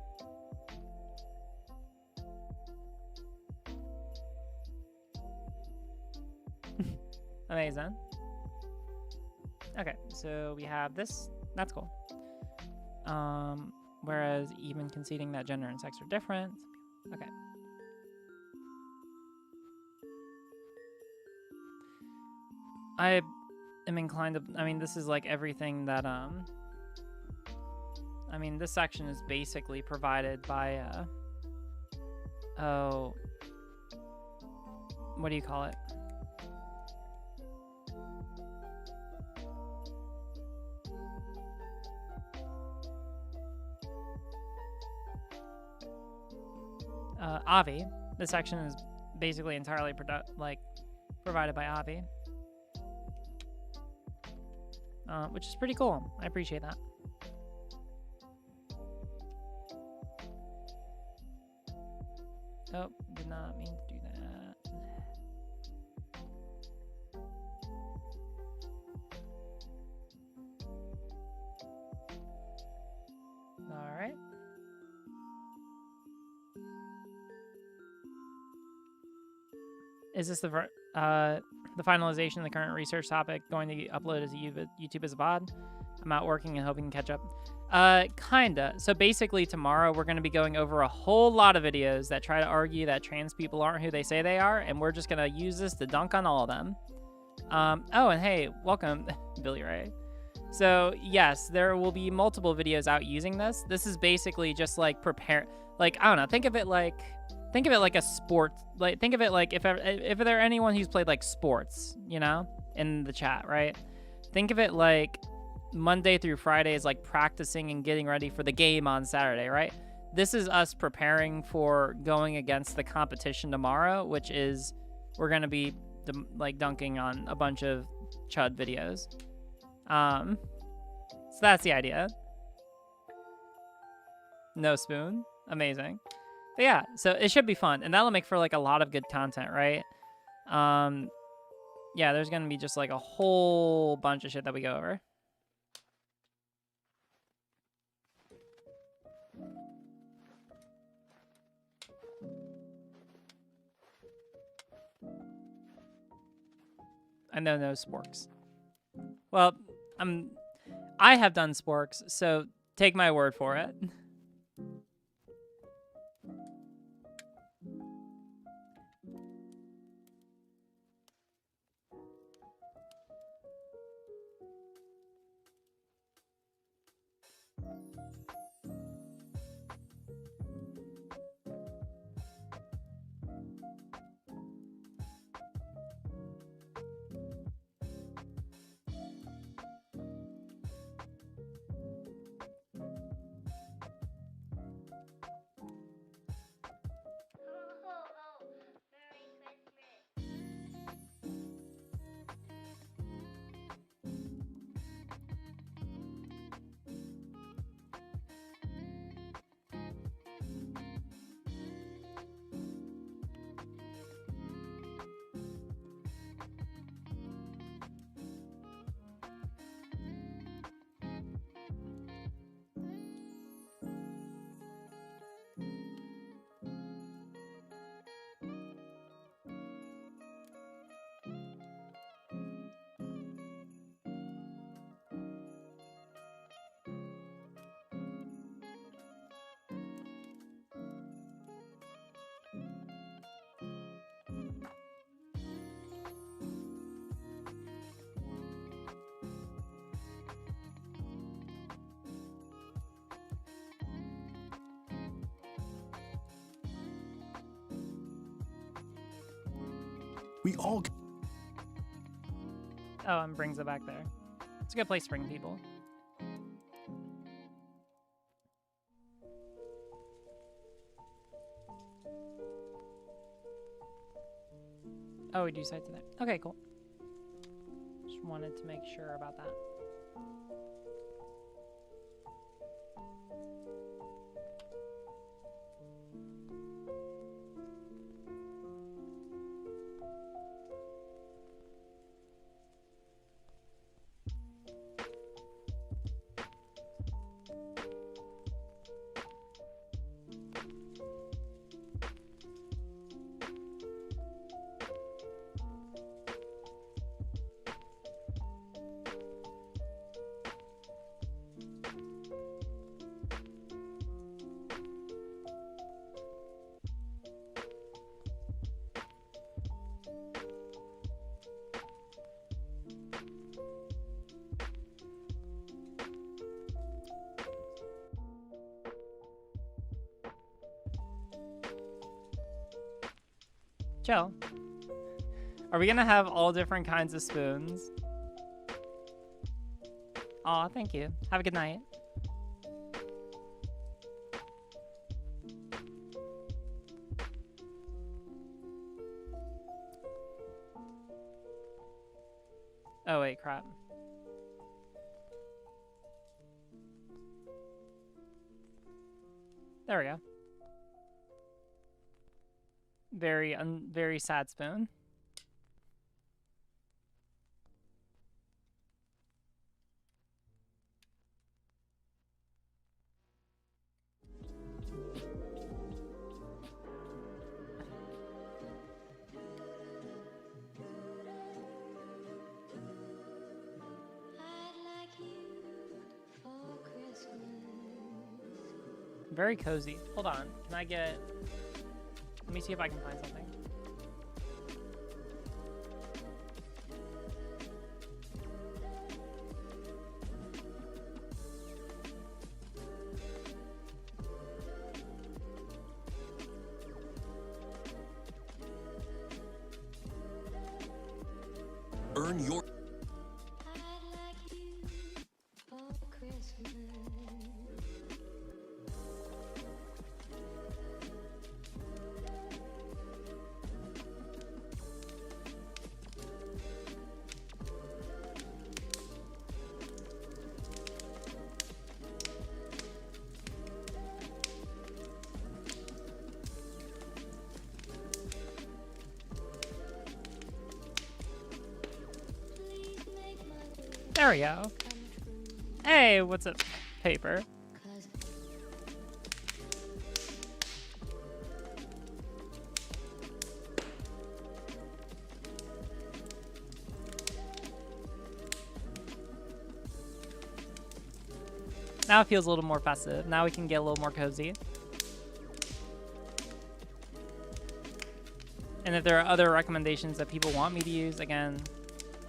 Amazing. Okay, so we have this. That's cool. Whereas even conceding that gender and sex are different. Okay. I am inclined to, I mean, this is like everything that, I mean, this section is basically provided by, oh, what do you call it? Avi. This section is basically entirely provided by Avi. Which is pretty cool. I appreciate that. Oh, did not mean to do that. All right. Is this the finalization of the current research topic going to be uploaded as YouTube as a VOD? I'm out working and hoping to catch up. Kinda. So basically tomorrow we're going to be going over a whole lot of videos that try to argue that trans people aren't who they say they are, and we're just going to use this to dunk on all of them. Oh, and hey, welcome, Billy Ray. So yes, there will be multiple videos out using this. This is basically just like prepare, like, I don't know, think of it like a sport. Like, think of it like if there anyone who's played like sports, you know, in the chat, right? Think of it like Monday through Friday is like practicing and getting ready for the game on Saturday, right? This is us preparing for going against the competition tomorrow, which is we're gonna be like dunking on a bunch of chud videos. So that's the idea. No spoon, amazing. But yeah, so it should be fun, and that'll make for like a lot of good content, right? Yeah, there's gonna be just like a whole bunch of shit that we go over. I know no sporks. Well, I have done sporks, so take my word for it. We all. Oh, and brings it back there. It's a good place to bring people. Oh, we do site today. Okay, cool. Just wanted to make sure about that. Chill. Are we gonna have all different kinds of spoons? Aw, thank you. Have a good night. Oh wait, crap. There we go. Very sad spoon. Very cozy. Hold on. Can I get... Let me see if I can find something. Earn your. There we go. Hey, what's up, paper? Now it feels a little more festive. Now we can get a little more cozy. And if there are other recommendations that people want me to use, again,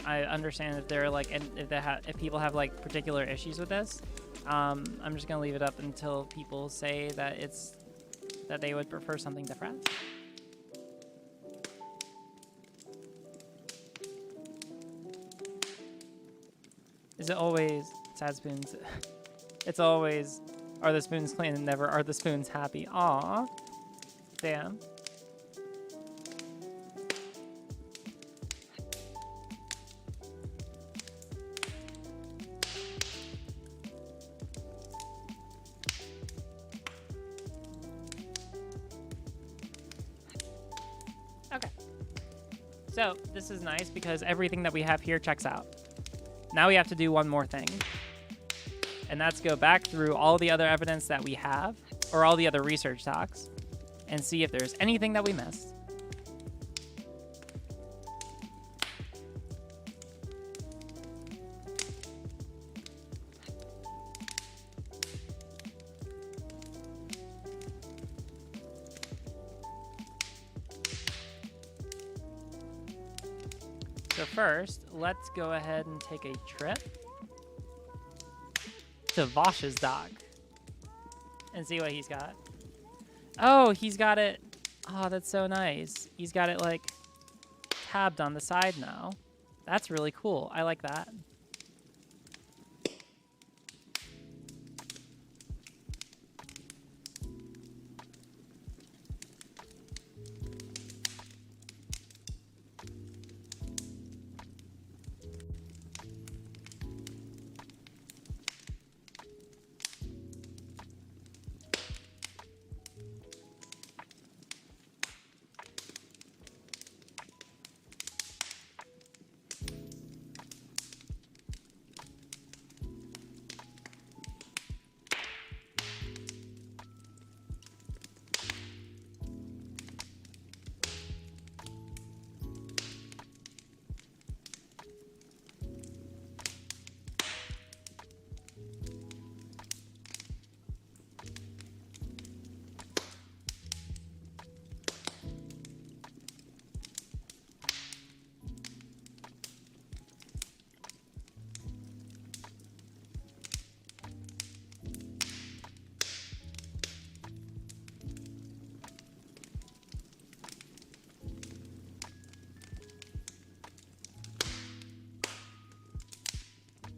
I understand if they're like, and if people have like particular issues with this, I'm just gonna leave it up until people say that that they would prefer something different. Is it always sad spoons? It's always, are the spoons clean, and never are the spoons happy. Aw, damn. So this is nice because everything that we have here checks out. Now we have to do one more thing. And that's go back through all the other evidence that we have, or all the other research docs, and see if there's anything that we missed. So first, let's go ahead and take a trip to Vosh's dock and see what he's got. Oh, he's got it. Oh, that's so nice. He's got it like tabbed on the side now. That's really cool. I like that.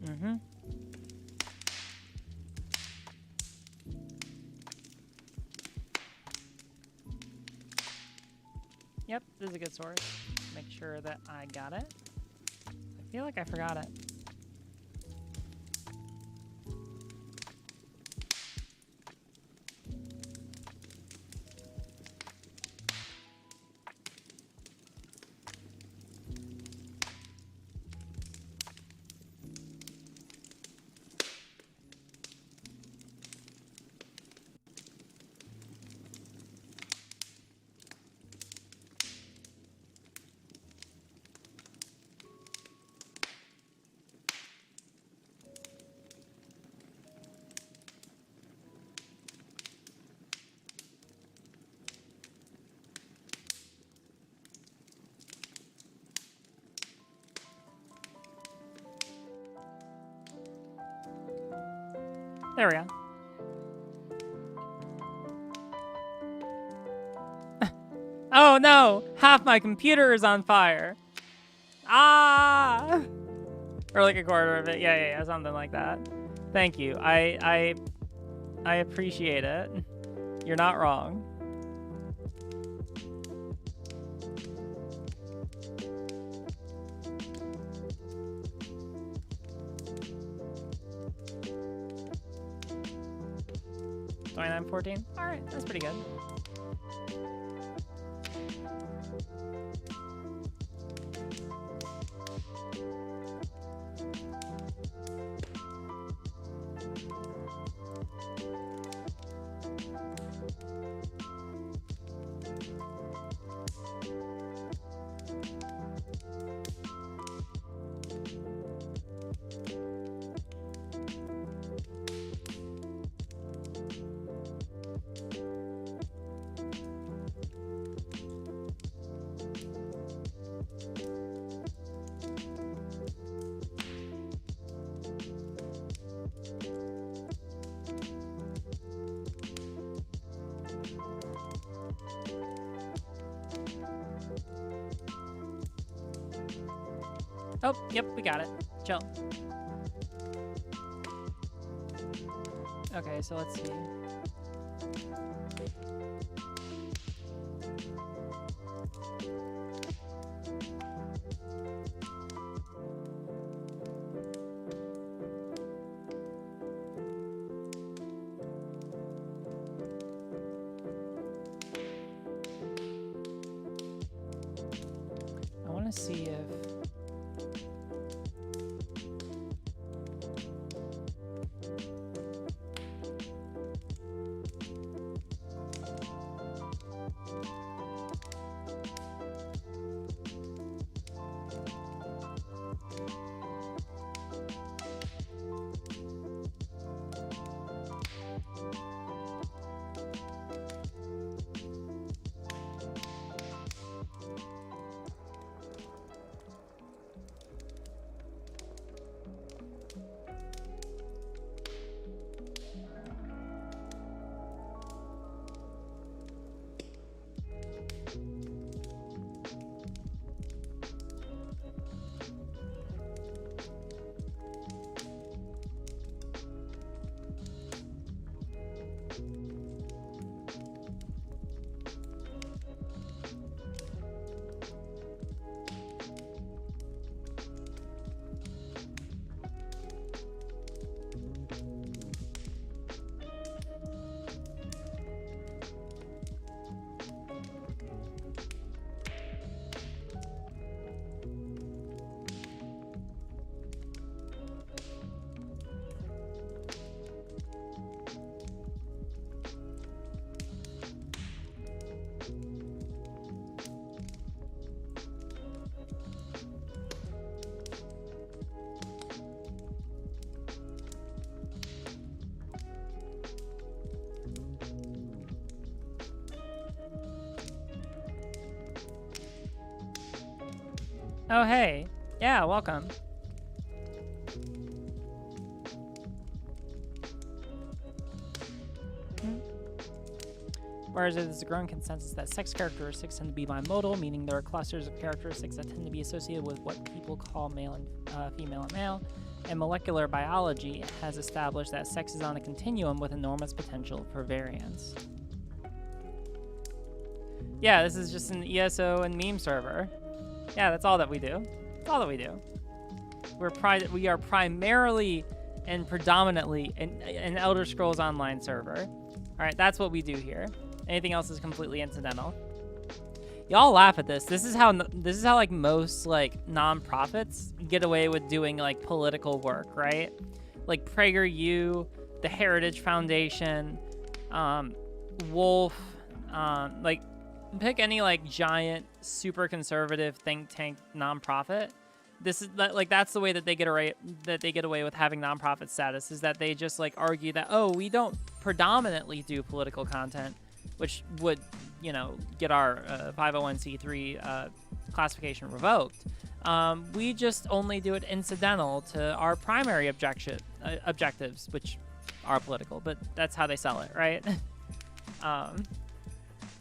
Mm-hmm. Yep, this is a good source. Make sure that I got it. I feel like I forgot it. There we go. Oh no! Half my computer is on fire! Ah! Or like a quarter of it. Yeah, something like that. Thank you. I appreciate it. You're not wrong. $29.14. All right, that's pretty good. Oh, yep, we got it. Chill. Okay, so let's see. I want to see if... Oh, hey. Yeah, welcome. Whereas it is a growing consensus that sex characteristics tend to be bimodal, meaning there are clusters of characteristics that tend to be associated with what people call male and female and male, and molecular biology has established that sex is on a continuum with enormous potential for variance. Yeah, this is just an ESO and meme server. Yeah, that's all that we do. That's all that we do. We are primarily and predominantly an Elder Scrolls Online server. All right, that's what we do here. Anything else is completely incidental. Y'all laugh at this. This is how like most like nonprofits get away with doing like political work, right? Like PragerU, the Heritage Foundation, Wolf, like pick any like giant super conservative think tank nonprofit. This is like that's the way that they get away with having nonprofit status, is that they just like argue that, oh, we don't predominantly do political content, which would, you know, get our 501c3 classification revoked. We just only do it incidental to our primary objectives, which are political, but that's how they sell it, right?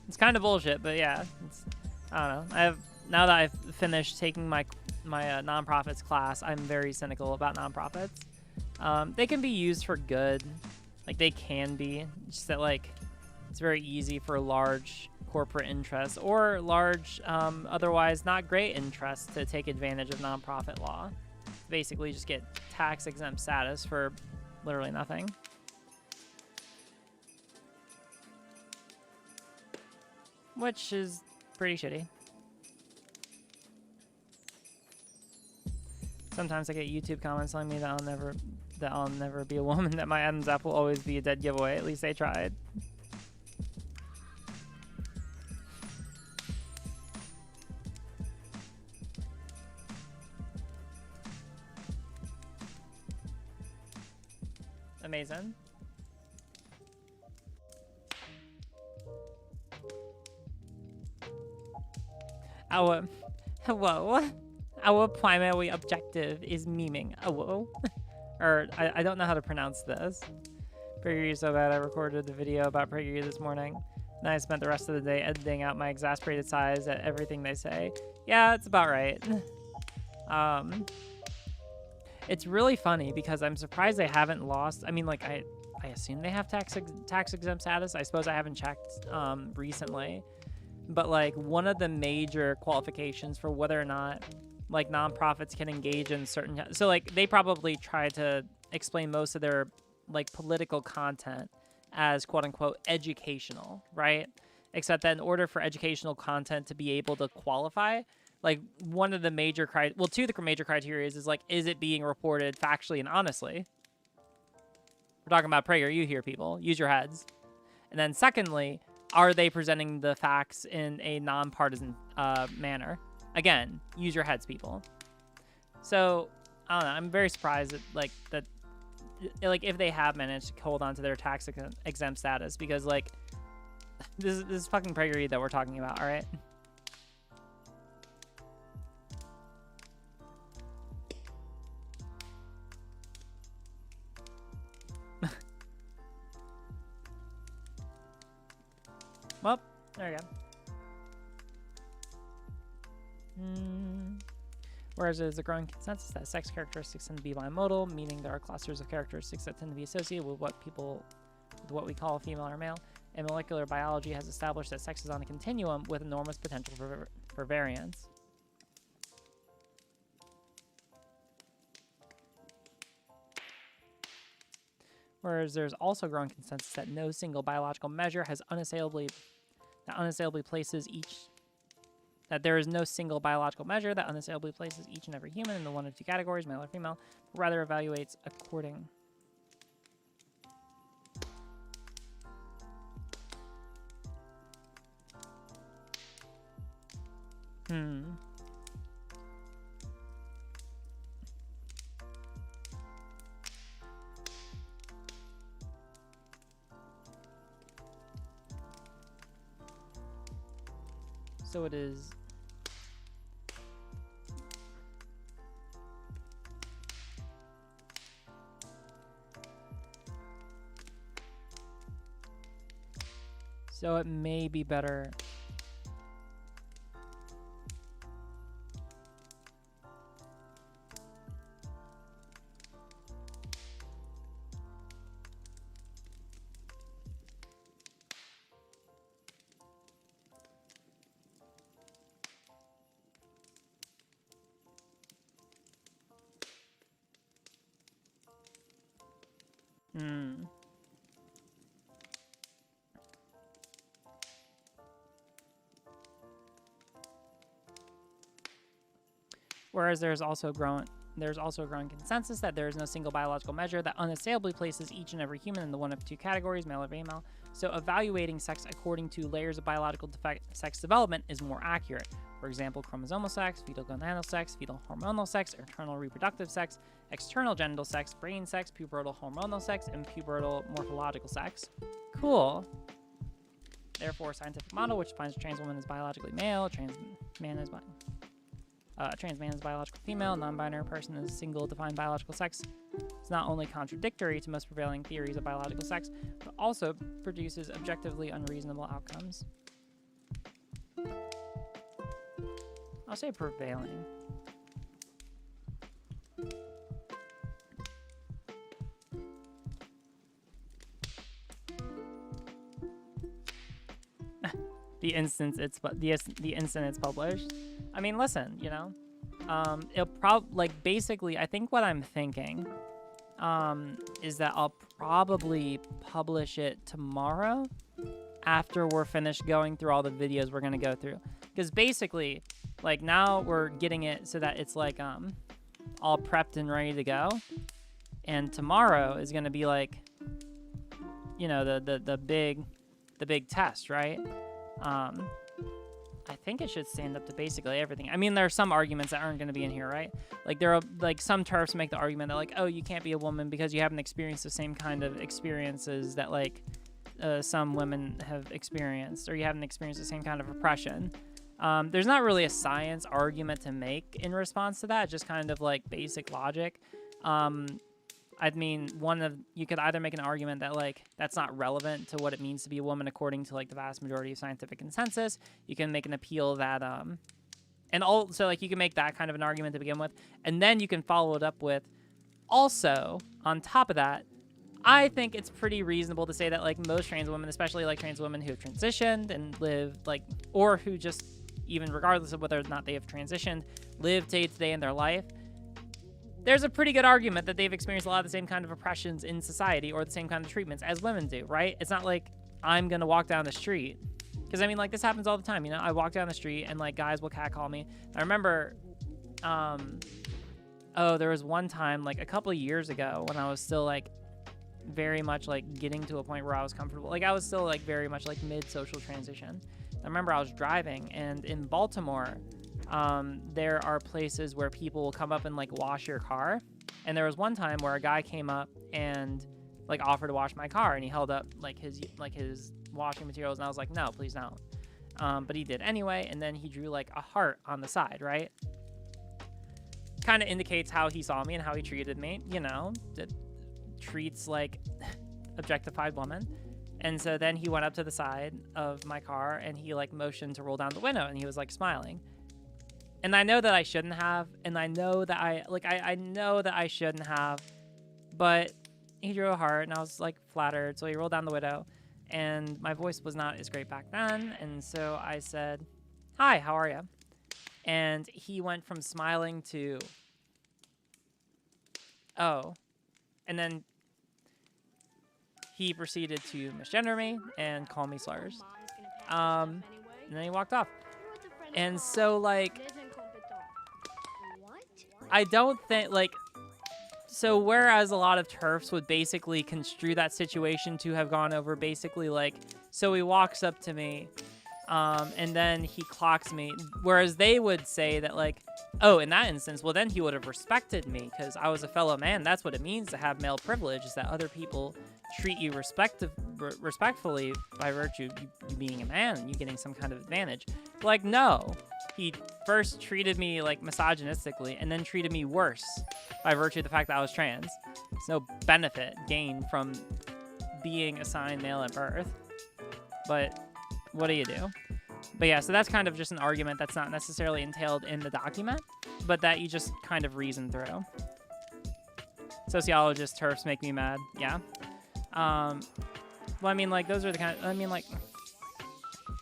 It's kind of bullshit, but yeah, I don't know. Now that I've finished taking my nonprofits class, I'm very cynical about nonprofits. They can be used for good, like they can be, just that like it's very easy for large corporate interests or large otherwise not great interests to take advantage of nonprofit law. Basically just get tax exempt status for literally nothing. Which is pretty shitty. Sometimes I get YouTube comments telling me that I'll never be a woman, that my Adam's apple will always be a dead giveaway. At least they tried. Amazing. Our primary objective is memeing. Or I don't know how to pronounce this. PragerU so bad I recorded the video about PragerU this morning. Then I spent the rest of the day editing out my exasperated sighs at everything they say. Yeah, it's about right. It's really funny because I'm surprised they haven't lost. I mean, like I assume they have tax exempt status. I suppose I haven't checked recently. But like one of the major qualifications for whether or not like nonprofits can engage in certain, so like they probably try to explain most of their like political content as quote unquote educational, right? Except that in order for educational content to be able to qualify, like one of the major two of the major criteria is like, is it being reported factually and honestly? We're talking about PragerU here, people. Use your heads. And then secondly, are they presenting the facts in a nonpartisan manner? Again, use your heads, people. So I don't know. I'm very surprised that if they have managed to hold on to their tax exempt status, because like this is fucking PragerU that we're talking about. All right. Well, there we go. Whereas there's a growing consensus that sex characteristics tend to be bimodal, meaning there are clusters of characteristics that tend to be associated with what we call female or male, and molecular biology has established that sex is on a continuum with enormous potential for variance. Whereas there's also growing consensus that no single biological measure has unassailably places each. That there is no single biological measure that unassailably places each and every human in the one of two categories, male or female, but rather evaluates according. So it is So it may be better. Whereas there's also a growing consensus that there is no single biological measure that unassailably places each and every human in the one of two categories, male or female. So evaluating sex according to layers of biological sex development is more accurate. For example, chromosomal sex, fetal gonadal sex, fetal hormonal sex, internal reproductive sex, external genital sex, brain sex, pubertal hormonal sex, and pubertal morphological sex. Cool. Therefore, scientific model, which defines a trans woman as biologically male, trans man as biological female, non-binary person is single defined biological sex. It's not only contradictory to most prevailing theories of biological sex, but also produces objectively unreasonable outcomes. I'll say prevailing. the instant it's published. I mean, listen, you know, it'll basically, I think what I'm thinking, is that I'll probably publish it tomorrow after we're finished going through all the videos we're gonna go through, because basically, like, now we're getting it so that it's like all prepped and ready to go, and tomorrow is gonna be like, you know, the big test, right? I think it should stand up to basically everything. I mean, there are some arguments that aren't going to be in here, right? Like, there are, like, some TERFs make the argument that, like, oh, you can't be a woman because you haven't experienced the same kind of experiences that, like, some women have experienced, or you haven't experienced the same kind of oppression. There's not really a science argument to make in response to that, just kind of, like, basic logic. I mean, you could either make an argument that, like, that's not relevant to what it means to be a woman according to, like, the vast majority of scientific consensus. You can make an appeal that, and also, like, you can make that kind of an argument to begin with, and then you can follow it up with, also, on top of that, I think it's pretty reasonable to say that, like, most trans women, especially, like, trans women who have transitioned and live, like, or who just, even regardless of whether or not they have transitioned, live day to day in their life, there's a pretty good argument that they've experienced a lot of the same kind of oppressions in society or the same kind of treatments as women do, right? It's not like I'm gonna walk down the street, because I mean, like, this happens all the time, you know? I walk down the street and, like, guys will catcall me. I remember, there was one time, like, a couple of years ago when I was still, like, very much, like, getting to a point where I was comfortable. Like, I was still, like, very much, like, mid-social transition. I remember I was driving, and in Baltimore, there are places where people will come up and, like, wash your car. And there was one time where a guy came up and, like, offered to wash my car, and he held up, like, his washing materials, and I was like, no, please don't. But he did anyway, and then he drew, like, a heart on the side, right? Kind of indicates how he saw me and how he treated me, you know, that treats, like, objectified woman. And so then he went up to the side of my car, and he, like, motioned to roll down the window, and he was, like, smiling. And I know that I shouldn't have, and I know that I know that I shouldn't have, but he drew a heart, and I was, like, flattered, so he rolled down the window, and my voice was not as great back then, and so I said, hi, how are you? And he went from smiling to, oh, and then he proceeded to misgender me and call me slurs, and then he walked off. And so, like, I don't think, like, so whereas a lot of TERFs would basically construe that situation to have gone over basically, like, so he walks up to me, and then he clocks me, whereas they would say that, like, oh, in that instance, well, then he would have respected me because I was a fellow man. That's what it means to have male privilege, is that other people treat you respectfully by virtue of you being a man and you getting some kind of advantage. But, like, no. He first treated me, like, misogynistically and then treated me worse by virtue of the fact that I was trans. There's no benefit gained from being assigned male at birth. But what do you do? But yeah, so that's kind of just an argument that's not necessarily entailed in the document, but that you just kind of reason through. Sociologist TERFs make me mad. Yeah. Well, I mean, like, those are the kind of, I mean, like,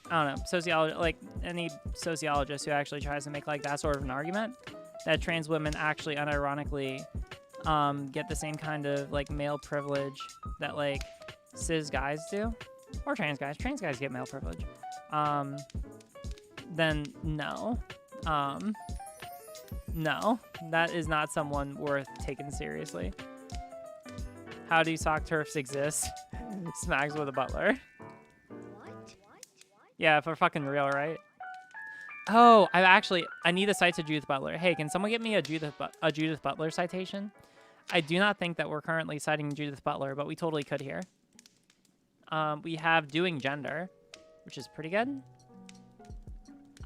I don't know, like, any sociologist who actually tries to make, like, that sort of an argument, that trans women actually unironically get the same kind of, like, male privilege that, like, cis guys do, or trans guys get male privilege, then no. No, that is not someone worth taking seriously. How do sock TERFs exist? Smacks with a butler. Yeah, for fucking real, right? Oh, I need a cite to Judith Butler. Hey, can someone get me a Judith Butler citation? I do not think that we're currently citing Judith Butler, but we totally could here. We have Doing Gender, which is pretty good.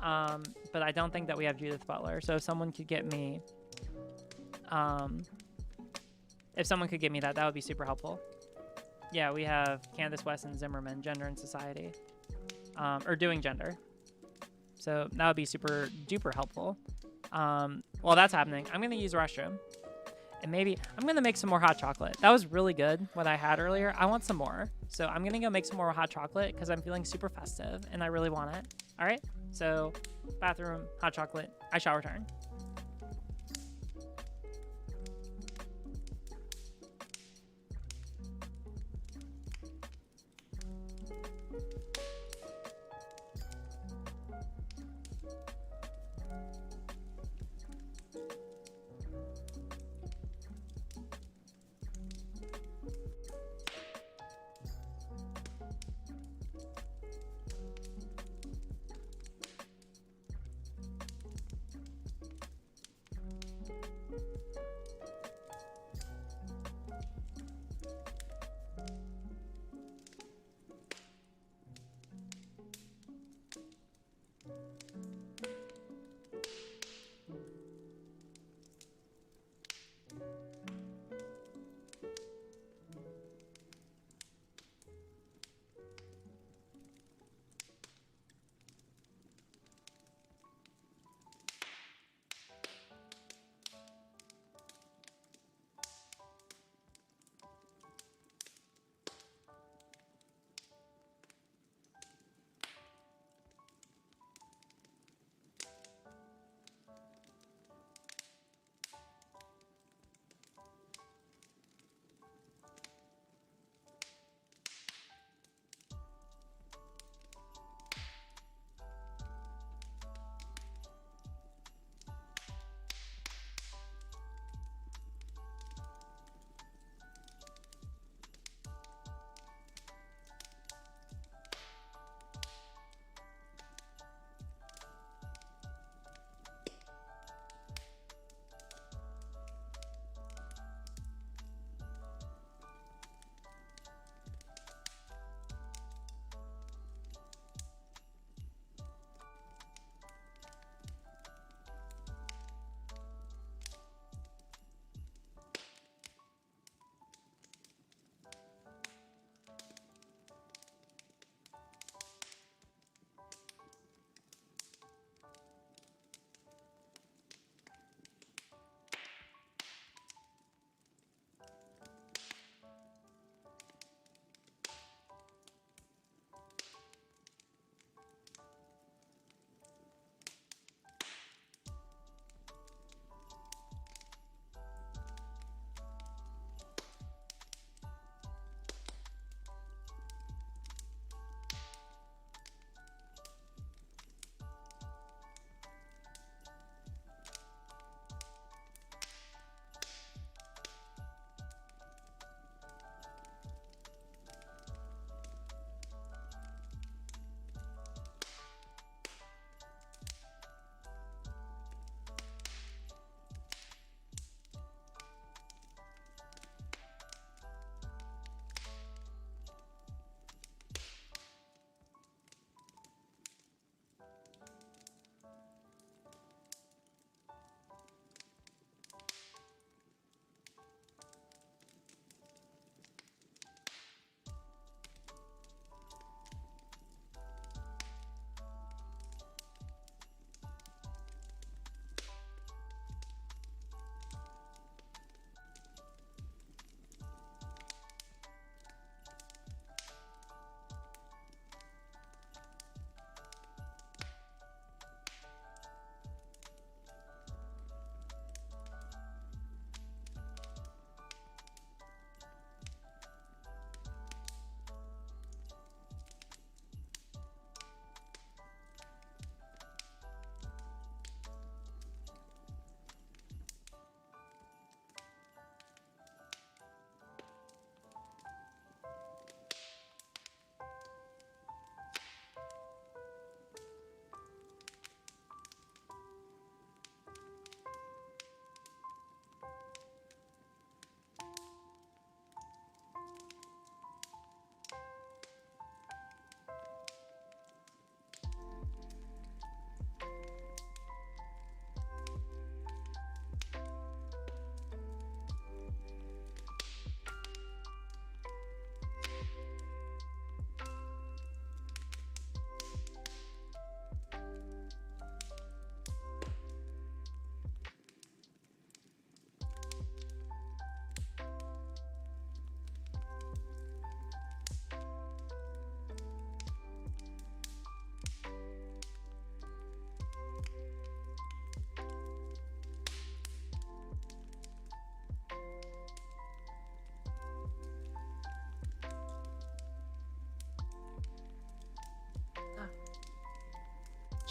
But I don't think that we have Judith Butler. So if someone could get me, that would be super helpful. Yeah, we have Candace Weston Zimmerman, Gender and Society, or Doing Gender. So that would be super duper helpful. While that's happening, I'm gonna use the restroom, and maybe I'm gonna make some more hot chocolate. That was really good, what I had earlier. I want some more, so I'm gonna go make some more hot chocolate because I'm feeling super festive and I really want it. All right, so bathroom, hot chocolate. I shall return.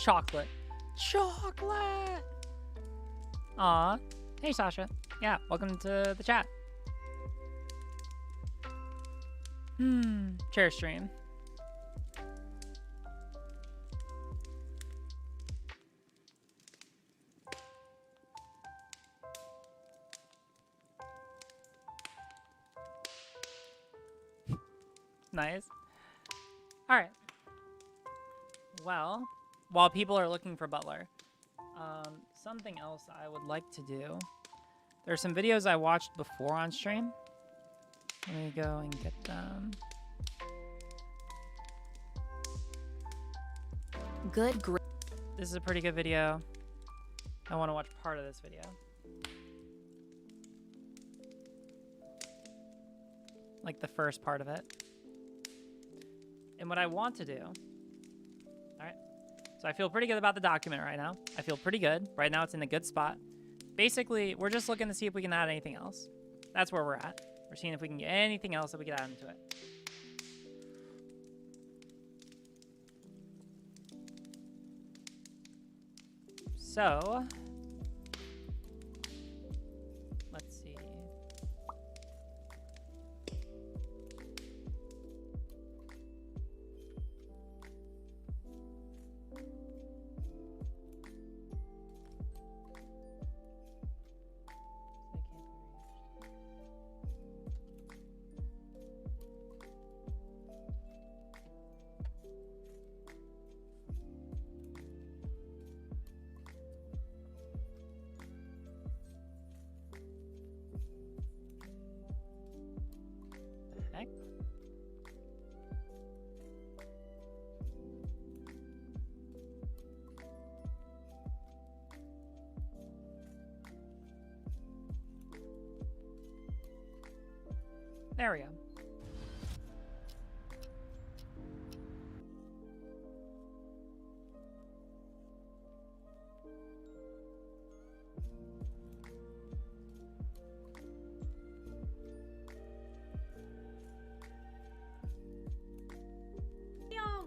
Chocolate. Chocolate! Aw. Hey, Sasha. Yeah, welcome to the chat. Chair stream. Nice. All right. Well, while people are looking for Butler, something else I would like to do. There's some videos I watched before on stream. Let me go and get them. This is a pretty good video. I want to watch part of this video. Like the first part of it. And what I want to do, all right, so I feel pretty good about the document right now. I feel pretty good. Right now it's in a good spot. Basically, we're just looking to see if we can add anything else. That's where we're at. We're seeing if we can get anything else that we can add into it. So, let's see. Heck? There we go.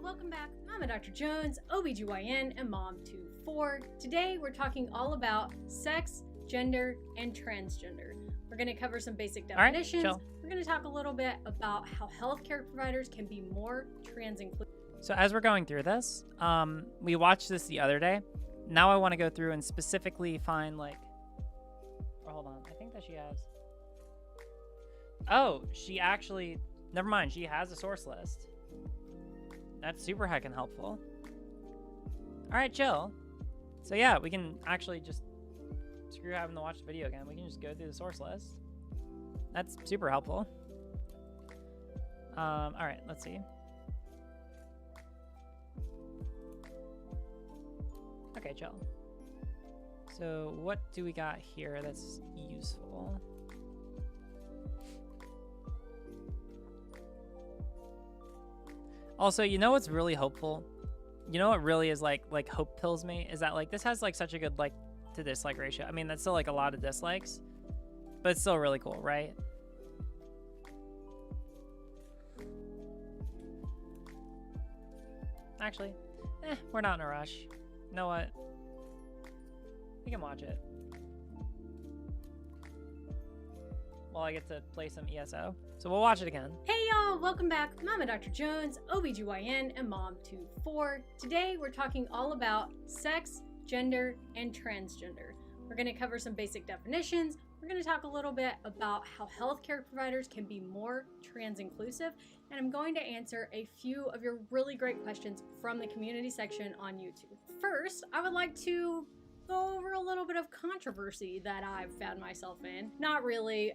Welcome back. I'm Dr. Jones, OBGYN and mom to 4. Today we're talking all about sex, gender, and transgender. We're going to cover some basic definitions. All right, we're going to talk a little bit about how healthcare providers can be more trans inclusive. So as we're going through this, we watched this the other day. Now I want to go through and specifically find like, oh, hold on. I think that she has. Oh, she actually, never mind. She has a source list. That's super heckin' helpful. All right, chill. So yeah, we can actually just screw having to watch the video again. We can just go through the source list. That's super helpful. All right, let's see. Okay, chill. So what do we got here that's useful? Also, you know what's really hopeful? You know what really is like hope pills me? Is that like this has like such a good like to dislike ratio. I mean, that's still like a lot of dislikes, but it's still really cool, right? Actually, we're not in a rush. You know what? We can watch it. While I get to play some ESO. So we'll watch it again. Hey y'all, welcome back. I'm Dr. Jones, OBGYN and mom to 4. Today we're talking all about sex, gender, and transgender. We're going to cover some basic definitions. We're going to talk a little bit about how healthcare providers can be more trans inclusive, and I'm going to answer a few of your really great questions from the community section on YouTube. First, I would like to go over a little bit of controversy that I've found myself in. Not really,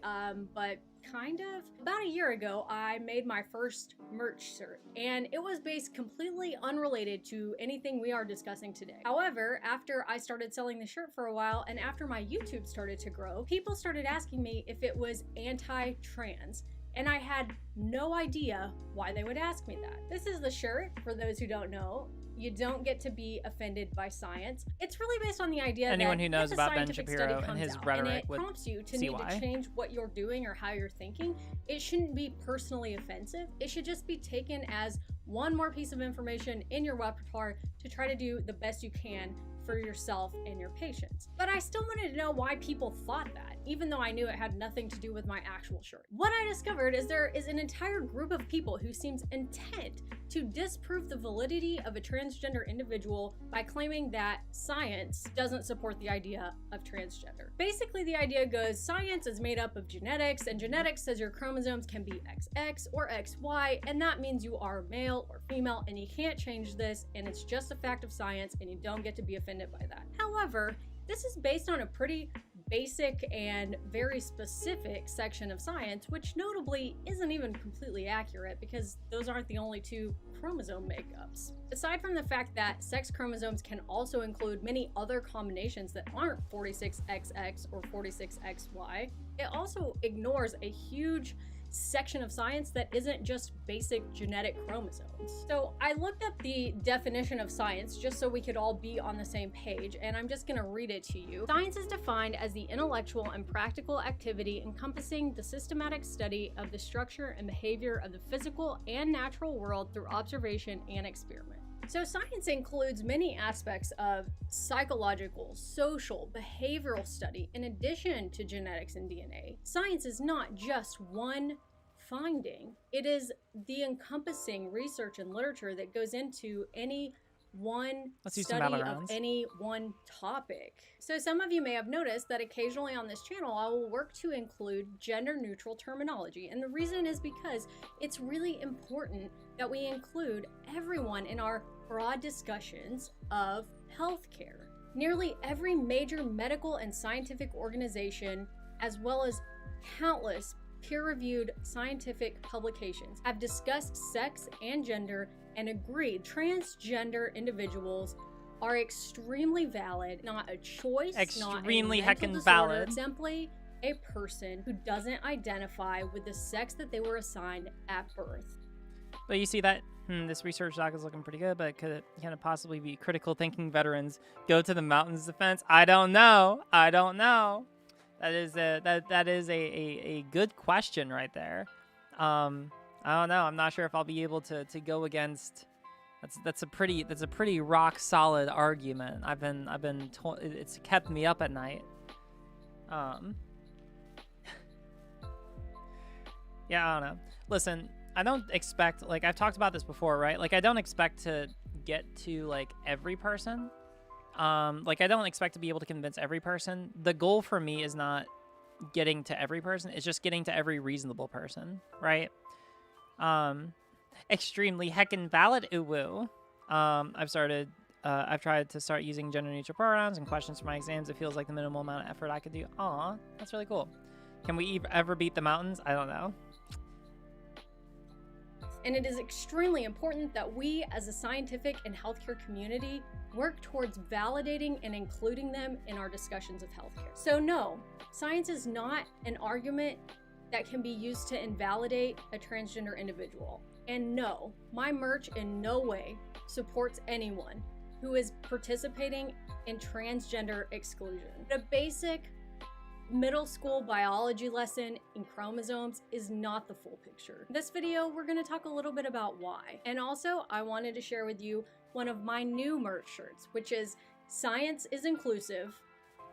but kind of. About a year ago, I made my first merch shirt, and it was based completely unrelated to anything we are discussing today. However, after I started selling the shirt for a while, and after my YouTube started to grow, people started asking me if it was anti-trans. And I had no idea why they would ask me that. This is the shirt, for those who don't know. You don't get to be offended by science. It's really based on the idea that anyone who knows if a about Ben scientific Shapiro study and his comes out rhetoric and it would prompts you to see need why. to change what you're doing or how you're thinking, it shouldn't be personally offensive. It should just be taken as one more piece of information in your repertoire to try to do the best you can for yourself and your patients. But I still wanted to know why people thought that, even though I knew it had nothing to do with my actual shirt. What I discovered is there is an entire group of people who seems intent to disprove the validity of a transgender individual by claiming that science doesn't support the idea of transgender. Basically, the idea goes, science is made up of genetics, and genetics says your chromosomes can be XX or XY, and that means you are male or female, and you can't change this, and it's just a fact of science, and you don't get to be offended by that. However, this is based on a pretty basic and very specific section of science, which notably isn't even completely accurate because those aren't the only two chromosome makeups. Aside from the fact that sex chromosomes can also include many other combinations that aren't 46XX or 46XY, it also ignores a huge section of science that isn't just basic genetic chromosomes. So I looked up the definition of science just so we could all be on the same page, and I'm just gonna read it to you. Science is defined as the intellectual and practical activity encompassing the systematic study of the structure and behavior of the physical and natural world through observation and experiment. So science includes many aspects of psychological, social, behavioral study in addition to genetics and DNA. Science is not just one finding. It is the encompassing research and literature that goes into any one study of any one topic. So some of you may have noticed that occasionally on this channel I will work to include gender neutral terminology, and the reason is because it's really important that we include everyone in our broad discussions of healthcare. Nearly every major medical and scientific organization, as well as countless peer-reviewed scientific publications, have discussed sex and gender and agreed transgender individuals are extremely valid, not a choice, extremely not a mental heckin' disorder, valid. simply a person who doesn't identify with the sex that they were assigned at birth. But you see that this research doc is looking pretty good, but could it kind of possibly be critical thinking veterans go to the mountains defense? I don't know. That is a good question right there. I don't know. I'm not sure if I'll be able to go against. That's a pretty rock solid argument. It's kept me up at night. Yeah, I don't know. Listen, I don't expect, like I've talked about this before, right? Like I don't expect to get to like every person. Like I don't expect to be able to convince every person. The goal for me is not getting to every person. It's just getting to every reasonable person, right? Extremely heckin' valid, uwu. I've tried to start using gender neutral pronouns and questions for my exams. It feels like the minimal amount of effort I could do. Aw, that's really cool. Can we ever beat the mountains? I don't know. And it is extremely important that we as a scientific and healthcare community work towards validating and including them in our discussions of healthcare. So no, science is not an argument that can be used to invalidate a transgender individual. And no, my merch in no way supports anyone who is participating in transgender exclusion. A basic middle school biology lesson in chromosomes is not the full picture. In this video, we're going to talk a little bit about why. And also, I wanted to share with you one of my new merch shirts, which is Science is Inclusive,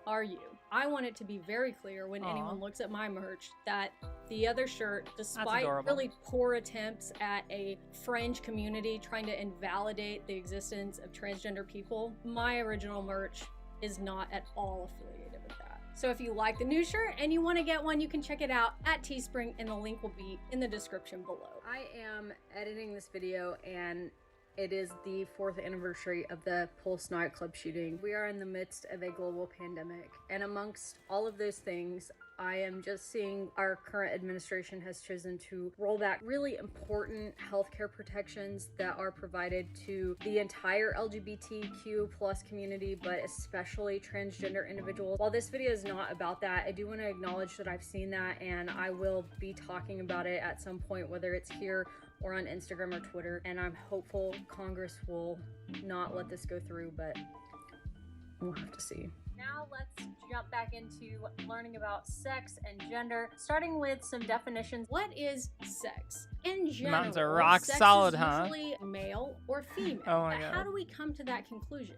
Are You? I want it to be very clear when anyone looks at my merch that the other shirt, despite really poor attempts at a fringe community trying to invalidate the existence of transgender people, my original merch is not at all affiliated with that. So if you like the new shirt and you want to get one, you can check it out at Teespring, and the link will be in the description below. I am editing this video, and it is the 4th anniversary of the Pulse nightclub shooting. We are in the midst of a global pandemic, and amongst all of those things, I am just seeing our current administration has chosen to roll back really important healthcare protections that are provided to the entire LGBTQ plus community, but especially transgender individuals. While this video is not about that, I do want to acknowledge that I've seen that, and I will be talking about it at some point, whether it's here or on Instagram or Twitter, and I'm hopeful Congress will not let this go through, but we'll have to see. Now let's jump back into learning about sex and gender, starting with some definitions. What is sex? In general, Mountains are rock sex solid, is huh? usually male or female. Oh my but God. how do we come to that conclusion?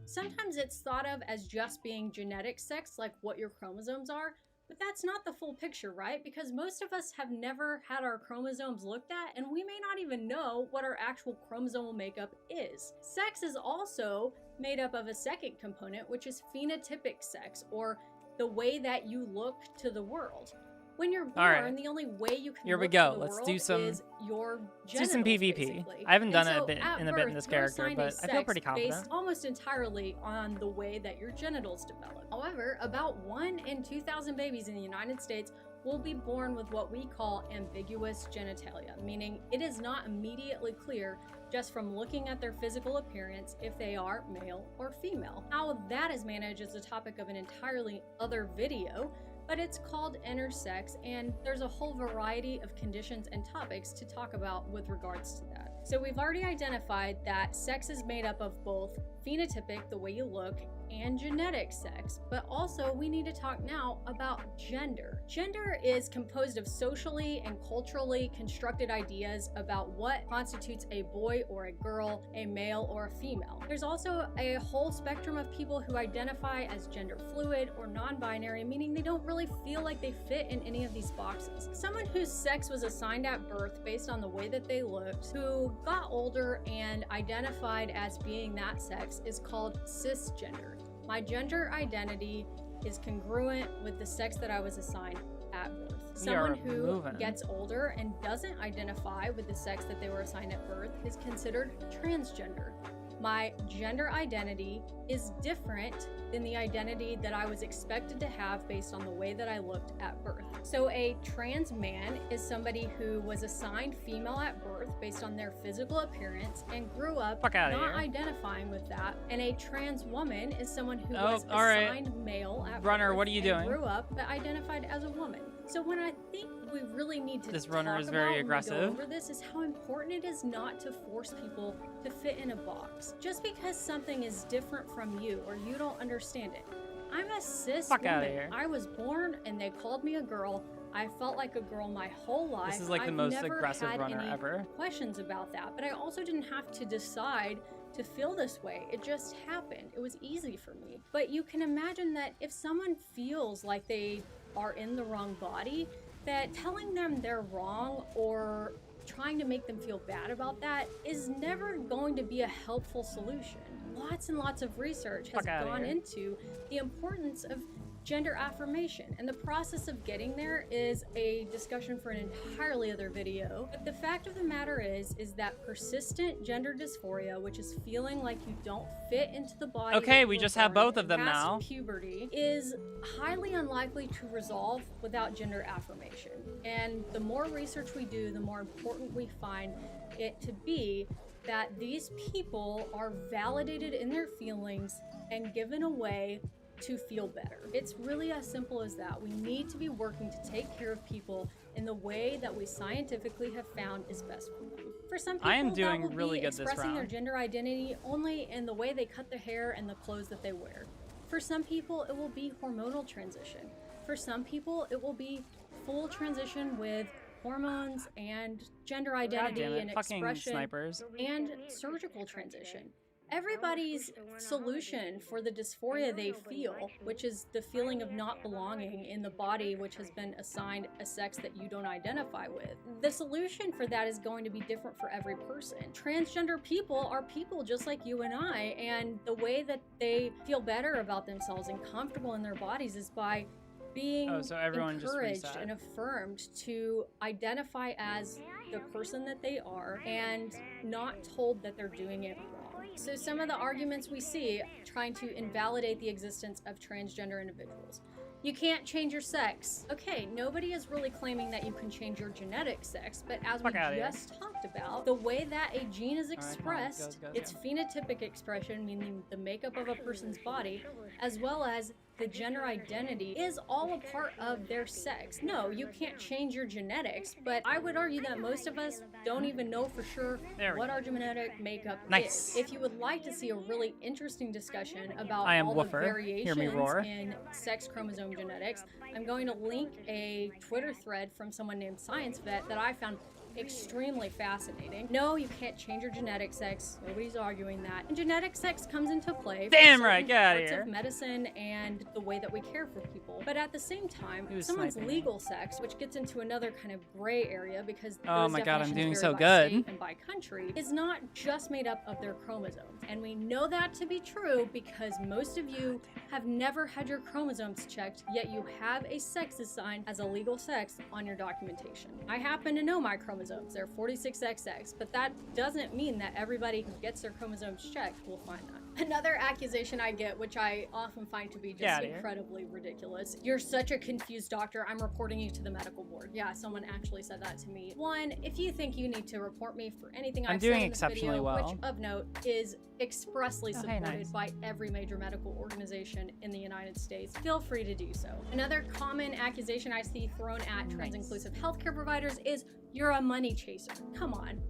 Sometimes it's thought of as just being genetic sex, like what your chromosomes are, but that's not the full picture, right? Because most of us have never had our chromosomes looked at, and we may not even know what our actual chromosomal makeup is. Sex is also made up of a second component, which is phenotypic sex, or the way that you look to the world. When you're born, All right. the only way you can Here we look go. to the Let's world do some- is your Let's do some genitals, PvP. basically. I haven't done And it so a bit at in a bit in birth, this you're character, assigned a but I feel sex pretty confident. based almost entirely on the way that your genitals develop. However, about 1 in 2,000 babies in the United States will be born with what we call ambiguous genitalia, meaning it is not immediately clear just from looking at their physical appearance if they are male or female. How that is managed is the topic of an entirely other video, but it's called intersex, and there's a whole variety of conditions and topics to talk about with regards to that. So we've already identified that sex is made up of both phenotypic, the way you look, and genetic sex, but also we need to talk now about gender. Gender is composed of socially and culturally constructed ideas about what constitutes a boy or a girl, a male or a female. There's also a whole spectrum of people who identify as gender fluid or non-binary, meaning they don't really feel like they fit in any of these boxes. Someone whose sex was assigned at birth based on the way that they looked, who got older and identified as being that sex, is called cisgender. My gender identity is congruent with the sex that I was assigned at birth. Someone who gets older and doesn't identify with the sex that they were assigned at birth is considered transgender. My gender identity is different than the identity that I was expected to have based on the way that I looked at birth. So a trans man is somebody who was assigned female at birth based on their physical appearance and grew up Fuck outta not here. identifying with that. And a trans woman is someone who Oh, was all right. assigned male at Runner, birth what are you and doing? grew up but identified as a woman. So when I think we really need to This runner talk is very about when we aggressive. go over this is how important it is not to force people to fit in a box. Just because something is different from you or you don't understand it. I'm a cis Fuck outta woman. here. I was born and they called me a girl. I felt like a girl my whole life. This is like the I've most never aggressive had runner any ever. questions about that, but I also didn't have to decide to feel this way. It just happened. It was easy for me. But you can imagine that if someone feels like they are in the wrong body, that telling them they're wrong or trying to make them feel bad about that is never going to be a helpful solution. Lots and lots of research has Fuck outta gone here. into the importance of gender affirmation, and the process of getting there is a discussion for an entirely other video. But the fact of the matter is that persistent gender dysphoria, which is feeling like you don't fit into the body Okay, that we you were just have born both of in them past now. puberty, is highly unlikely to resolve without gender affirmation. And the more research we do, the more important we find it to be that these people are validated in their feelings and given a way to feel better. It's really as simple as that. We need to be working to take care of people in the way that we scientifically have found is best for them. For some people, I am that doing will really be good this expressing their round. gender identity only in the way they cut their hair and the clothes that they wear. For some people, it will be hormonal transition. For some people, it will be full transition with hormones and gender identity damn it, and fucking expression snipers. and surgical transition. Everybody's solution for the dysphoria they feel, which is the feeling of not belonging in the body which has been assigned a sex that you don't identify with, the solution for that is going to be different for every person. Transgender people are people just like you and I, and the way that they feel better about themselves and comfortable in their bodies is by being so everyone just encouraged reset. and affirmed to identify as the person that they are and not told that they're doing it wrong. So some of the arguments we see trying to invalidate the existence of transgender individuals. You can't change your sex. Okay, nobody is really claiming that you can change your genetic sex, but as we Fuck outta here. just talked about, the way that a gene is All right, come on, expressed, go, its phenotypic expression, meaning the makeup of a person's body, as well as the gender identity, is all a part of their sex. No, you can't change your genetics, but I would argue that most of us don't even know for sure There we what go. our genetic makeup Nice. is. If you would like to see a really interesting discussion about I am all Woofer. the Hear variations me roar. in sex chromosome genetics, I'm going to link a Twitter thread from someone named Science Vet that I found extremely fascinating. No, you can't change your genetic sex. Nobody's arguing that. And genetic sex comes into play for Damn right, certain get outta parts here. of medicine and the way that we care for people. But at the same time, He was someone's sniping me. legal sex, which gets into another kind of gray area because Oh those my God, I'm definitions doing vary so by good. state and by country, is not just made up of their chromosomes. And we know that to be true because most of you have never had your chromosomes checked, yet you have a sex assigned as a legal sex on your documentation. I happen to know my chromosomes. They're 46XX, but that doesn't mean that everybody who gets their chromosomes checked will find that. Another accusation I get, which I often find to be Get just outta here. incredibly ridiculous. You're such a confused doctor. I'm reporting you to the medical board. Yeah, someone actually said that to me. One, if you think you need to report me for anything I'm I've doing said in this exceptionally video, well. which of note is expressly Oh, hey, supported nice. by every major medical organization in the United States, feel free to do so. Another common accusation I see thrown at trans-inclusive healthcare providers is you're a money chaser. Come on.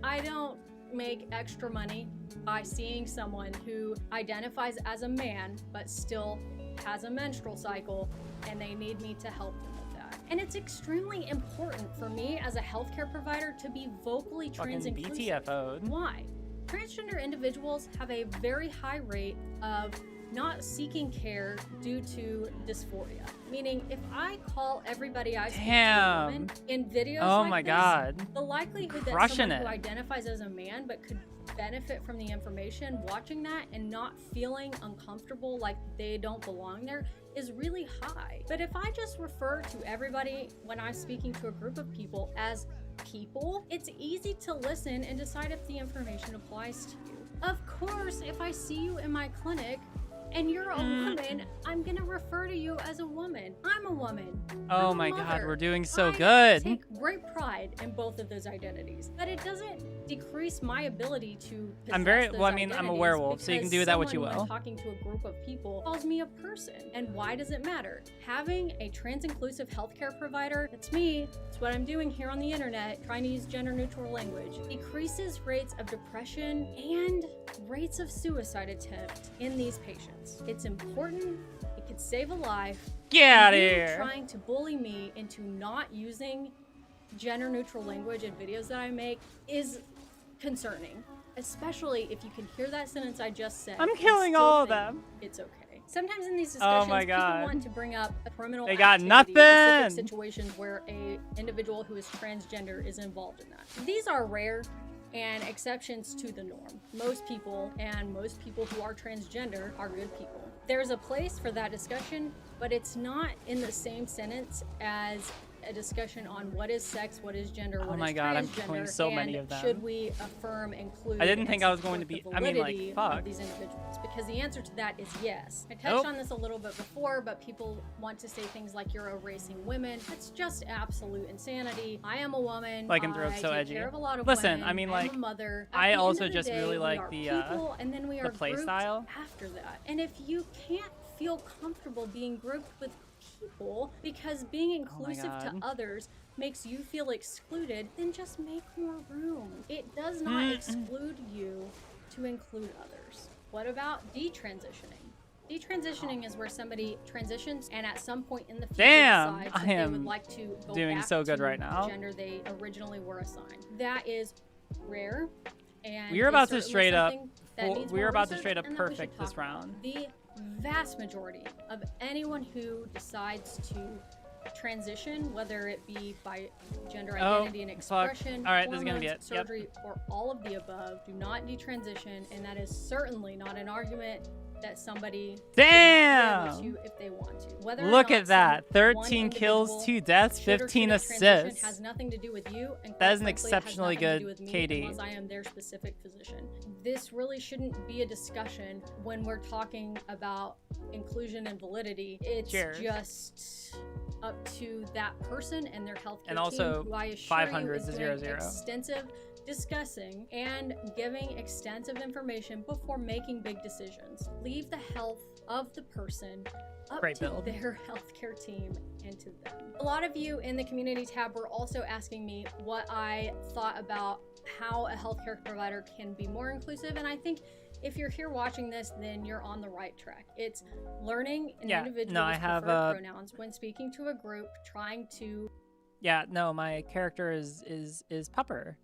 I don't make extra money by seeing someone who identifies as a man but still has a menstrual cycle and they need me to help them with that. And it's extremely important for me as a healthcare provider to be vocally Fucking trans-inclusive. BTFO'd. Why? Transgender individuals have a very high rate of not seeking care due to dysphoria. Meaning, if I call everybody I speak to a Damn. woman in videos Oh like my this, God. the likelihood that Crushing someone it. who identifies as a man but could benefit from the information watching that and not feeling uncomfortable like they don't belong there is really high. But if I just refer to everybody when I'm speaking to a group of people as people, it's easy to listen and decide if the information applies to you. Of course, if I see you in my clinic and you're a woman, I'm gonna refer to you as a woman. I'm a woman. Oh I'm a my God, mother. we're doing so I good. take great pride in both of those identities, but it doesn't decrease my ability to I'm possess very- those well, I mean, I'm a identities werewolf, so you can because do with that what you someone, will. when talking to a group of people, calls me a person. And why does it matter? Having a trans-inclusive healthcare provider, that's me, it's what I'm doing here on the internet, trying to use gender-neutral language, decreases rates of depression and rates of suicide attempt in these patients. It's important, it could save a life. Get and outta you here. Trying to bully me into not using gender-neutral language in videos that I make is concerning, especially if you can hear that sentence I just said. I'm and killing still all of think them. It's okay. Sometimes in these Oh discussions, my people God. want to bring up a criminal They got activity, nothing. specific situations where a individual who is transgender is involved in that. These are rare and exceptions to the norm. Most people, and most people who are transgender, are good people. There's a place for that discussion, but it's not in the same sentence as a discussion on what is sex, what is gender, what is my God, I'm transgender, killing so many and of them. should we affirm, include, I didn't and think I was going to support be- the I mean, like, validity fuck. of these individuals? Because the answer to that is yes. I touched Nope. on this a little bit before, but people want to say things like you're erasing women. It's just absolute insanity. I am a woman. Lycanthrope, I so take edgy. care of a lot of Listen, women. I mean, I'm like, a mother. At I the end also of the just day, really we like are the, people, and then we the are play grouped style. after that. And if you can't feel comfortable being grouped with people because being inclusive to God. others makes you feel excluded, then just make more room. It does not exclude you to include others. What about detransitioning? Detransitioning is where somebody transitions and at some point in the future Damn, decides I that they am would like to go doing back so good to right now. the gender they originally were assigned. That is rare. And We're is about to certainly straight up. something that needs We're more about to research straight up and that we should perfect talk this about. round. The vast majority of anyone who decides to transition, whether it be by gender Oh, identity and fuck. expression, All right, this is gonna be hormones, it. Yep. surgery, or all of the above, do not detransition, and that is certainly not an argument that somebody should not be Damn! able to if they want to. Whether or Look not at that. some 13 one kills, individual 2 deaths, should or 15 shouldn't transition assists. has nothing to do with you, and That is an quite frankly, has exceptionally nothing to do good with me KD. unless I am their specific physician. This really shouldn't be a discussion when we're talking about inclusion and validity. It's Cheers. just up to that person and their healthcare And also, team, who I assure 500 you is to doing 0-0. extensive discussing and giving extensive information before making big decisions. Leave the health of the person up Great to build. their healthcare team and to them. A lot of you in the community tab were also asking me what I thought about how a healthcare provider can be more inclusive, and I think if you're here watching this, then you're on the right track. It's learning an Yeah, individual's no, I have, preferred pronouns when speaking to a group, trying to Yeah, no, my character is Pupper.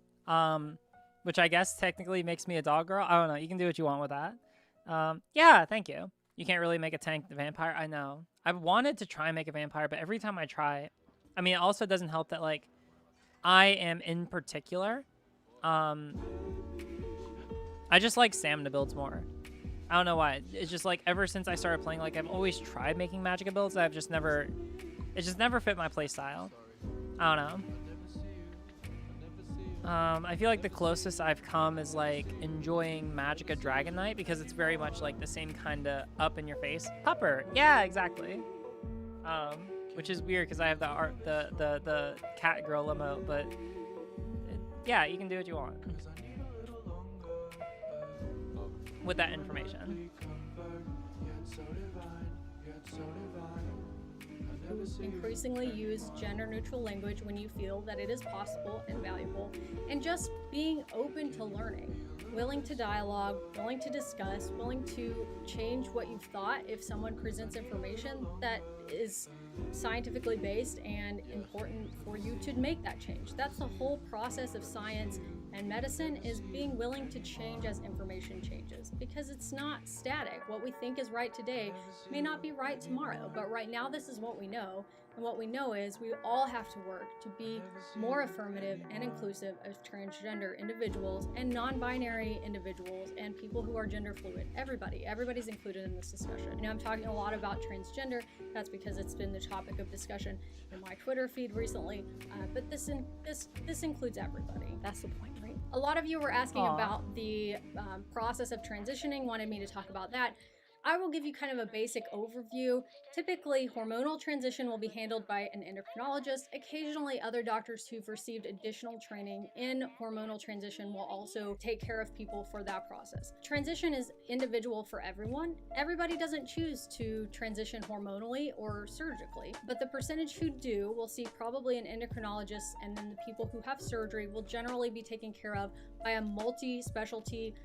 Which I guess technically makes me a dog girl. I don't know. You can do what you want with that. Yeah, thank you. You can't really make a tank vampire. I know. I've wanted to try and make a vampire, but every time I try, I mean, it also doesn't help that, like, I am in particular, I just like stamina builds more. I don't know why. It's just like ever since I started playing, like I've always tried making magica builds. It just never fit my playstyle. I don't know. I feel like the closest I've come is like enjoying Magicka Dragon Knight because it's very much like the same kind of up in your face. Pupper, yeah, exactly. Which is weird because I have the cat girl emote, but yeah, you can do what you want with that information. Increasingly use gender-neutral language when you feel that it is possible and valuable, and just being open to learning, willing to dialogue, willing to discuss, willing to change what you've thought if someone presents information that is scientifically based and important for you to make that change. That's the whole process of science and medicine, is being willing to change as information changes, because it's not static. What we think is right today may not be right tomorrow, but right now this is what we know. And what we know is we all have to work to be more affirmative and inclusive of transgender individuals and non-binary individuals and people who are gender fluid. Everybody's included in this discussion. You know, I'm talking a lot about transgender. That's because it's been the topic of discussion in my Twitter feed recently. But this includes everybody. That's the point, right? A lot of you were asking about the process of transitioning, wanted me to talk about that. I will give you kind of a basic overview. Typically, hormonal transition will be handled by an endocrinologist. Occasionally, other doctors who've received additional training in hormonal transition will also take care of people for that process. Transition is individual for everyone. Everybody doesn't choose to transition hormonally or surgically, but the percentage who do will see probably an endocrinologist, and then the people who have surgery will generally be taken care of by a multi-specialty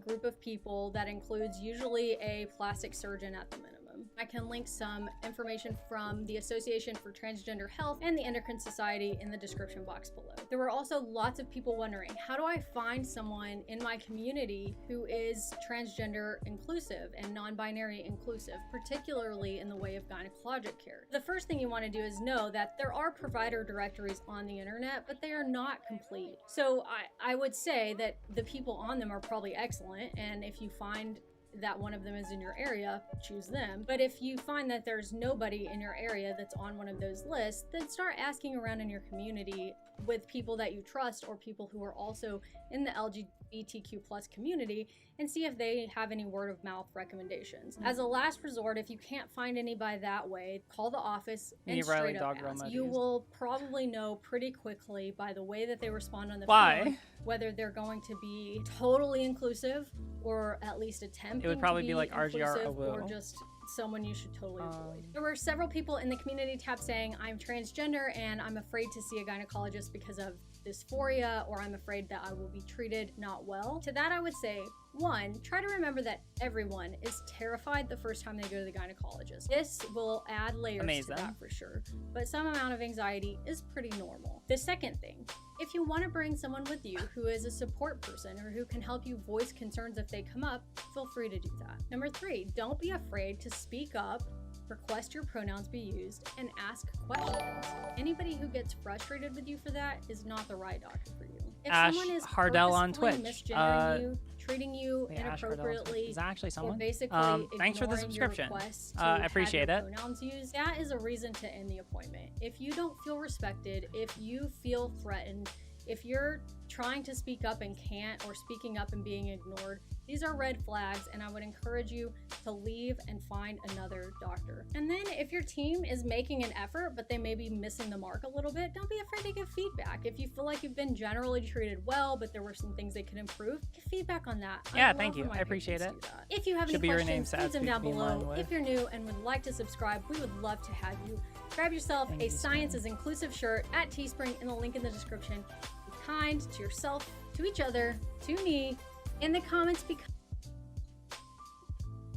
group of people that includes usually a plastic surgeon at the minimum. I can link some information from the Association for Transgender Health and the Endocrine Society in the description box below. There were also lots of people wondering, how do I find someone in my community who is transgender inclusive and non-binary inclusive, particularly in the way of gynecologic care? The first thing you want to do is know that there are provider directories on the internet, but they are not complete. So I would say that the people on them are probably excellent, and if you find that one of them is in your area, choose them. But if you find that there's nobody in your area that's on one of those lists, then start asking around in your community with people that you trust or people who are also in the LGBTQ+ community, and see if they have any word of mouth recommendations. As a last resort, if you can't find anybody that way, call the office and straight up ask. You will probably know pretty quickly by the way that they respond on the phone whether they're going to be totally inclusive or at least attempting to be inclusive. It would probably be like RGR or just someone you should totally avoid. There were several people in the community tab saying, I'm transgender and I'm afraid to see a gynecologist because of dysphoria, or I'm afraid that I will be treated not well. To that I would say, one, try to remember that everyone is terrified the first time they go to the gynecologist. This will add layers to that for sure, but some amount of anxiety is pretty normal. The second thing, if you want to bring someone with you who is a support person or who can help you voice concerns if they come up, feel free to do that. Number three, don't be afraid to speak up, request your pronouns be used, and ask questions. Anybody who gets frustrated with you for that is not the right doctor for you. If someone is Hardell on Twitch, misgendering you, treating you inappropriately, is that actually someone? Or basically thanks for the subscription. I appreciate it. Pronouns used, that is a reason to end the appointment. If you don't feel respected, if you feel threatened, if you're trying to speak up and can't, or speaking up and being ignored, these are red flags, and I would encourage you to leave and find another doctor. And then if your team is making an effort, but they may be missing the mark a little bit, don't be afraid to give feedback. If you feel like you've been generally treated well, but there were some things they could improve, give feedback on that. Yeah, thank you. I appreciate it. If you have any questions, leave them down below. If you're new and would like to subscribe, we would love to have you. Grab yourself a Science is Inclusive shirt at Teespring in the link in the description. Be kind to yourself, to each other, to me, in the comments, because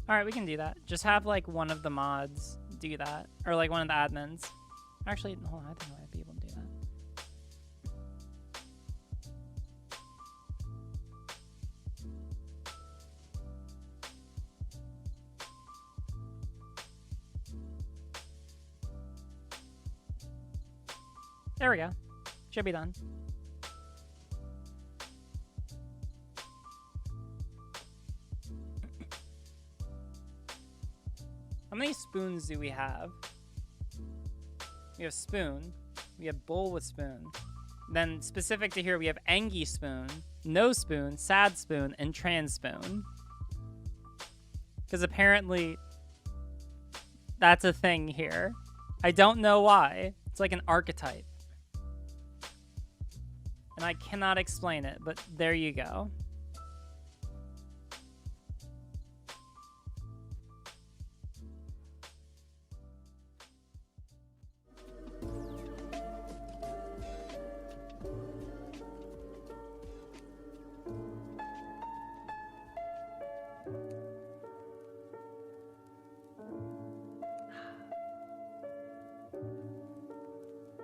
alright, we can do that. Just have like one of the mods do that, or like one of the admins. Actually, hold on, I think I might be able to do that. There we go. Should be done. How many spoons do we have? We have spoon. We have bowl with spoon. Then specific to here, we have Angie spoon, no spoon, sad spoon, and trans spoon. Because apparently that's a thing here. I don't know why. It's like an archetype. And I cannot explain it, but there you go.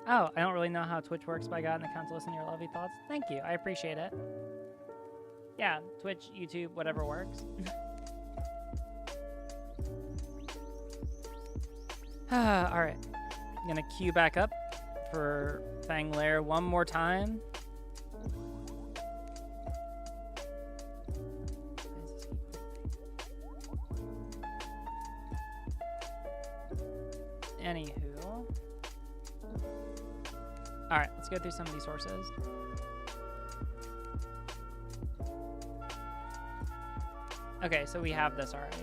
Oh, I don't really know how Twitch works, but I got an account to listen to your lovely thoughts. Thank you. I appreciate it. Yeah, Twitch, YouTube, whatever works. Alright. I'm gonna queue back up for Fang Lair one more time. Anywho. Alright, let's go through some of these sources. Okay, so we have this already.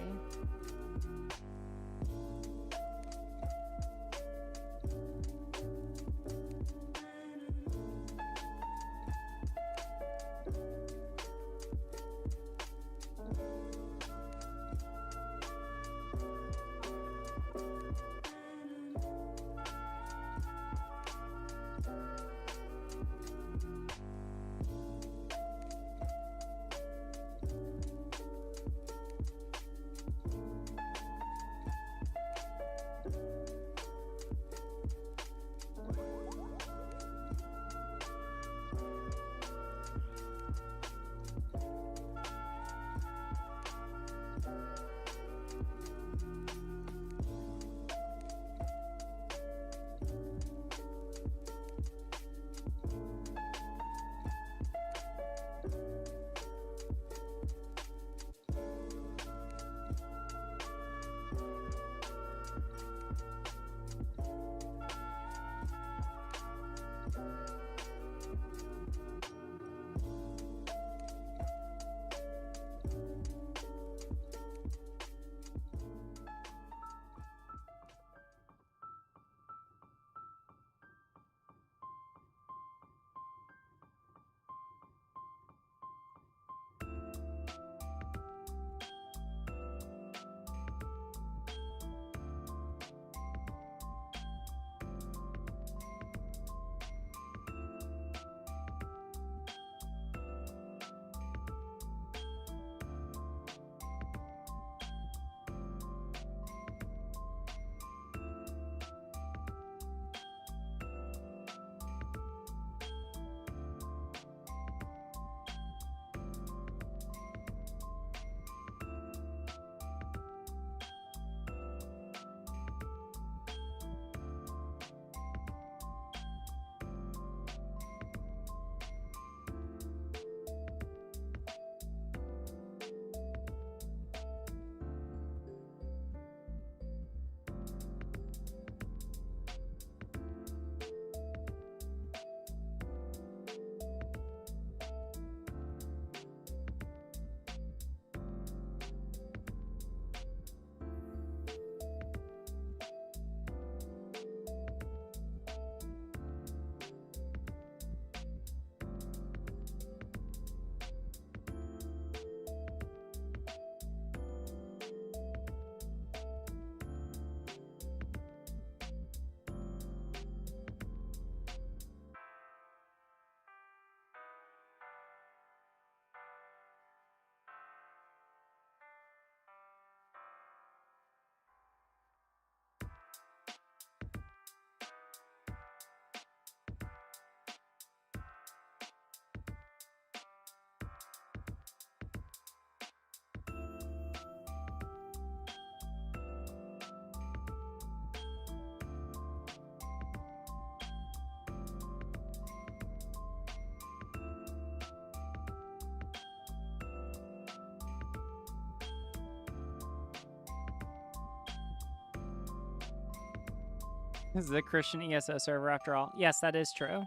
This is a Christian ESO server after all. Yes, that is true.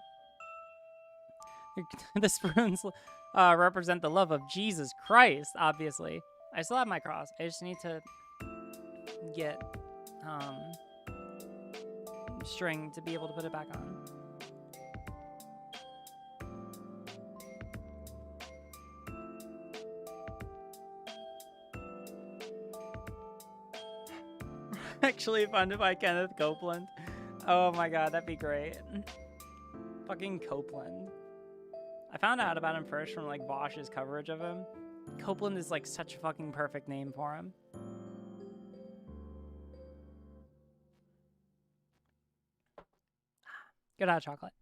The spoons represent the love of Jesus Christ, obviously. I still have my cross. I just need to get string to be able to put it back on. Actually funded by Kenneth Copeland. Oh my god, that'd be great. Fucking Copeland. I found out about him first from like Bosch's coverage of him. Copeland is like such a fucking perfect name for him. Good hot chocolate.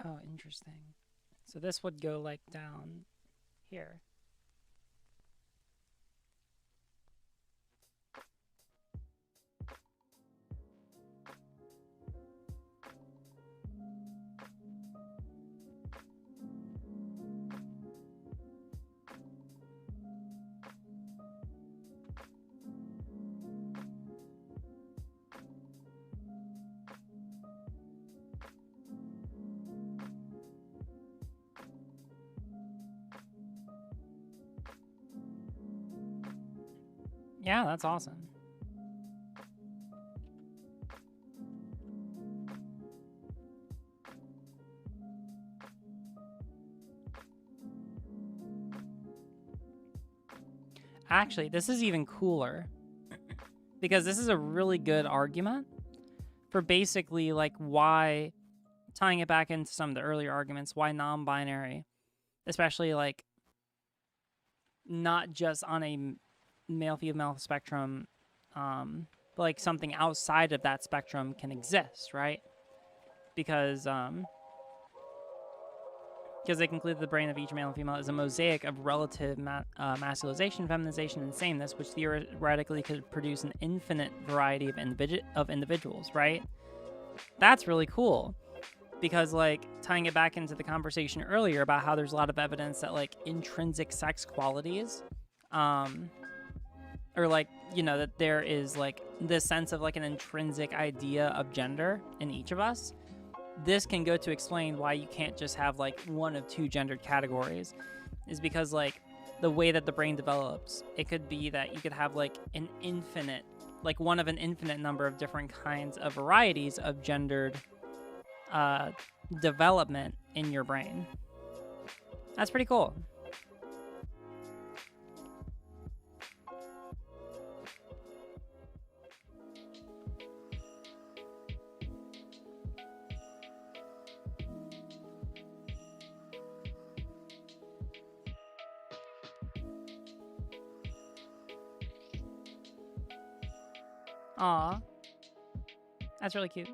Oh, interesting. So this would go like down here. Yeah, that's awesome. Actually, this is even cooler because this is a really good argument for basically like why, tying it back into some of the earlier arguments, why non-binary, especially like not just on a male-female spectrum, but like something outside of that spectrum can exist, right? Because they conclude that the brain of each male and female is a mosaic of relative masculization, feminization, and sameness, which theoretically could produce an infinite variety of individuals, right? That's really cool. Because, like, tying it back into the conversation earlier about how there's a lot of evidence that, like, intrinsic sex qualities, or, like, you know, that there is, like, this sense of, like, an intrinsic idea of gender in each of us. This can go to explain why you can't just have, like, one of two gendered categories, is because, like, the way that the brain develops, it could be that you could have, like, an infinite, like, one of an infinite number of different kinds of varieties of gendered development in your brain. That's pretty cool. Aw, that's really cute.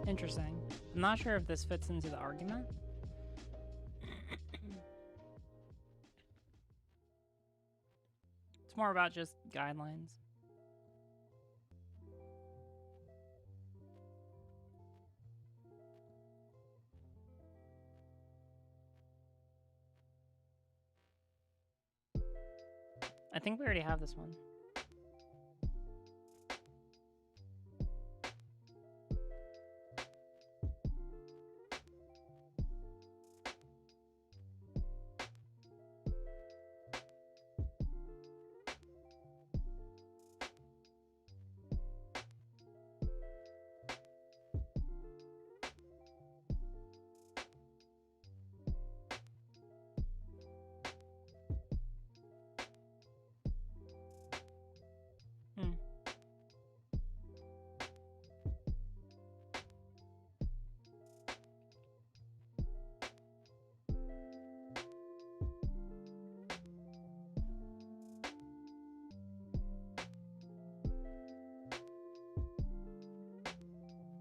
Interesting. I'm not sure if this fits into the argument. It's more about just guidelines. I think we already have this one.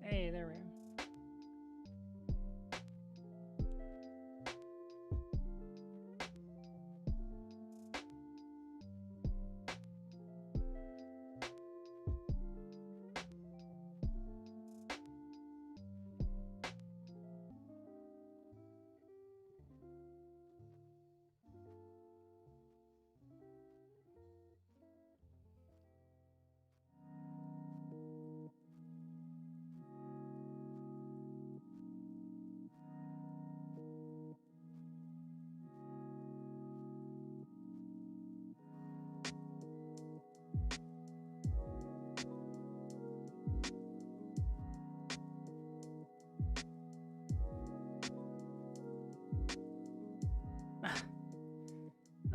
Hey, there we are.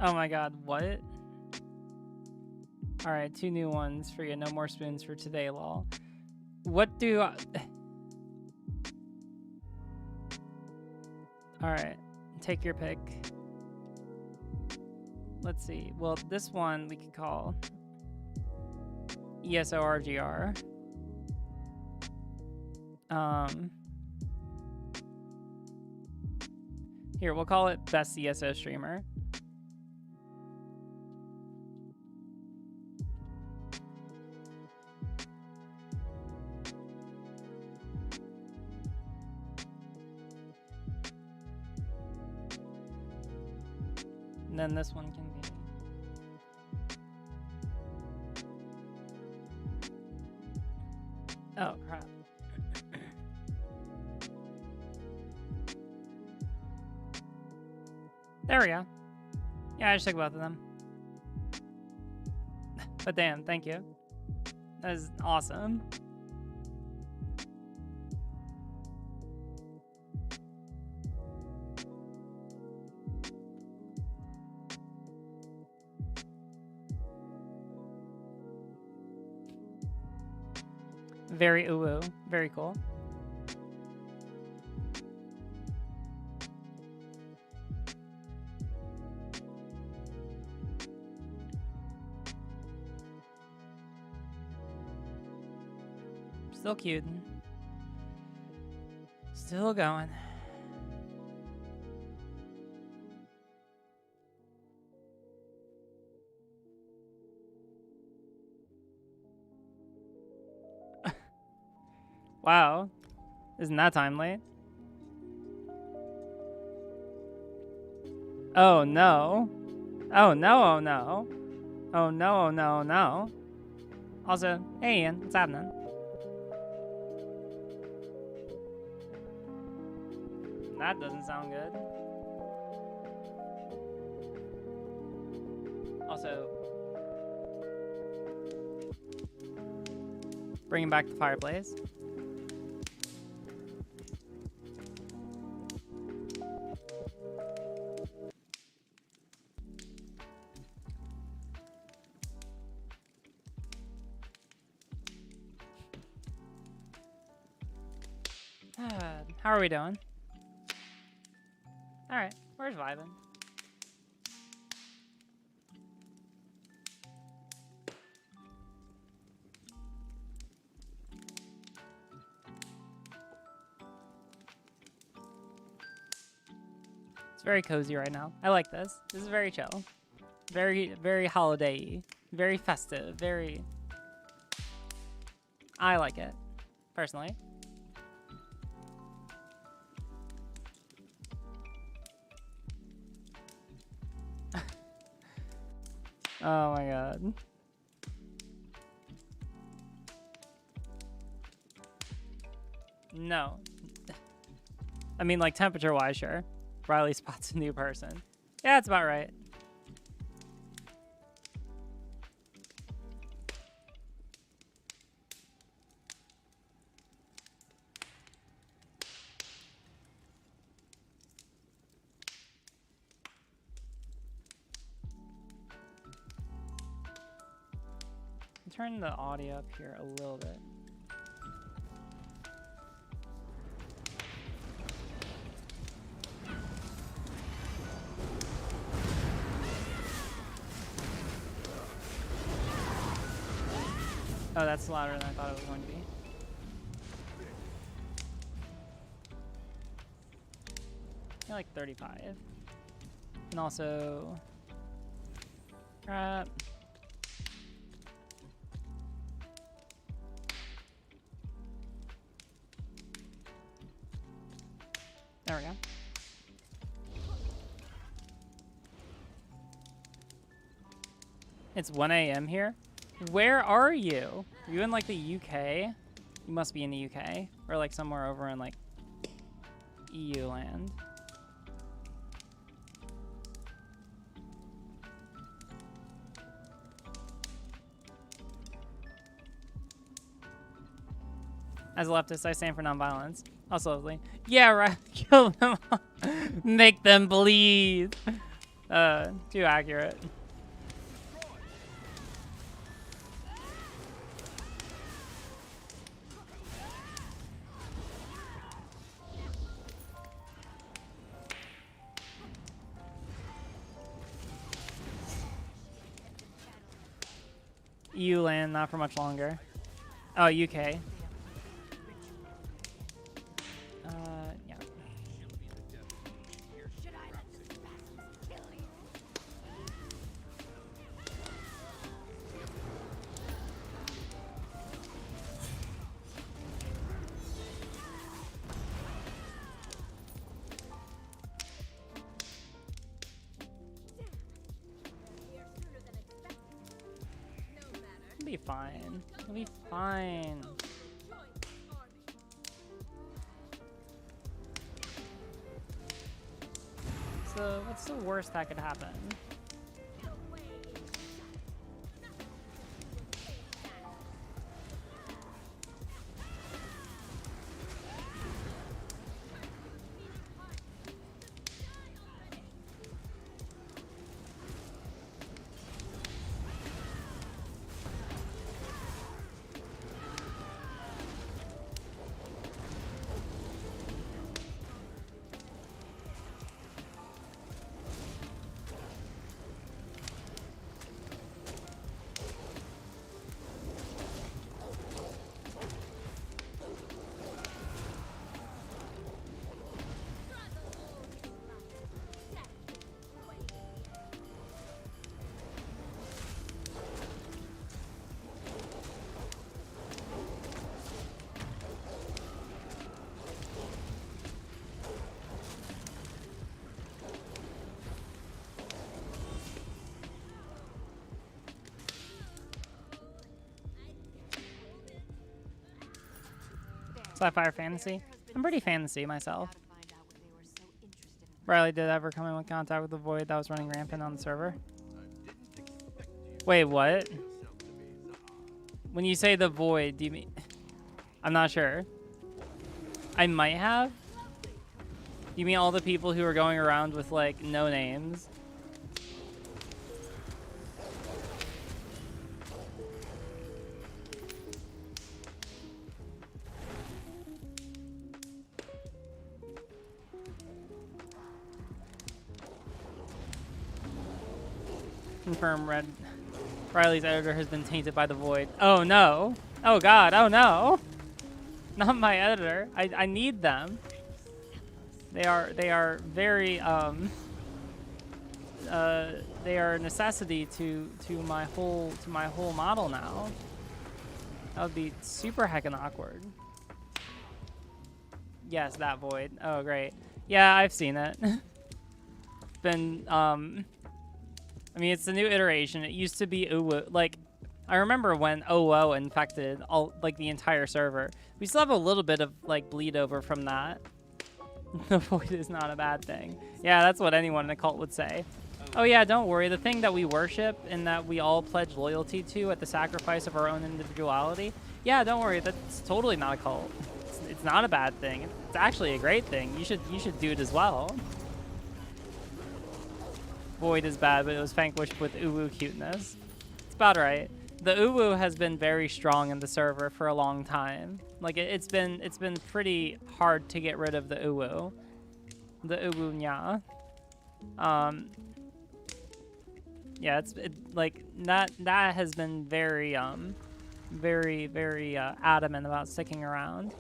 Oh my god, what? Alright, 2 new ones for you. No more spoons for today, lol. What do I... Alright, take your pick. Let's see. Well, this one we could call ESORGR. Here, we'll call it Best ESO Streamer. And then this one can be... Oh, crap. There we go. Yeah, I just took both of them. But damn, thank you. That is awesome. Very ooh-ooh. Very cool. Still cute. Still going. Wow. Isn't that timely? Oh no. Oh no, oh no. Oh no, oh no, oh no. Also, hey Ian, what's happening? That doesn't sound good. Also, bringing back the fireplace. How are we doing? Alright, where's vibing? It's very cozy right now. I like this. This is very chill. Very, very holiday-y. Very festive. Very... I like it, personally. Oh my god. No. I mean, like, temperature-wise, sure. Riley spots a new person. Yeah, that's about right. Turn the audio up here a little bit. Oh, that's louder than I thought it was going to be. I like 35. And also... crap. There we go. It's 1 a.m. here. Where are you? Are you in like the UK? You must be in the UK. Or like somewhere over in like EU land. As a leftist, I stand for nonviolence. Also lovely. Yeah, right. Kill them all. Make them bleed. Too accurate. EU land, not for much longer. Oh, UK. Yeah. It'll be fine. It'll be fine. So, what's the worst that could happen? Sci-fi or fantasy? I'm pretty fantasy myself. Riley did ever come in contact with the void that was running rampant on the server? Wait, what? When you say the void, do you mean... I'm not sure. I might have? You mean all the people who are going around with, like, no names? Confirm Riley's editor has been tainted by the void. Oh no. Oh god, oh no. Not my editor. I need them. They are very they are a necessity to my whole model now. That would be super heckin' awkward. Yes, that void. Oh great. Yeah, I've seen it. It's been I mean, it's a new iteration. It used to be Uwu. Like, I remember when OO infected all like the entire server. We still have a little bit of like bleed over from that. The void is not a bad thing. Yeah, that's what anyone in a cult would say. Oh yeah, don't worry. The thing that we worship and that we all pledge loyalty to at the sacrifice of our own individuality. Yeah, don't worry. That's totally not a cult. It's not a bad thing. It's actually a great thing. You should do it as well. Void is bad, but it was vanquished with Uwu cuteness. It's about right. The Uwu has been very strong in the server for a long time. Like it's been pretty hard to get rid of the Uwu. The Uwu nya. Yeah, like that has been very very adamant about sticking around.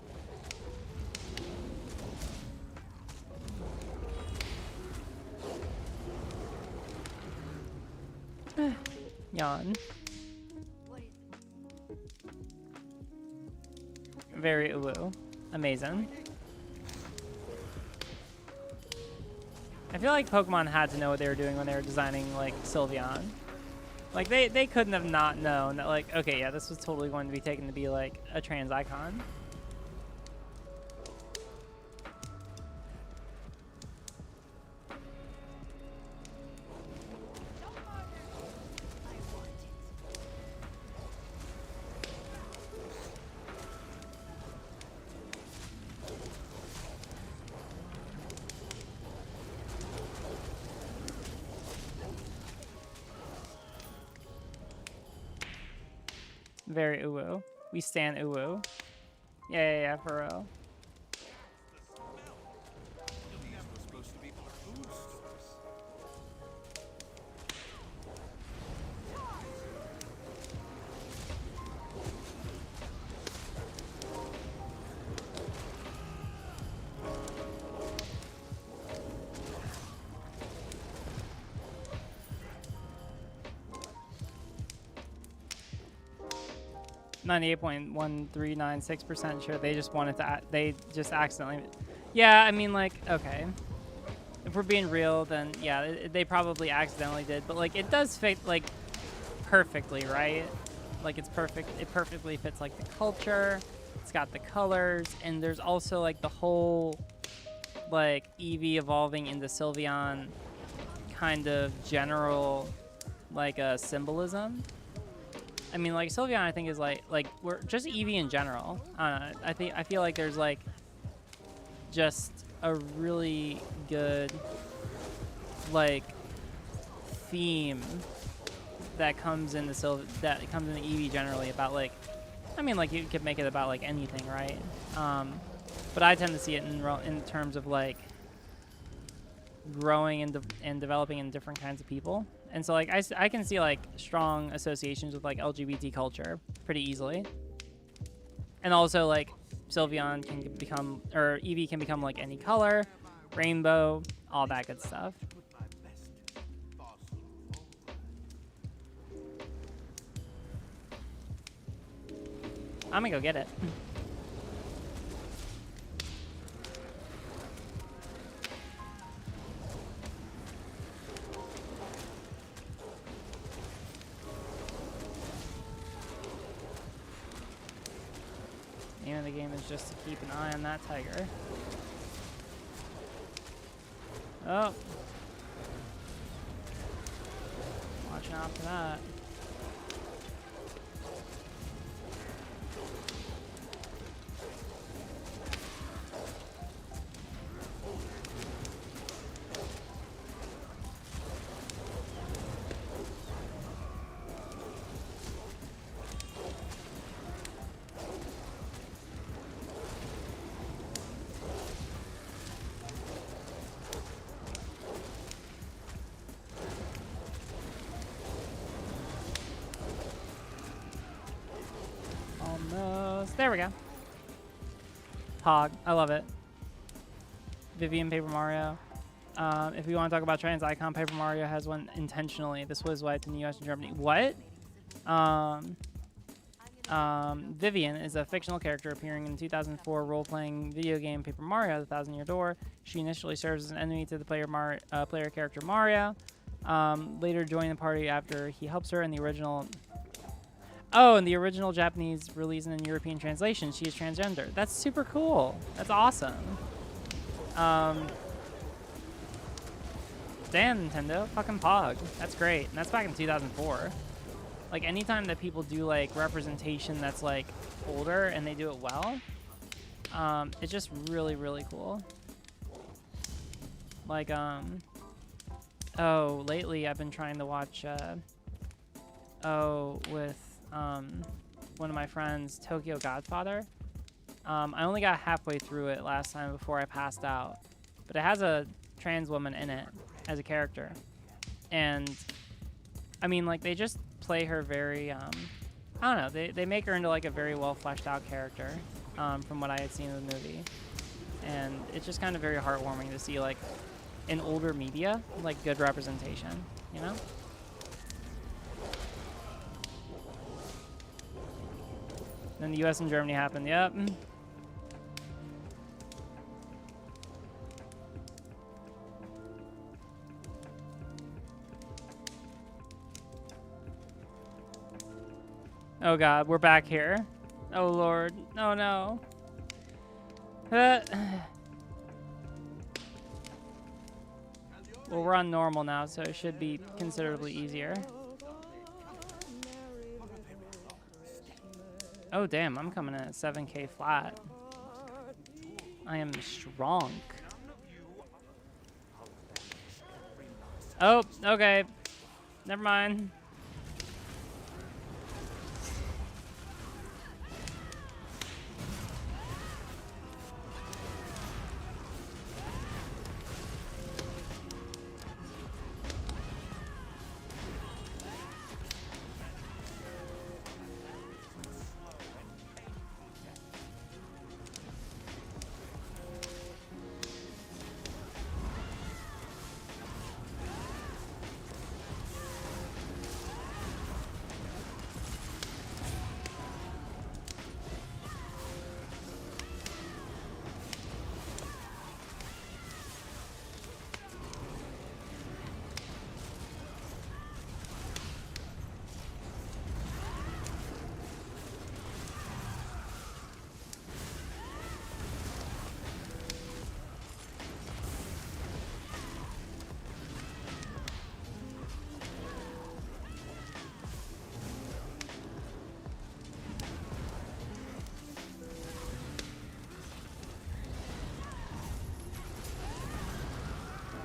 Yawn. Very uwu. Amazing. I feel like Pokemon had to know what they were doing when they were designing, like, Sylveon. Like, they couldn't have not known that, like, okay, yeah, this was totally going to be taken to be, like, a trans icon. Very uwu. We stand uwu. Yeah, for real. .1396% sure they just wanted to. They just accidentally. Yeah, I mean, like, okay. If we're being real, then yeah, they probably accidentally did. But like, it does fit like perfectly, right? Like, it's perfect. It perfectly fits like the culture. It's got the colors, and there's also like the whole like Eevee evolving into Sylveon kind of general like symbolism. I mean, like, Sylveon, I think, is like we're just Eevee in general. I don't know. I feel like there's like just a really good like theme that comes in the Eevee generally about like, I mean, like, you could make it about like anything, right? But I tend to see it in terms of like growing and developing in different kinds of people. And so, like, I can see, like, strong associations with, like, LGBT culture pretty easily. And also, like, Sylveon can become, or Eevee can become, like, any color, rainbow, all that good stuff. I'm gonna go get it. Name of the game is just to keep an eye on that tiger. Oh. Watching out for that. There we go. Hog. I love it. Vivian Paper Mario. If we want to talk about trans icon, Paper Mario has one intentionally. This was wiped in the US and Germany. What? Vivian is a fictional character appearing in the 2004 role-playing video game Paper Mario: The Thousand Year Door. She initially serves as an enemy to the player character Mario. Later joining the party after he helps her in the original... Oh, in the original Japanese release and in European translation, she is transgender. That's super cool. That's awesome. Damn, Nintendo. Fucking Pog. That's great. And that's back in 2004. Like, anytime that people do, like, representation that's, like, older and they do it well, it's just really, really cool. Like, oh, lately I've been trying to watch, with, one of my friends, Tokyo Godfather. I only got halfway through it last time before I passed out. But it has a trans woman in it as a character. And, I mean, like, they just play her very, I don't know, they make her into, like, a very well fleshed out character, from what I had seen in the movie. And it's just kind of very heartwarming to see, like, in older media, like, good representation, you know? Then the US and Germany happened, yep. Oh god, we're back here. Oh lord. Oh no. Well, we're on normal now, so it should be considerably easier. Oh damn, I'm coming in at 7K flat. I am strong. Oh, okay. Never mind.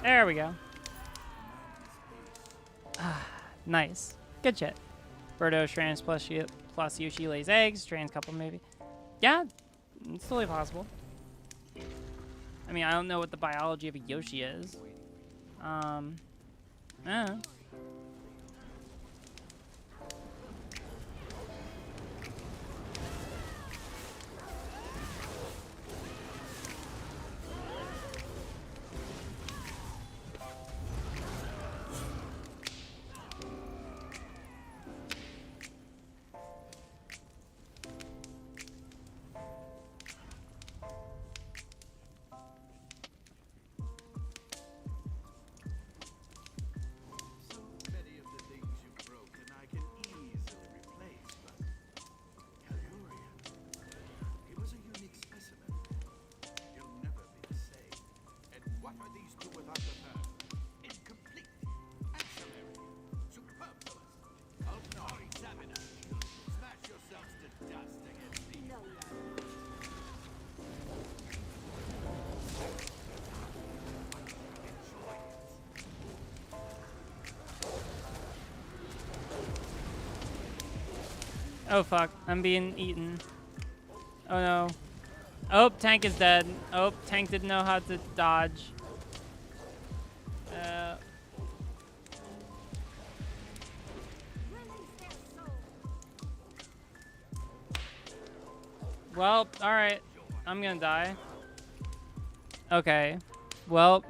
There we go. Nice. Good shit. Birdo, trans plus Yoshi lays eggs. Trans couple maybe. Yeah, it's totally possible. I mean, I don't know what the biology of a Yoshi is. I don't know. Oh fuck, I'm being eaten. Oh no. Oh, Tank is dead. Oh, Tank didn't know how to dodge. Well, alright. I'm gonna die. Okay. Well.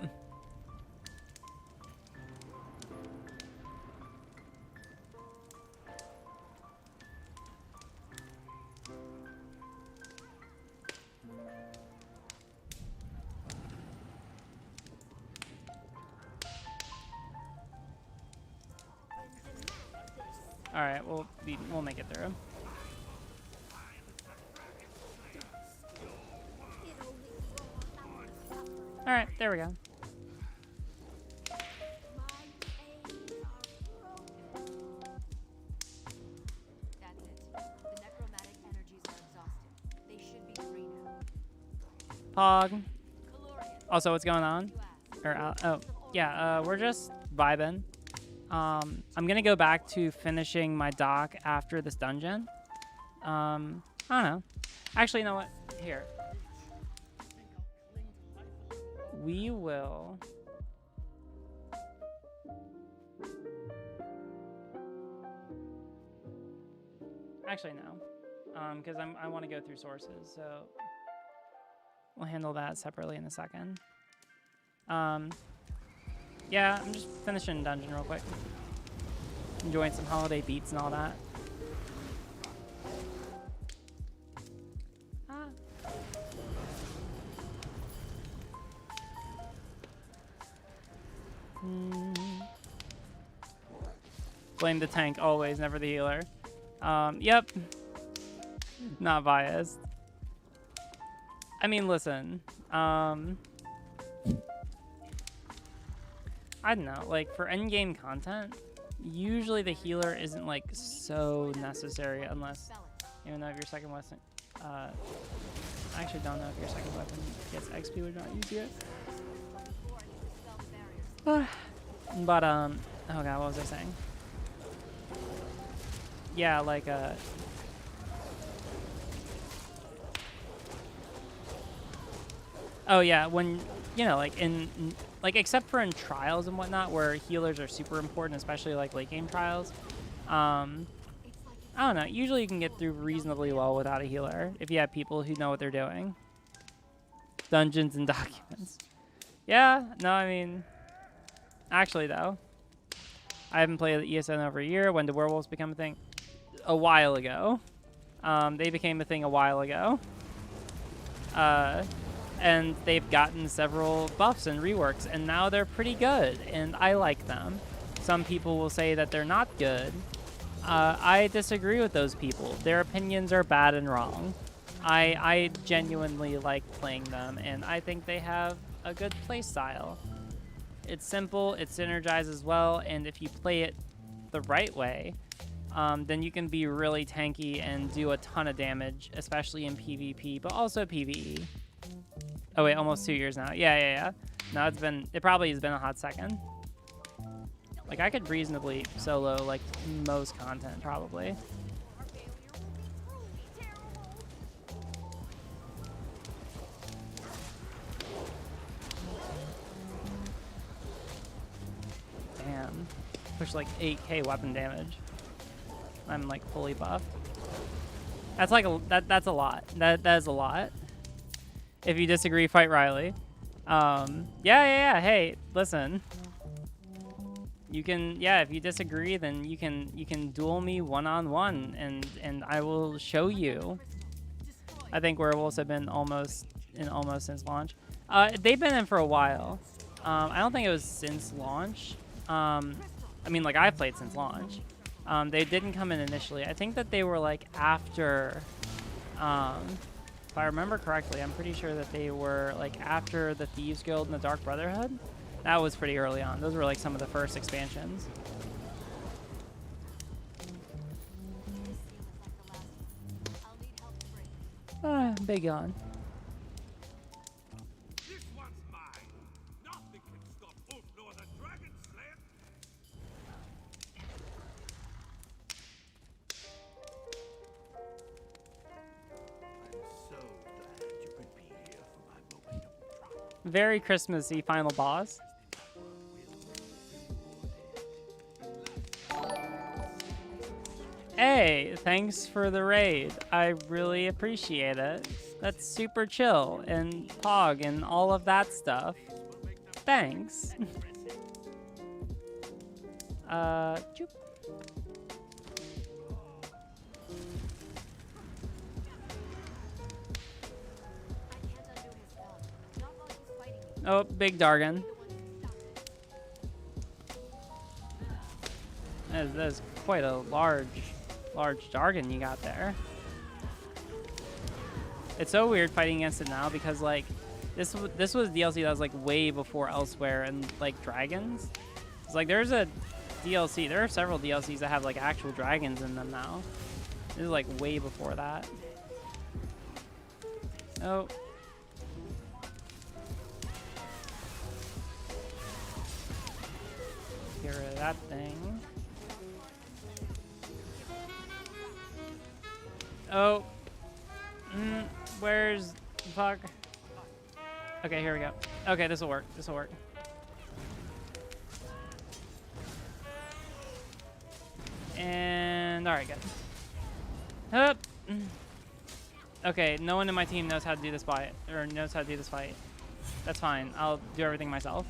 All right, we'll make it through. All right, there we go. That's it. The necromantic energies are exhausted. They should be free now. Pog. Also, what's going on? Oh, yeah, we're just vibing. I'm gonna go back to finishing my dock after this dungeon. I don't know. Actually, you know what? Here. We will... Actually, no. Because I want to go through sources, so... We'll handle that separately in a second. Yeah, I'm just finishing dungeon real quick. Enjoying some holiday beats and all that. Blame the tank always, never the healer. Yep. Not biased. I mean, listen. I don't know, like for endgame content, usually the healer isn't like so necessary unless, even though if your second weapon, I actually don't know if your second weapon gets XP or not use it. But oh god, what was I saying? Yeah, like oh yeah, when you know, like like except for in trials and whatnot, where healers are super important, especially like late game trials. I don't know. Usually you can get through reasonably well without a healer if you have people who know what they're doing. Dungeons and documents. Yeah. No, I mean, actually though, I haven't played ESN in over a year. When did werewolves become a thing? A while ago. They became a thing a while ago. And they've gotten several buffs and reworks, and now they're pretty good, and I like them. Some people will say that they're not good. I disagree with those people. Their opinions are bad and wrong. I genuinely like playing them, and I think they have a good play style. It's simple, it synergizes well, and if you play it the right way, then you can be really tanky and do a ton of damage, especially in PvP, but also PvE. Oh wait, almost 2 years now. Yeah. No, it probably has been a hot second. Like I could reasonably solo like most content probably. Damn. Push like 8k weapon damage. I'm like fully buffed. That's like that's a lot. That is a lot. If you disagree, fight Riley. Yeah. Hey, listen. You can, yeah. If you disagree, then you can duel me one-on-one, and I will show you. I think werewolves have been almost since launch. They've been in for a while. I don't think it was since launch. I mean, like I've played since launch. They didn't come in initially. I think that they were like after. If I remember correctly, I'm pretty sure that they were like after the Thieves Guild and the Dark Brotherhood. That was pretty early on. Those were like some of the first expansions. Big yawn. Very Christmassy final boss. Hey, thanks for the raid. I really appreciate it. That's super chill, and Pog and all of that stuff. thanks. Choop. Oh, big Dargon. That's quite a large Dargon you got there. It's so weird fighting against it now because like this was DLC that was like way before Elsewhere and like dragons. It's like there's a DLC. There are several DLCs that have like actual dragons in them now. This is like way before that. Oh. Get rid of that thing. Oh. Where's the fuck? Okay, here we go. Okay, this will work. This will work. And alright, good. Hup. Okay, no one in my team knows how to do this fight, or knows how to do this fight. That's fine. I'll do everything myself.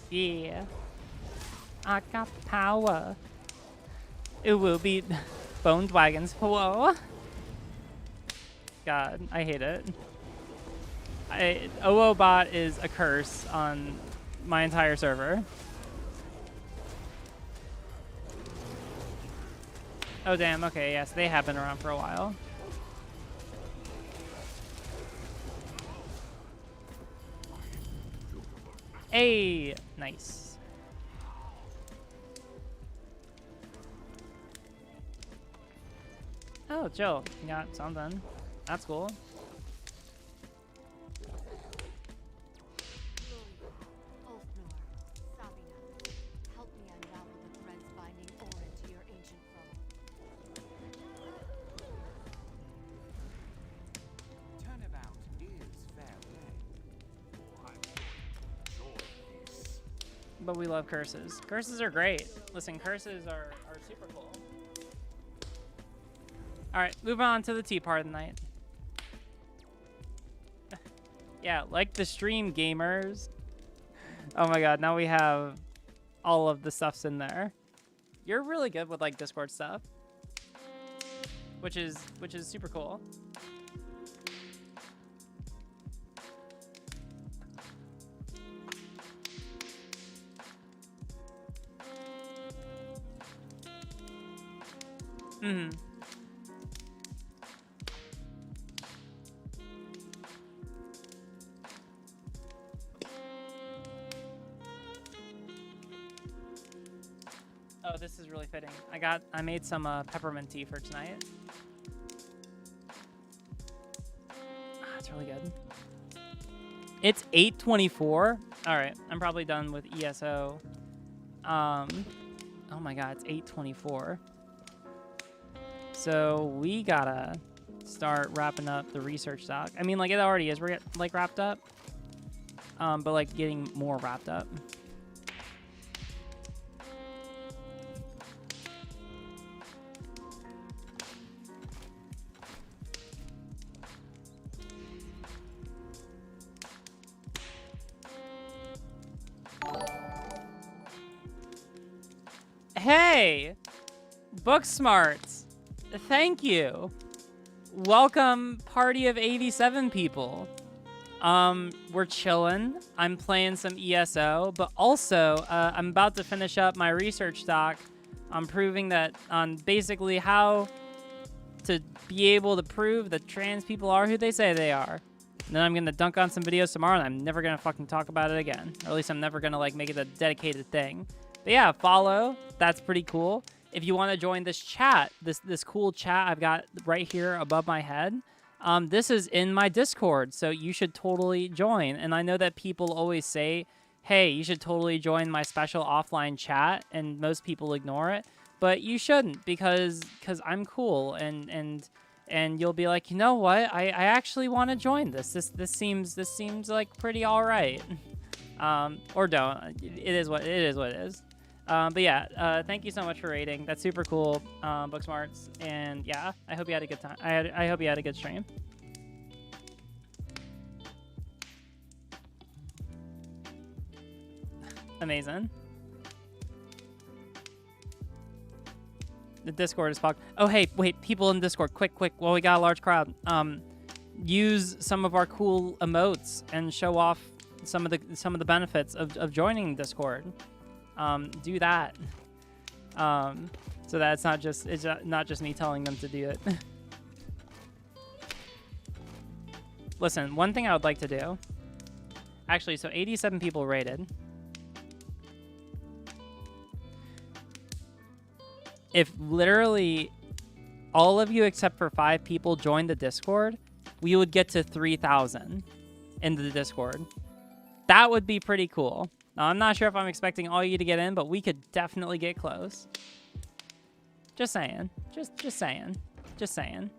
Yeah, I got power. It will be Bone Wagons. Whoa. God, I hate it. OOBot is a curse on my entire server. Oh damn, okay, yes, they have been around for a while. Hey, nice. Oh, Joe, you got something. That's cool. But we love curses. Curses are great. Listen, curses are super cool. Alright, moving on to the tea part of the night. Yeah, like the stream, gamers. Oh my god, now we have all of the stuffs in there. You're really good with like Discord stuff. Which is super cool. Mm-hmm. Oh, this is really fitting. I made some peppermint tea for tonight. It's really good. It's 8:24. All right, I'm probably done with ESO. Oh my god, it's 8:24. So we gotta start wrapping up the research doc. I mean, like it already is like wrapped up, but like getting more wrapped up. Hey, Booksmart. Thank you. Welcome, party of 87 people. We're chilling. I'm playing some ESO, but also I'm about to finish up my research doc on proving that on basically how to be able to prove that trans people are who they say they are. And then I'm gonna dunk on some videos tomorrow, and I'm never gonna fucking talk about it again. Or at least I'm never gonna like make it a dedicated thing. But yeah, follow. That's pretty cool. If you want to join this chat, this cool chat I've got right here above my head, this is in my Discord, so you should totally join. And I know that people always say, hey, you should totally join my special offline chat, and most people ignore it. but you shouldn't because I'm cool and you'll be like, you know what? I actually want to join this. This seems like pretty all right. Or don't. It is what it is. But yeah, thank you so much for rating. That's super cool, Booksmarts. And yeah, I hope you had a good time. I hope you had a good stream. Amazing. The Discord is blocked. Oh, hey, wait, people in Discord, quick. Well, we got a large crowd. Use some of our cool emotes and show off some of the benefits of joining Discord. Do that. So that it's not just me telling them to do it. Listen, one thing I would like to do. Actually, so 87 people rated. If literally all of you except for 5 people joined the Discord, we would get to 3,000 in the Discord. That would be pretty cool. Now, I'm not sure if I'm expecting all you to get in, but we could definitely get close. Just saying. Just saying. Just saying.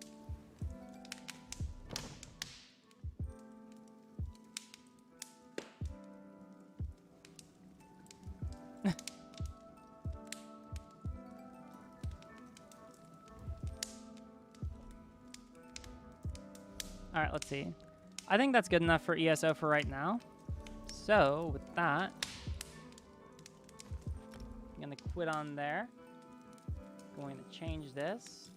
All right, let's see. I think that's good enough for ESO for right now. So with that, I'm gonna quit on there. Going to change this.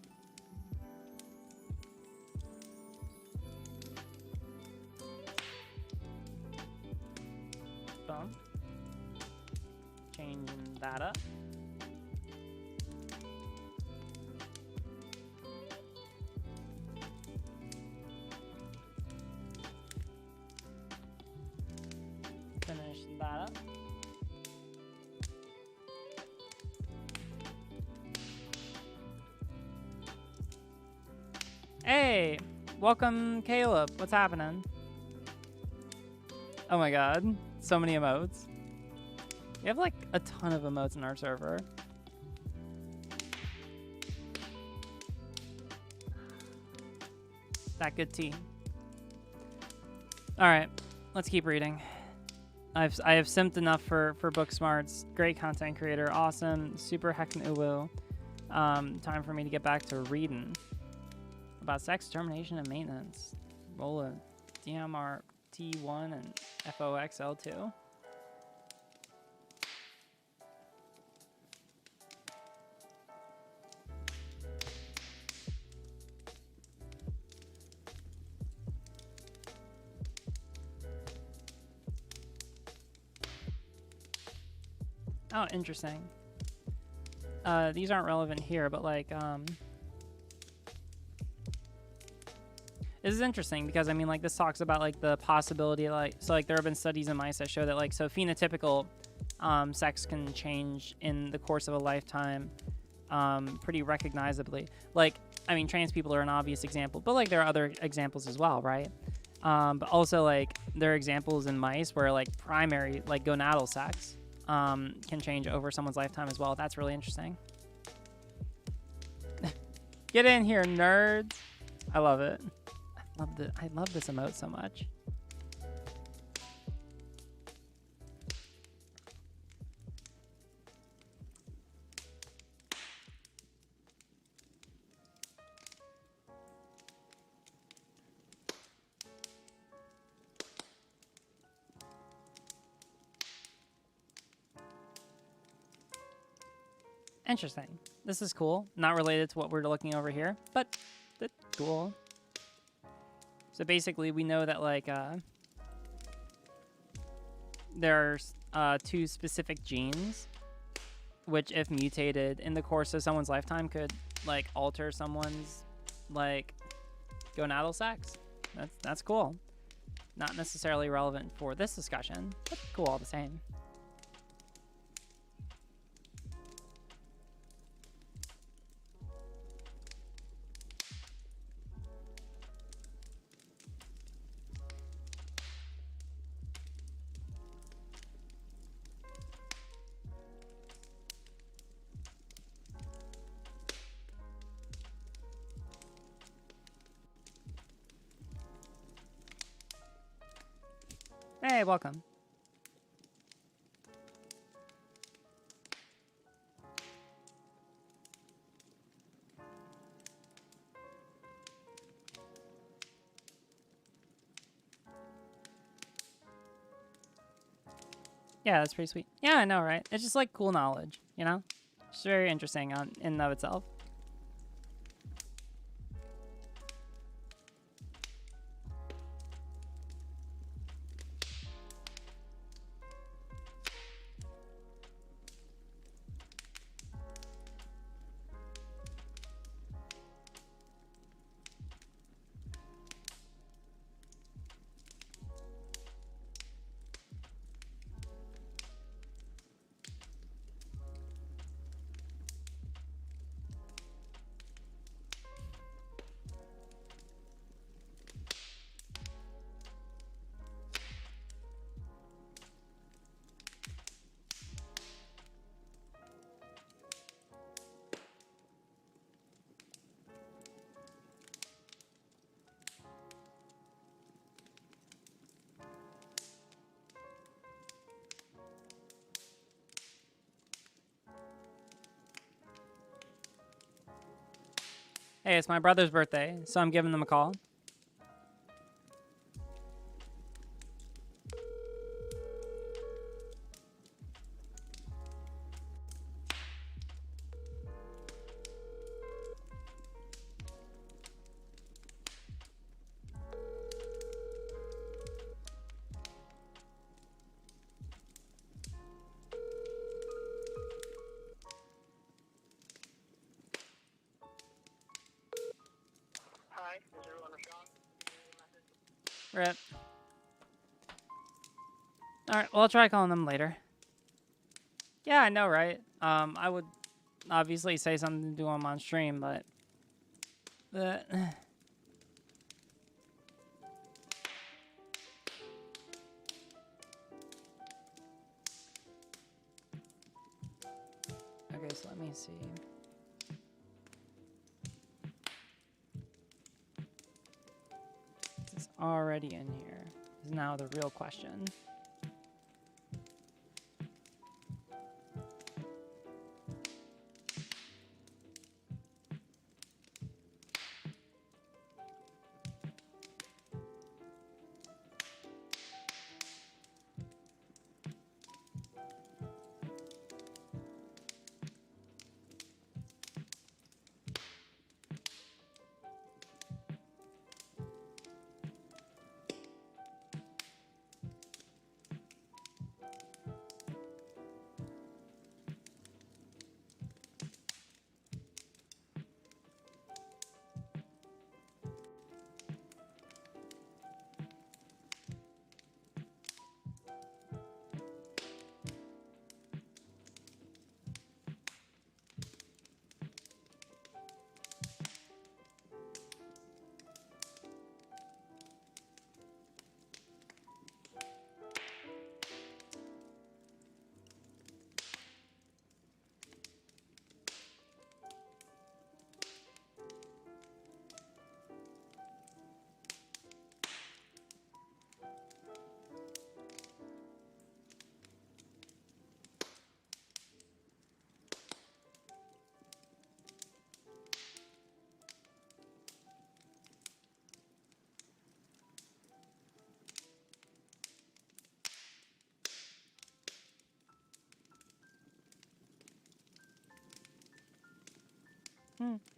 Boom. Changing that up. Finish that up. Hey, welcome Caleb. What's happening? Oh my god, so many emotes. We have like a ton of emotes in our server. That good tea. All right, let's keep reading. I have simped enough for Booksmarts. Great content creator, awesome, super heckin' uwu. Time for me to get back to reading about sex, termination, and maintenance. Roll a DMR T1 and FOXL2. Oh, interesting. These aren't relevant here, but like, this is interesting because I mean, like, this talks about like the possibility, like, so like there have been studies in mice that show that like, so phenotypical sex can change in the course of a lifetime pretty recognizably. Like, I mean, trans people are an obvious example, but like there are other examples as well, right? But also like there are examples in mice where like primary, like gonadal sex can change over someone's lifetime as well. That's really interesting. Get in here, nerds. I love it. I love this emote so much. Interesting. This is cool. Not related to what we're looking over here, but that's cool. So basically, we know that like there's 2 specific genes, which if mutated in the course of someone's lifetime could like alter someone's like gonadal sex. That's cool. Not necessarily relevant for this discussion, but cool all the same. Hey, welcome. Yeah, that's pretty sweet. Yeah, I know, right? It's just like cool knowledge, you know? It's very interesting in and of itself. Hey, it's my brother's birthday, so I'm giving them a call. Hi, is everyone Rashawn? Rip. Alright, well, I'll try calling them later. Yeah, I know, right? I would obviously say something to them on stream, but... Okay, so let me see. This is already in here. Is now the real question.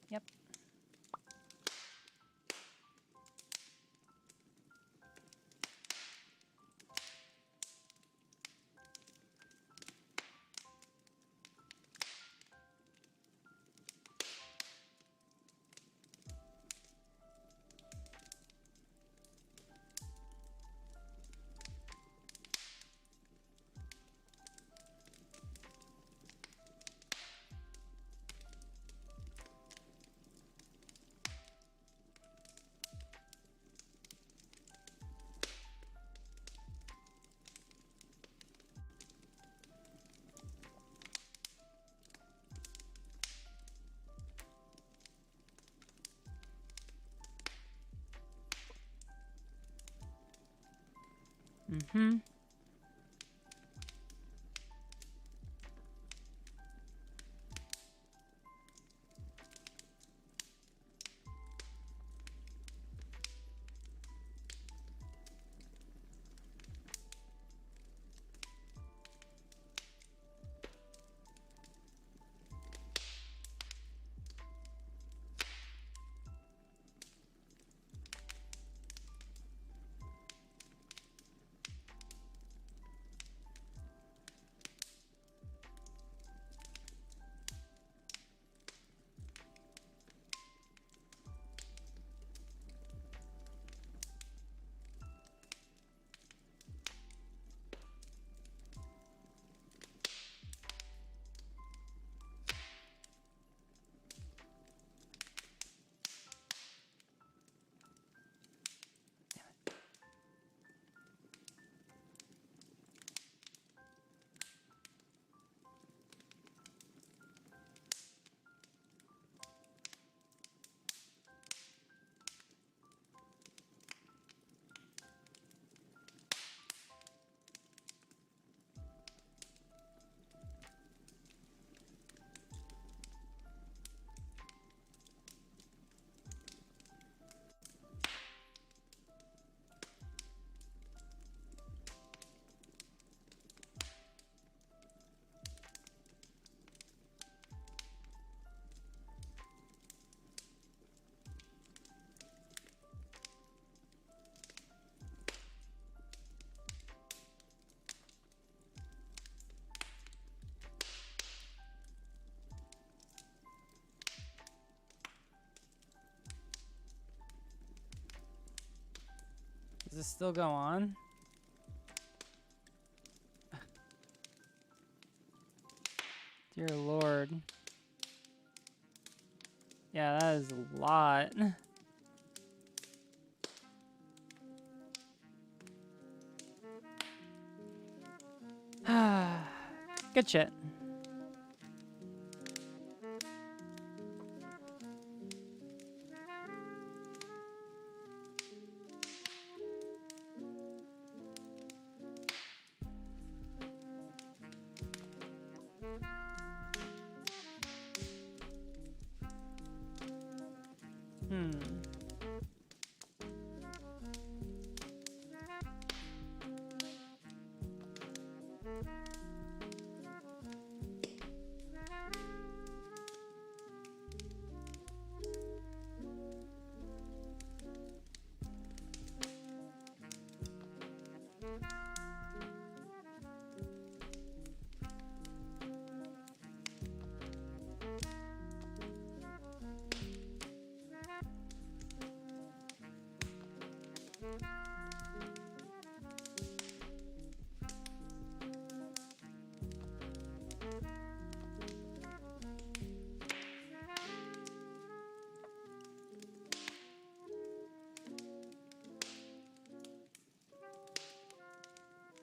Yep. Mm-hmm. Does this still go on? Dear Lord. Yeah, that is a lot. Good shit.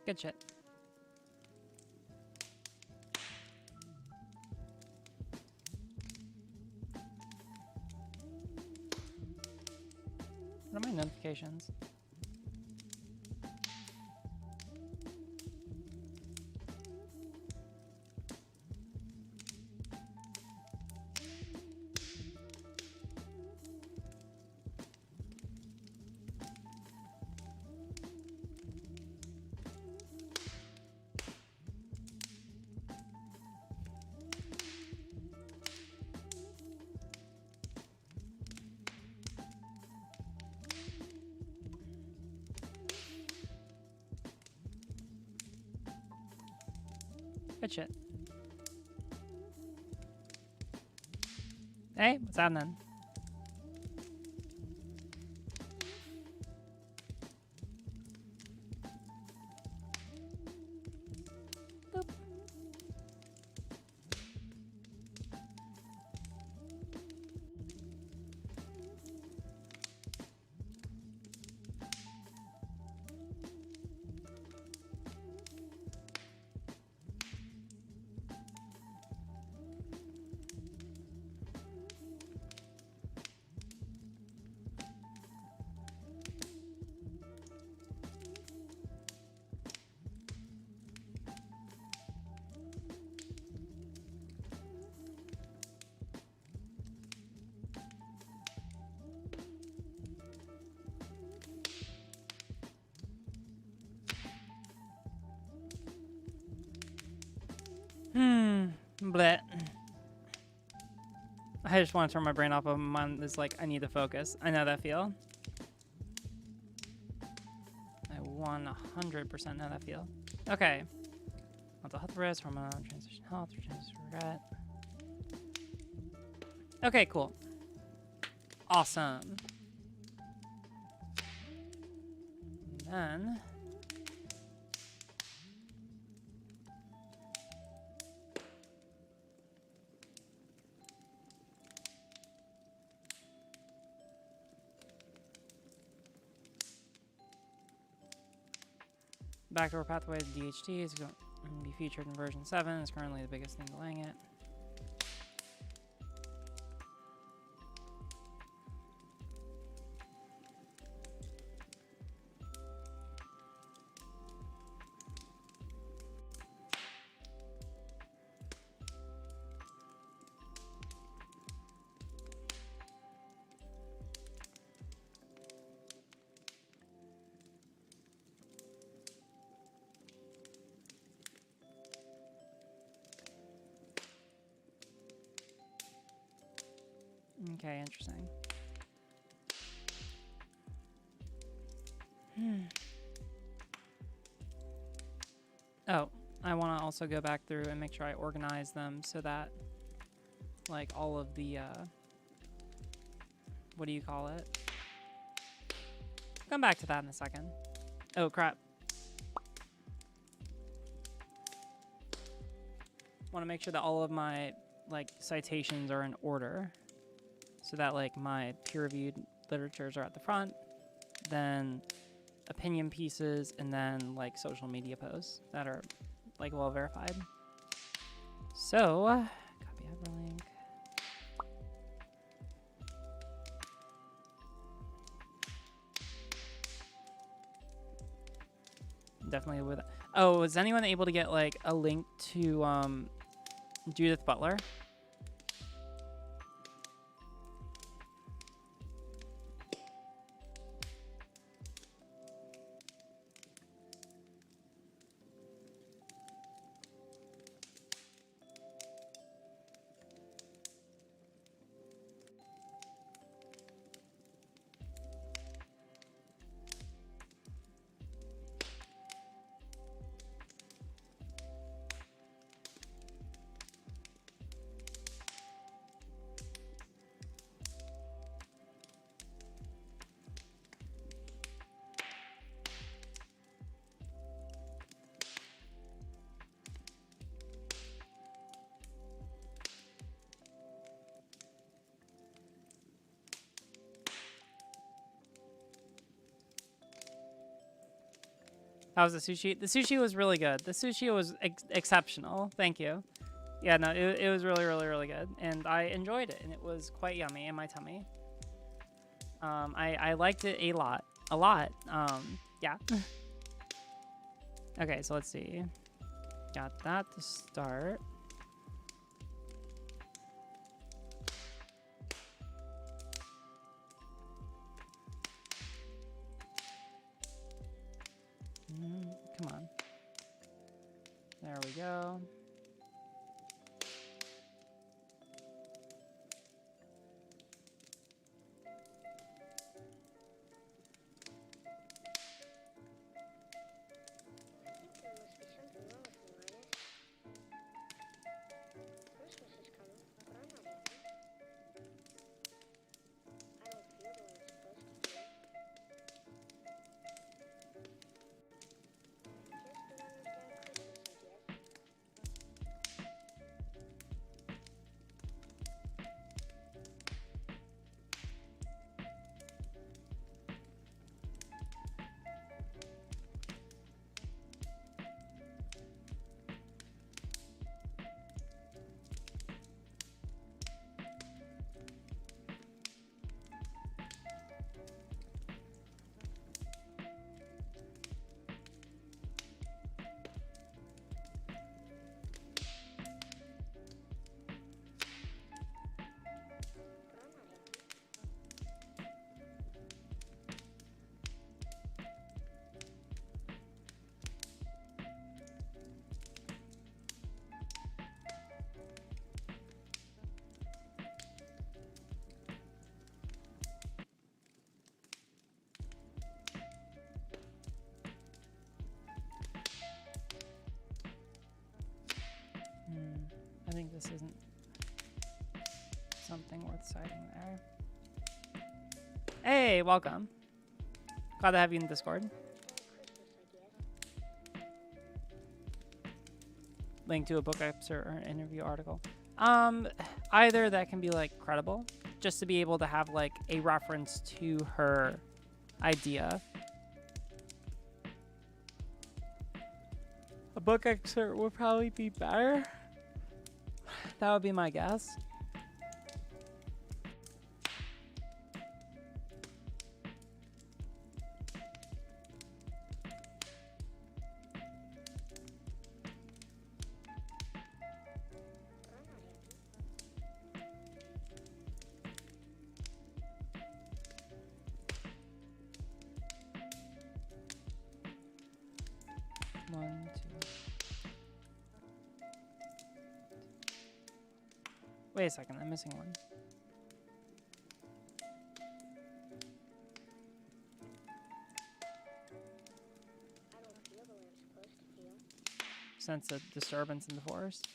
Good shit. What are my notifications? Good shit. Hey, what's happening? Boop. Blech. I just want to turn my brain off of mine. It's like, I need to focus. I know that feel. I 100% know that feel. Okay. Mental health risk, hormonal transition health, transition regret. Okay, cool. Awesome. And then... backdoor pathway to DHT is going to be featured in version 7. It's currently the biggest thing delaying it. Okay, interesting. Oh, I want to also go back through and make sure I organize them so that, like, all of the, what do you call it? Come back to that in a second. Oh, crap. Want to make sure that all of my, like, citations are in order. So that, like, my peer-reviewed literatures are at the front, then opinion pieces, and then, like, social media posts that are, like, well verified. So, copy hyperlink. Definitely with. Oh, was anyone able to get, like, a link to Judith Butler? How was the sushi? The sushi was really good. The sushi was exceptional. Thank you. Yeah, no, it was really, really, really good. And I enjoyed it. And it was quite yummy in my tummy. I liked it a lot. A lot. Yeah. Okay, so let's see. Got that to start. Come on. There we go. this isn't something worth citing there. Hey, welcome. Glad to have you in Discord. Link to a book excerpt or an interview article. Either that can be like credible, just to be able to have like a reference to her idea. A book excerpt would probably be better. That would be my guess. One, two. Wait a second, I'm missing one. Sense a disturbance in the forest.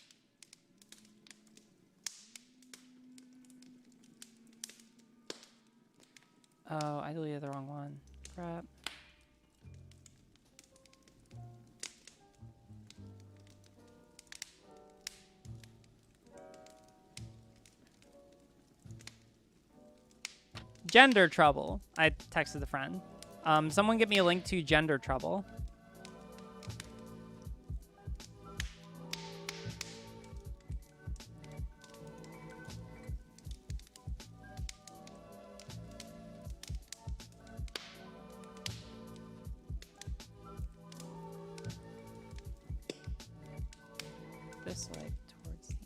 Oh, I deleted the wrong one. Crap. Gender trouble. I texted a friend. Someone get me a link to Gender Trouble. This like towards the end.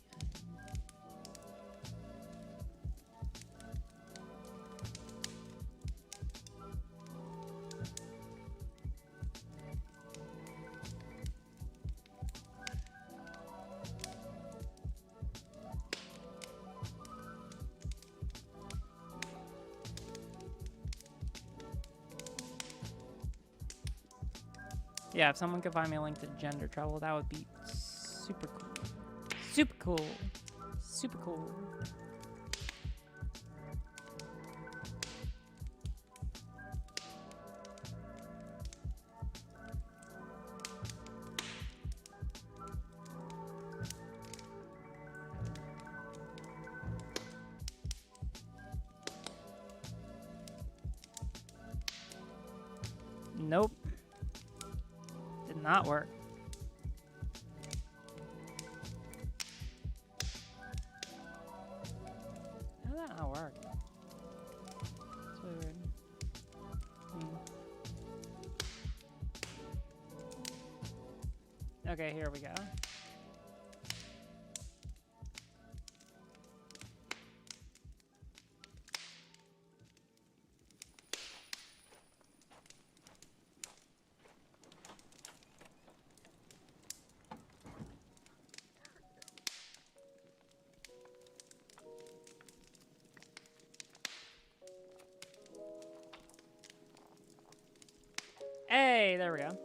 Yeah, if someone could find me a link to Gender Trouble, that would be super cool. Super cool. Super cool. Nope. Did not work. How did that not work? It's really weird. Okay, here we go. Hey, there we go.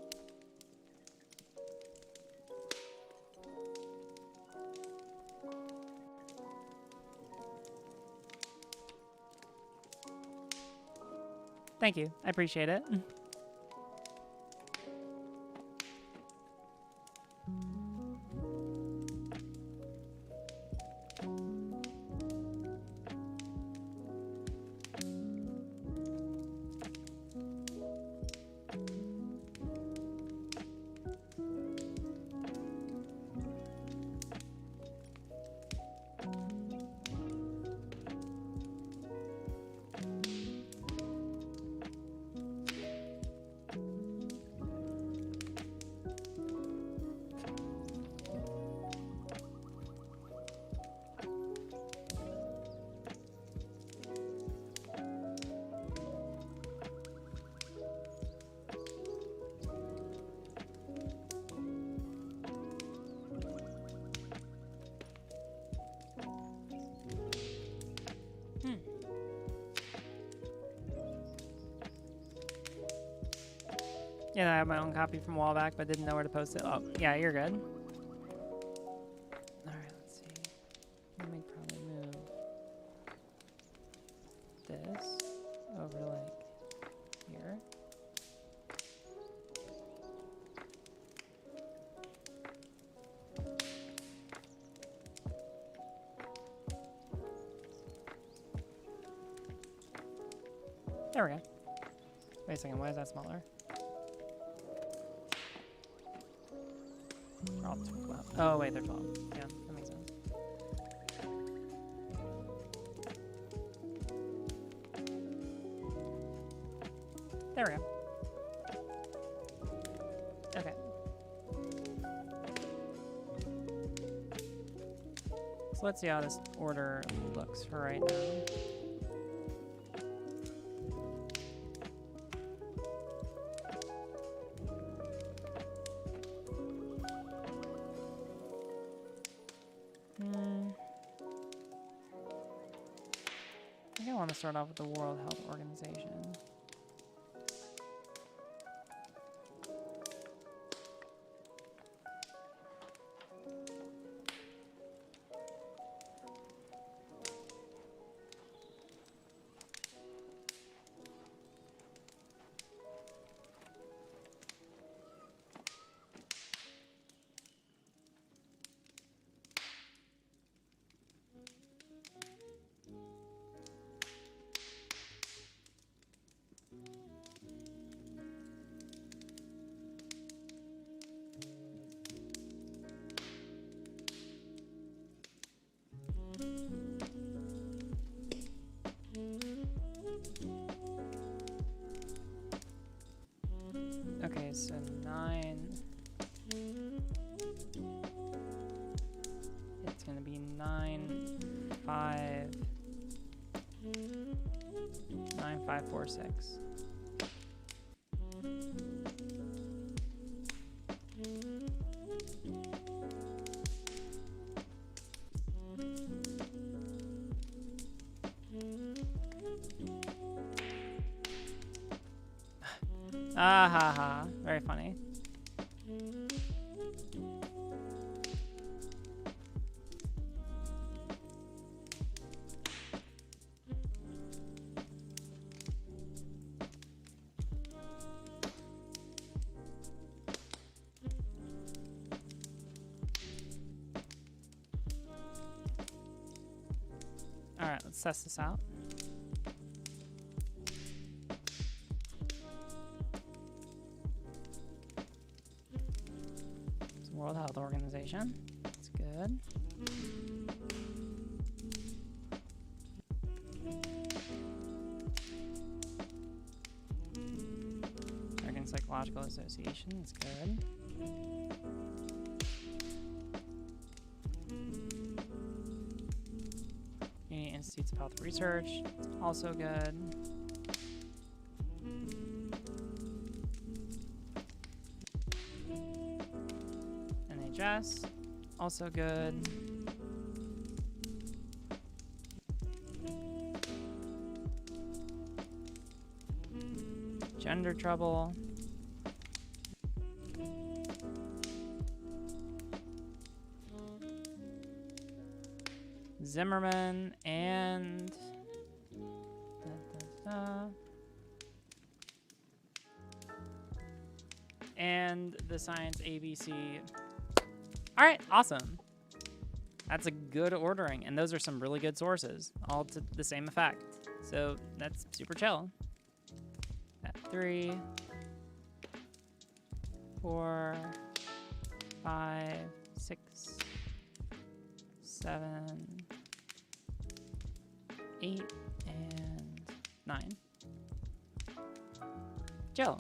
Thank you. I appreciate it. Yeah, I have my own copy from a while back, but didn't know where to post it. Oh, yeah, you're good. Alright, let's see. There we go. Wait a second, why is that smaller? They're all 12. Oh wait, they're 12. Yeah, that makes sense. There we go. Okay. So let's see how this order looks for right now. I think I want to start off with the World Health Organization. Okay, so 9. It's gonna be 9, 5, 9, 5, 4, 6. Ah ha ha, very funny. All right, let's test this out. World Health Organization. That's good. American Psychological Association. That's good. Union Institutes of Health Research. That's also good. NHS, also good. Gender Trouble. Zimmerman and and the Science ABC. All right, awesome. That's a good ordering, and those are some really good sources, all to the same effect. So that's super chill. At 3, 4, 5, 6, 7, 8, and 9. Chill.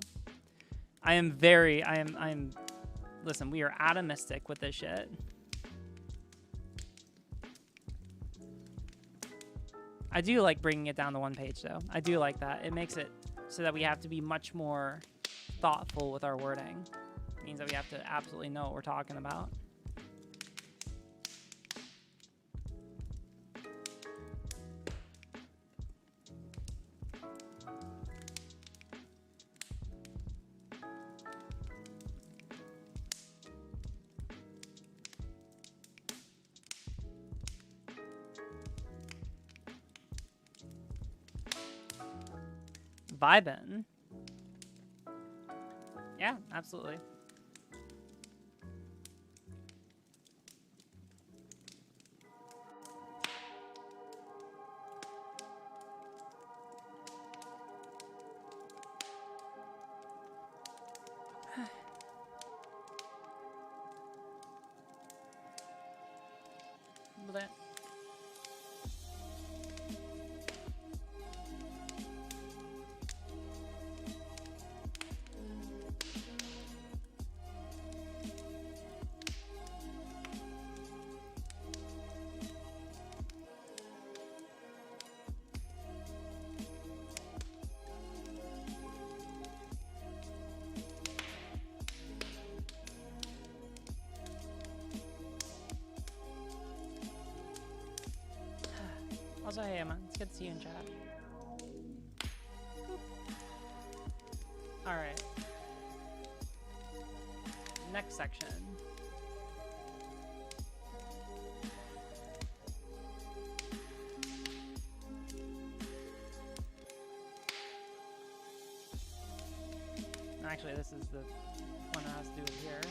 Listen, we are atomistic with this shit. I do like bringing it down to one page, though. I do like that. It makes it so that we have to be much more thoughtful with our wording. It means that we have to absolutely know what we're talking about. Vibin'. Yeah, absolutely. with it. Also, hey Emma, it's good to see you in chat. Alright. Next section. Actually, this is the one that has to do with here.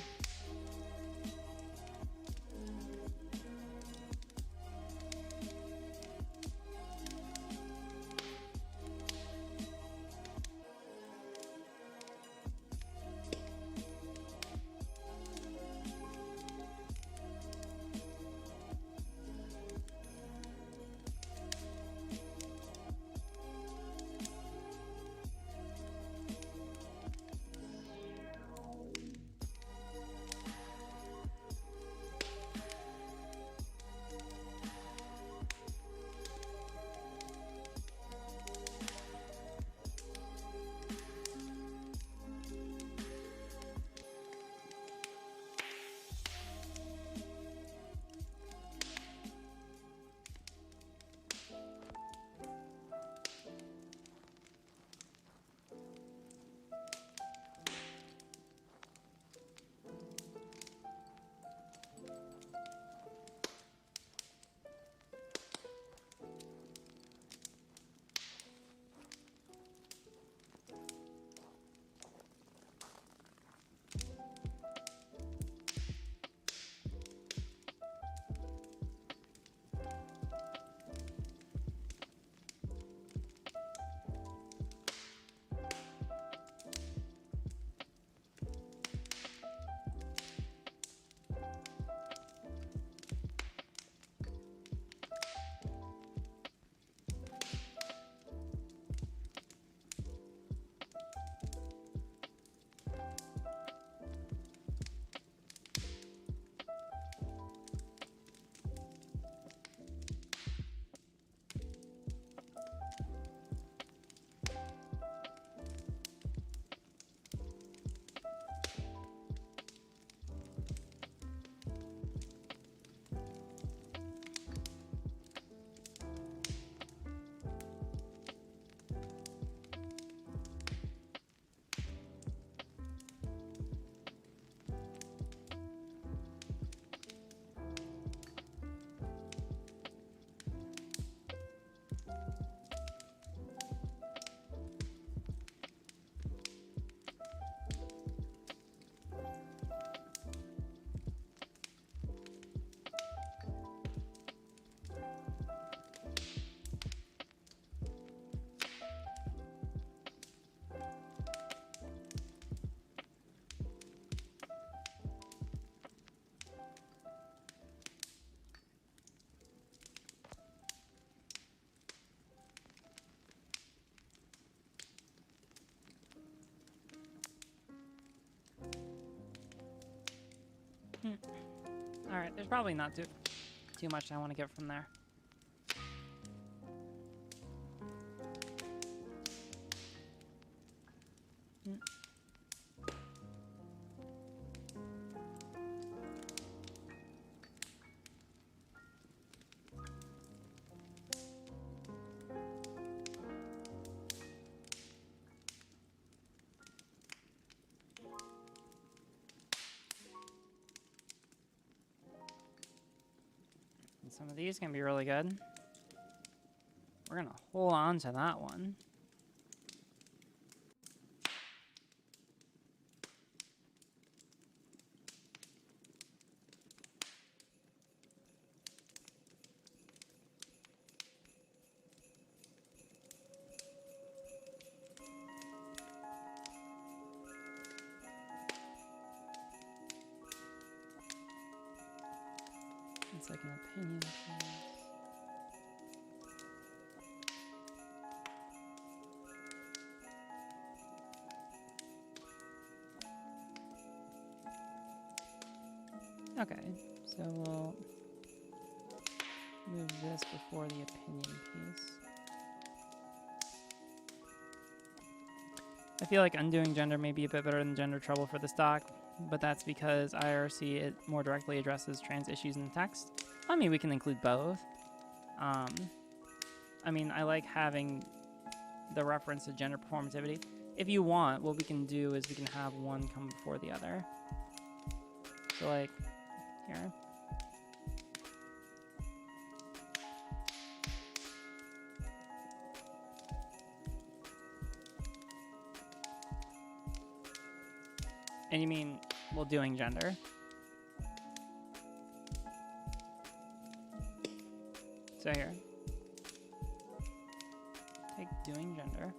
Alright, there's probably not too much I want to get from there. Some of these can be really good. We're gonna hold on to that one. like an opinion piece. Okay, so we'll move this before the opinion piece. I feel like undoing gender may be a bit better than gender trouble for the stock, but that's because IRC it more directly addresses trans issues in the text. I mean, we can include both. I mean, I like having the reference to gender performativity. If you want, what we can do is we can have one come before the other. So like, here. And you mean, well, doing gender. So here. Take doing gender.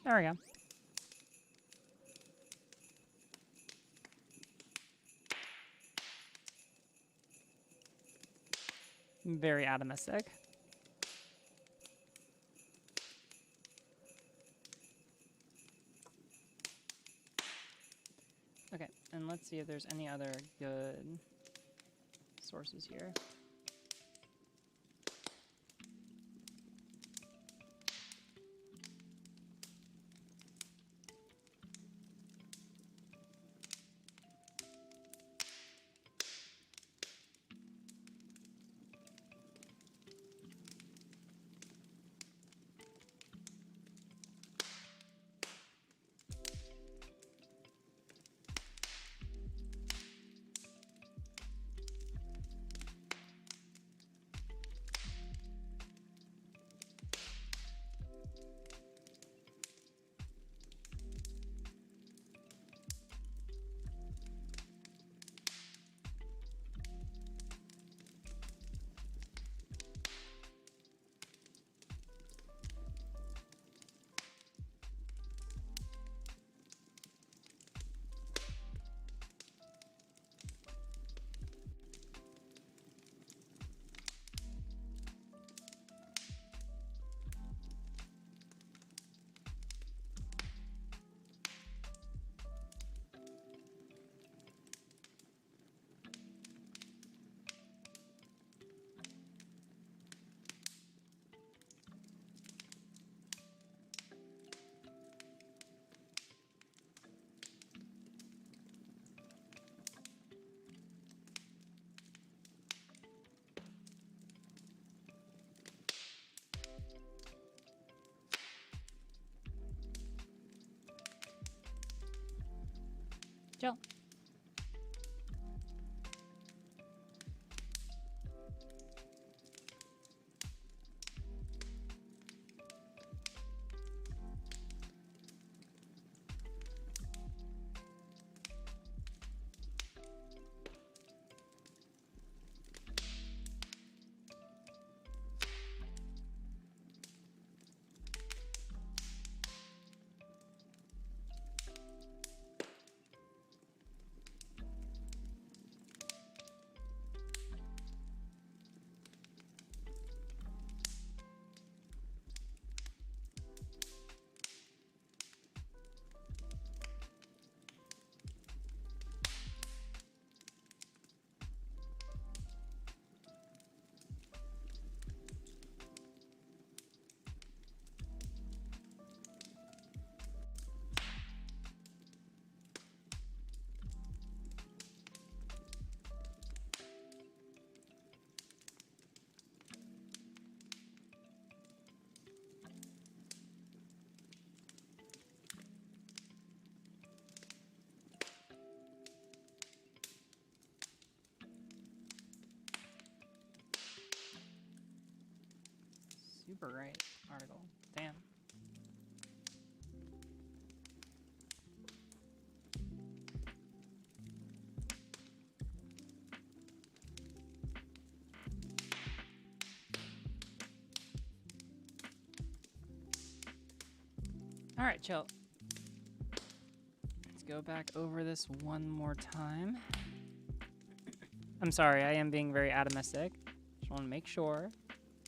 There we go. Very atomistic. Okay, and let's see if there's any other good sources here. Jill. Super great article. Damn. All right, chill. Let's go back over this one more time. I'm sorry, I am being very atomistic. Just want to make sure,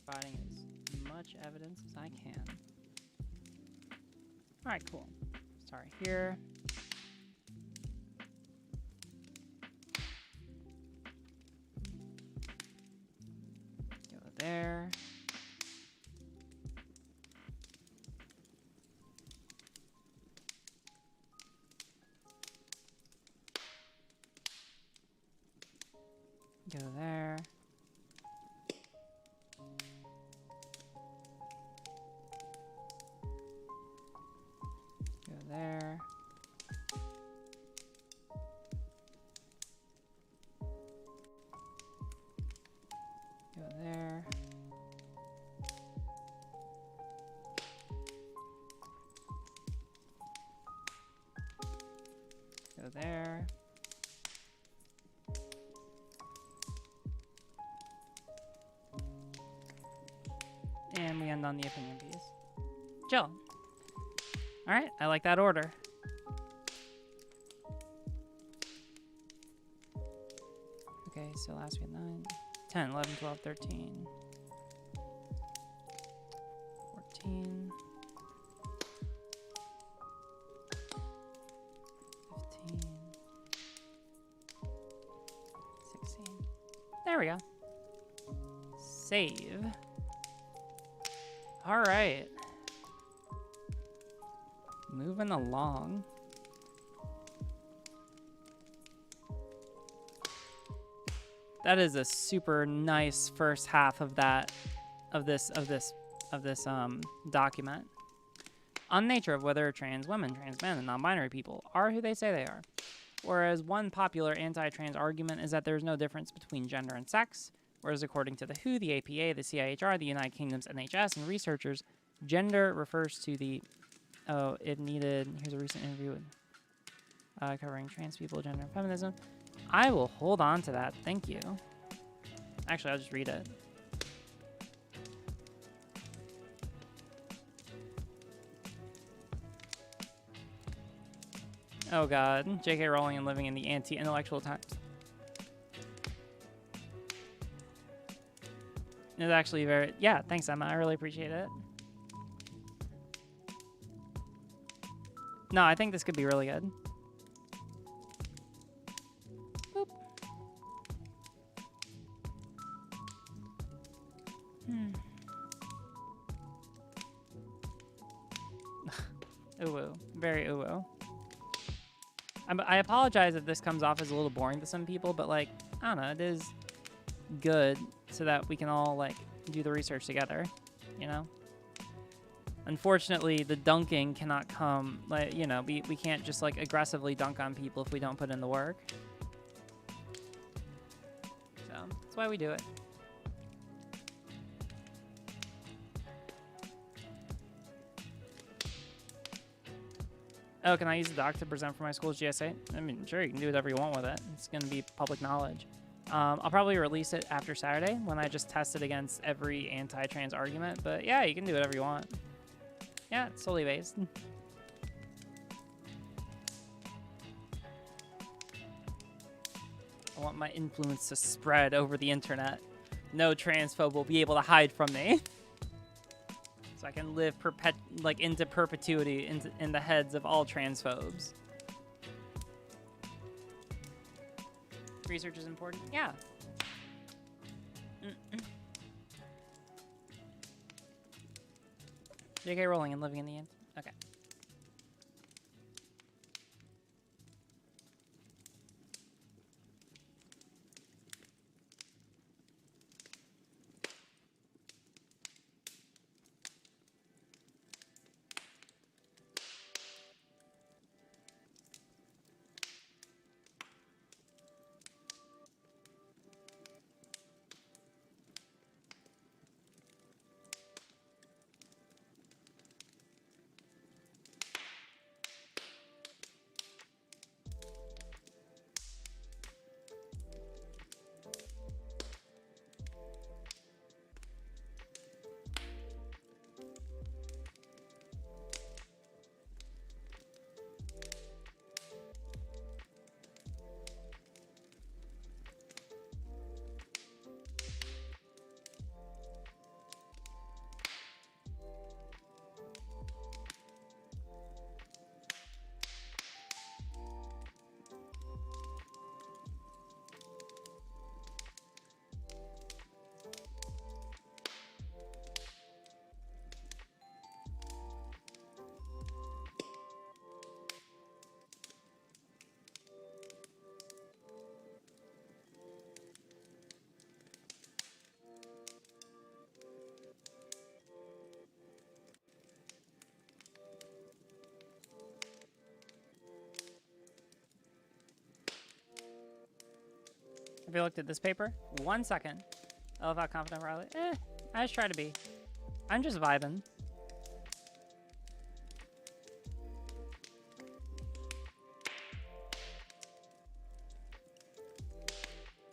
providing as much evidence as I can. All right, cool. Start here. Go there. Go there. Go there. Go there. Go there. And we end on the opinion piece. Chill. Alright, I like that order. Okay, so last we had 9, 10, 11, 12, 13, 14, 15, 16. There we go. Save. All right. Moving along. That is a super nice first half of this document. On the nature of whether trans women, trans men, and non-binary people are who they say they are. Whereas one popular anti-trans argument is that there's no difference between gender and sex, whereas according to the WHO, the APA, the CIHR, the United Kingdom's NHS, and researchers, gender refers to the... Oh, it needed... Here's a recent interview with, covering trans people, gender, and feminism. I will hold on to that. Thank you. Actually, I'll just read it. Oh god, J.K. Rowling and living in the anti-intellectual times. It's actually very... Yeah, thanks, Emma. I really appreciate it. No, I think this could be really good. Boop. Ooh, very ooh. I apologize if this comes off as a little boring to some people, but like, I don't know, it is good so that we can all like do the research together, you know? Unfortunately, the dunking cannot come, like, you know, we can't just like aggressively dunk on people if we don't put in the work. So that's why we do it. Oh, can I use the doc to present for my school's GSA? I mean, sure, you can do whatever you want with it. It's going to be public knowledge. I'll probably release it after Saturday when I just test it against every anti-trans argument. But yeah, you can do whatever you want. Yeah, it's solely based. I want my influence to spread over the internet. No transphobe will be able to hide from me. So I can live into perpetuity in the heads of all transphobes. Research is important? Yeah. J.K. Rowling and living in the end. Okay. Have you looked at this paper? 1 second. I love how confident Riley. I just try to be. I'm just vibing.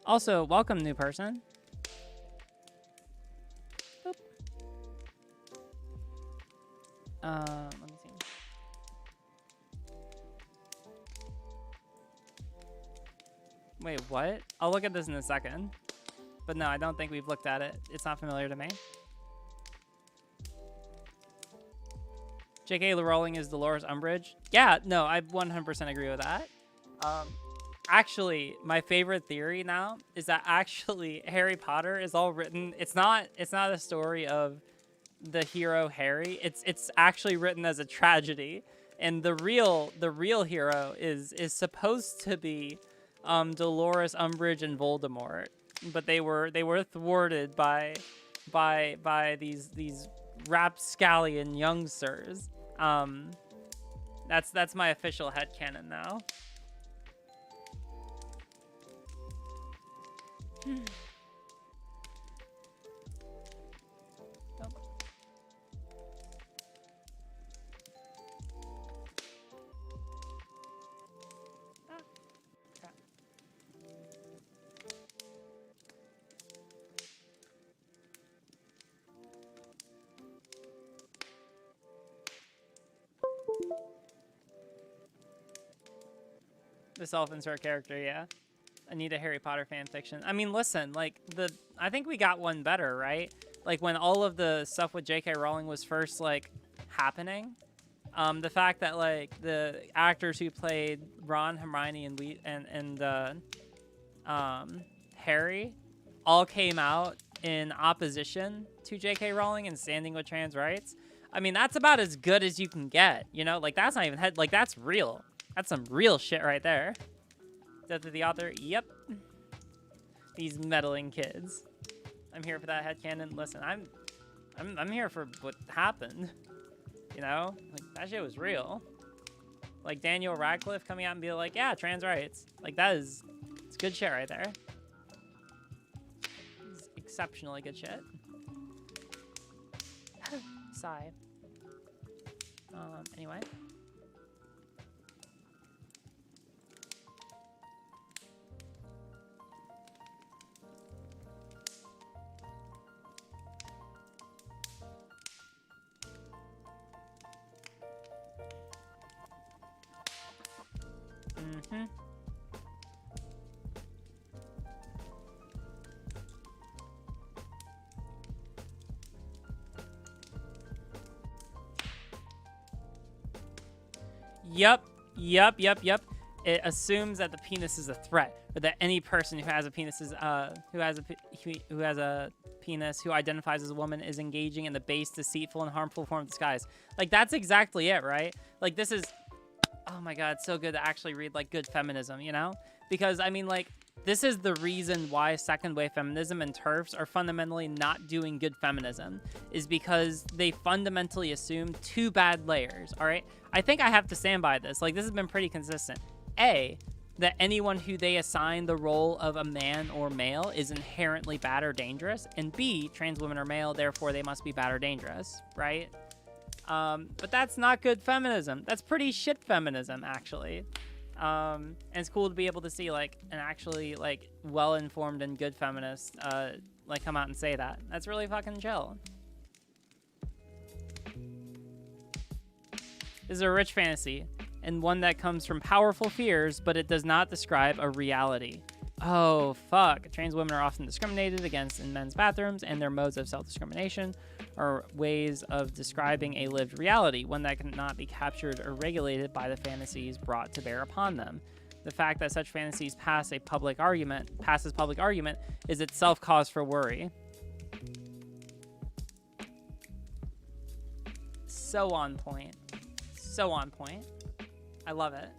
Also, welcome, new person. Boop. Let me see. Wait, what? I'll look at this in a second. But no, I don't think we've looked at it. It's not familiar to me. J.K. Rowling is Dolores Umbridge. Yeah, no, I 100% agree with that. Actually, my favorite theory now is that actually Harry Potter is all written. It's not a story of the hero Harry. It's actually written as a tragedy, and the real hero is supposed to be Dolores Umbridge and Voldemort, but they were thwarted by these rapscallion youngsters. That's my official headcanon now. The self-insert character, yeah. I need a Harry Potter fan fiction. I mean, listen, like I think we got one better, right? Like when all of the stuff with J.K. Rowling was first like happening, the fact that like the actors who played Ron, Hermione, and Harry all came out in opposition to J.K. Rowling and standing with trans rights. I mean, that's about as good as you can get, you know? Like that's not even like that's real. That's some real shit right there. Death of the author, yep. These meddling kids. I'm here for that headcanon. Listen, I'm here for what happened. You know? Like that shit was real. Like Daniel Radcliffe coming out and be like, yeah, trans rights. Like it's good shit right there. It's exceptionally good shit. Sigh. Anyway. Mm-hmm. Yep. It assumes that the penis is a threat, or that any person who has a penis is who has a penis who identifies as a woman is engaging in the base, deceitful, and harmful form of disguise. Like that's exactly it, right? Like this is, oh my god, it's so good to actually read like good feminism, you know? Because I mean, like this is the reason why second wave feminism and TERFs are fundamentally not doing good feminism, is because they fundamentally assume two bad layers. All right, I think I have to stand by this. Like this has been pretty consistent. A, that anyone who they assign the role of a man or male is inherently bad or dangerous, and B, trans women are male, therefore they must be bad or dangerous, right? But that's not good feminism. That's pretty shit feminism, actually. And it's cool to be able to see like an actually like well-informed and good feminist like come out and say that. That's really fucking chill. This is a rich fantasy, and one that comes from powerful fears, but it does not describe a reality. Oh, fuck. Trans women are often discriminated against in men's bathrooms, and their modes of self-discrimination are ways of describing a lived reality, one that cannot be captured or regulated by the fantasies brought to bear upon them. The fact that such fantasies passes public argument is itself cause for worry. So on point. So on point. I love it.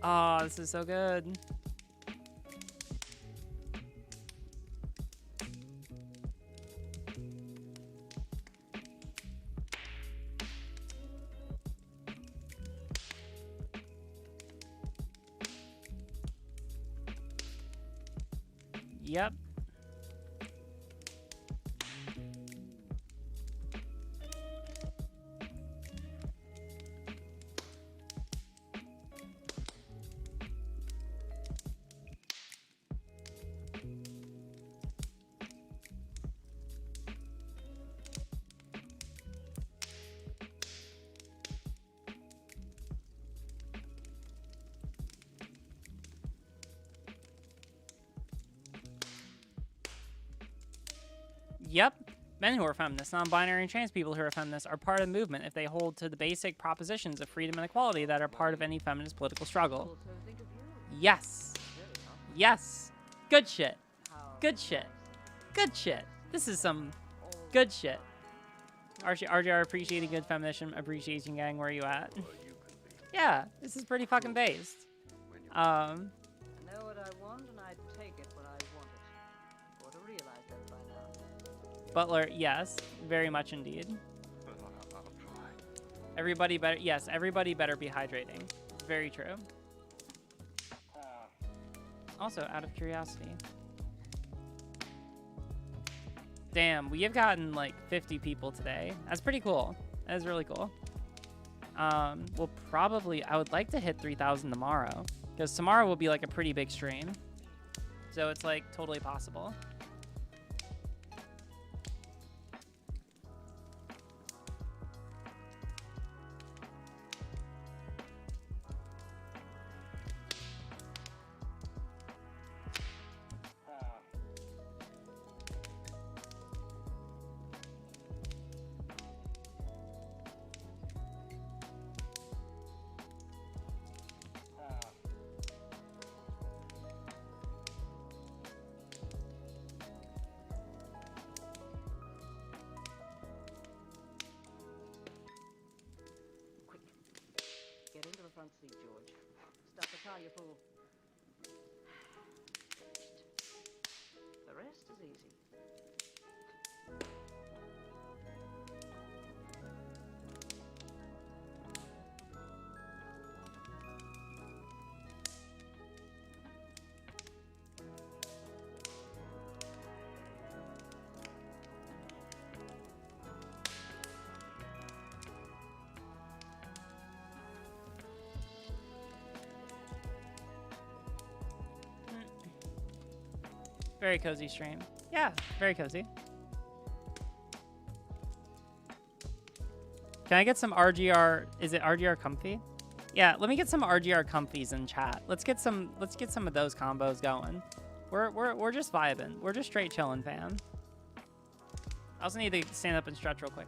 Oh, this is so good. Yep. Yep. Men who are feminists, non-binary, and trans people who are feminists are part of the movement if they hold to the basic propositions of freedom and equality that are part of any feminist political struggle. Yes. Yes. Good shit. Good shit. Good shit. This is some good shit. RGR appreciating good feminism, appreciation gang, where you at? Yeah, this is pretty fucking based. I know what I want and I take it when I want it. Ought to realize that by now. Butler, yes, very much indeed. Everybody better, yes, everybody better be hydrating. Very true. Also, out of curiosity. Damn, we have gotten like 50 people today. That's pretty cool. That is really cool. We'll probably, I would like to hit 3,000 tomorrow, because tomorrow will be like a pretty big stream. So it's like totally possible. Get into the front seat, George. Stop the car, you fool. The rest is easy. Very cozy stream. Yeah, very cozy. Can I get some RGR? Is it RGR comfy? Yeah, let me get some RGR comfies in chat. Let's get some of those combos going. We're just vibing. We're just straight chilling, fam. I also need to stand up and stretch real quick.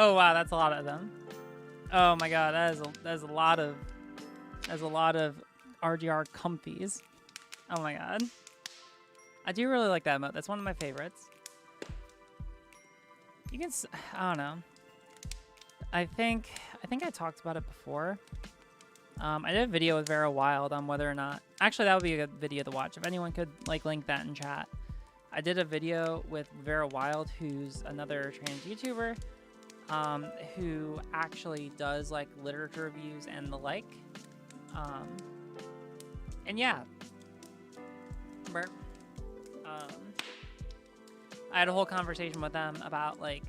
Oh wow, that's a lot of them. Oh my god, that is a lot of RGR comfies. Oh my god. I do really like that emote. That's one of my favorites. You can I don't know. I think I talked about it before. I did a video with Vera Wild on whether or not... Actually, that would be a good video to watch. If anyone could like link that in chat. I did a video with Vera Wild, who's another trans YouTuber, who actually does like literature reviews and the like. And yeah. I had a whole conversation with them about like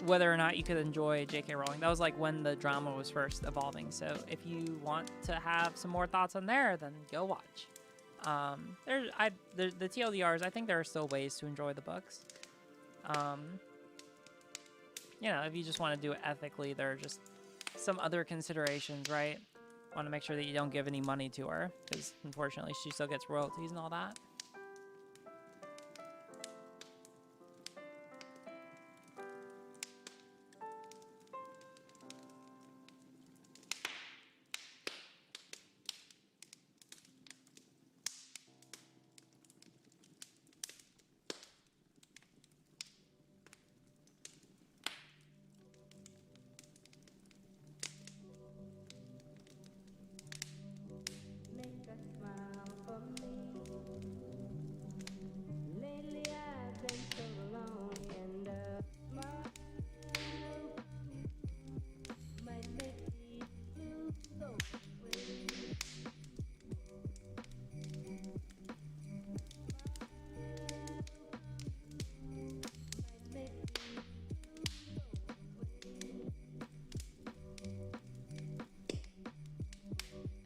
whether or not you could enjoy J.K. Rowling. That was like when the drama was first evolving. So if you want to have some more thoughts on there, then go watch. The TLDRs, I think there are still ways to enjoy the books. You know, if you just want to do it ethically, there are just some other considerations, right? Want to make sure that you don't give any money to her, because unfortunately she still gets royalties and all that.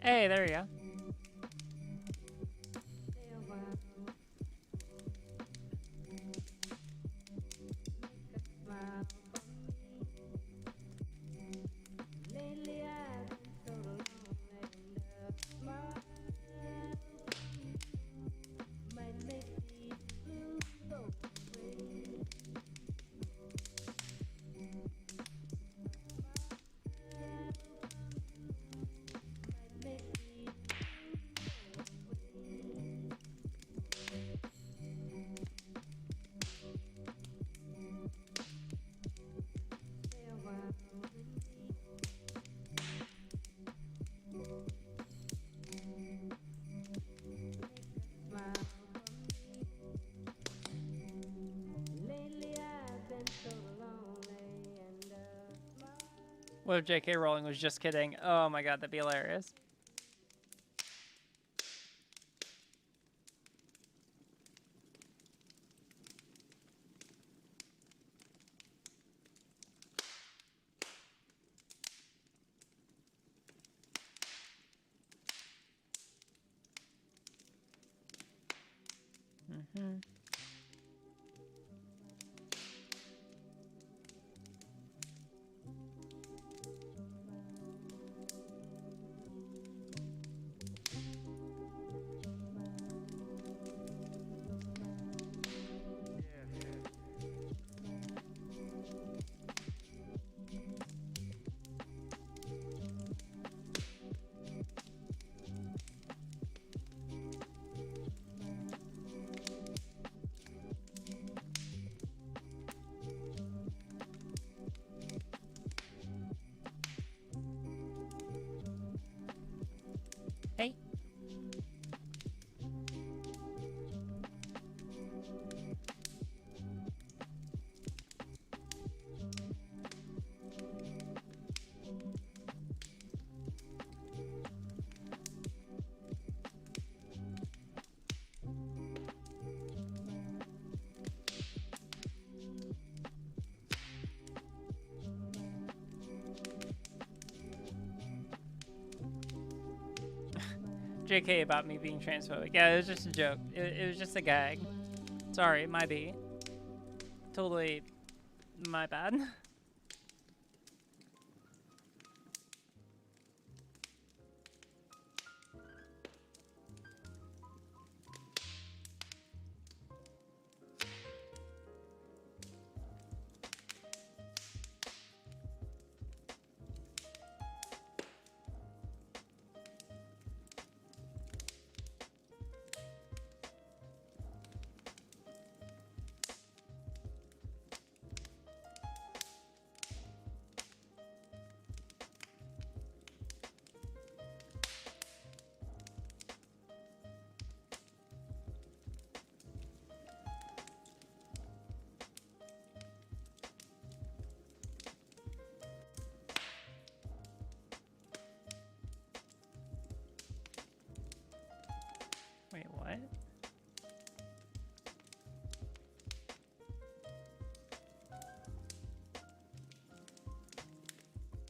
Hey, there you go. What if J.K. Rowling was just kidding? Oh my god, that'd be hilarious. Mm-hmm. Hey. JK about me being transphobic. Yeah, it was just a joke. It was just a gag. Sorry, my B. Totally my bad.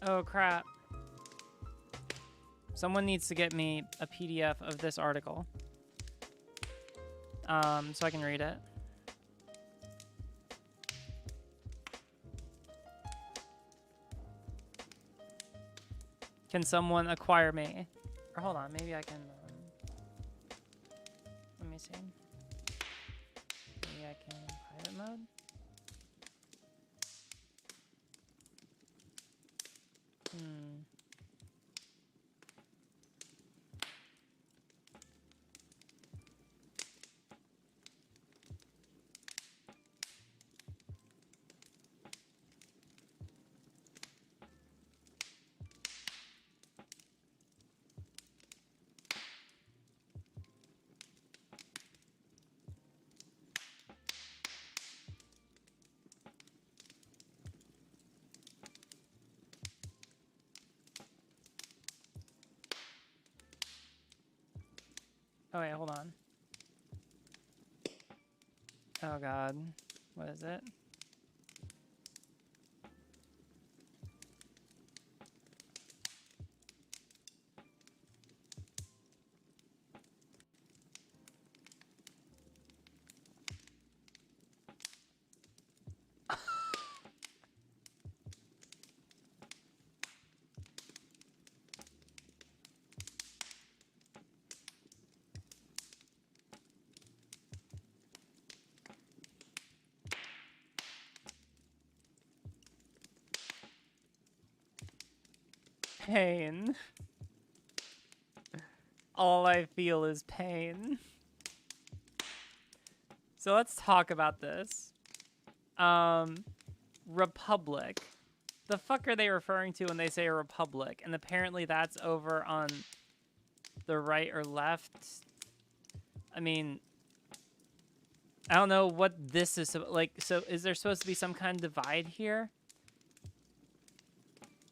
Oh crap. Someone needs to get me a PDF of this article. So I can read it. Can someone acquire me? Or hold on, maybe I can. Let me see. Maybe I can private mode. Oh wait, hold on. Oh god. What is it? Pain. All I feel is pain. So let's talk about this. Republic. The fuck are they referring to when they say a republic? And apparently that's over on the right or left. I mean, I don't know what this is like. So is there supposed to be some kind of divide here?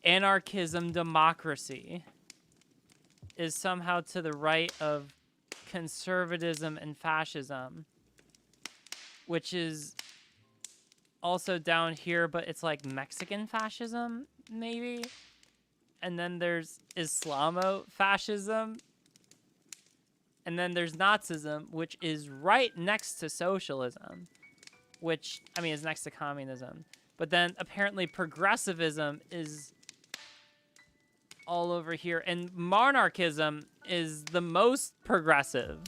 Anarchism, democracy is somehow to the right of conservatism and fascism, which is also down here, but it's like Mexican fascism, maybe. And then there's Islamo-fascism. And then there's Nazism, which is right next to socialism, which, I mean, is next to communism. But then apparently progressivism is all over here, and monarchism is the most progressive.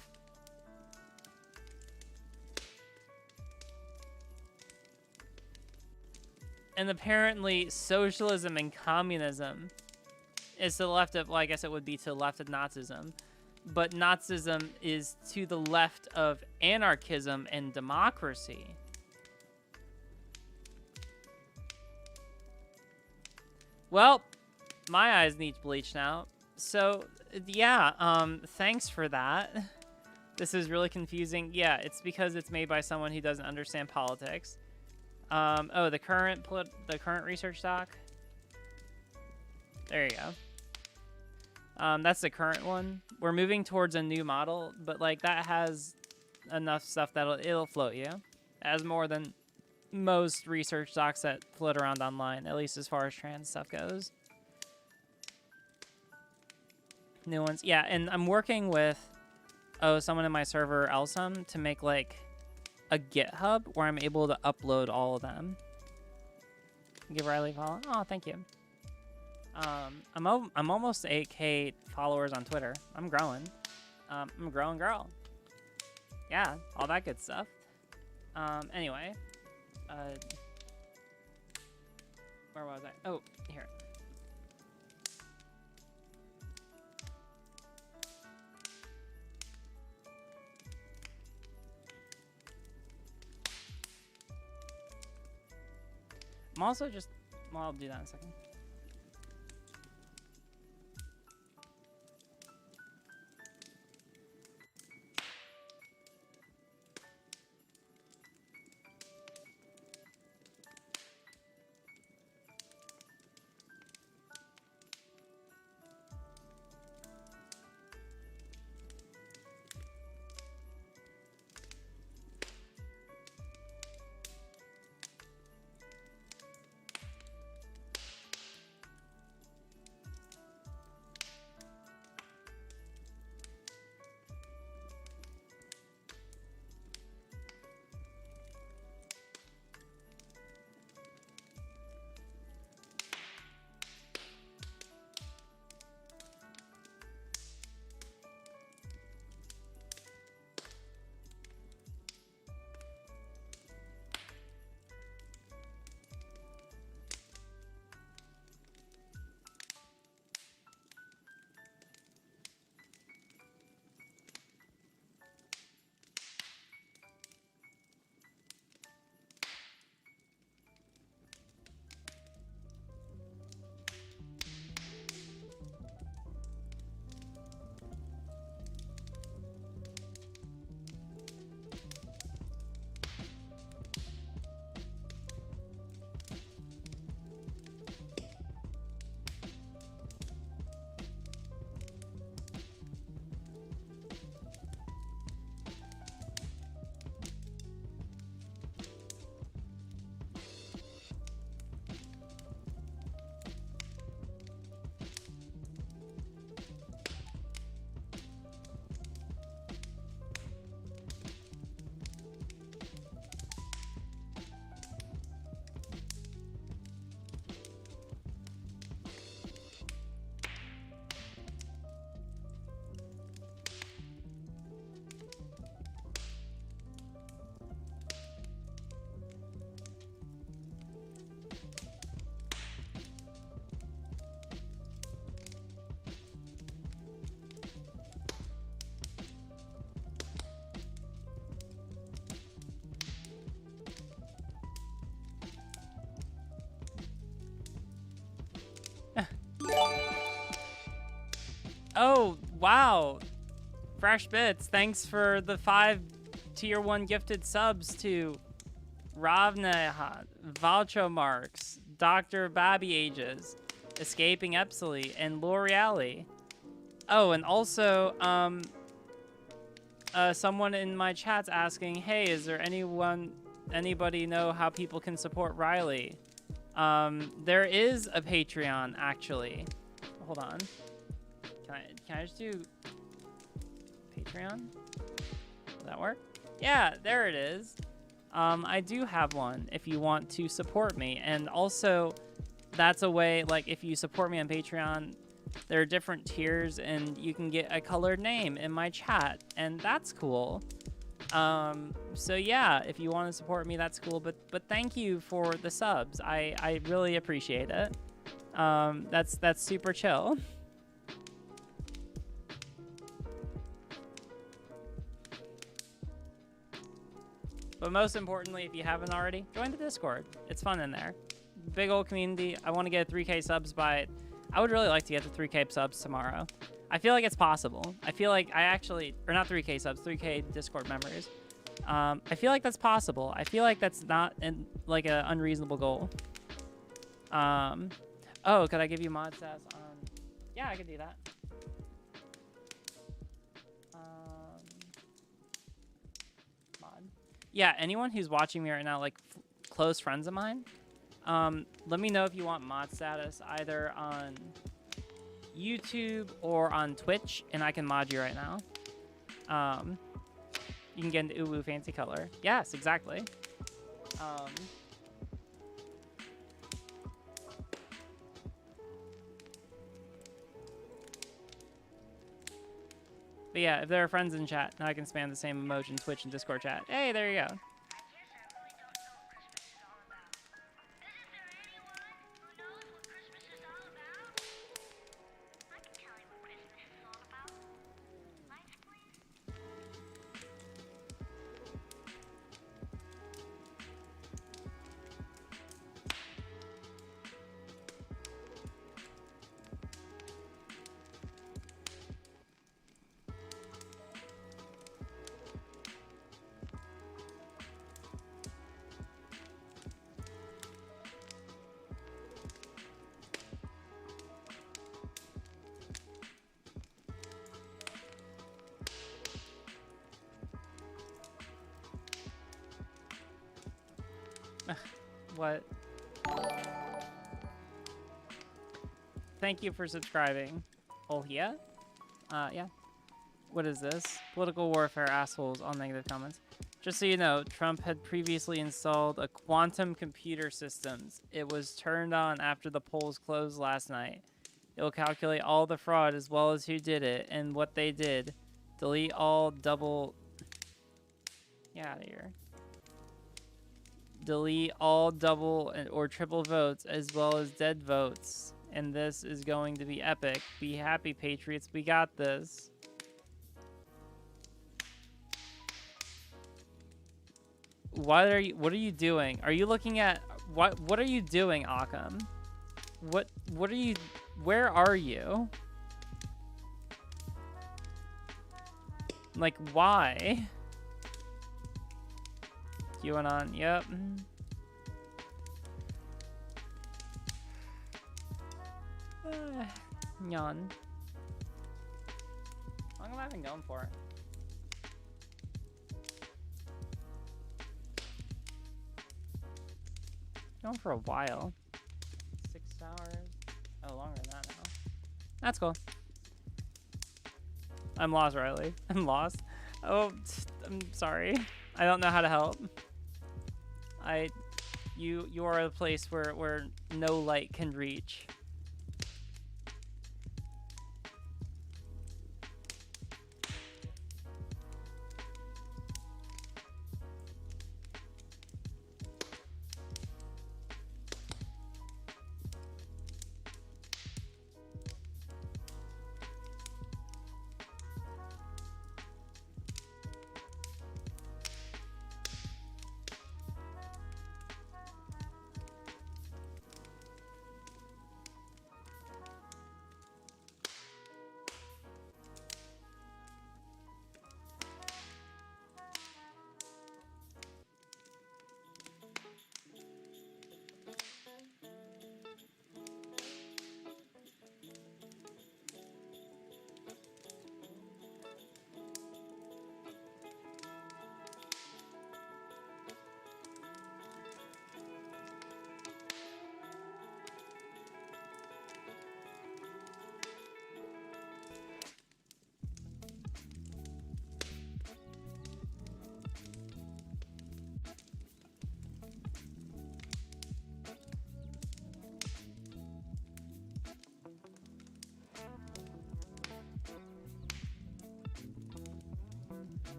And apparently socialism and communism is to the left of, well, I guess it would be to the left of Nazism, but Nazism is to the left of anarchism and democracy. Well, my eyes need bleach now. So, yeah, thanks for that. This is really confusing. Yeah, it's because it's made by someone who doesn't understand politics. Oh, the current research doc. There you go. That's the current one. We're moving towards a new model, but like that has enough stuff that it'll float you. It has more than most research docs that float around online, at least as far as trans stuff goes. New ones. Yeah, and I'm working with someone in my server, Elsum, to make like a GitHub where I'm able to upload all of them. Give Riley a follow. Oh, thank you. I'm almost 8K followers on Twitter. I'm growing. I'm a growing girl. Yeah, all that good stuff. Anyway, where was I? Oh, here. I'm also just, well, I'll do that in a second. Oh, wow. Fresh Bits, thanks for the 5 tier 1 gifted subs to Ravna, Valcho Marks, Dr. Babby Ages, Escaping Epsilon, and L'Oreale. Oh, and also, someone in my chat's asking, hey, is there anybody know how people can support Riley? There is a Patreon, actually. Hold on. Can I just do Patreon? Will that work? Yeah, there it is. I do have one if you want to support me. And also, that's a way, like, if you support me on Patreon, there are different tiers and you can get a colored name in my chat, and that's cool. So yeah, if you want to support me, that's cool, but thank you for the subs. I really appreciate it. That's super chill. But most importantly, if you haven't already, join the Discord. It's fun in there. Big old community. I want to get 3K subs by... I would really like to get to 3K subs tomorrow. I feel like it's possible. I feel like I actually... Or not 3K subs, 3K Discord members. I feel like that's possible. I feel like that's not like an unreasonable goal. Oh, could I give you mod stats on... Yeah, I could do that. Mod. Yeah, anyone who's watching me right now, like close friends of mine, let me know if you want mod status either on YouTube or on Twitch, and I can mod you right now. You can get into Uwu Fancy Color. Yes, exactly. But yeah, if there are friends in chat, now I can spam the same emoji in Twitch and Discord chat. Hey, there you go. What? Thank you for subscribing. Oh, yeah? Yeah. What is this? Political warfare assholes, all negative comments. Just so you know, Trump had previously installed a quantum computer systems. It was turned on after the polls closed last night. It will calculate all the fraud as well as who did it and what they did. Delete all double... Get out of here. Delete all double or triple votes as well as dead votes. And this is going to be epic. Be happy, Patriots. We got this. What are you doing? Are you looking at what are you doing, Occam? What are you, where are you? Like, why? QAnon, yep. Nyan. How long have I been going for? Going for a while. 6 hours. Oh, longer than that now. That's cool. I'm lost, Riley. I'm lost. Oh, I'm sorry. I don't know how to help. You are a place where no light can reach.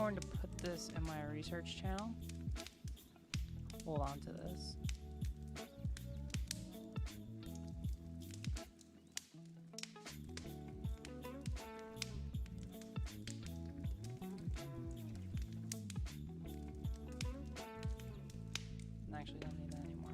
going to put this in my research channel. Hold on to this. I actually don't need that anymore.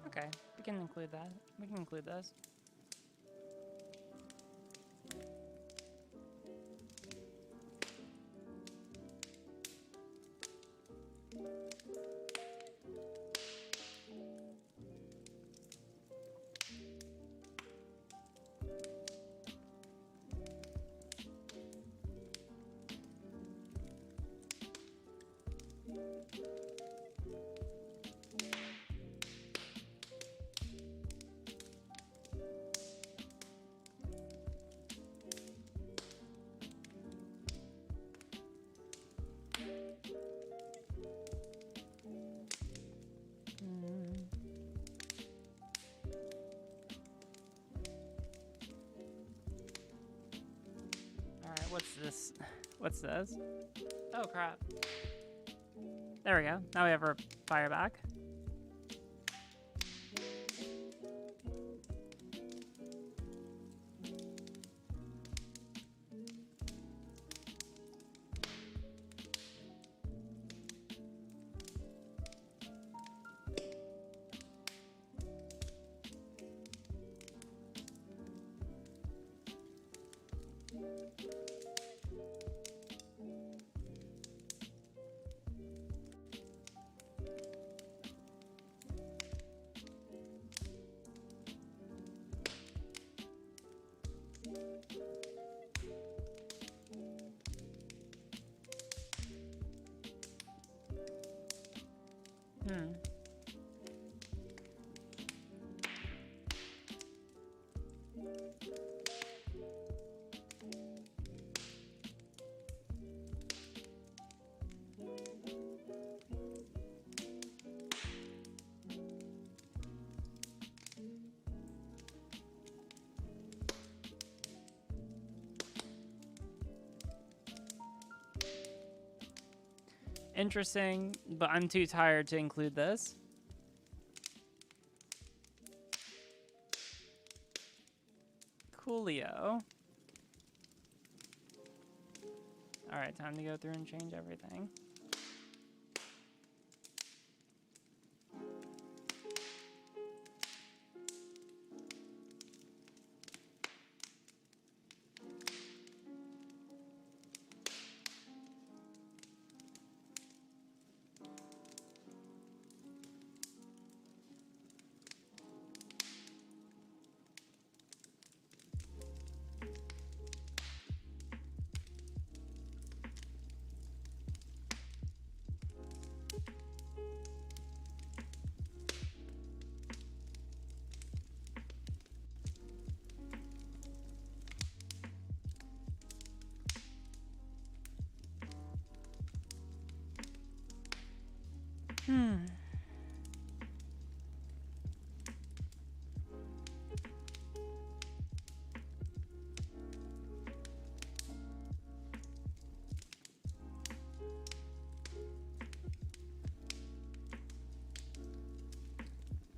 Okay, we can include that. We can include this. Alright, what's this? What's this? Oh crap. There we go. Now we have our fire back. Interesting, but I'm too tired to include this. Coolio. Alright, time to go through and change everything.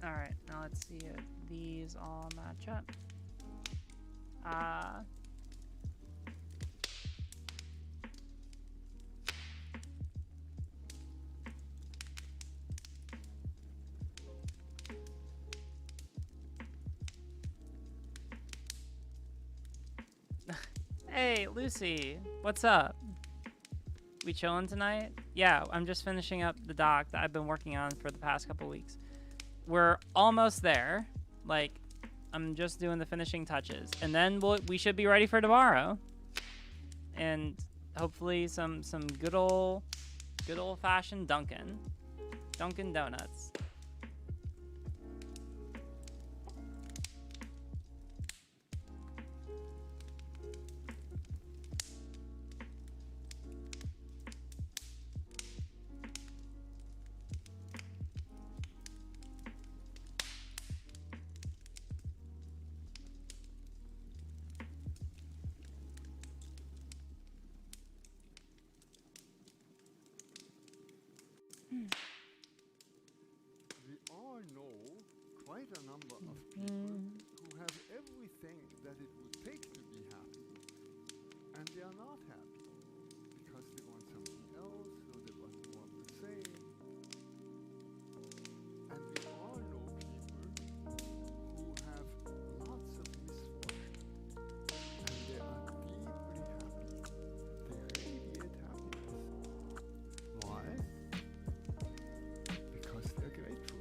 Alright, now let's see if these all match up. Hey, Lucy, what's up? We chilling tonight? Yeah, I'm just finishing up the doc that I've been working on for the past couple weeks. We're almost there. Like, I'm just doing the finishing touches, and then we should be ready for tomorrow. And hopefully some good old fashioned Dunkin' Donuts. We all know quite a number of people who have everything that it would take to be happy, and they are not happy because they want something else or they want more of the same. And we all know people who have lots of misfortune and they are deeply happy. They radiate happiness. Why? Because they're grateful.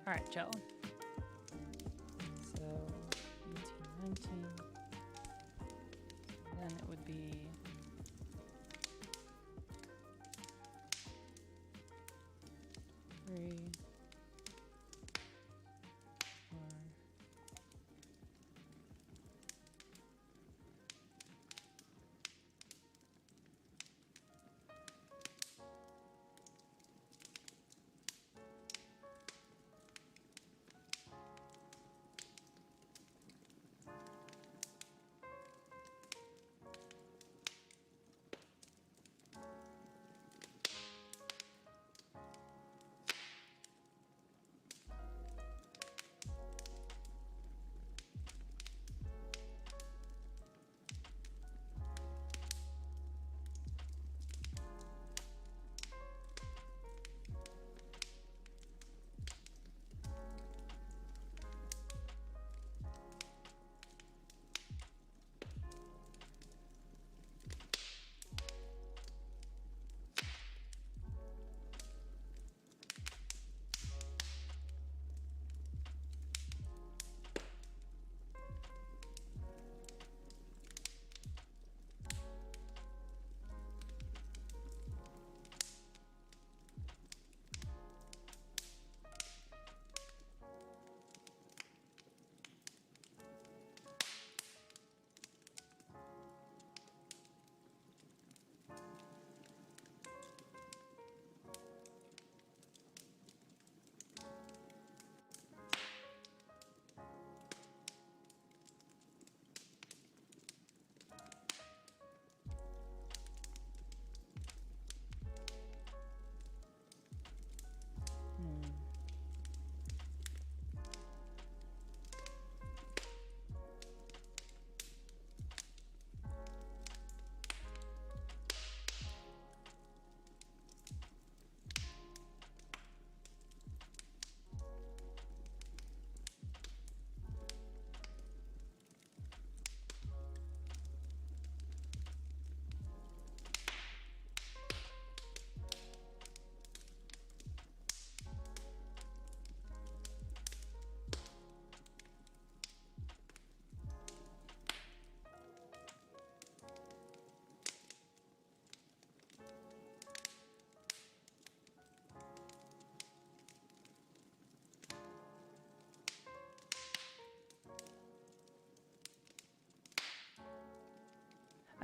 All right, Joe. So 18, 19. Then it would be 3, 4.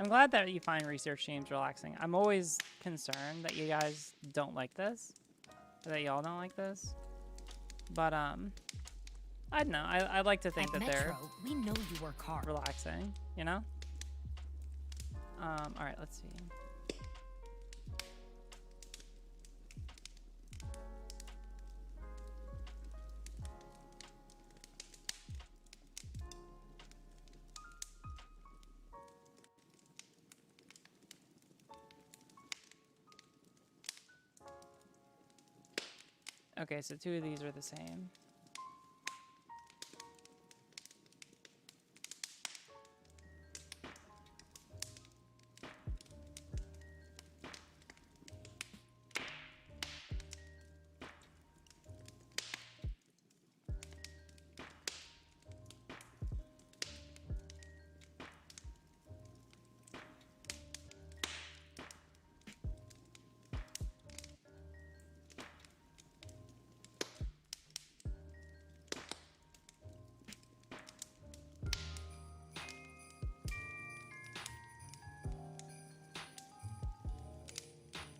I'm glad that you find research streams relaxing. I'm always concerned that you guys don't like this, or that y'all don't like this. But I don't know. I like to think At that they're Metro, we know you work hard. relaxing. You know. All right. Let's see. Okay, so 2 of these are the same.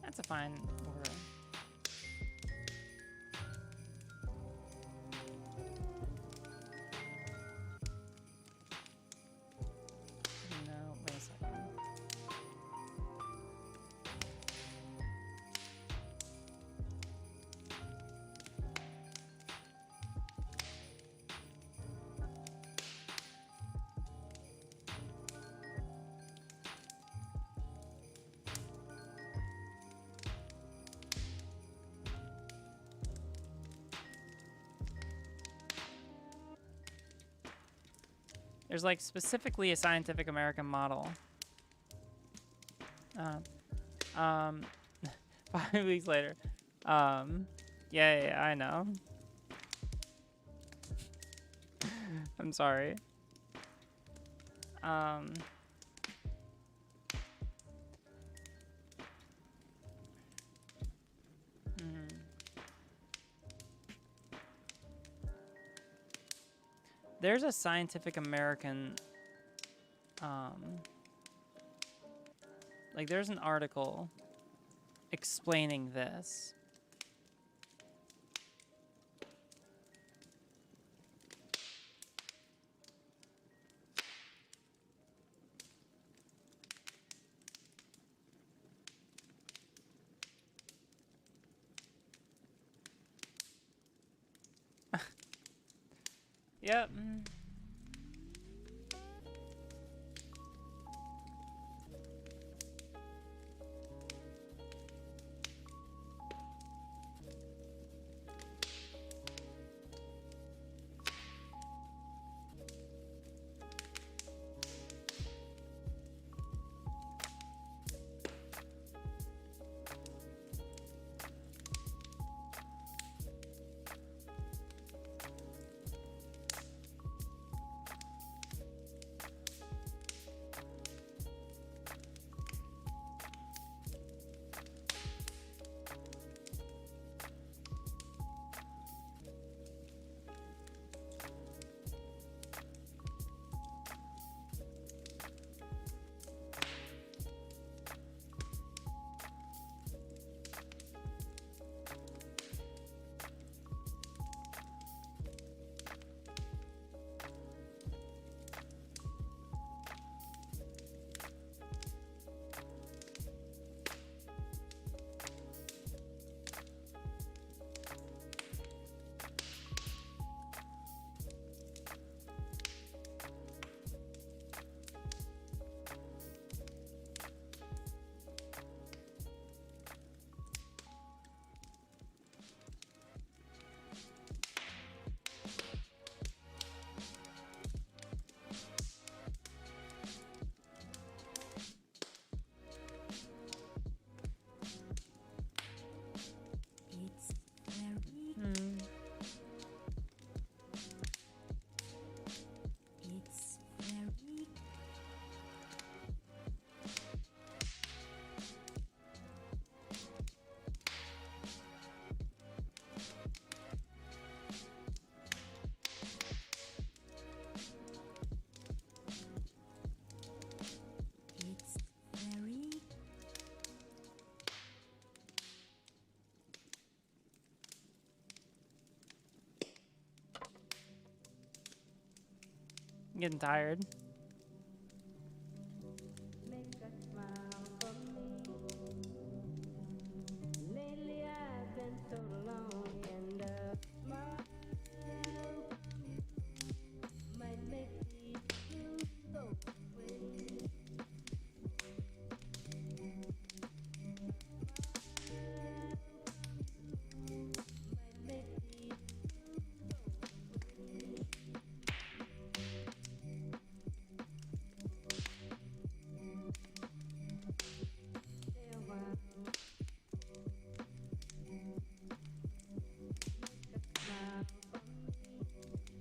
That's a fine order. No, wait a second. There's like specifically a Scientific American model. 5 weeks later. Yeah, I know. I'm sorry. There's a Scientific American, like there's an article explaining this. Yep. I'm getting tired.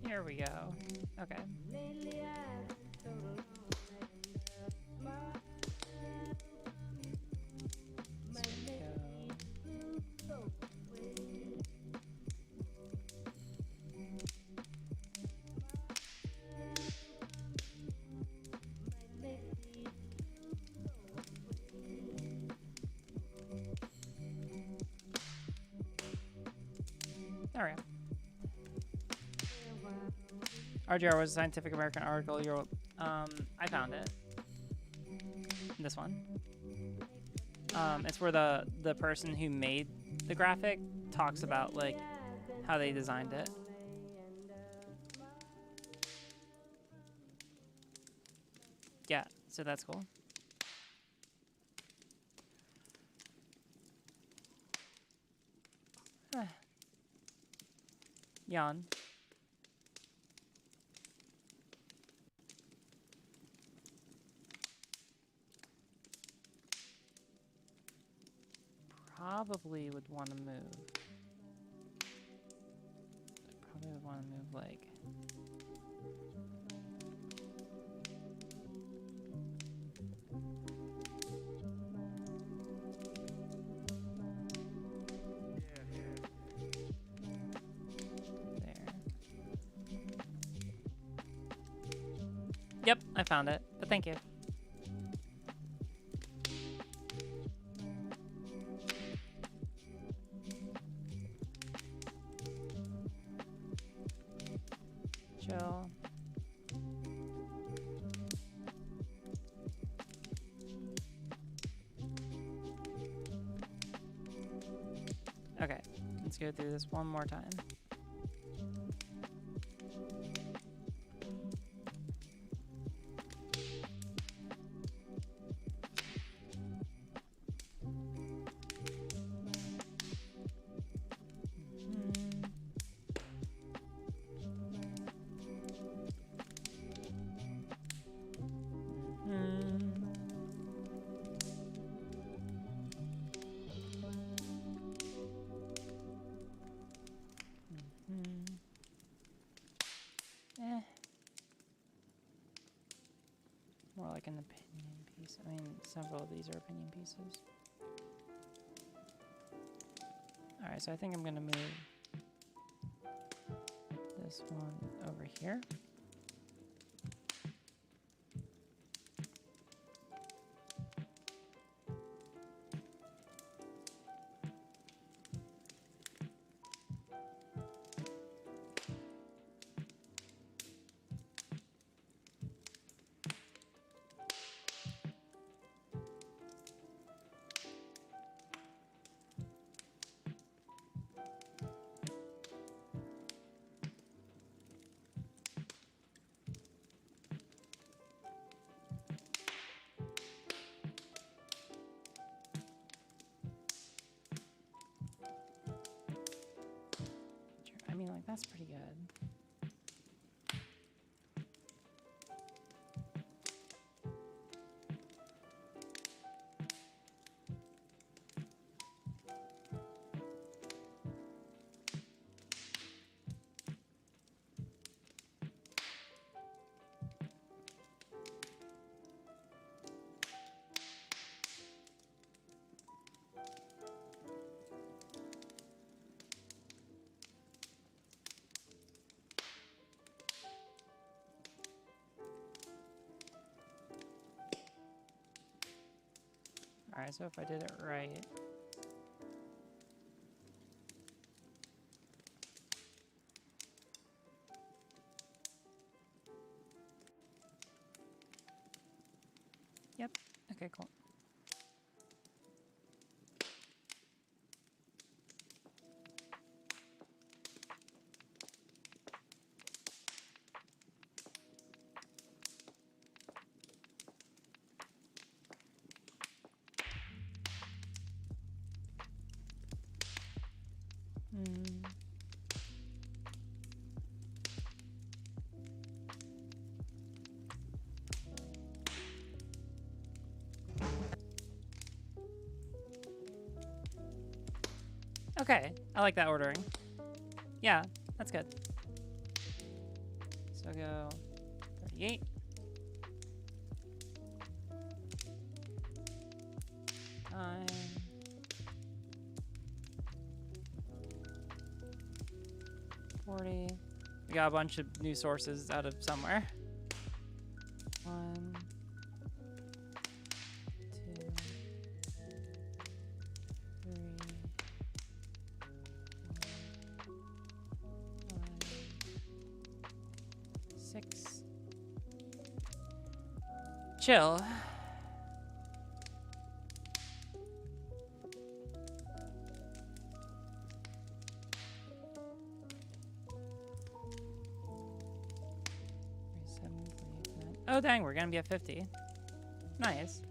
Here we go. Okay. There we go. RGR was a Scientific American article. I found it. This one. It's where the person who made the graphic talks about like how they designed it. Yeah, so that's cool. Yawn. Probably would want to move. Probably would want to move like. Yep, I found it, but thank you. Chill. Okay, let's go through this one more time. More like an opinion piece. I mean, several of these are opinion pieces. Alright, so I think I'm gonna move this one over here. I mean, like, that's pretty good. Alright, so if I did it right. Okay, cool. Okay, I like that ordering. Yeah, that's good. So go 38. Nine. 40. We got a bunch of new sources out of somewhere. 1, 2, 3, 4, 5, 6. Chill. Oh dang, we're gonna be at 50. Nice.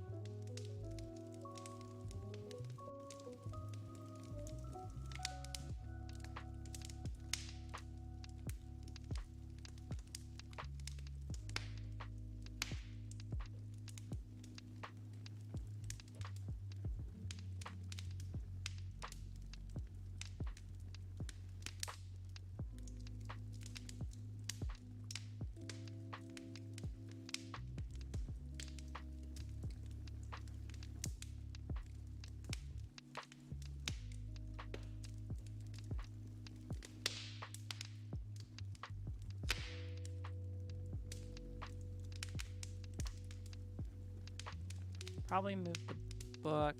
Probably move the book.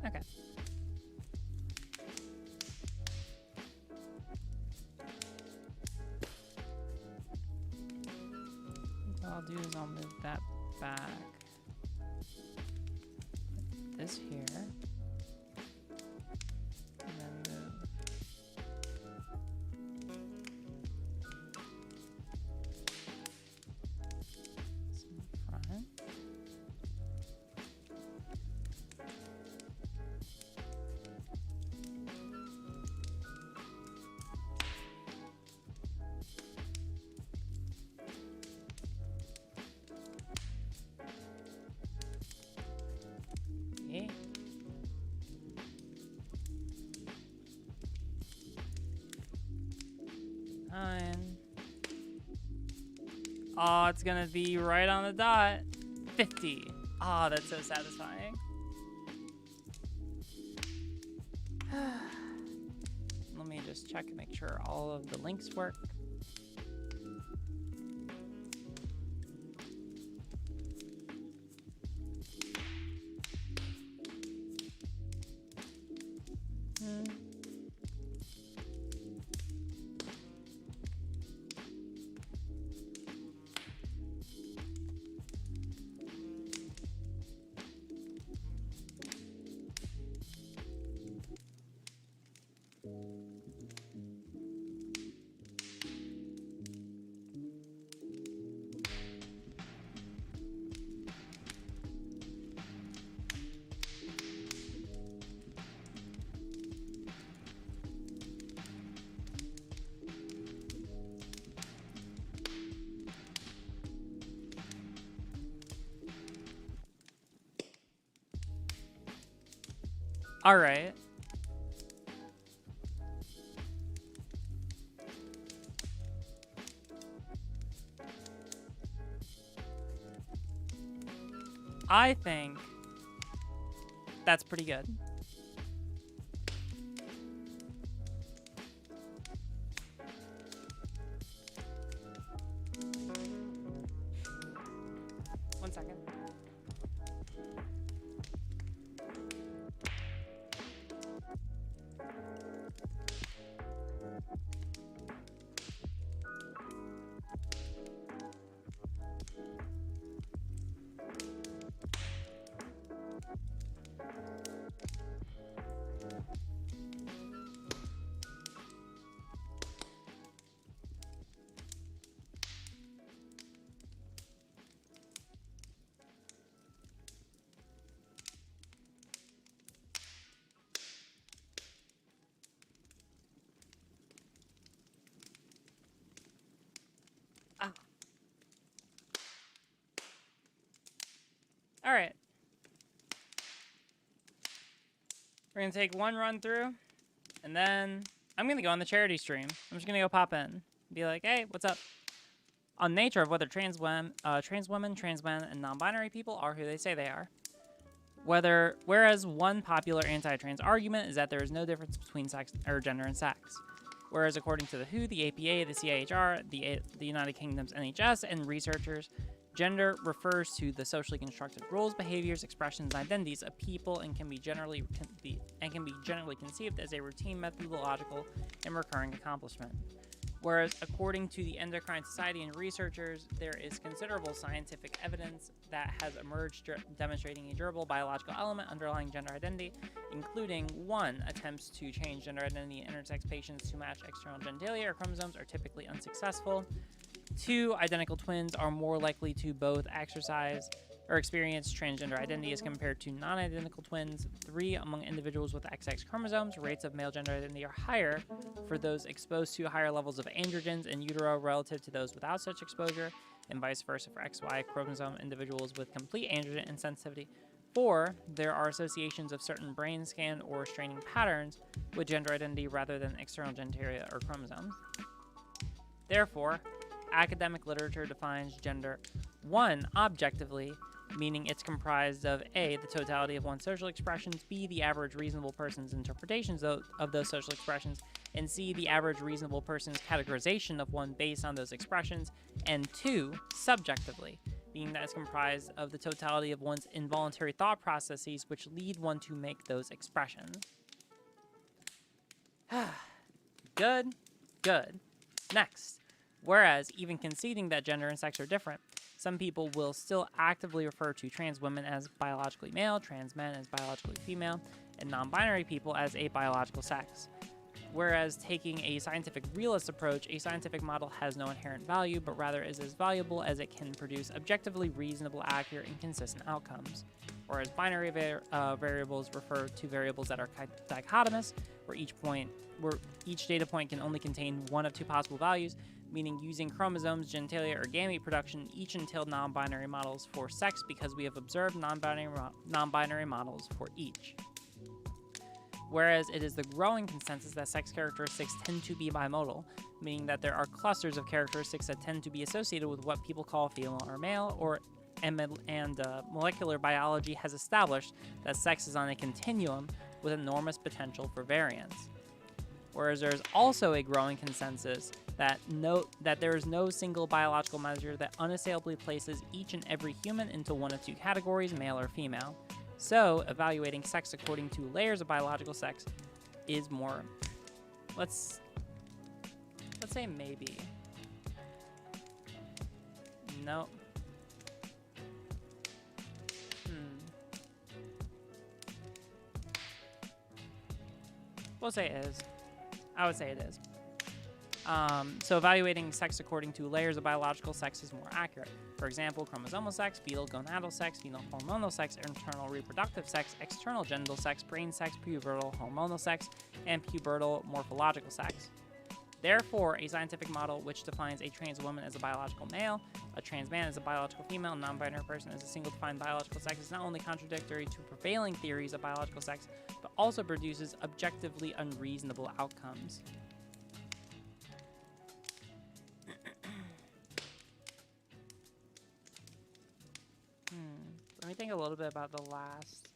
Okay. What I'll do is I'll move that back. Put this here. And then move. This in front. Okay. Nine. Oh, it's gonna be right on the dot. 50. Oh, that's so satisfying. Let me just check and make sure all of the links work. All right. I think that's pretty good. All right. We're going to take one run through, and then I'm going to go on the charity stream. I'm just going to go pop in. Be like, hey, what's up? On nature of whether trans women, trans men, and non-binary people are who they say they are. Whereas one popular anti-trans argument is that there is no difference between sex or gender and sex. Whereas according to the WHO, the APA, the CIHR, the United Kingdom's NHS, and researchers, gender refers to the socially constructed roles, behaviors, expressions, and identities of people and can be generally conceived as a routine, methodological, and recurring accomplishment. Whereas according to the Endocrine Society and researchers, there is considerable scientific evidence that has emerged demonstrating a durable biological element underlying gender identity, including 1. Attempts to change gender identity in intersex patients to match external genitalia or chromosomes are typically unsuccessful. 2. Identical twins are more likely to both exercise or experience transgender identity as compared to non-identical twins. 3. Among individuals with XX chromosomes, rates of male gender identity are higher for those exposed to higher levels of androgens in utero relative to those without such exposure, and vice versa for XY chromosome individuals with complete androgen insensitivity. 4. There are associations of certain brain scan or staining patterns with gender identity rather than external genitalia or chromosomes. Therefore, academic literature defines gender 1. Objectively, meaning it's comprised of A. the totality of one's social expressions, B. the average reasonable person's interpretations of those social expressions, and C. the average reasonable person's categorization of one based on those expressions, and 2. Subjectively, meaning that it's comprised of the totality of one's involuntary thought processes which lead one to make those expressions. Good. Next. Whereas, even conceding that gender and sex are different, some people will still actively refer to trans women as biologically male, trans men as biologically female, and non-binary people as a biological sex. Whereas taking a scientific realist approach, a scientific model has no inherent value, but rather is as valuable as it can produce objectively reasonable, accurate, and consistent outcomes. Whereas binary variables refer to variables that are dichotomous, where each data point can only contain one of two possible values, meaning using chromosomes, genitalia, or gamete production each entailed non-binary models for sex because we have observed non-binary models for each. Whereas it is the growing consensus that sex characteristics tend to be bimodal, meaning that there are clusters of characteristics that tend to be associated with what people call female or male, and molecular biology has established that sex is on a continuum with enormous potential for variance. Whereas there is also a growing consensus that there is no single biological measure that unassailably places each and every human into one of two categories, male or female. So, evaluating sex according to layers of biological sex is more, let's say maybe. No. We'll say it is. I would say it is. So evaluating sex according to layers of biological sex is more accurate. For example, chromosomal sex, fetal gonadal sex, fetal hormonal sex, internal reproductive sex, external genital sex, brain sex, pubertal hormonal sex, and pubertal morphological sex. Therefore, a scientific model which defines a trans woman as a biological male, a trans man as a biological female, and a non-binary person as a single defined biological sex is not only contradictory to prevailing theories of biological sex, but also produces objectively unreasonable outcomes. Let me think a little bit about the last.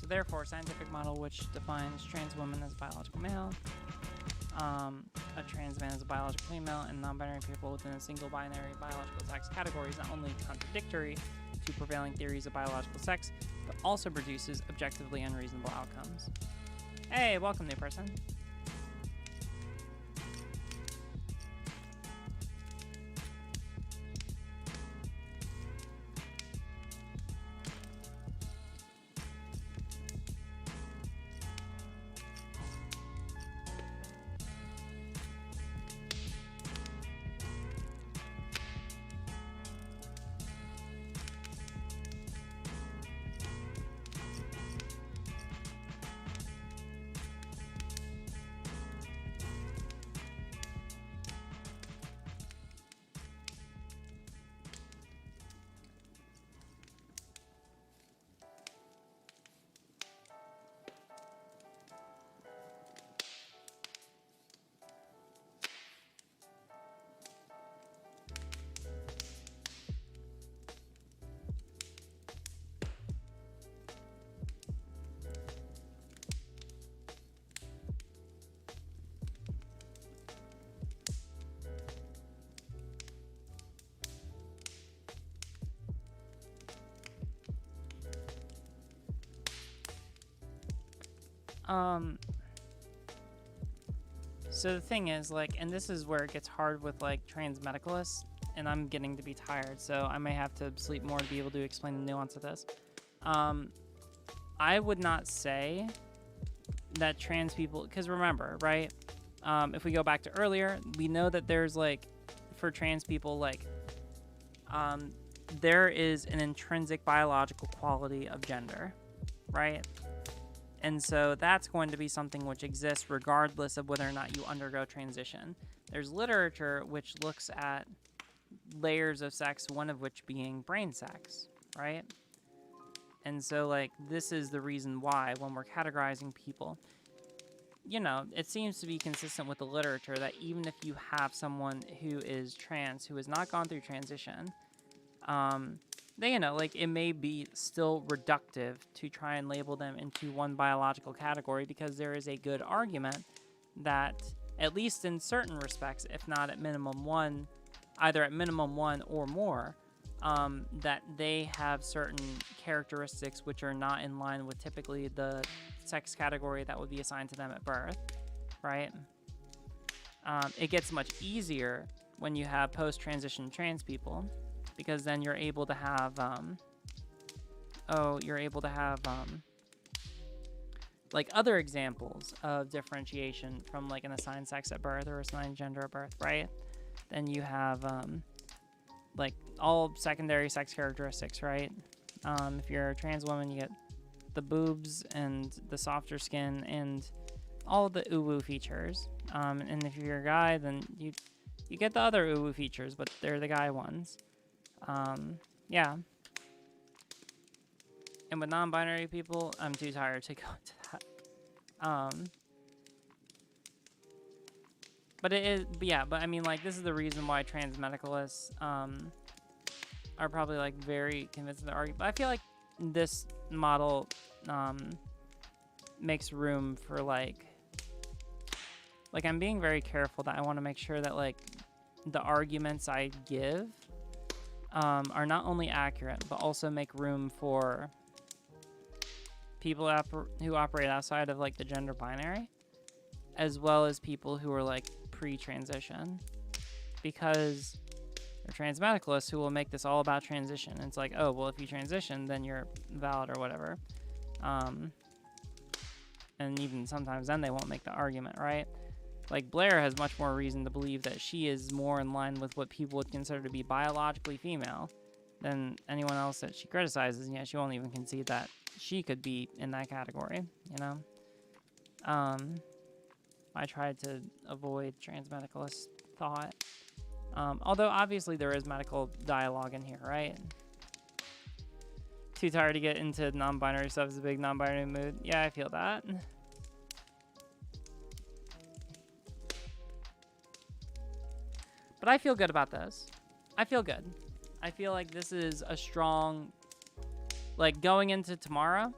therefore, scientific model which defines trans women as biological male, a trans man as a biological female, and non-binary people within a single binary biological sex category is not only contradictory to prevailing theories of biological sex, but also produces objectively unreasonable outcomes. Hey, welcome, new person. So the thing is, like, and this is where it gets hard with, like, trans medicalists, and I'm getting to be tired, so I may have to sleep more to be able to explain the nuance of this. I would not say that trans people, because remember, right, if we go back to earlier, we know that there's, like, for trans people, like, there is an intrinsic biological quality of gender, right? And so that's going to be something which exists regardless of whether or not you undergo transition. There's literature which looks at layers of sex, one of which being brain sex, right? And so, like, this is the reason why when we're categorizing people, you know, it seems to be consistent with the literature that even if you have someone who is trans, who has not gone through transition, they, you know, like, it may be still reductive to try and label them into one biological category because there is a good argument that, at least in certain respects, if not at minimum one, either at minimum one or more, that they have certain characteristics which are not in line with typically the sex category that would be assigned to them at birth, right? It gets much easier when you have post-transition trans people, because then you're able to have, like, other examples of differentiation from, like, an assigned sex at birth or assigned gender at birth, right? Then you have, like, all secondary sex characteristics, right? If you're a trans woman, you get the boobs and the softer skin and all the uwu features. And if you're a guy, then you get the other uwu features, but they're the guy ones. Yeah. And with non-binary people, I'm too tired to go into that. But it is, yeah, but I mean, like, this is the reason why trans medicalists, are probably, like, very convinced of the argument. But I feel like this model, makes room for, like, I'm being very careful that I want to make sure that, like, the arguments I give, are not only accurate, but also make room for people who operate outside of, like, the gender binary, as well as people who are, like, pre-transition, because they're trans medicalists who will make this all about transition. It's like, oh, well, if you transition, then you're valid or whatever. And even sometimes then they won't make the argument, right? Like, Blair has much more reason to believe that she is more in line with what people would consider to be biologically female than anyone else that she criticizes, and yet she won't even concede that she could be in that category, you know? I tried to avoid trans medicalist thought. Although, obviously, there is medical dialogue in here, right? Too tired to get into non-binary stuff. Is a big non-binary mood. Yeah, I feel that. But I feel good about this. I feel good. I feel like this is a strong, like, going into tomorrow,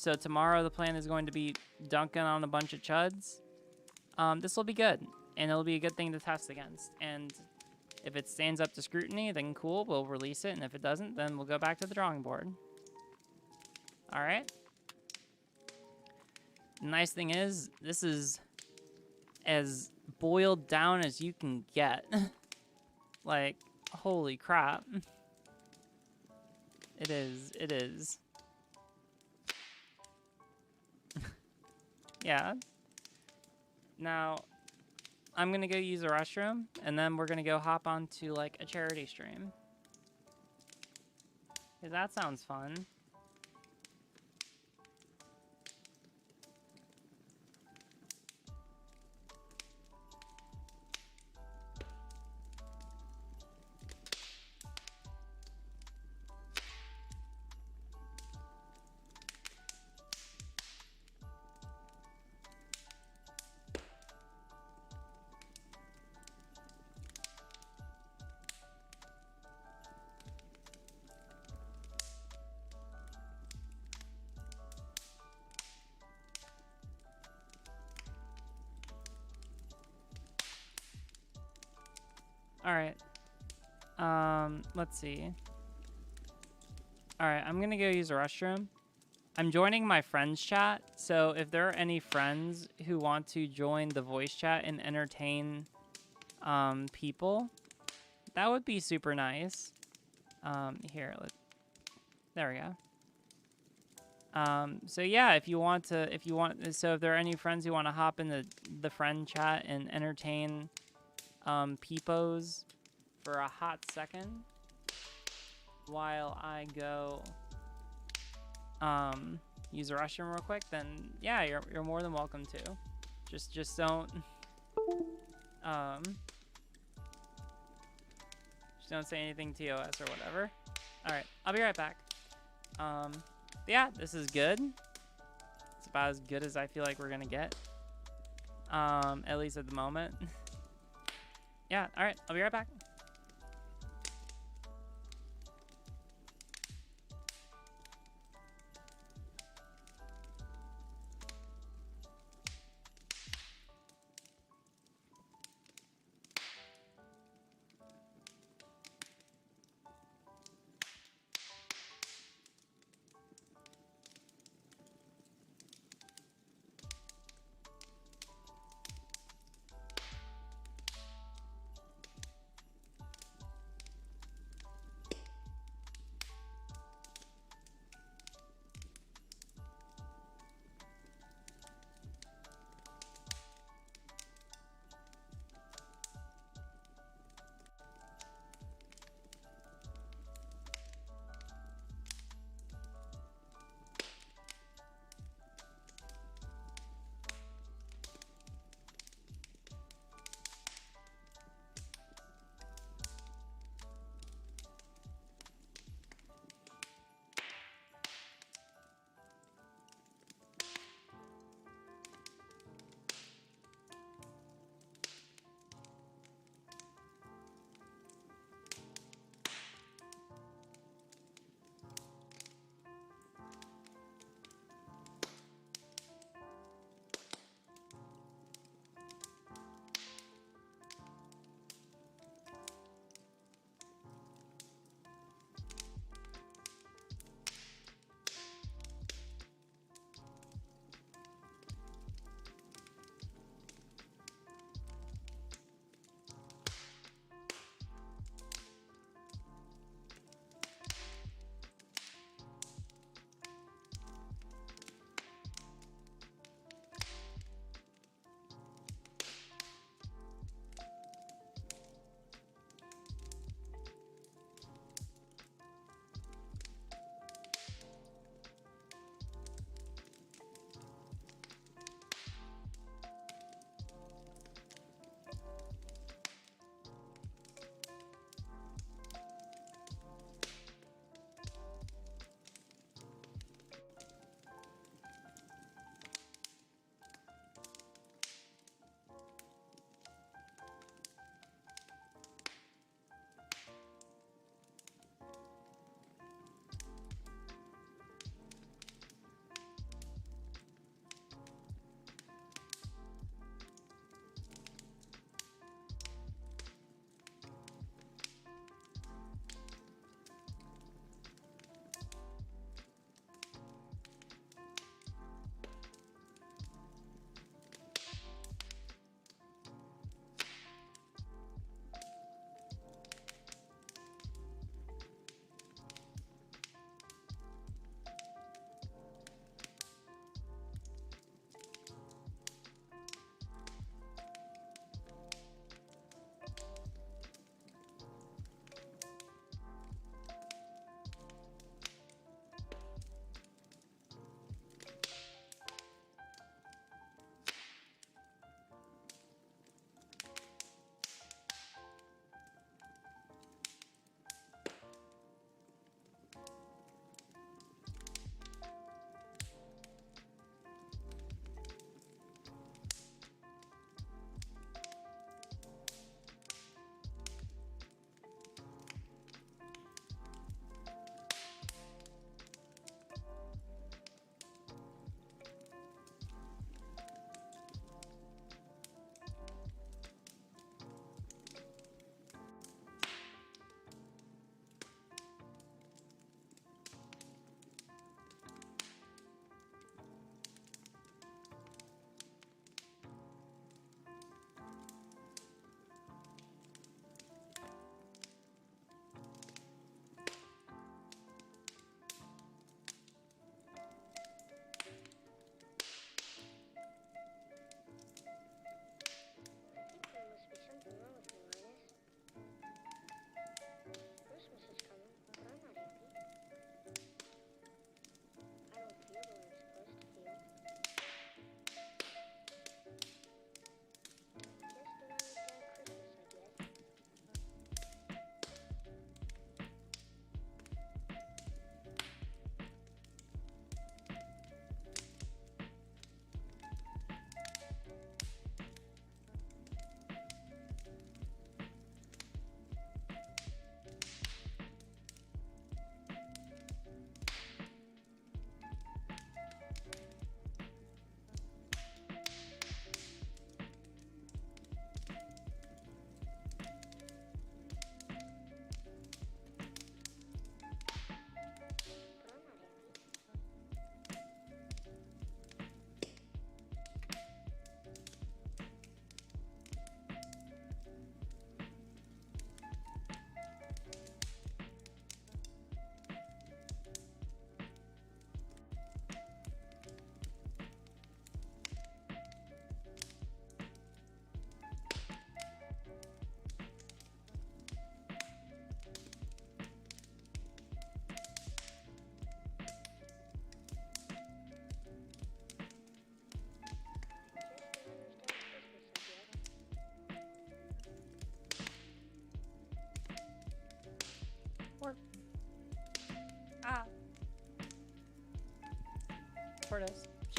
So tomorrow the plan is going to be dunking on a bunch of chuds. This will be good, and it'll be a good thing to test against. And if it stands up to scrutiny, then cool, we'll release it. And if it doesn't, then we'll go back to the drawing board. All right. The nice thing is, this is as boiled down as you can get. Like, holy crap. It is. It is. Yeah. Now, I'm gonna go use a restroom, and then we're gonna go hop onto, like, a charity stream. 'Cause that sounds fun. Alright. Let's see. Alright, I'm gonna go use a restroom. I'm joining my friends chat, so if there are any friends who want to join the voice chat and entertain people, that would be super nice. Here, there we go. So yeah, if there are any friends who want to hop in the friend chat and entertain peepos for a hot second while I go use a restroom real quick, then yeah, you're more than welcome to. Just don't just don't say anything TOS or whatever. All right, I'll be right back. Yeah, this is good. It's about as good as I feel like we're gonna get, at least at the moment. Yeah, all right, I'll be right back.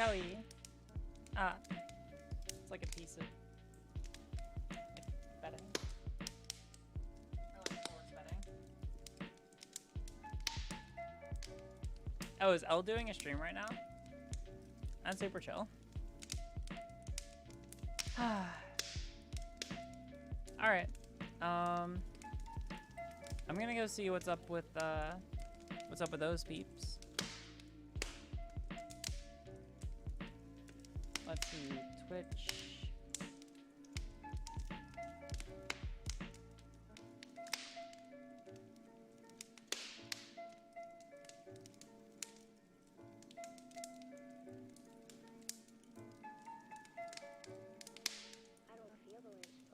Kelly. Ah. It's like a piece of like, bedding. Or like forest bedding. Oh, is Elle doing a stream right now? That's super chill. Alright. I'm gonna go see what's up with those peeps. Let's see, Twitch.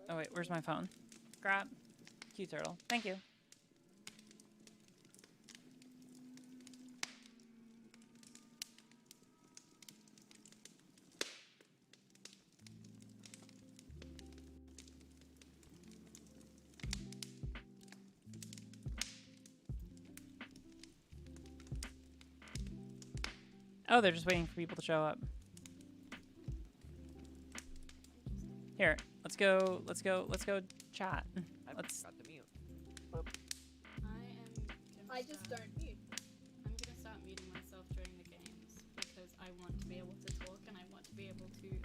Oh wait, where's my phone? Grab. Cute turtle. Thank you. Oh, they're just waiting for people to show up. Here, let's go chat. Let's. I just don't mute. I'm gonna start muting myself during the games because I want to be able to talk and I want to be able to.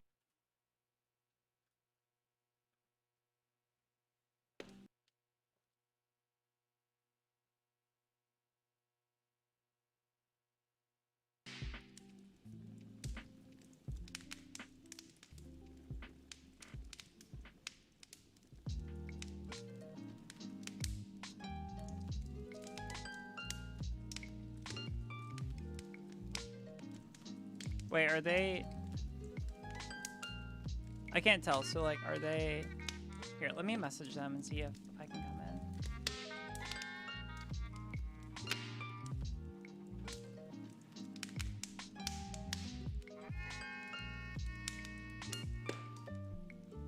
Wait, are they? I can't tell. So like, are they? Here, let me message them and see if I can come in.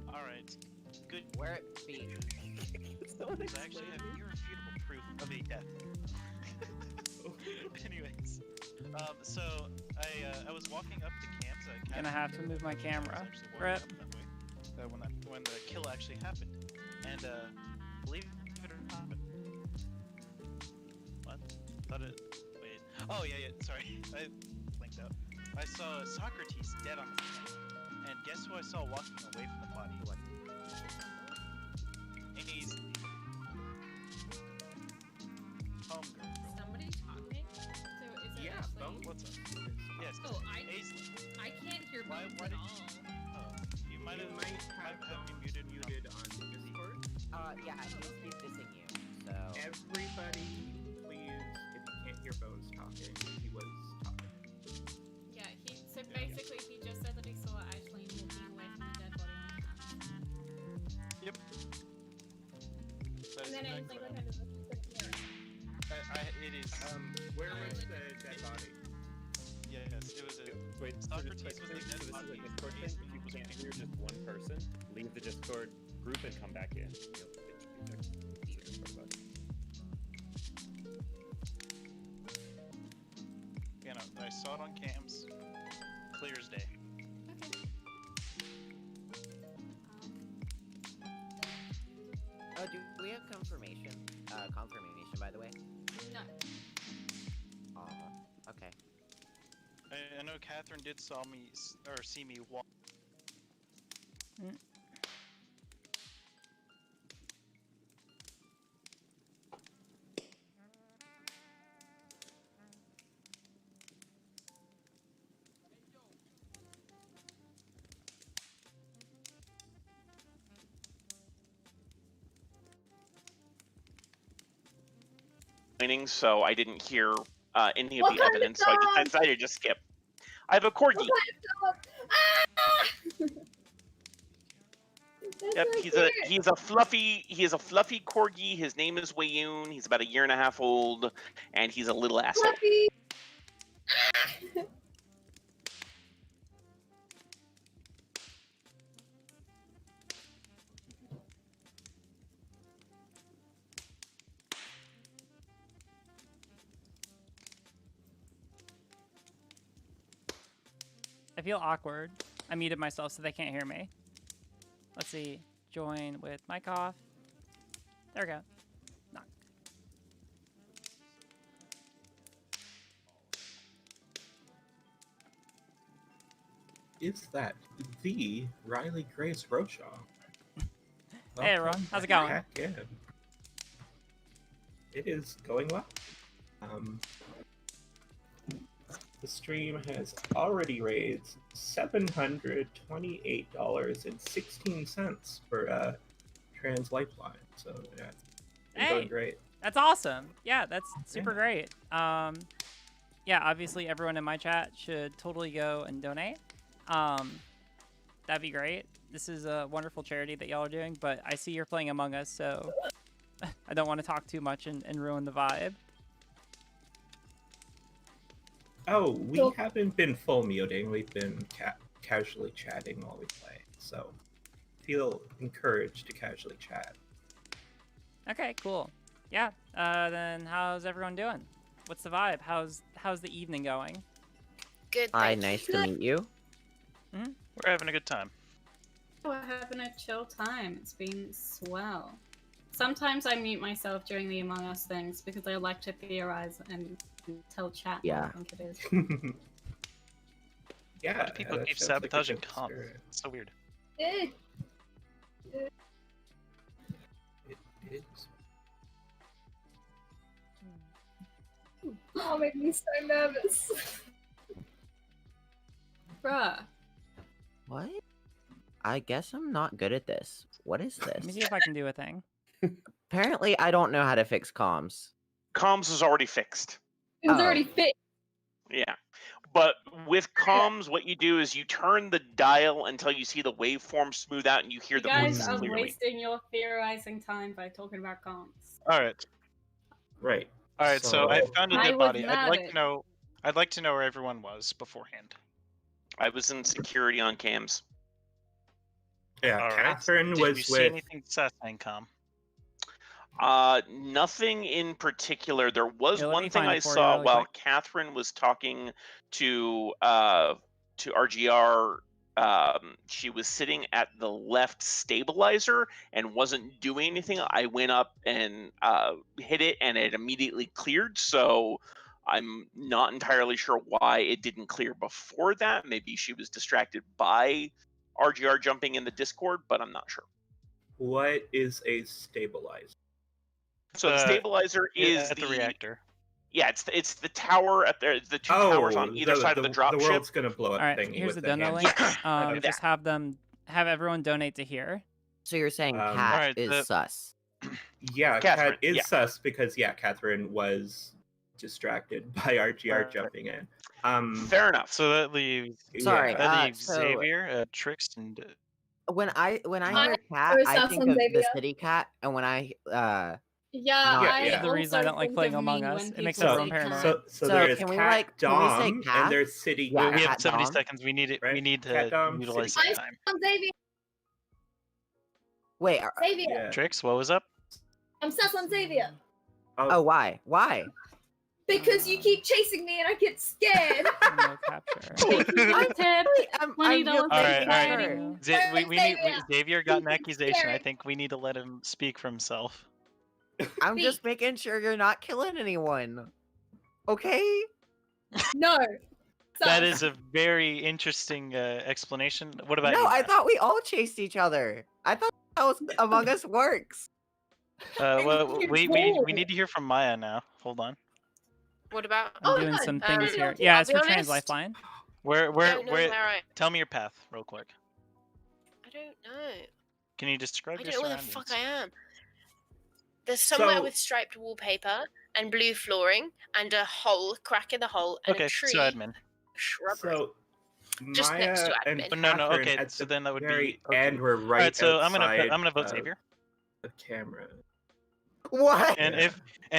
All right. Good. Where it be? I actually have irrefutable proof of a death. Anyways, so I was walking up to camp. So Gonna have to move my camera. Rip. When the kill actually happened, and believe it or not, what? Thought it. Wait. Oh yeah. Sorry, I blinked out. I saw Socrates dead on the camp, and guess who I saw walking away from the body? What? Amy's homegirl. Somebody talking? So is it actually? What's up? Yes. Oh, Aislinn. I can't hear bones at all. You might have me muted on Discord. Yeah, he's dissing you. So everybody, please, if you can't hear Bones talking, he was talking. Yeah, so basically he just said that he saw Aislinn walking away from the dead body on the camp. Yep. And then Aislinn went into the it is. Where was the dead body? Yes, it was a. Wait, Socrates so was the dead this body. is a Discord thing. If you can't hear just one person, leave the Discord group and come back in. You know, I saw it on cams. Clear as day. Oh, do we have confirmation? Confirmation, by the way. No. Oh, okay. I know Catherine did see me walk. So I didn't hear any of the evidence, so I decided to just skip. I have a corgi. Yep, he's a fluffy corgi. His name is Wayoon. He's about 1.5 years old, and he's a little asshole. I feel awkward. I muted myself so they can't hear me. Let's see. Join with mic off. There we go. Knock. Is that the Riley Grace Roadshaw? Hey everyone, how's it going? Heck yeah. It is going well. The stream has already raised $728.16 for Trans Lifeline. So yeah, it's going great. That's awesome. Yeah, that's super great. Yeah, obviously everyone in my chat should totally go and donate. That'd be great. This is a wonderful charity that y'all are doing, but I see you're playing Among Us, so I don't want to talk too much and ruin the vibe. Oh, we haven't been full muting. We've been casually chatting while we play. So feel encouraged to casually chat. Okay, cool. Yeah. Then how's everyone doing? What's the vibe? How's the evening going? Good. Hi, nice to meet you. We're having a good time. We're having a chill time. It's been swell. Sometimes I mute myself during the Among Us things because I like to theorize and tell chat what I think it is. Yeah. Why do people keep sabotaging comp? It's so weird. It is. Oh, make me so nervous. Bruh. What? I guess I'm not good at this. What is this? Let me see if I can do a thing. Apparently, I don't know how to fix comms. Comms is already fixed. It was already fixed. Yeah. But with comms, what you do is you turn the dial until you see the waveform smooth out and you hear You the guys voices are clearly. wasting your theorizing time by talking about comps. All right. Right. All right. So I found a I dead was body. mad I'd like at- to know. I'd like to know where everyone was beforehand. I was in security on cams. Yeah, All right. Catherine Did was you see with. anything sus in com? Nothing in particular. There was Here, let me one thing find I it for you saw really while quick. Catherine was talking to RGR. She was sitting at the left stabilizer and wasn't doing anything. I went up and hit it, and it immediately cleared. So I'm not entirely sure why it didn't clear before that. Maybe she was distracted by RGR jumping in the Discord, but I'm not sure. What is a stabilizer? So the stabilizer is at the reactor. Yeah, it's the tower at the two towers on either side of the drop The ship. world's gonna blow up All right, thingy here's with the dono hand. link. Just have everyone donate to here. So you're saying Cat Alright, is sus? Yeah, Catherine, Cat is yeah. sus because Catherine was distracted by RGR jumping in. Fair enough. So that leaves. Sorry, That leaves so- Xavier, Trix, and. When I I hear Cat, was I sus think on of Xavier. the city cat, and when I Yeah, Not- I Yeah. The reason I also don't like think playing of Among me Us. when It makes people everyone say paranoid. cat. So So there's can we, Cat like- can we say Dom Cat? and there's City. Yeah, We have Cat 70 Dom. seconds. We need it. Right? We need Cat to Dom, utilize City. that time. I'm Xavier. Wait, Xavier. Yeah. Trix, what was up? I'm sus on Xavier. oh, why? Why? Because you keep chasing me and I get scared. No capture. Tip. I'm $20 just All right, all right. concerned. Xavier got an accusation. I Scary. think we need to let him speak for himself. I'm just making sure you're not killing anyone. Okay? No. That Sus. is a very interesting explanation. What about No, you? I Matt? thought we all chased each other. I thought that was Among Us works. Well, You're we bold. need to hear from Maya now. Hold on. What about? I'm Oh, doing no, some I'll things be here. honest. Yeah, I'll it's be for Trans honest. Lifeline. Where Don't know where? where I Tell me your path, real quick. don't know. Can you describe I your don't know where the surroundings? fuck I am. There's somewhere So- with striped wallpaper and blue flooring and a hole, crack in the hole, and Okay, a tree, so admin. shrubbery. So Just Maya next to and admin. Oh, no, Catherine okay, at so the then that would be- very okay. end were right Alright, so I'm outside gonna vote of Xavier. the camera. What? And Yeah.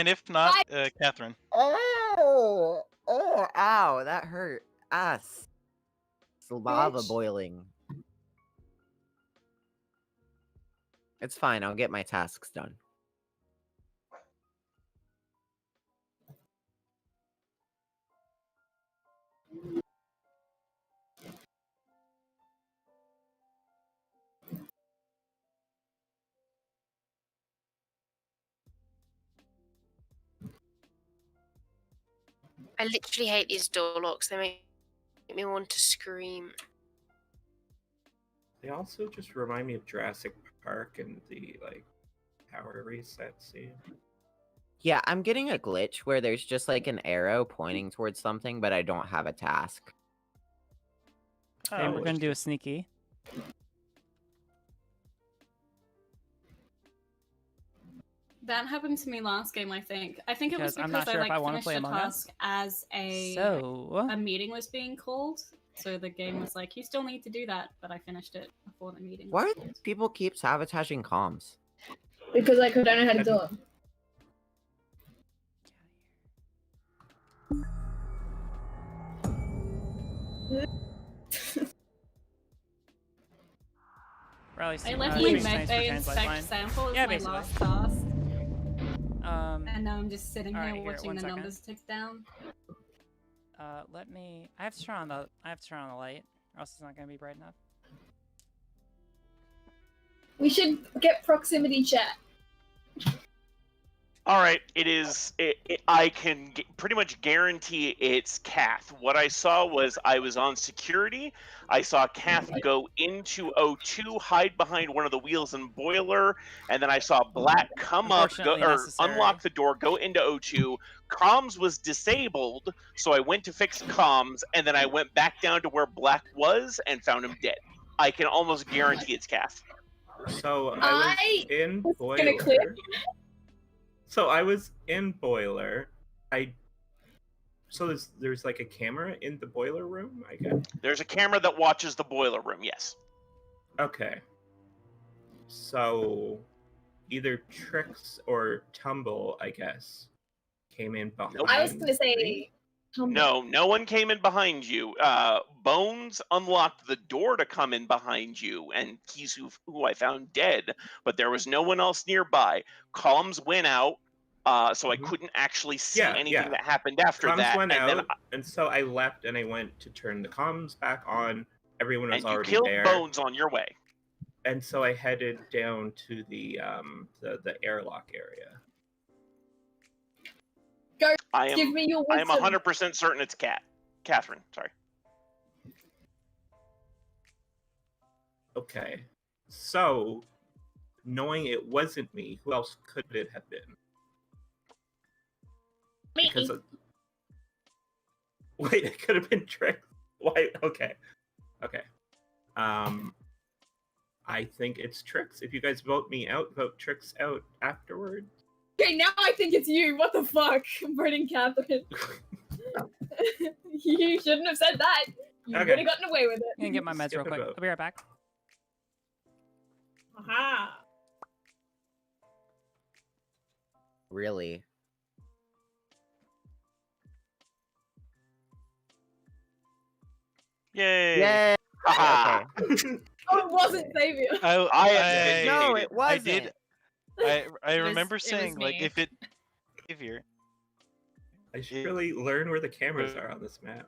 if not, Catherine. Oh, ow, that hurt. Ass. It's lava Bitch. boiling. It's fine, I'll get my tasks done. I literally hate these door locks. They make me want to scream. They also just remind me of Jurassic Park and the like power reset scene. Yeah, I'm getting a glitch where there's just like an arrow pointing towards something, but I don't have a task. Okay, we're gonna do a sneaky. That happened to me last game, I think. I think it was Because I'm because not sure if I like wanna finished play a Among Us. task as a meeting was being called. So the game was like, you still need to do that, but I finished it before the meeting. Why do people keep sabotaging comms? Because I don't know how to do them. Riley, I left stream's my nice for Medbay translate inspect line. sample as Yeah, my basically. last task. And now I'm just sitting alright, here here, watching one the second. numbers tick down. Let me. I have to turn on the light, or else it's not gonna be bright enough. We should get proximity chat. All right, it is. I can pretty much guarantee it's Kath. What I saw was I was on security. I saw Kath go into O2, hide behind one of the wheels and boiler, and then I saw Black come up, Unfortunately or necessary. unlock the door, go into O2. Comms was disabled, so I went to fix comms, and then I went back down to where Black was and found him dead. I can almost guarantee it's Kath. So I was in boiler. So I was in boiler. So there's like a camera in the boiler room, I guess. There's a camera that watches the boiler room. Yes. Okay. So either Trix or Tumble, I guess, came in behind. I was going to say. No, no one came in behind you. Bones unlocked the door to come in behind you, and he's who I found dead, but there was no one else nearby. Comms went out, so I couldn't actually see anything that happened after comms that. went and out, then and so I left and I went to turn the comms back on. Everyone was and you already killed there. Bones on your way. And so I headed down to the airlock area. Go. I am, Give me your I am wisdom. 100% certain it's Catherine. Sorry. Okay. So, knowing it wasn't me, who else could it have been? Me. Because wait, it could have been Trix. Why? Okay. Okay. I think it's Trix. If you guys vote me out, vote Trix out afterward. Okay, now I think it's you. What the fuck? I'm voting Catherine. You shouldn't have said that. You Okay. would have gotten away with it. I'm gonna get my meds Skip real a quick. vote. I'll be right back. Aha. Really? Yay! Yay! Haha. Okay. Oh, it wasn't Xavier. No, it wasn't. I did. I It was- remember it was saying like me. if it Xavier. I should really learn where the cameras are on this map.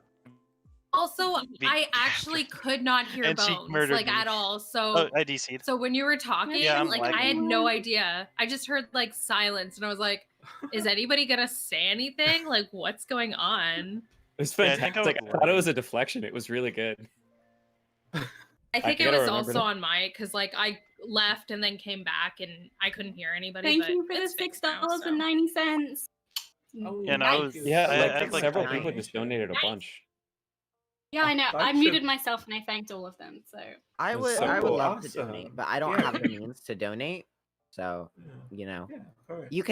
Also, I actually could not hear And she Bones murdered like me. at all. So Oh, I DC'd. So when you were talking, Yeah, I'm like I lagging. had no idea. I just heard like silence, and I was like, "Is anybody gonna say anything? Like, what's going on?" It was Yeah, I think fantastic. I I, was thought it was a deflection. It was really good. I think it gotta was remember also that. on my because like I left and then came back, and I couldn't hear anybody. Thank but you for the it's fixed now, so. $6.90. Yeah, no, I was. Yeah, I like, had, like, several 20. people just donated a bunch. Yeah, I know. I Bunch muted of- myself and I thanked all of them. So I That's would so I would love awesome. to donate, but I don't Yeah. have the means to donate. So, you know, Yeah, of course. you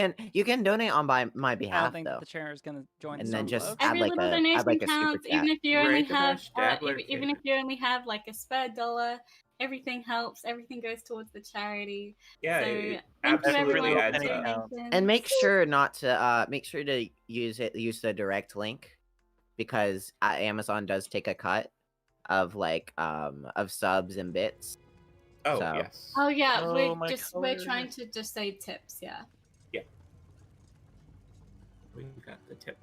can donate on my I behalf don't think though. the chair is gonna join. And the then just solo. add every like little a donation add like a super counts, even chat. if you only Rate the have best Dabbler even if you only have like a spare dollar. Everything helps. Everything goes towards the charity. Yeah, so it thank you absolutely everyone for adds the up. donations. And make sure not to make sure to use the direct link because Amazon does take a cut of like of subs and bits. Oh So- yes. Oh yeah, Oh, my we're trying to just say tips. Yeah. We got the tip.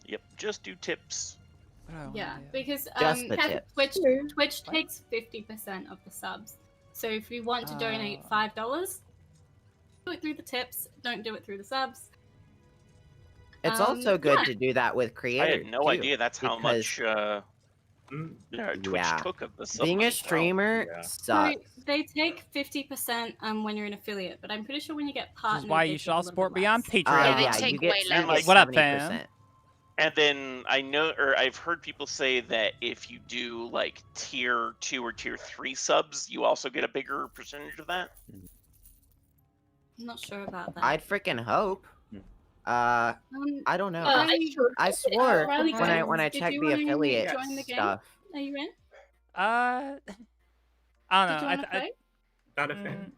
Yep, just do tips. What do I wanna Yeah, do? because Just the tips. Twitch takes 50% of the subs. So if you want to donate Oh. $5, do it through the tips. Don't do it through the subs. It's also good yeah. to do that with I creators. had no too, idea that's how because- much Twitch Yeah. took of the sub Being money. a Wow. streamer So sucks. they take 50% when you're an affiliate, but I'm pretty sure when you get partnered, Which is why they you take should a all little support bit me on less. Patreon. Yeah, take you get, way you less. get What up, 70%. fam? And then I know, or I've heard people say that if you do like tier 2 or tier 3 subs, you also get a bigger percentage of that. I'm not sure about that. I'd freaking hope. I don't know. Riley- I swore Riley, when I did checked you the wanna affiliate join the game? stuff. Are you in? I don't Did know. you want to play? Not a fan.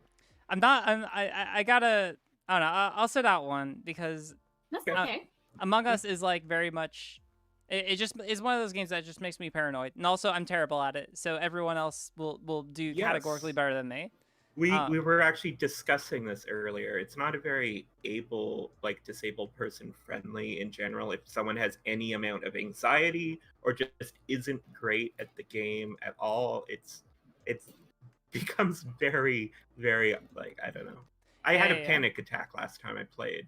I'm not. I gotta. I don't know. I'll sit out one because That's okay. Among Us is like very much. It just is one of those games that just makes me paranoid, and also I'm terrible at it. So everyone else will do categorically better than me. We were actually discussing this earlier. It's not a very disabled person friendly in general. If someone has any amount of anxiety or just isn't great at the game at all, it's becomes very, very I don't know. I had a panic attack last time I played.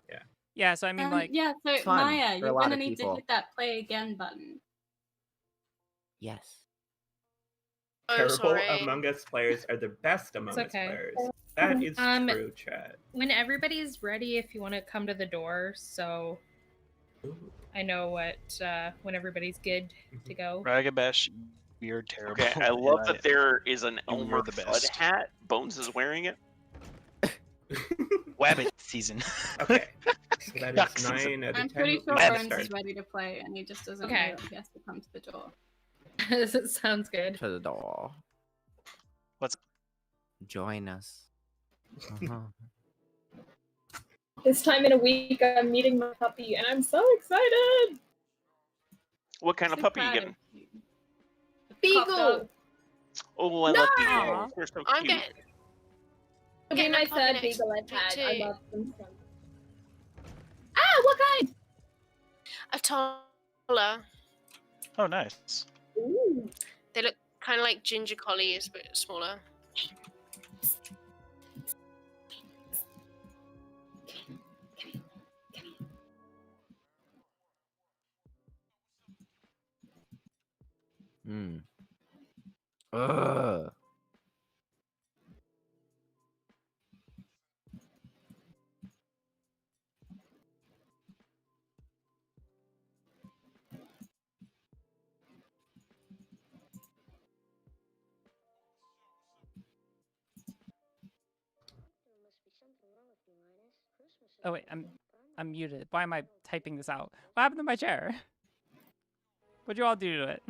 Yeah. Yeah, so I mean yeah, so it's fun Maya, for a you're lot gonna of need to people. hit that play again button. Yes. Terrible Among Us players are the best Among Us players. That is true, chat. When everybody's ready, if you want to come to the door, so I know when everybody's good to go. Ragabash, you're terrible. Okay, I love that there is an you Elmer were the Fudd best. hat. Bones is wearing it. Wabbit season. Okay. So that Duck is season. 9 out of 10. I'm pretty sure Let's Bones start. is ready to play, and he just doesn't Okay. know he has to come to the door. Sounds good. To the door. What's Join us. Uh-huh. This time in a week, I'm meeting my puppy, and I'm so excited. What kind of puppy are you getting? Beagle. Oh, I No! love beagles. They're so I'm cute. getting. It'll be Getting my a puppy third next beagle I've week had. I too. love them so much. Ah, what kind? A taller. Oh, nice. Ooh. They look kind of like ginger collies, but smaller. Ugh. Oh wait, I'm muted. Why am I typing this out? What happened to my chair? What'd you all do to it?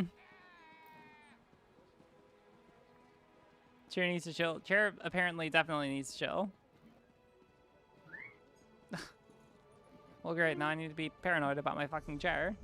Chair needs to chill. Chair apparently definitely needs to chill. Well, great. Now I need to be paranoid about my fucking chair.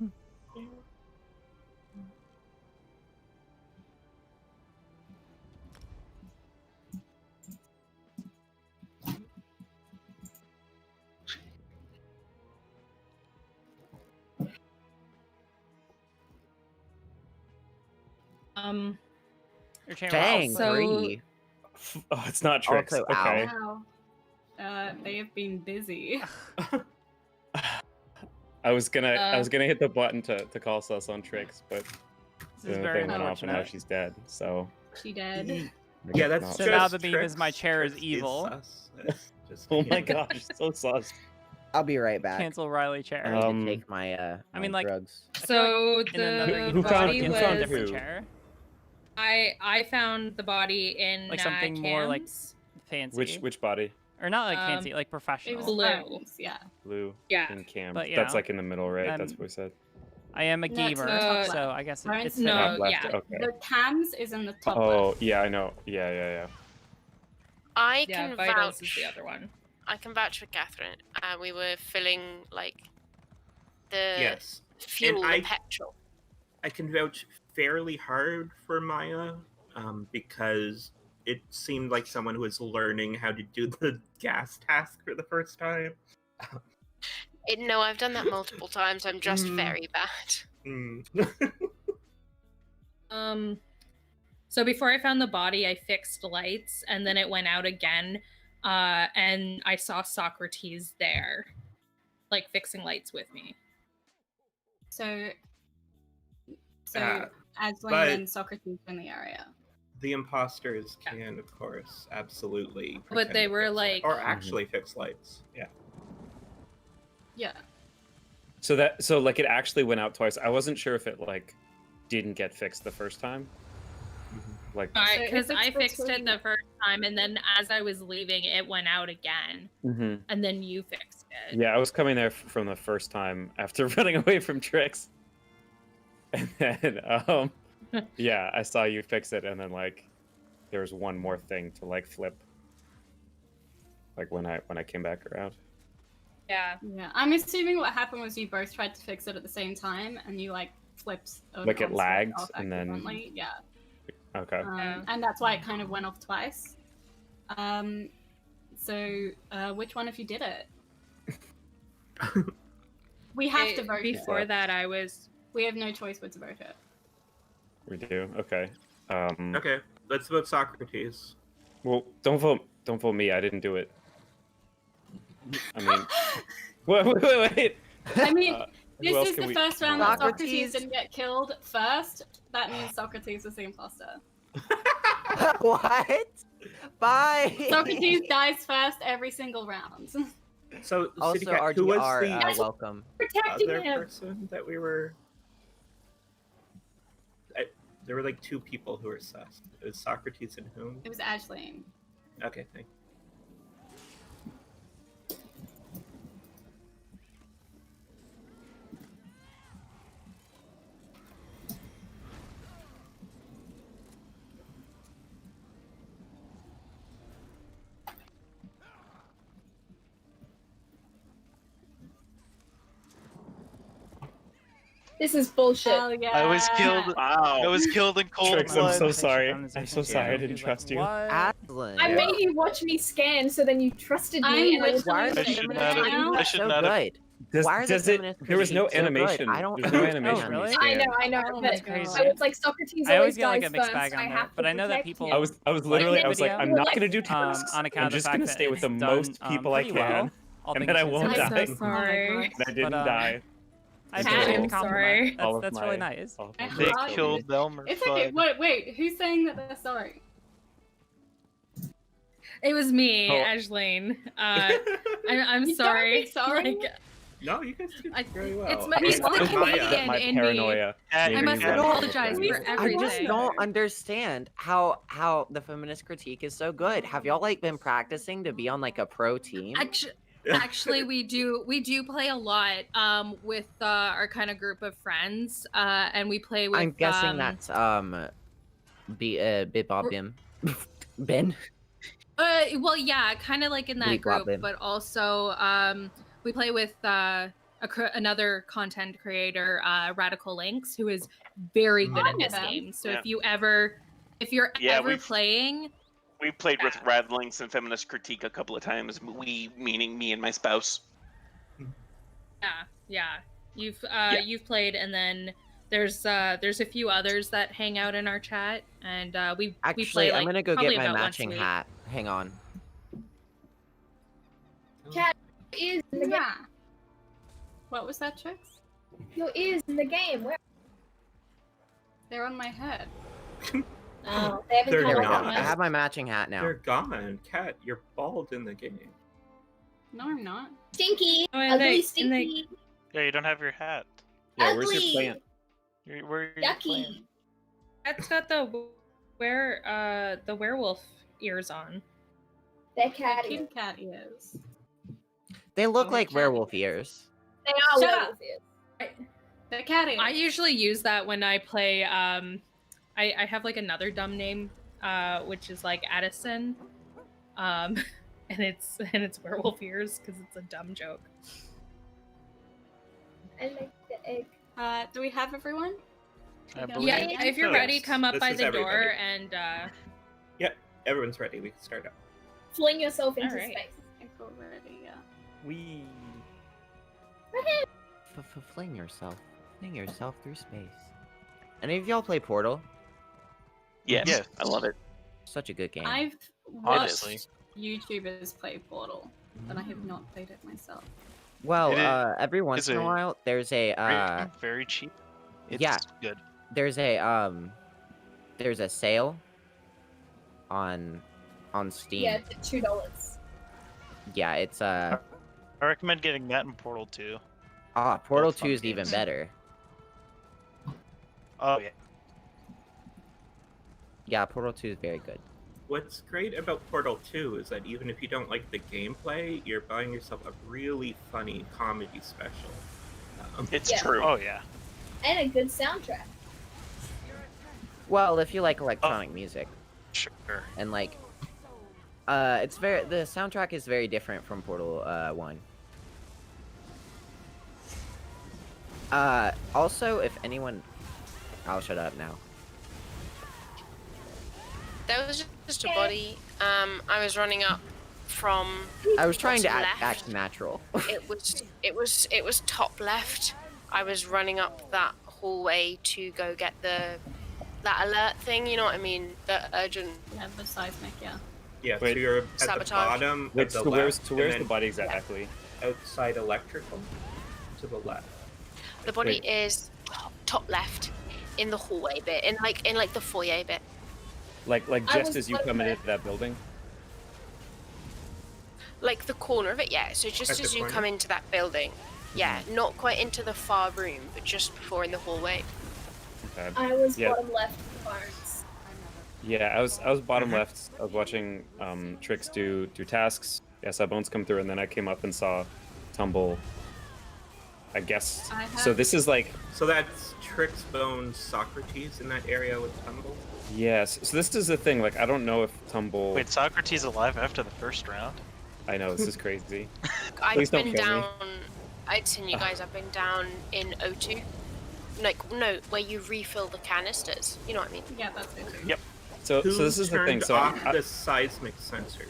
Your chair Dang, So- three. Oh, it's not tricks. Also, ow. Okay. Wow. They have been busy. I was gonna Uh, hit the button to call Sus on tricks, but This the is very thing went off and now unfortunate. she's dead. So She dead. Yeah, that's not So just now the meme is tricks. my chair is Tricks evil. sus. That's just oh my gosh, so sus. I'll be right back. Cancel Riley chair. I need to take my I my mean, like, drugs. So in another the universe, body we can was. find a different chair. I found the body in Like something more like Cam's. fancy. Which body? Or not like fancy, like It professional. was Blue. friends, yeah. Blue. Yeah. And Cam. But, you That's know, like in the middle, right? That's what we said. I am a No, it's gamer, in the top so left. I guess Right? it's No, Top left. yeah. Okay. The cams is in the top Oh, left. yeah, I know. Yeah. I Yeah, can Vitals vouch. is the other one. I can vouch for Catherine. We were filling like the Yes. fuel, And the petrol. I can vouch fairly hard for Maya, because it seemed like someone who was learning how to do the gas task for the first time. No, I've done that multiple times. I'm just very bad. So before I found the body, I fixed lights, and then it went out again, and I saw Socrates there. like fixing lights with me. So but- Aslan and Socrates were in the area. The imposters can, of course, absolutely. But they pretend to were fix lights, like- or actually fix lights. Yeah. Yeah. So like it actually went out twice. I wasn't sure if it like didn't get fixed the first time. Like Because I fixed it the first time, and then as I was leaving, it went out again, Mhm. and then you fixed it. Yeah, I was coming there from the first time after running away from Trix. And then yeah, I saw you fix it, and then like there was one more thing to like flip. Like when I came back around. Yeah. Yeah. I'm assuming what happened was you both tried to fix it at the same time, and you like flipped. Like it lagged, and then- accidentally. Yeah. Okay. And that's why it kind of went off twice. So which one of you did it? We have to vote Before it. that, I was. We have no choice but to vote it. We do. Okay. Okay, let's vote Socrates. Well, don't vote me. I didn't do it. I mean, wait. I mean, Who else this is can the we- first round that Socrates. Socrates didn't get killed first. That means Socrates was the imposter. What? Bye. Socrates dies first every single round. So, Also, City Cat, who was RGR, the welcome. Protecting other him. person that we were? There were like two people who were sus. It was Socrates and whom? It was Ashleen. Okay, thank you. This is bullshit. Oh, yeah. I was killed. Wow. I was killed in cold Trix, blood. I'm so sorry. I'm so sorry. I didn't trust you. Aslan. I made you watch me scan, so then you trusted me. I'm and I was Why are literally the I should saying not that have. now. I should so not have. good? Does, Why are the does it? feminist There was no critiques so good? animation. I don't There's no animation. Oh, really? on the I know, scan. I know. Oh, but that's crazy. I was like, Socrates I always always get like dies a mixed first. bag on I that, have but to I know that protect people. him. I was like literally. the I was like, video, I'm not gonna do tasks. on account I'm of the just fact gonna that stay with the it's most done, people I pretty well, can, all and things then I won't considered. die. I'm so sorry. And I didn't God. die. I So, appreciate the I'm compliment. sorry. all of That's really my- nice. all of my- They Hard. killed Belmer. It's okay. Wait, who's saying that they're sorry? It was me, Oh. Ashleen. I'm You don't sorry. be sorry. Like, No, you guys did I- very well. it's my- I mean, it's my it was Maya. comedian my in me. paranoia. Cat, made I me must run apologize away. for I just everything. don't understand how the feminist critique is so good. Have y'all like been practicing to be on like a pro team? Actually, we do play a lot with our kind of group of friends, and we play with. I'm guessing that's Bim. Ben. Well, yeah, kind of like in that Bleep Blop group, Bim. but also we play with another content creator, Radical Links, who is very good at this Yeah. game. So Yeah. if you're Yeah, ever we've- playing, We played with Radlinks and Feminist Critique a couple of times. We, meaning me and my spouse. yeah, you've played, and then there's a few others that hang out in our chat, and we Actually, play like I'm gonna go probably get my about once a matching week. hat. Hang on. Cat is in the game. Yeah. What was that, Trix? Your ears in the game. Where? They're on my head. Oh, they haven't They're come not. out I have my matching hat now. They're gone. Cat, you're bald in the game. No, I'm not. Stinky. Oh, and Ugly they- and stinky. Yeah, you don't have your hat. Yeah, where's your Ugly. plant? Where are you Yucky. playing? That's got the werewolf ears on. They're cat ears. Kid cat ears. They look Oh, like cat werewolf ears. They are Shut werewolf up. ears. They're cat ears. I usually use that when I play. I have like another dumb name, which is like Addison, and it's werewolf ears because it's a dumb joke. I like the egg. Do we have everyone? I Yeah, believe Yeah, if you're Yes, ready, come up this by is the door everybody. and. Yep, everyone's ready. We can start up. Fling yourself into Alright. space. I've already, yeah. We. Fling yourself. Fling yourself through space. Any of y'all play Portal? Yes, I love it. Such a good game. I've Honestly. watched YouTubers play Portal, but I have not played it myself. Well, It is- every once is in a a while, there's a very cheap. It's yeah, good. there's a sale on Steam. Yeah, it's $2. Yeah, it's I recommend getting that in Portal 2. Portal Both fun 2 is even games. better. Oh yeah. Yeah, Portal 2 is very good. What's great about Portal 2 is that even if you don't like the gameplay, you're buying yourself a really funny comedy special. It's Yeah. true. Oh yeah. And a good soundtrack. Well, if you like electronic music. Sure. And like the soundtrack is very different from Portal 1. Also, if anyone I'll shut up now. There was just a body. I was running up from. I was trying to left. act natural. It was top left. I was running up that hallway to go get that alert thing. You know what I mean? The urgent. Yeah, the seismic. Yeah. Yeah, Wait. so you're at Sabotage. the bottom Wait, of the so where's left, the and body then exactly? outside electrical to the left. The body Wait. is top left in the hallway bit, in like the foyer bit. Like I just was as you come into that building? Like the corner of it, yeah. So just At the as you corner? come into that building, yeah, not quite into the far room, but just before in the hallway. Okay. I was Yeah. bottom left of the barns. Yeah, I was bottom left. I was watching Trix do tasks. Yeah, saw Bones come through, and then I came up and saw Tumble. I guess. So this is like. So that's Trix, Bones, Socrates in that area with Tumble. Yes. So this is the thing. Like, I don't know if Tumble. Wait, Socrates alive after the first round? I know this is crazy. I've Please don't been kill me. down. I'd seen you guys. I've been down in O2. Like no, where you refill the canisters. You know what I mean? Yeah, that's O2. Yep. So this is the thing. So off the seismic sensor.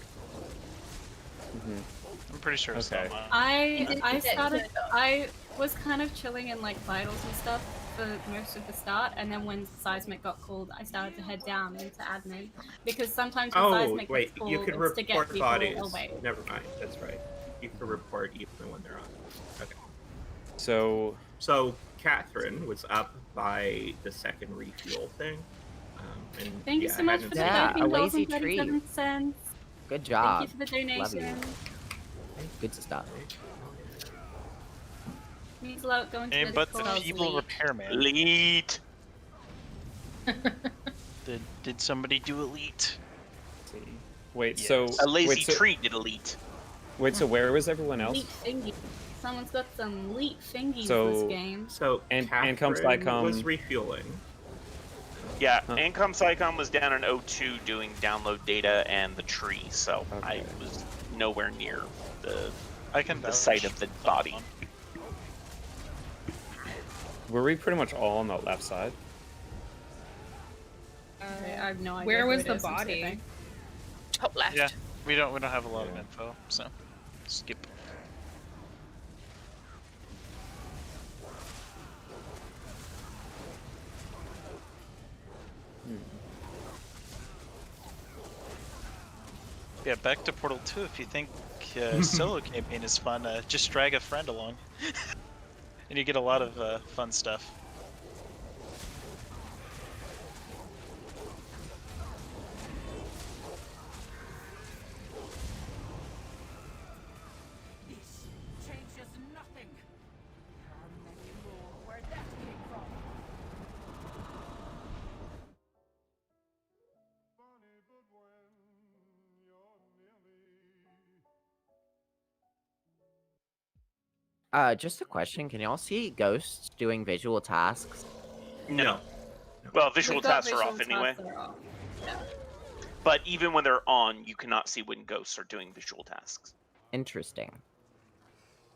I'm pretty sure it's not mine. I was kind of chilling in like vitals and stuff for most of the start, and then when seismic got called, I started to head down into admin because sometimes when Oh seismic wait, gets called, you could it's to get report people bodies. away. Never mind, that's right. You can report even when they're on. Okay. So Catherine was up by the second refuel thing. And Thank you yeah, so much for the $13.37. Good job. Thank you for the Love you. donation. Good stuff. Means a lot going to Hey, the but the Discord. feeble repairman. Elite. Did somebody do elite? wait. Yes. So A lazy wait, so, tree did elite. Wait. So where was everyone else? Leet fingies. Someone's got some leet fingies So- this game. So And Catherine comes Psycom. was refueling. Yeah, Ancom Psycom was down in O2 doing download data and the tree, so I was nowhere near the site of the body. Were we pretty much all on the left side? I have no idea. Where who was it the is, I'm body? skipping. Top left. Yeah, we don't have a lot of info, so skip. Yeah, back to Portal 2. If you think solo campaign is fun, just drag a friend along, and you get a lot of fun stuff. Just a question. Can y'all see ghosts doing visual tasks? No. Well, visual We've got tasks are off visual anyway. tasks that are off. Yeah. But even when they're on, you cannot see when ghosts are doing visual tasks. Interesting.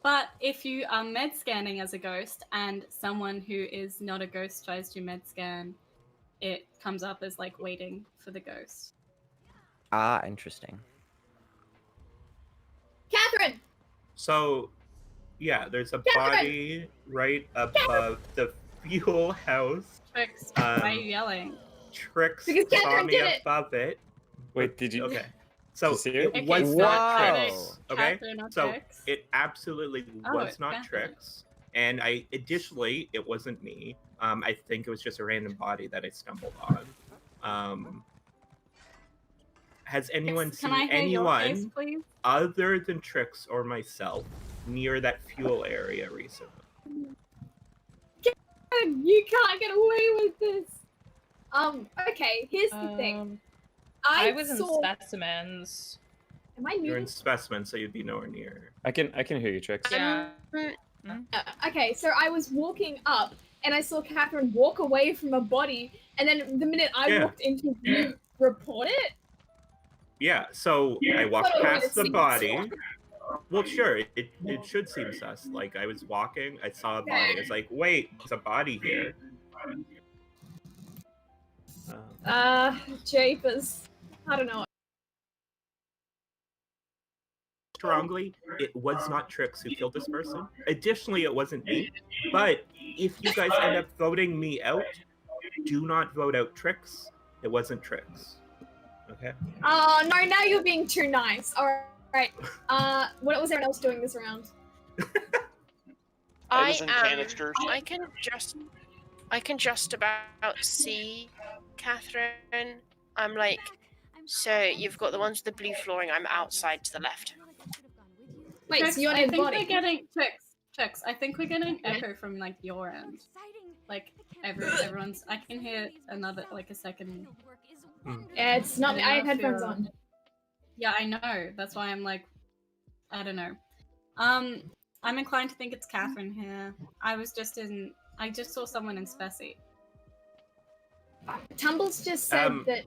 But if you are med scanning as a ghost and someone who is not a ghost tries to med scan, it comes up as like waiting for the ghost. Ah, interesting. Catherine! So, yeah, there's a Catherine! body right above the fuel house. Trix, why are Um, you yelling? Trix Because Catherine saw me did it! above it. Wait, did you? Okay. So Cecilia? it was Okay, not so Trix. Okay, Catherine or so Trix? it absolutely Oh, was it's not Catherine. Trix. And additionally, it wasn't me. I think it was just a random body that I stumbled on. Has anyone Can I seen hear your case, anyone please? other than Trix or myself near that fuel area recently? You can't get away with this. Okay, here's the thing. I was in saw... specimens. Am I You're in muted? specimen, so you'd be nowhere near. I can hear you, Trix. Yeah. Okay, so I was walking up and I saw Catherine walk away from a body, and then the minute I Yeah. walked into you report it. Yeah, so I walked But past it the seems body. Well, sure, it should seem sus. Like, I was walking, I saw a body. I was like, wait, there's a body here. Japers. I don't know. Strongly, it was not Trix who killed this person. Additionally, it wasn't me. But if you guys end up voting me out, do not vote out Trix. It wasn't Trix. Okay? Oh, no, now you're being too nice. Alright. What was everyone else doing this round? I was in am. canisters. I can just about see Catherine. I'm like, so you've got the ones with the blue flooring. I'm outside to the left. Wait, Trix, so you're I in think body. we're getting Trix. I think we're getting echo from like your end. Like everyone's. I can hear another like a second. Yeah, it's not me. I have headphones on. Yeah, I know. That's why I'm like, I don't know. I'm inclined to think it's Catherine here. I just saw someone in Specie. Tumbles just said that.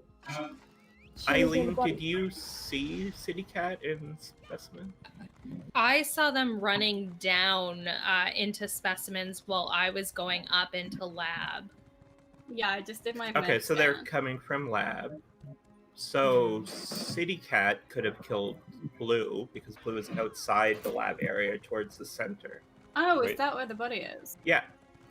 Eileen, did you see City Cat in Specimen? I saw them running down into specimens while I was going up into lab. Yeah, I just did my. Okay, med so they're scan. coming from lab. So City Cat could have killed Blue because Blue is outside the lab area towards the center. Oh, is Wait. that where the body is? Yeah.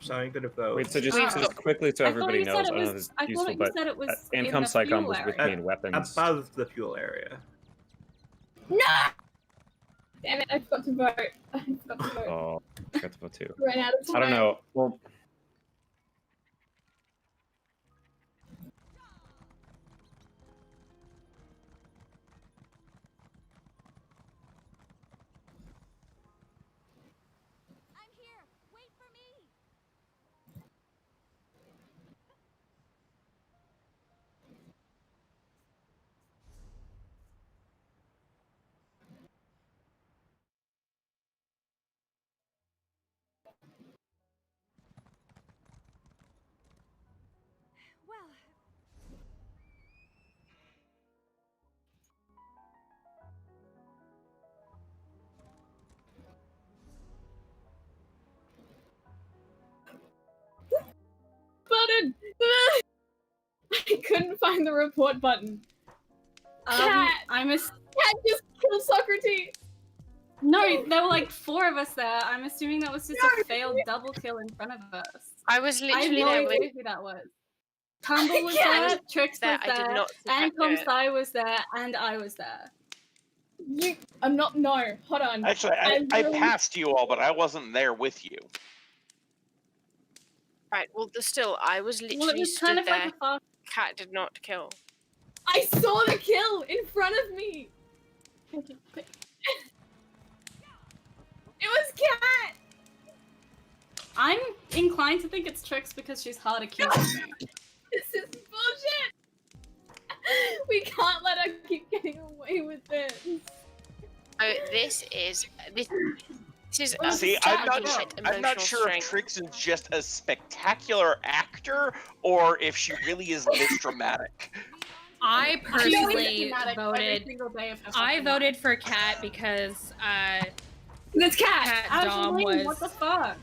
So I'm gonna vote. Wait, so just quickly so I everybody thought you knows, said I it know was- this is I thought useful, you but said it was in Income the Psychon fuel was with area. me in weapons. Above the fuel area. No! Damn it, I forgot to vote. I forgot to vote. Oh, I got to vote too. Ran out of I don't time. know. Well, Button! I couldn't find the report button. Cat! Cat just killed Socrates! No, there were like 4 of us there. I'm assuming that was just a failed double kill in front of us. I was I have literally no there idea with. who that was. Tumble was Cat there, was Trix there, was I did there, not see and Cat do it. Comsci was there, and I was there. I'm not. No, hold on. Actually, I passed you all, but I wasn't there with you. Right. Well, still, I was literally Well, it was stood kind of there. like a fast. Cat did not kill. I saw the kill in front of me! It was Cat! I'm inclined to think it's Trix because she's hard accusing me. This is bullshit! We can't let her keep getting away with this. Oh, this is. See, I'm bullshit not emotional sure strength. if Trix is just a spectacular actor or if she really is this dramatic. I personally dramatic every voted. single day of her I fucking voted for Cat because That's Cat. Dom Ashley, was. what the fuck?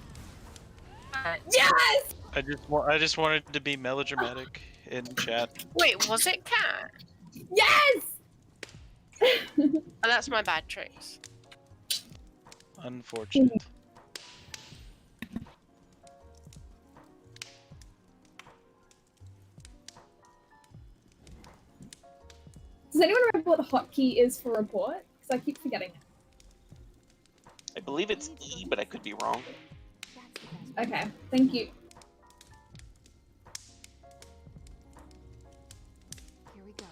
Yes! I just wanted to be melodramatic in chat. Wait, was it Cat? Yes! Oh, that's my bad tricks. Unfortunate. Does anyone remember what the hotkey is for report? Because I keep forgetting it. I believe it's E, but I could be wrong. Okay, thank you. Here we go.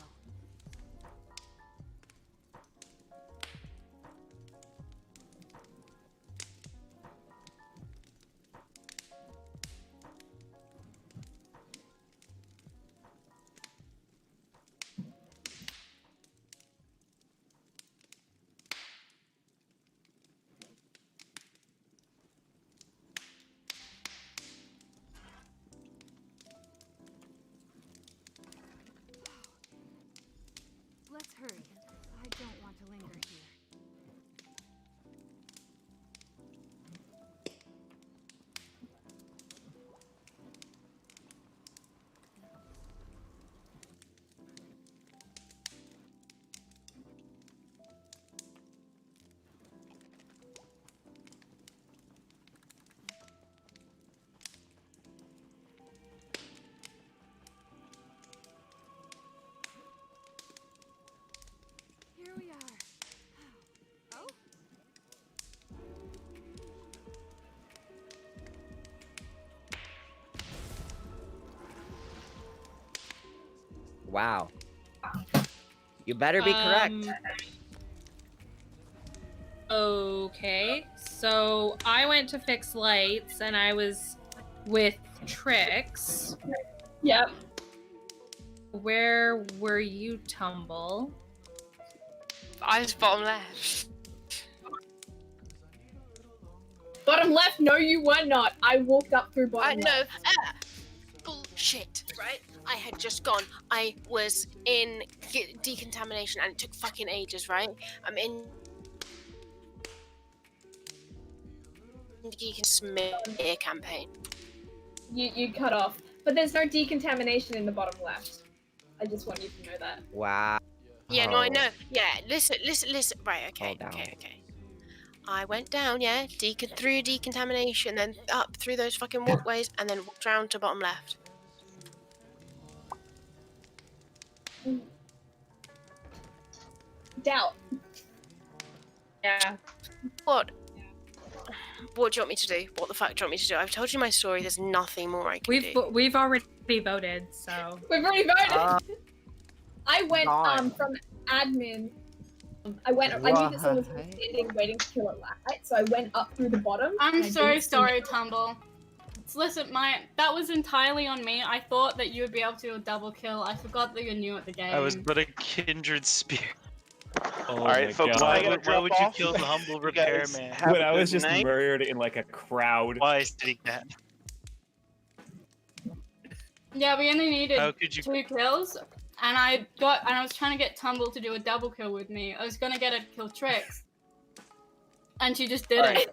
Let's hurry. I don't want to linger here. Here we are. Oh? Wow. You better be correct. Okay, so I went to fix lights and I was with Trix. Yep. Where were you, Tumble? I was bottom left. Bottom left? No, you were not. I walked up through bottom left. Bullshit, right? I had just gone. I was in decontamination and it took fucking ages, right? I'm in the smear campaign. You cut off. But there's no decontamination in the bottom left. I just want you to know that. Wow. Yeah, no, I know. Yeah, listen. Right, okay. I went down, yeah, through decontamination, then up through those fucking walkways, and then walked round to bottom left. Doubt. Yeah. What? What do you want me to do? What the fuck do you want me to do? I've told you my story. There's nothing more I can do. We've already voted, so. We've already voted. I went from admin. I knew that someone was standing waiting to kill a light, so I went up through the bottom. I'm so sorry, Tumble. Listen, that was entirely on me. I thought that you would be able to do a double kill. I forgot that you're new at the game. I was but a kindred spirit. All right, folks. Why would you kill the humble repairman? When I was just murdered in like a crowd. Why is it that? Yeah, we only needed How could you- 2 kills, and I was trying to get Tumble to do a double kill with me. I was gonna get her to kill Trix, and she just didn't.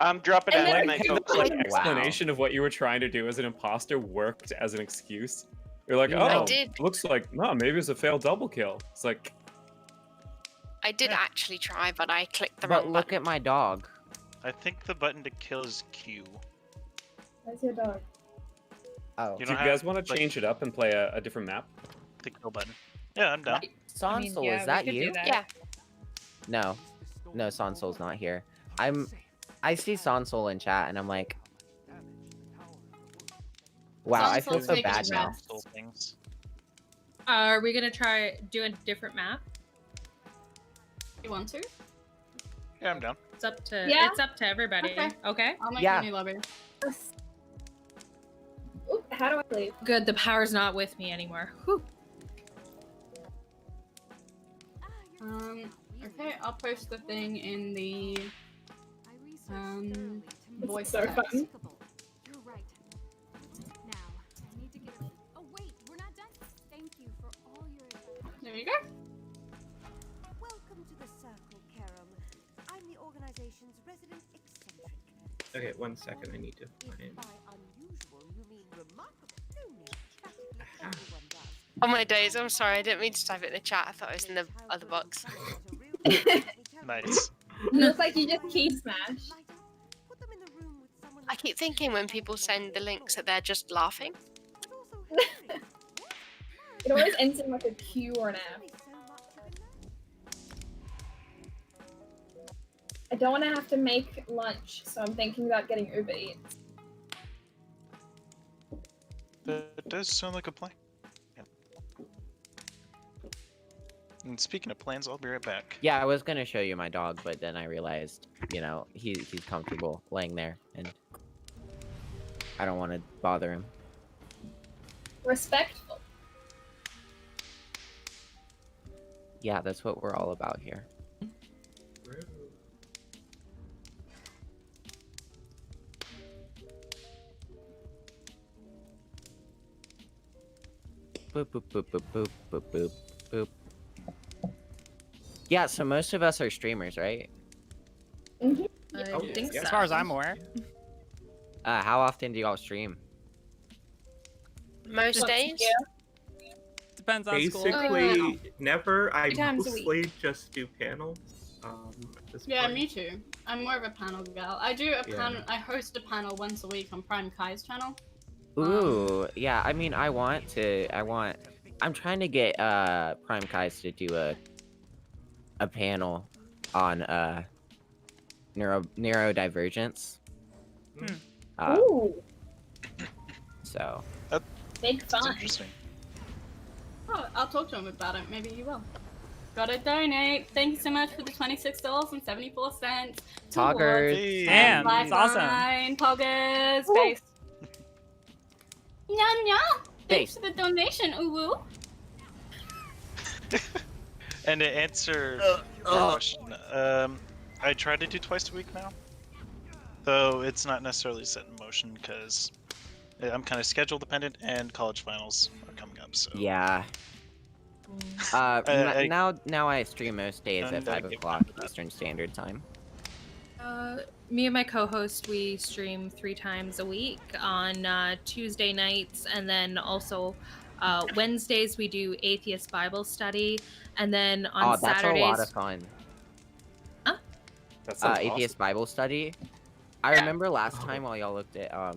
I'm dropping out of my folks. Like explanation of what you were trying to do as an imposter worked as an excuse. You're like, I oh, did. looks like no, maybe it's a failed double kill. It's like I did actually try, but I clicked the But wrong look button. at my dog. I think the button to kill is Q. Where's your dog? Oh. do you guys want to change it up and play a different map? The kill button. Yeah, I'm down. Sonsol, is that you? Yeah. No, Sonsol's not here. I see Sonsol in chat, and I'm like, wow, I feel Sonsol's so taking bad a now. rest. Are we gonna try do a different map? You want to? Yeah, I'm down. It's up to Yeah. it's up to everybody. Okay. I'll make Yeah. a new lobby. Oop, how do I leave? Good. The power's not with me anymore. Whew. Okay, I'll post the thing in the voice so text. fun. You're right. Now, I need to get. Oh wait, we're not done. Thank you for all your advice. There you go. Welcome to the circle, Karam. I'm the organization's resident eccentric. Okay, 1 second. I need to find. By unusual, you mean remarkable. No need. Practically everyone does. Oh my days, I'm sorry, I didn't mean to type it in the chat. I thought it was in the other box. Nice. Looks like you just key smash. I keep thinking when people send the links that they're just laughing. It always ends in like a Q or an F. I don't want to have to make lunch, so I'm thinking about getting Uber Eats. That does sound like a plan. Yeah. And speaking of plans, I'll be right back. Yeah, I was gonna show you my dog, but then I realized, he's comfortable laying there, and I don't want to bother him. Respectful. Yeah, that's what we're all about here. Boop, boop, boop, boop, boop, boop, boop, boop. Yeah, so most of us are streamers, right? I think so. As far as I'm aware. How often do y'all stream? Most days? Depends on school. Basically, never. I 2 times a mostly just do panels. At this Yeah, point. me too. I'm more of a panel gal. I do a Yeah. panel. I host a panel once a week on Prime Kai's channel. Ooh, yeah, I mean, I'm trying to get, Prime Kais to do a panel on, neurodivergence. Ooh, So. big fun. Interesting. Oh, I'll talk to him about it. Maybe you will. Gotta donate. Thank you so much for the $26.74. Poggers. Damn, that's awesome. Lifeline, Poggers. Base. Nya nya. Thanks Base. for the donation, Uwu. And to answer your question, I try to do twice a week now. Though it's not necessarily set in motion because I'm kind of schedule dependent and college finals are coming up. So Yeah. Now I stream most days at 5 o'clock Eastern Standard Time. Me and my co-host, we stream 3 times a week on Tuesday nights, and then also Wednesdays we do Atheist Bible Study, and then on that's Saturdays. a lot of fun. Huh? That's Atheist Bible Study. I remember last time while y'all looked at Oh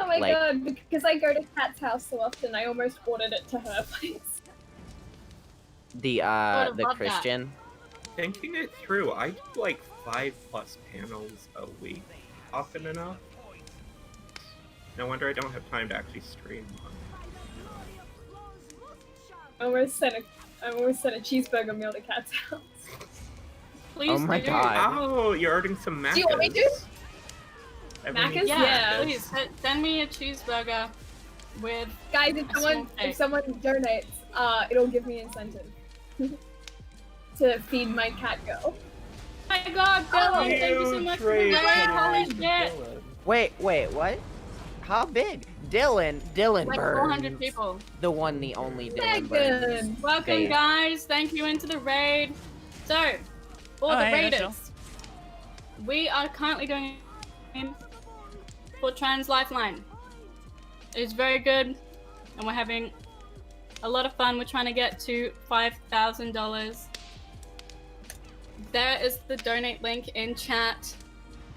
my Like- god, because I go to Kat's house so often, I almost ordered it to her place. the love that. Christian. Thinking it through, I do like 5+ panels a week, often enough. No wonder I don't have time to actually stream. I almost sent a cheeseburger meal to Kat's house. Please Oh my do. god. Oh, you're ordering some Macca's. Do you want me to? Everyone Macca's? needs Yeah, Macca's. please send me a cheeseburger with. Guys, a if someone donates, it'll give me incentive to feed my cat girl. Oh my god, Dylan, thank you so much for the donate. Holy shit. Wait, what? How big? Dylan Like Burns. 400 people. The one, the only Dylan Burns. Welcome, Hey. guys. Thank you into the raid. So, for the hey, that's raiders, we are currently doing for Trans Lifeline. It's very good, and we're having a lot of fun. We're trying to get to $5,000. There is the donate link in chat.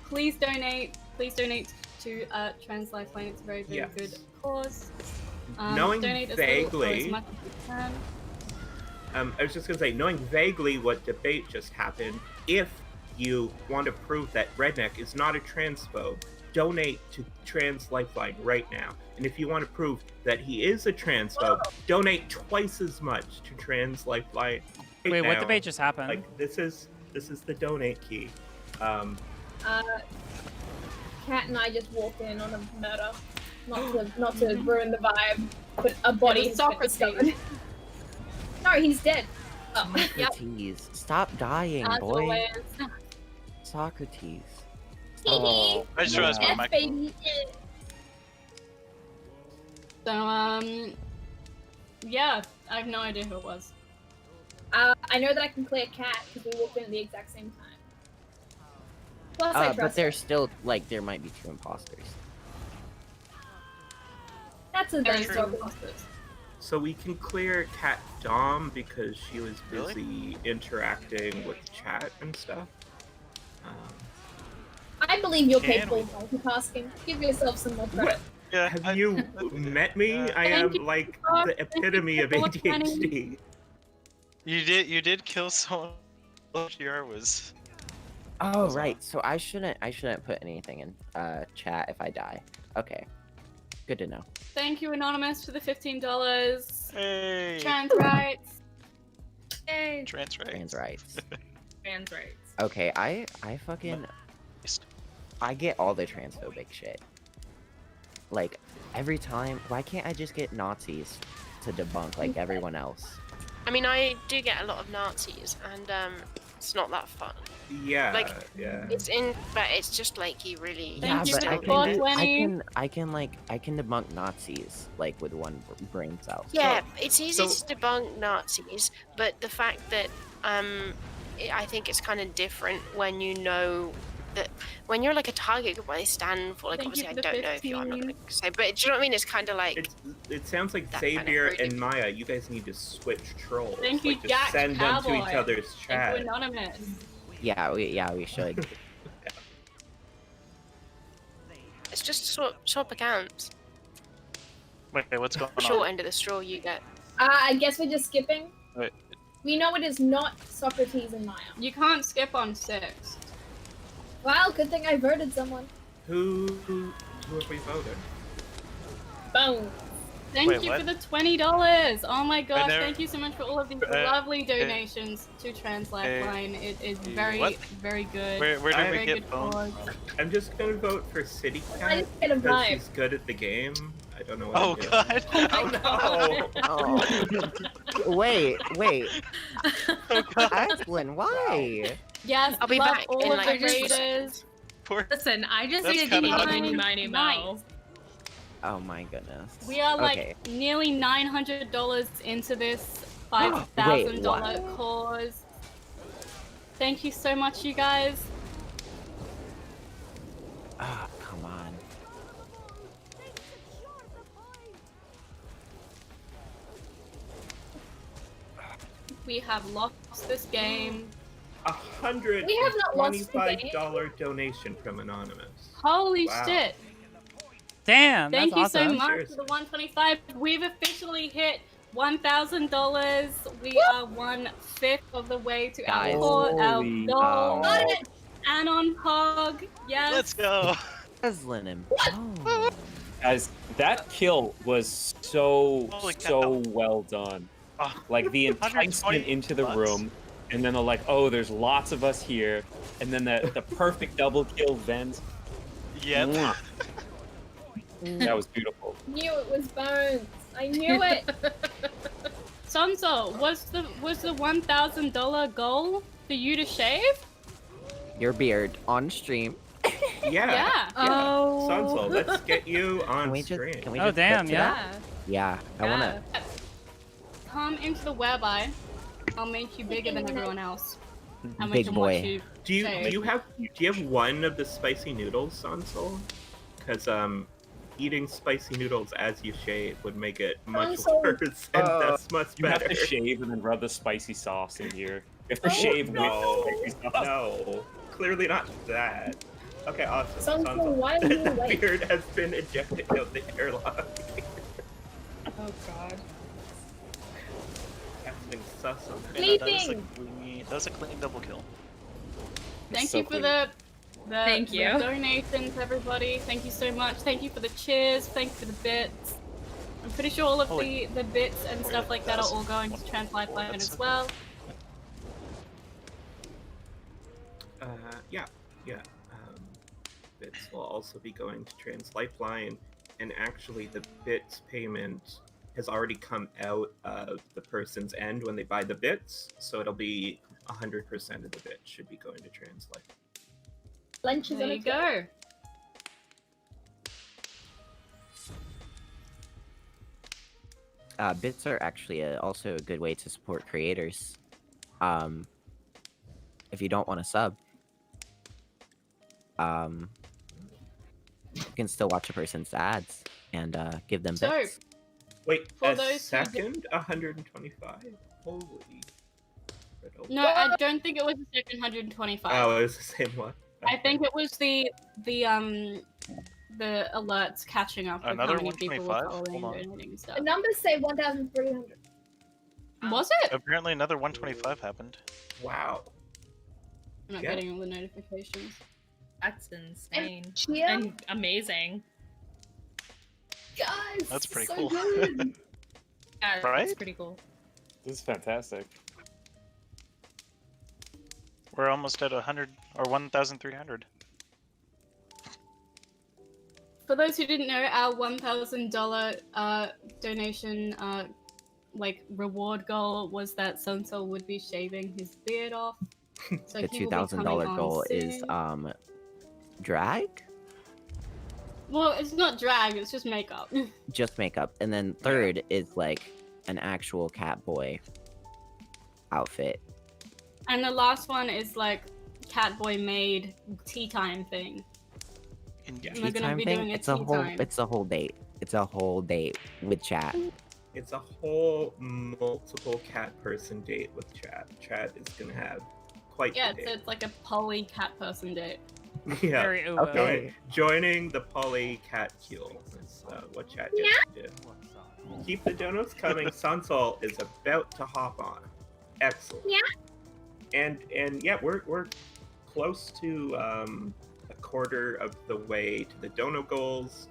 Please donate. Please donate to Trans Lifeline. It's a very, very Yes. good cause. Knowing donate as little or as vaguely, much as you can. I was just gonna say, knowing vaguely what debate just happened, if you want to prove that Redneck is not a transphobe, donate to Trans Lifeline right now. And if you want to prove that he is a transphobe, donate twice as much to Trans Lifeline. Right Wait, what now. debate just happened? Like this is the donate key. Kat and I just walked in on a murder. Not to ruin the vibe, but a body has been discovered. No, he's dead. Oh, yep. Socrates, stop dying, As boy. always. Socrates. Oh, I just realized my Yes, mic. baby. So, yeah, I have no idea who it was. I know that I can clear Kat because we walked in at the exact same time. Plus, I But trust there's still, like, there might be 2 imposters. That's a Very nice true. talk. So we can clear Cat Dom because she was busy interacting with chat and stuff. I believe you're Can capable of multitasking. Give yourself some more credit. Yeah, have you met me? I am like the epitome of ADHD. You did kill someone OGR was. Oh right, so I shouldn't put anything in chat if I die. Okay, good to know. Thank you, Anonymous, for the $15. Hey. Trans rights. Hey. Trans rights. Trans rights. Trans rights. Okay, I fucking I get all the transphobic shit. Like every time, why can't I just get Nazis to debunk like everyone else? I mean, I do get a lot of Nazis, and it's not that fun. Yeah, Like, yeah. it's but it's just like you really. Yeah, but I $420. can debunk Nazis like with one brain cell. Yeah, it's easy to debunk Nazis, but the fact that I think it's kind of different when you know that when you're like a target group, what they stand for. Like, Thank you obviously, for I the don't know if you are not 15. gonna say, but do you know what I mean? It's kind of like It sounds like that kind of Xavier really- and Maya, you guys need to switch trolls. Thank you, like, just Jack send them to Cowboy. each other's Thank chat. you, Anonymous. Yeah, we should. it's just swap accounts. Wait, what's going on? Short end of the straw you get. I guess we're just skipping. Wait. We know it is not Socrates and Maya. You can't skip on 6. Well, good thing I voted someone. Who have we voted? Boom. Thank Wait, you what? for the $20. Oh my gosh, never- thank you so much for all of these Uh, lovely donations to Trans Lifeline. It is very, what? very good. Where did very we get good boned? cause. I'm just gonna vote for City I Cat just get a because vibe. he's good at the game. I don't know what Oh I'm doing. god. Oh no! Oh, wait. Ashlyn, why? Yes, I'll be love back all in of like the 2 raiders. Listen, I just That's need to kinda give ugly. you money, Mo. Oh my goodness. We are like Okay. nearly $900 into this Wait, $5,000 what? cause. Thank you so much, you guys. Ah, come on. We have lost this game. $125 We have not lost the game. donation from Anonymous. Holy Wow. shit. Damn, Thank that's you so awesome. much Seriously. for the 125. We've officially hit $1,000. We are 1/5 of the way to our Guys. core, our Holy goal. cow. Anon Hog, yes. Let's go. Ashlyn and oh. Guys, that kill was so Holy so cow. well done. Ah, Like the 120 enticement into the bucks. room, and then they're like, "Oh, there's lots of us here," and then the perfect double kill vent. Yep. Mwah. That was beautiful. Knew it was Bones. I knew it. Sonso, was the $1,000 goal for you to shave? Your beard on stream. Yeah. Oh. Sanso, let's get you on Can we just, screen. can we Oh, just damn, get to yeah. that? Yeah, I wanna. Come into the whereby I'll make you bigger than everyone else. And we Big can boy. watch you Do you shave. have one of the spicy noodles, Sanso? Because eating spicy noodles as you shave would make it much Sanso. worse, and that's much You have better. to shave and then rub the spicy sauce in here. You have to Oh, shave no, with the spicy sauce. no, clearly not that. Okay, awesome. Sanso, why are you the late? beard has been ejected out the airlock. Oh god. Casting sus on that. Yeah, that Sleeping. was a clean double kill. Thank So you for clean. the Thank the you. donations, everybody. Thank you so much. Thank you for the cheers. Thank you for the bits. I'm pretty sure all of Holy- the bits and stuff like that are all going to Trans Lifeline as well. Yeah. Bits will also be going to Trans Lifeline, and actually, the bits payment has already come out of the person's end when they buy the bits, so it'll be 100% of the bits should be going to Trans Lifeline. Lunch is There on you its way. go. Bits are actually also a good way to support creators. If you don't want to sub, you can still watch a person's ads and give them So, bits. Wait, For a those who second 125? Holy. riddle. No, I don't think it was the second 125. Oh, it was the same one. I think it was the alerts catching up with Another how many people were 125? following Hold on. and donating and stuff. The numbers say 1,300. Was it? Apparently, another 125 happened. Wow. I'm not Yeah. getting all the notifications. That's insane. Chia? And amazing. Guys, That's pretty so cool. good. Yeah, Right? That's pretty cool. This is fantastic. We're almost at 100 or 1,300. For those who didn't know, our $1,000 donation like reward goal was that Sunsol would be shaving his beard off. So The he will be coming $2,000 on goal is soon. drag, Well, it's not drag, it's just makeup. just makeup, and then third is like an actual Catboy outfit. And the last one is like Catboy made tea time thing. And we're Tea gonna time be thing? doing a It's a tea whole. time. It's a whole date. It's a whole date with chat. It's a whole multiple cat person date with Chat. Chat is gonna have quite Yeah, the it's, date. it's like a poly cat person date. Yeah. Very ooh, Okay. Joining the poly cat queue is what Chat just did. Keep the donuts coming. Sunsol is about to hop on. Excellent. Yeah. And yeah, we're close to a quarter of the way to the dono goals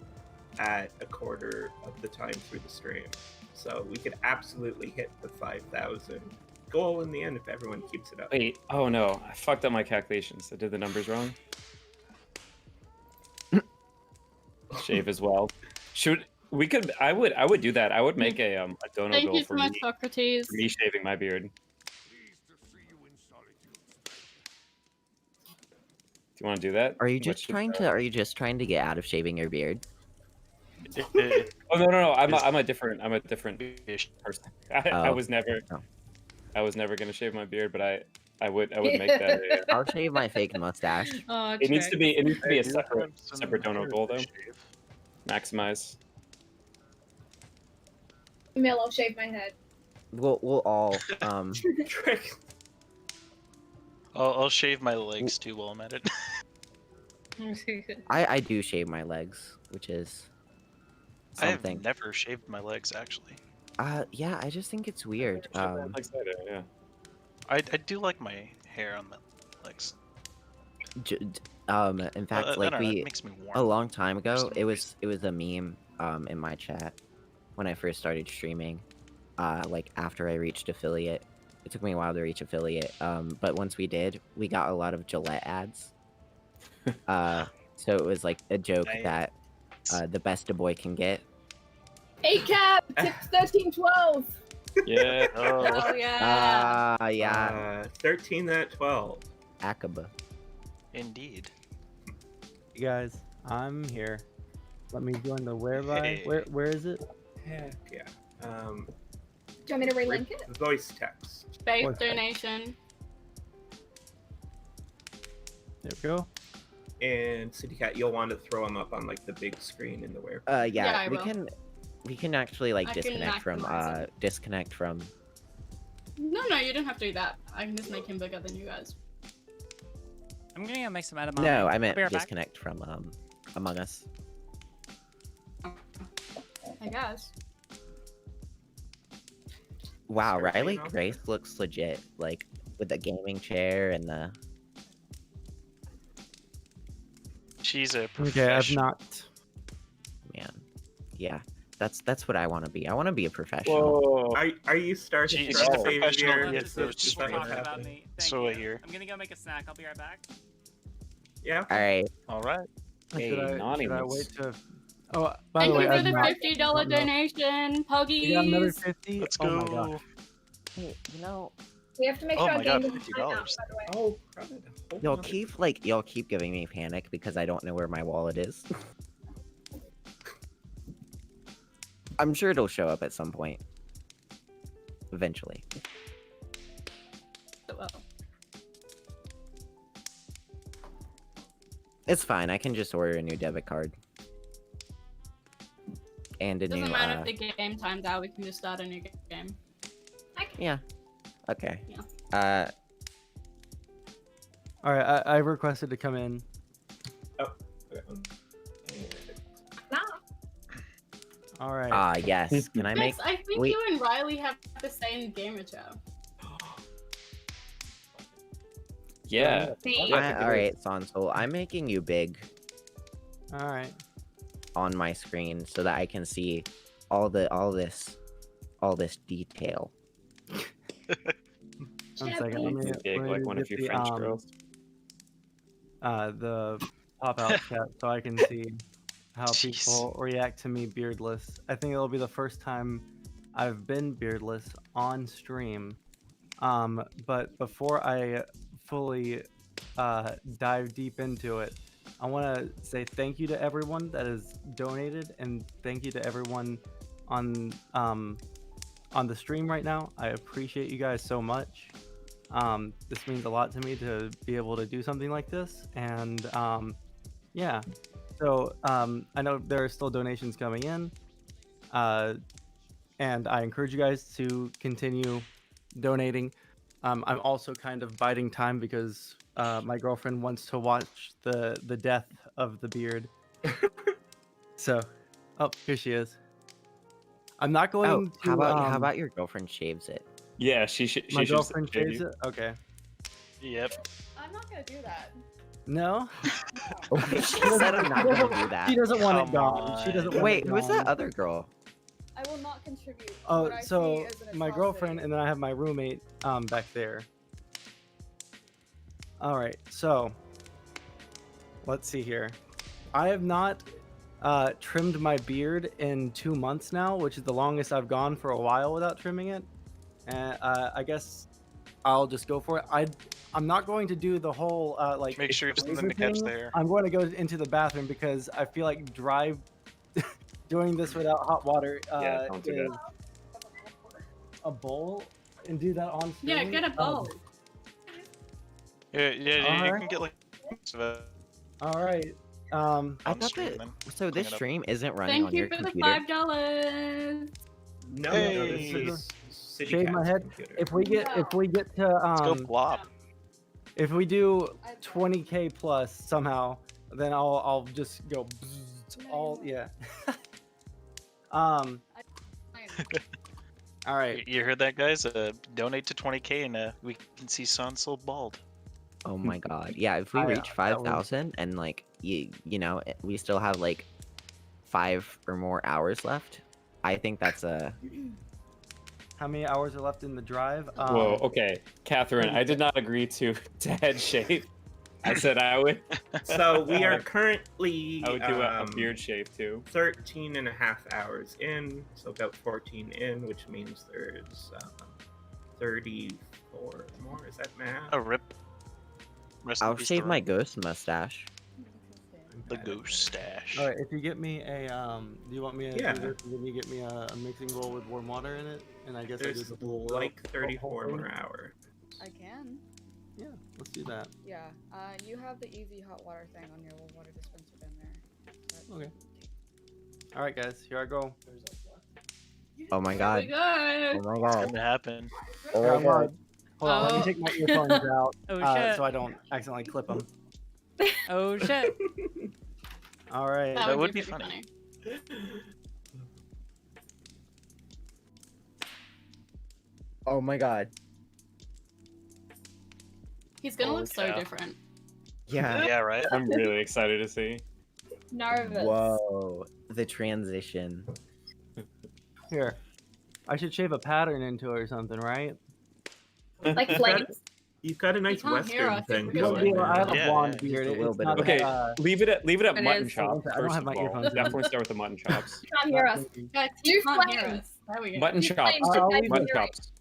at a quarter of the time through the stream. So we could absolutely hit the 5,000 goal in the end if everyone keeps it up. Wait, oh no, I fucked up my calculations. I did the numbers wrong. Shave as well. Should we could? I would do that. I would make a dono Thank goal you for so much, me, Socrates. for me shaving my beard. Do you want to do that? Are you just trying to? Are you just trying to get out of shaving your beard? Oh no! I'm a different person. I Oh. was never. Oh. I was never gonna shave my beard, but I would make that. I'll shave my fake mustache. Oh, It needs to be. It needs to be a Hey, separate dono goal though. Maximize. Mill, I'll shave my head. We'll all Trick. I'll shave my legs too while I'm at it. I do shave my legs, which is something. I've never shaved my legs actually. Yeah, I just think it's weird. Yeah. I do like my hair on my legs. In fact, I like don't know, it we makes me warm a long time for ago, some it was a meme in my chat when I first started streaming. Like after I reached affiliate, it took me a while to reach affiliate. But once we did, we got a lot of Gillette ads. So it was like a joke that the best a boy can get. 8 cap, tips 1312. Yeah. Oh yeah. Yeah. 13 that 12. Akaba. Indeed. You guys, I'm here. Let me join the whereby. Hey. Where is it? Heck yeah. Do you want me to relink it? Voice text. Faith What's that? donation. There we go. And City Cat, you'll want to throw them up on like the big screen in the where. Yeah, Yeah, I will. we can actually like I can disconnect from No, you don't have to do that. I can just make him bigger than you guys. I'm gonna go make some edamame. No, I I'll meant be right back. disconnect from Among Us. I guess. Wow, Start Riley playing off. Grace looks legit, like with the gaming chair and the. She's a Okay, I've professional. not. Man, yeah, that's what I want to be. I want to be a professional. Whoa. Are you starting She's to a save professional your? Yes, Is no, that just what's talking about happening? me. Thank So I you. hear. I'm gonna go make a snack. I'll be right back. Yeah. All right. All right. Should I anonymous. wait to? Oh, by Thank the way, you for I've the not. $50 donation, Puggies. You got another 50. Let's Oh my go. gosh. Hey, you know, We have to make Oh sure our my game God, doesn't time out, $50. by the way. Oh, probably the whole y'all keep giving me panic because I don't know where my wallet is. I'm sure it'll show up at some point. Eventually. It's fine. I can just order a new debit card. And a Doesn't new matter if the game times out. We can just start a new game. yeah. Okay. Yeah. All right, I requested to come in. All right. Yes. Can I make? Max, I think wait, you and Riley have the same gamer chat. Yeah. All right, Sansol, I'm making you big. All right. On my screen so that I can see all this detail. 1 second. Let me Big, like one of get your French girls. The pop-out chat so I can see how people react to me beardless. I think it'll be the first time I've been beardless on stream. But before I fully dive deep into it, I want to say thank you to everyone that has donated, and thank you to everyone on the stream right now. I appreciate you guys so much. This means a lot to me to be able to do something like this, and yeah. So I know there are still donations coming in, and I encourage you guys to continue donating. I'm also kind of biding time because my girlfriend wants to watch the death of the beard. So, oh, here she is. I'm not going to. How about your girlfriend shaves it? Yeah, she should. My girlfriend shaves it. Okay. Yep. I'm not gonna do that. No. She said I'm not gonna do that. She doesn't want it gone. She doesn't. Want Wait, it who's that gone. other girl? I will not contribute. to Oh, what I see so as an my atrocity. girlfriend, and then I have my roommate back there. All right, so let's see here. I have not trimmed my beard in 2 months now, which is the longest I've gone for a while without trimming it. And I guess I'll just go for it. I'm not going to do the whole like. Make sure you have something razor to catch thing. there. I'm going to go into the bathroom because I feel like doing this without hot water Yeah, don't do is a bowl and do that on Yeah, stream. get a bowl. Yeah, you Alright. can get like. All right. I thought stream, that. then So this clean it up. stream isn't running Thank on you your for the computer. $5. No, Hey. no, this is City Shave my Cat's head. computer. If we get to Let's go flop. if we do 20K plus somehow, then I'll just go all yeah. All right. You heard that, guys? Donate to 20K and we can see Sansol bald. Oh my god. Yeah, if we I, reach that was- 5,000 and like you know, we still have like 5 or more hours left. I think that's a How many hours are left in the drive? Whoa, okay, Catherine, I did not agree to head shave. I said I would. So we are currently I would do a beard shave too. 13 and a half hours in, so about 14 in, which means there's 34 more. Is that math? A rip. Rest in I'll peace, shave the my rip. ghost mustache. The ghost stash. All right. If you get me a do you want me to Yeah. do this? Then you get me a mixing bowl with warm water in it, and I guess I There's do the whole- like whole 34 thing? more hours. I can. Yeah, let's do that. Yeah. You have the easy hot water thing on your water dispenser down there. Okay. All right, guys. Here I go. Oh my Here god. we go. Oh my It's god. gonna happen. Oh Here, my I'm gonna- god. Hold on. Let me Oh. take my earphones out Oh, shit. so I don't accidentally clip them. Oh shit. All right. That would be be funny. Oh my god. He's gonna Holy look so cow. different. Yeah. Yeah, right? I'm really excited to see. Nervous. Whoa. The transition. Here. I should shave a pattern into it or something, right? Like flames. You've got a nice can't hear Western us, thing we're gonna going. Well, I have a Yeah, blonde yeah, beard. just a little It's bit not, of Okay, leave it at It mutton is. chops. I don't First have my of all. earphones in. Definitely start with the mutton chops. You can't hear us. Guys, Do you can't hear flames. us. There we go. Mutton You chops. flames I'll with leave Mutton that chops.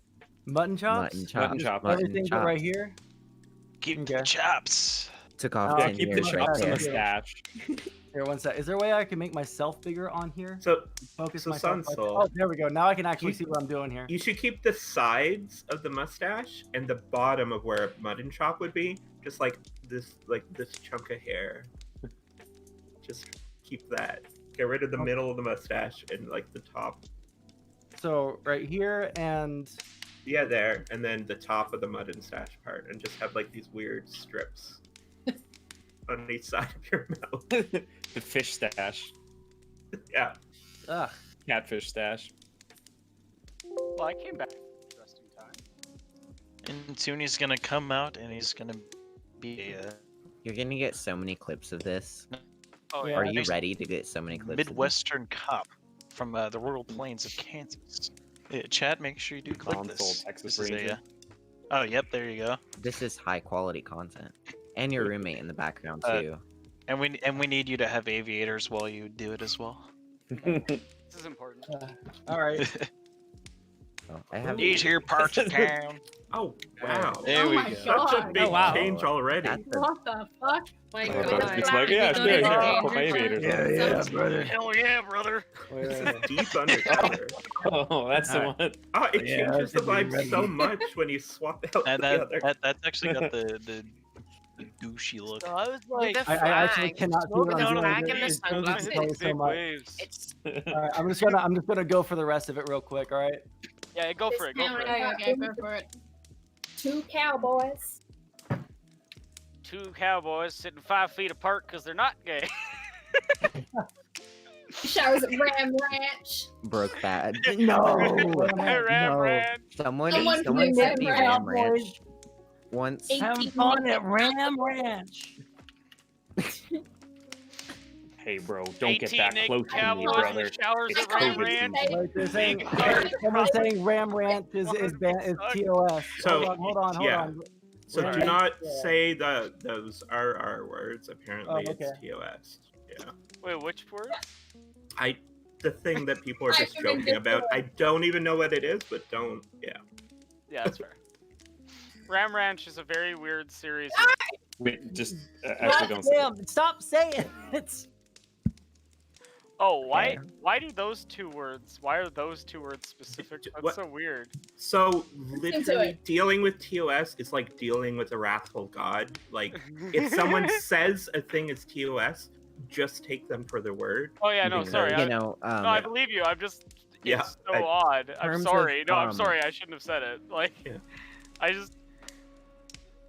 Mutton chops? Mutton chops. Mutton chops. Mutton Everything but chops. right here? Keep Okay. the chops. Took off Yeah, 10 keep the years right chops on there. the stash. Here, one sec. Is there a way I can make myself bigger on here? So Focus so myself. Sansol, Oh, there we go. Now I can actually You- see what I'm doing here. you should keep the sides of the mustache and the bottom of where a mutton chop would be, just like this chunk of hair. Just keep that. Get rid of the middle of the mustache and like the top. So right here and Yeah, there, and then the top of the mutton stash part, and just have like these weird strips on each side of your mouth. The fish stash. Yeah. ugh. Catfish stash. Well, I came back just in time. And soon he's gonna come out and he's gonna be a You're gonna get so many clips of this. Oh, Are you ready to get so many clips? Midwestern cop from the rural plains of Kansas. Yeah, chat, make sure you do click Console, this. Texas This is Ranger. oh, yep, there you go. This is high quality content, and your roommate in the background Uh, too. And we need you to have aviators while you do it as well. This is important. All right. I have These here parts of town. Oh wow! There we my go. God. Such a big change already. What the fuck? My It's like, yeah, sure, here, I'll put my aviators on. Yeah, brother. Hell yeah, brother. This is deep undercover. Oh, that's the one. Oh, it Yeah, changes the that's gonna be vibe so ready. much when you swap out And the other. that's actually got the douchey look. So I was like, The I actually cannot see what I'm doing. flag It- and the it sunglasses. changes the so big much. waves. It's All right, I'm just gonna go for the rest of it real quick. All right. Yeah, go for it. Go for it. Okay, go for it. 2 cowboys. 2 cowboys sitting 5 feet apart because they're not gay. Showers at Ram Ranch. Broke bad. No. Ram no. Ranch. Someone Someone sent me Ram Ram Ranch once. Having fun at Ram Ranch. Hey, bro, don't get 18 that naked close to me, cowboys in brother. the showers It's at Ram COVID Ranch. season. Like they're saying, Big someone's saying Ram Ranch is TOS. So, hold on. yeah. So Ram do Ranch, not yeah. say those RR words. Apparently, Oh, okay. it's TOS. Yeah. Wait, which word? The thing that people are I just can read joking this about. word. I don't even know what it is, but don't. Yeah. Yeah, that's fair. Ram Ranch is a very weird series. Wait, just actually don't say it. Damn! Stop saying it. Oh, why do those 2 words? Why are those 2 words specific? That's What- so weird. So into literally, it. dealing with TOS is like dealing with a wrathful god. Like if someone says a thing is TOS, just take them for their word. Oh yeah, no, because- sorry. You I, know, no, I yeah. believe you. I'm just. It's Yeah, so odd. I'm terms sorry. of, No, I'm sorry. I shouldn't have said it. Like, Yeah. I just.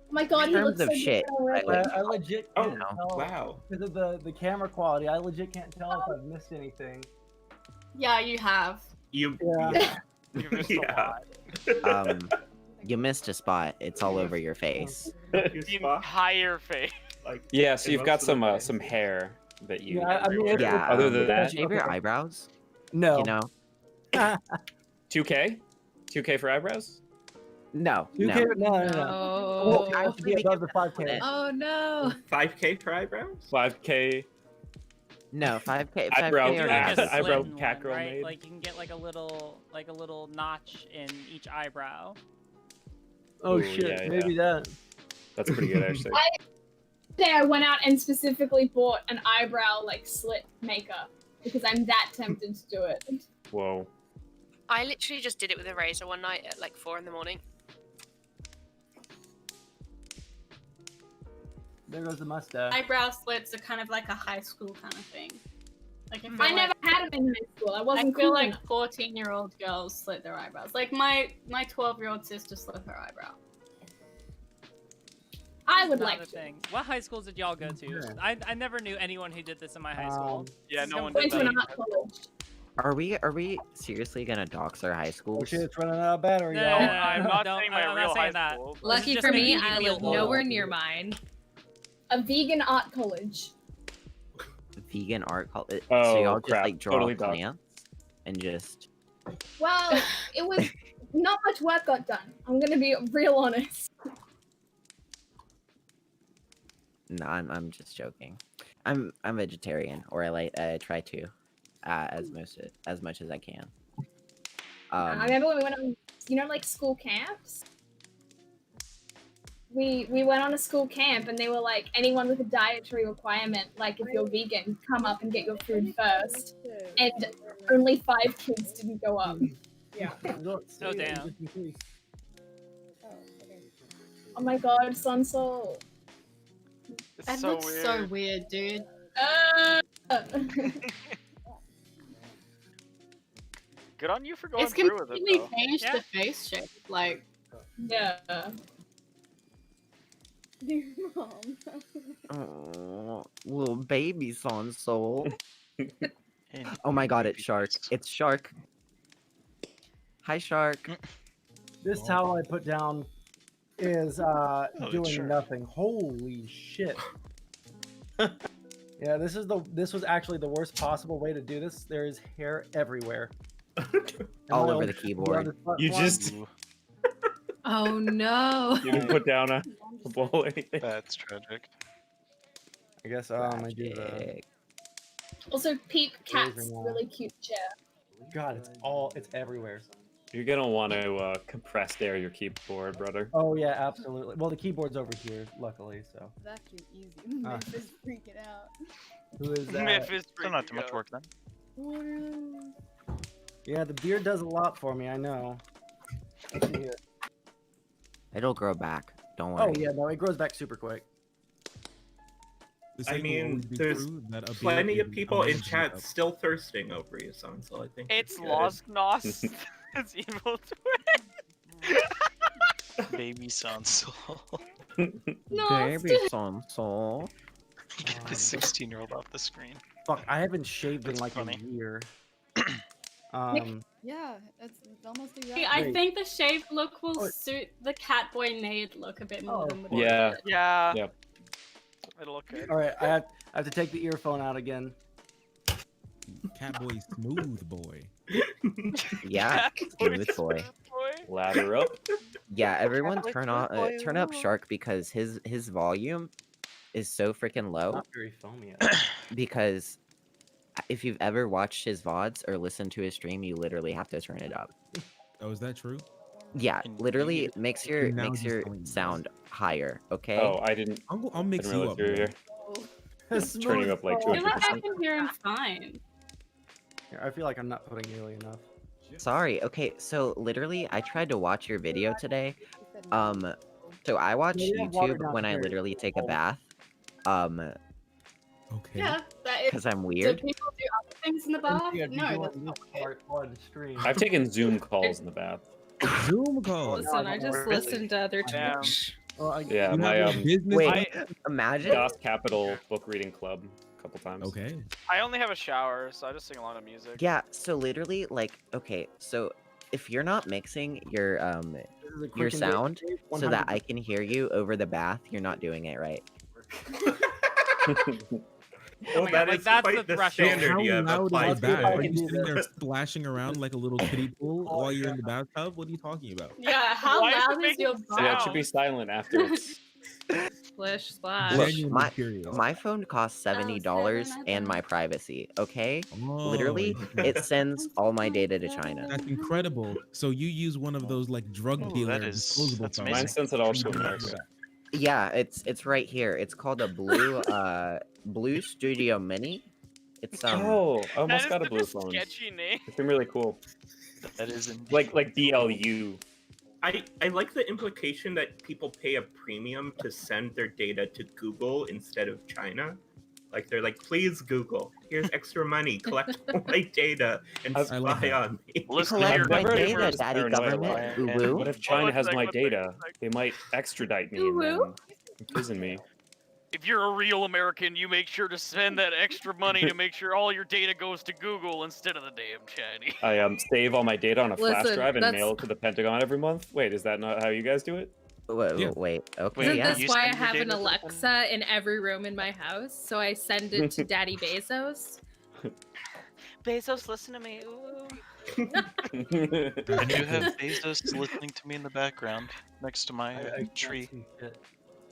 Oh my god, he terms looks of so shit. good already. I legit Oh can't tell wow! because of the camera quality. I legit can't tell if I've missed anything. Yeah, you have. You. Yeah. You missed a Yeah. lot. You missed a spot. It's all over your face. You The spot, entire face. like, Yeah, so in you've got most of the some face. hair that you. Yeah, I mean, Yeah. Other than that, do you have your eyebrows? No. You know? 2K, 2K for eyebrows. No. 2K? No. No. Well, I have to be above the 5K. Oh no. 5K for eyebrows? 5K No. 5K. eyebrow 5K or cat, less. eyebrow Slit in cat one, girl right? made. Like you can get like a little notch in each eyebrow. Oh Ooh, shit, yeah, maybe that. That's pretty good actually. Today I went out and specifically bought an eyebrow like slit maker because I'm that tempted to do it. Whoa. I literally just did it with a razor one night at like 4 in the morning. There goes the mustache. Eyebrow slits are kind of like a high school kind of thing. Like if I never had them in high school. I wasn't I feel cool like enough. 14-year-old girls slit their eyebrows. Like my 12-year-old sister slit her eyebrow. I would Not like a to. thing. What high schools did y'all go to? Yeah. I never knew anyone who did this in my high school. Yeah, no one Went did to an that. art college. Are we seriously gonna dox our high Oh schools? shit, it's running out of battery, No, y'all. I'm not don't- saying my I'm real not high saying that. school. Lucky just for making me, me I feel live old. nowhere near mine. A vegan art college. Vegan art college. Oh, so y'all just crap. like draw Totally doxed. plants and just. Well, it was not much work got done. I'm gonna be real honest. No, I'm just joking. I'm vegetarian, or I try to, as much as I can. I remember when we went on, like school camps. We went on a school camp and they were like, anyone with a dietary requirement, like if you're vegan, come up and get your food first. And only 5 kids didn't go up. Yeah. Oh damn. Oh my god, Sunsol. It's That so looks weird. so weird, dude. Good on you for going It's through with it, completely though. changed Yeah. the face shape. Like, Yeah. Mom. Oh, little baby soul. Oh my god, it's Shark. It's Shark. Hi, Shark. This towel I put down is doing sure. nothing. Holy shit. Yeah, this was actually the worst possible way to do this. There is hair everywhere. All over the keyboard. You just Oh no. you didn't put down a bowl or anything. That's tragic. I guess I do the. Also, Peep Cat's Raising one. really cute chair. God, it's everywhere. You're gonna want to compressed air your keyboard, brother. Oh yeah, absolutely. Well, the keyboard's over here, luckily. So. Vacuum easy. Ah. Myth is freaking out. Who is that? Myth is Still not too much work then. Yeah, the beard does a lot for me. I know. I see it. It'll grow back. Don't worry. Oh yeah, no, it grows back super quick. I mean, there's plenty of people in chat still thirsting over you, son. So I think It's good. Losgnos. It's evil twin. Baby Sansol. Baby Sansol. Get the 16-year-old off the screen. Fuck, I haven't shaved in That's like funny. a year. Yeah, it's almost a See, I think the shaved look will suit the Catboy Maid look a bit more than the Yeah. Yeah. Yep. It'll look good. All right, I have to take the earphone out again. Catboy smooth boy. Yeah, smooth boy. Lather up. Yeah, everyone Catboy turn smooth boy, up Shark because his volume is so freaking low. Not very foamy. Because if you've ever watched his VODs or listened to his stream, you literally have to turn it up. Oh, is that true? Yeah, literally makes your Now just sound higher. Okay. Oh, I didn't. I'll mix didn't you realize up. you were here. It's turning up like I feel like I 200%. can hear him fine. I feel like I'm not putting nearly enough. Sorry. Okay, so literally, I tried to watch your video today. So I watch Yeah, water YouTube when I downstairs. literally take a bath. Okay. Yeah, that is. 'Cause I'm Do weird. people do other things in the bath? No, that's not weird. I've taken Zoom calls in the bath. Zoom calls. Listen, I just listened to other Damn. Twitch. Yeah, You my have a business Wait, life? imagine. DOS Capital book reading club a couple times. Okay. I only have a shower, so I just sing a lot of music. Yeah, so literally, like, okay, so if you're not mixing your quick and sound dirty, so that 100%. I can hear you over the bath, you're not doing it right. Oh my God, like, that's the threshold. How you have loud applied is to that? it. Are you sitting there splashing around like a little kiddie pool while you're in the bathtub? What are you talking about? Yeah, how Why is it loud is making your sound? So yeah, it should be silent after it's Splish splash. Look, Genuinely curious. my phone costs $70 and my privacy, okay? Literally, it sends all my data to China. That's incredible. So you use one of those like drug dealer disposable phones. Mine sends it all to America. Yeah, it's right here. It's called a blue Blue Studio Mini. It's Oh, I almost That got is a blue such a phone. sketchy name. It's been really cool. That is like BLU. I like the implication that people pay a premium to send their data to Google instead of China. Like they're like, please Google, here's extra money, collect all my data and I spy that. on me. Listen to your Never data, heard of daddy paranoia government, lie. uwu. And what if China has my data? They might extradite me and then imprison me. If you're a real American, you make sure to spend that extra money to make sure all your data goes to Google instead of the damn Chinese. I save all my data on a flash Listen, drive and that's- mail it to the Pentagon every month. Wait, is that not how you guys do it? Wait, Yeah. wait, okay, Isn't yeah. this why I have an Alexa in every room in my house? So I send it to Daddy Bezos. Bezos, listen to me. Ooh. I do have Bezos listening to me in the background next to my tree.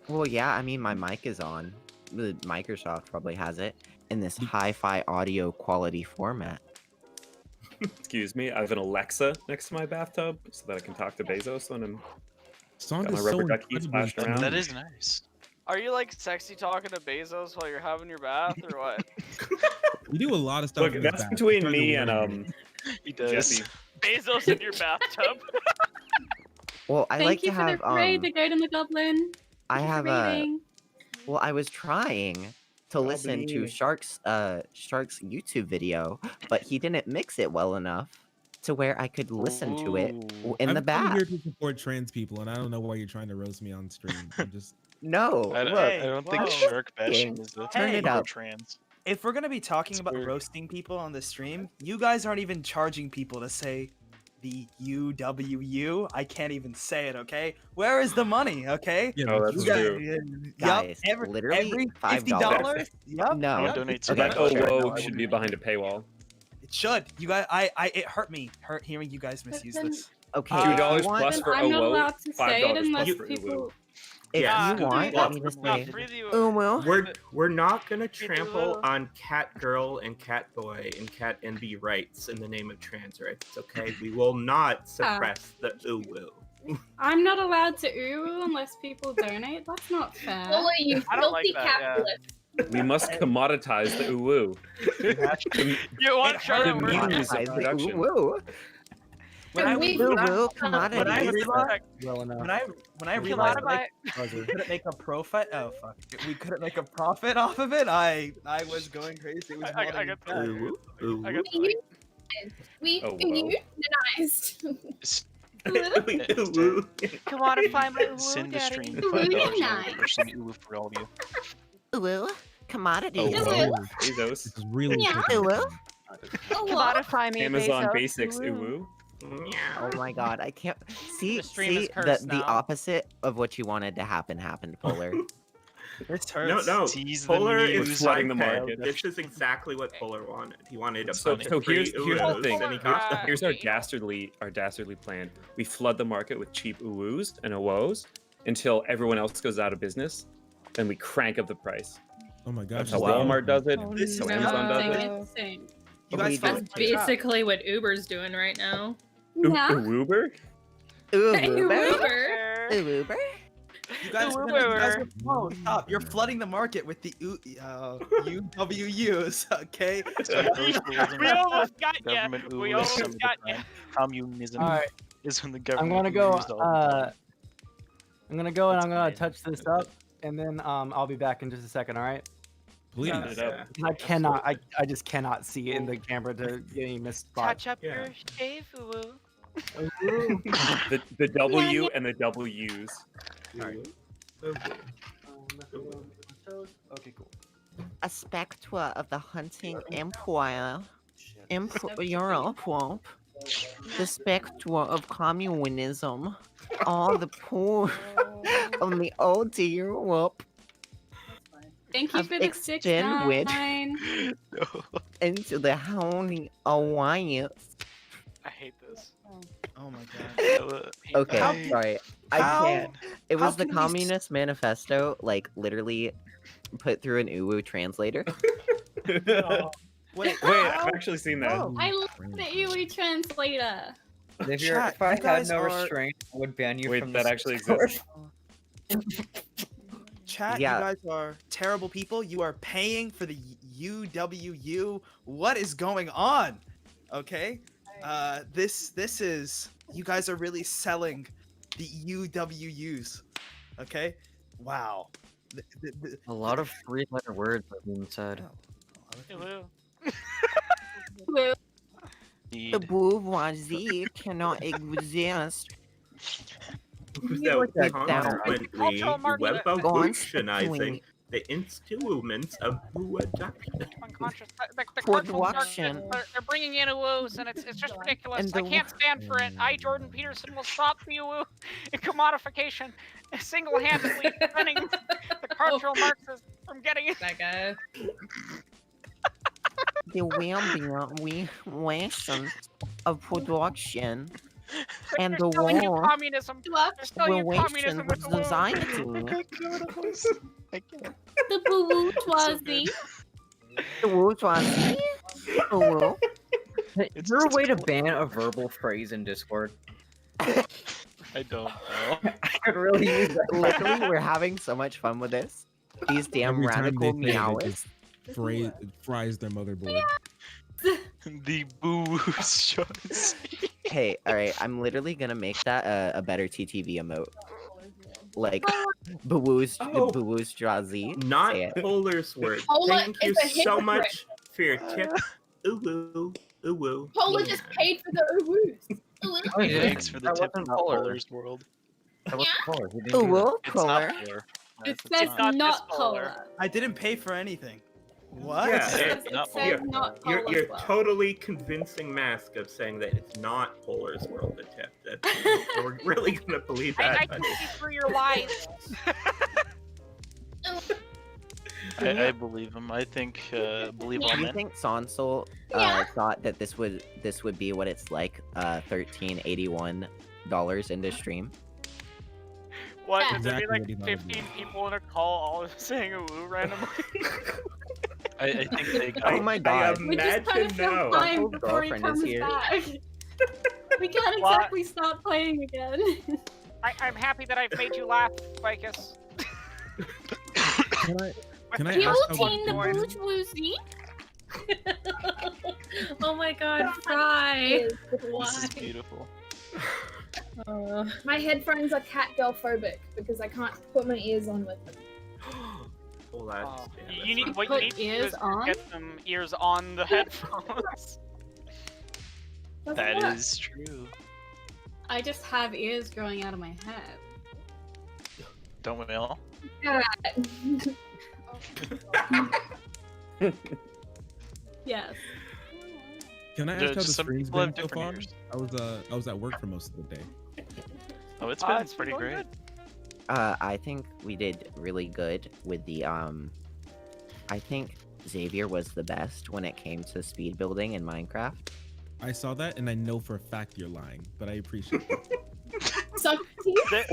Well, yeah, I mean, my mic is on. The Microsoft probably has it in this hi-fi audio quality format. Excuse me, I have an Alexa next to my bathtub so that I can talk to Bezos when I'm got my Sonda's rubber so ducky incredibly splashing around. That is nice. Are you like sexy talking to Bezos while you're having your bath or what? You do a lot of stuff. Look, in the that's bath. between Trying to me and worry. He does. Jesse. Bezos in your bathtub. Well, I Thank like you to for have the parade, the Goat and the Goblin. I Thank you have for a. reading. Well, I was trying to listen to Goblin. Shark's YouTube video, but he didn't mix it well enough to where I could listen to it in the I'm bath. here to support trans people, and I don't know why you're trying to roast me on stream. I'm just. No, I look, don't think whoa. shark bashing is a Turn it up. trans. If we're gonna be talking about weird. roasting people on the stream, you guys aren't even charging people to say the UWU. I can't even say it, okay? Where is the money, okay? Yeah, Oh, that's You guys- true. Guys, every literally $50? Yep. No. I would yep. donate to That that. OWO should be behind a paywall. It should. You guys, it hurt hearing you guys misuse then- this. Okay. $2 if you want- plus for I'm not OWO, allowed to say it $5 unless plus for people. UWO. If Yeah. you want, Well, let me just No, say, free the Uwu. We're not gonna Free trample UWO. on cat girl and cat boy and cat NB rights in the name of trans rights. Okay, we will not suppress the uwu. I'm not allowed to uwu unless people donate. That's not fair. Follow you I don't like filthy that, yeah. capitalist. We must commoditize the uwu. You want to try The to word means of Monetize the production. Uwu. When I we- Uwu when I commodity. realized Well enough. when I Come realized on, that we couldn't make a profit. Oh fuck! We couldn't make a profit off of it. I was going crazy. It was I got that. Uwu, uwu. I got We Oh, wow. unionized. Uwu. Commodify my Send the daddy. stream Uwu, $5 nice. for sending Uwu for all of you. Uwu commodity. Oh, Uwu. wow. Bezos. This is really Yeah. tricky. Uwu. Commodify me, Amazon Bezos. Basics Woo. uwu. Oh my god, I can't see. The stream is See, cursed the now. opposite of what you wanted to happen happened, Polar. This No, hurts. no. Tease the Polar memes. is Flooding the biped. market. This is exactly what Polar wanted. He wanted a So bunch here's of free the uwus, thing. and he got Here's our dastardly plan. We flood the market with cheap uwus and awos until everyone else goes out of business, then we crank up the price. Oh my That's gosh. how Walmart does it. This That's is how Amazon does it. Same. You guys We fell did. into the trap. Basically, what Uber's doing right now. Yeah. Uber? Uwu. Uwu. You guys, you guys are stop. You're flooding the market with the UWUs, okay? We almost got ya. Government We Uwu is almost some of the got ya. crime. Communism Alright. is when the I'm government. gonna go. used all the time. I'm gonna go and I'm gonna touch this up, and then I'll be back in just a second. All right? Please. Yeah. I cannot. I just cannot see in the camera to get any missed spots. Touch up your shave, woo. The W and the W's. Okay, cool. A spectre of the hunting empire. Europe. The spectre of communism. All the poor of the old Europe. Thank you Have for the extended 6-9. into the Holy Alliance. I hate this. Oh my god. Okay, How- sorry. I how- can't. It how was the can we s- Communist Manifesto, like literally put through an Uwu translator. Wait, I've actually seen that. I love the Iwi translator. If, Chat, if I you had guys no are- restraint, I would ban you Wait, from that the actually Discord. exists. Chat, Yeah. you guys are terrible people. You are paying for the UWU. What is going on? Okay? This is you guys are really selling the UWUs. Okay? Wow. A lot of three-letter words are being said. The bourgeoisie cannot exist. Without consequently Cultural revolutionizing the instruments of production. Unconscious. The Production. they're bringing in uwus, and it's just ridiculous. And I the- can't stand for it. I, Jordan Peterson, will stop the uwu commodification single-handedly preventing the cultural Marxists from getting it. That guy. There will be lessons of production, and the They're selling you war communism. They're selling you relations communism with with the society. The bourgeoisie. The bourgeoisie. Uwu. Is there a way to ban a verbal phrase in Discord? I don't know. I could really use that. Literally, we're having so much fun with this. These damn Every time radical they say it, it meowists. just fries their motherboard. The booze shots. Hey, alright, I'm literally gonna make that a better TTV emote. Like, Bawoo's Drazi. Not Say it. Polar's word. Polar Thank you is a so hypocrite. much for your tip. Uwu. Uwu. Polar just paid for the uwus. Oh, yeah. Thanks for the That tip wasn't in Polar. Polar's world. That was Polar. He didn't Uwu, do that. It's Polar. not Polar. It It's says not. not polar. I didn't pay for anything. What? Yeah, It yeah. says not You're Polar's World. totally convincing Mask of saying that it's not Polar's World, the tip. We're really gonna believe that. I but- thank you for your lies. I believe him. I think believe all Do you men. think Sonsol thought that this would be what it's like? $13.81 into stream. What? Yeah. Is there be like Exactly what he thought 15 people in a call all saying ooh randomly? I think they got. Oh my god. We just kind of feel fine before he girlfriend comes is here. back. We can't What? exactly stop playing again. I'm happy that I've made you laugh, Vicus. Can I ask how Guillotine the bourgeoisie. Oh my god, Fry. Why? This is beautiful. My headphones are catgirl phobic because I can't put my ears on with them. Oh, that's, You need what you Put need to do ears is on? get some ears on the headphones. That is true. I just have ears growing out of my head. Don't we all? Yes. Can I ask Yeah, how the just some stream's people have been so different far? ears. I was at work for most of the day. Oh, it's been pretty great. I think we did really good with the I think Xavier was the best when it came to speed building in Minecraft. I saw that, and I know for a fact you're lying, but I appreciate it.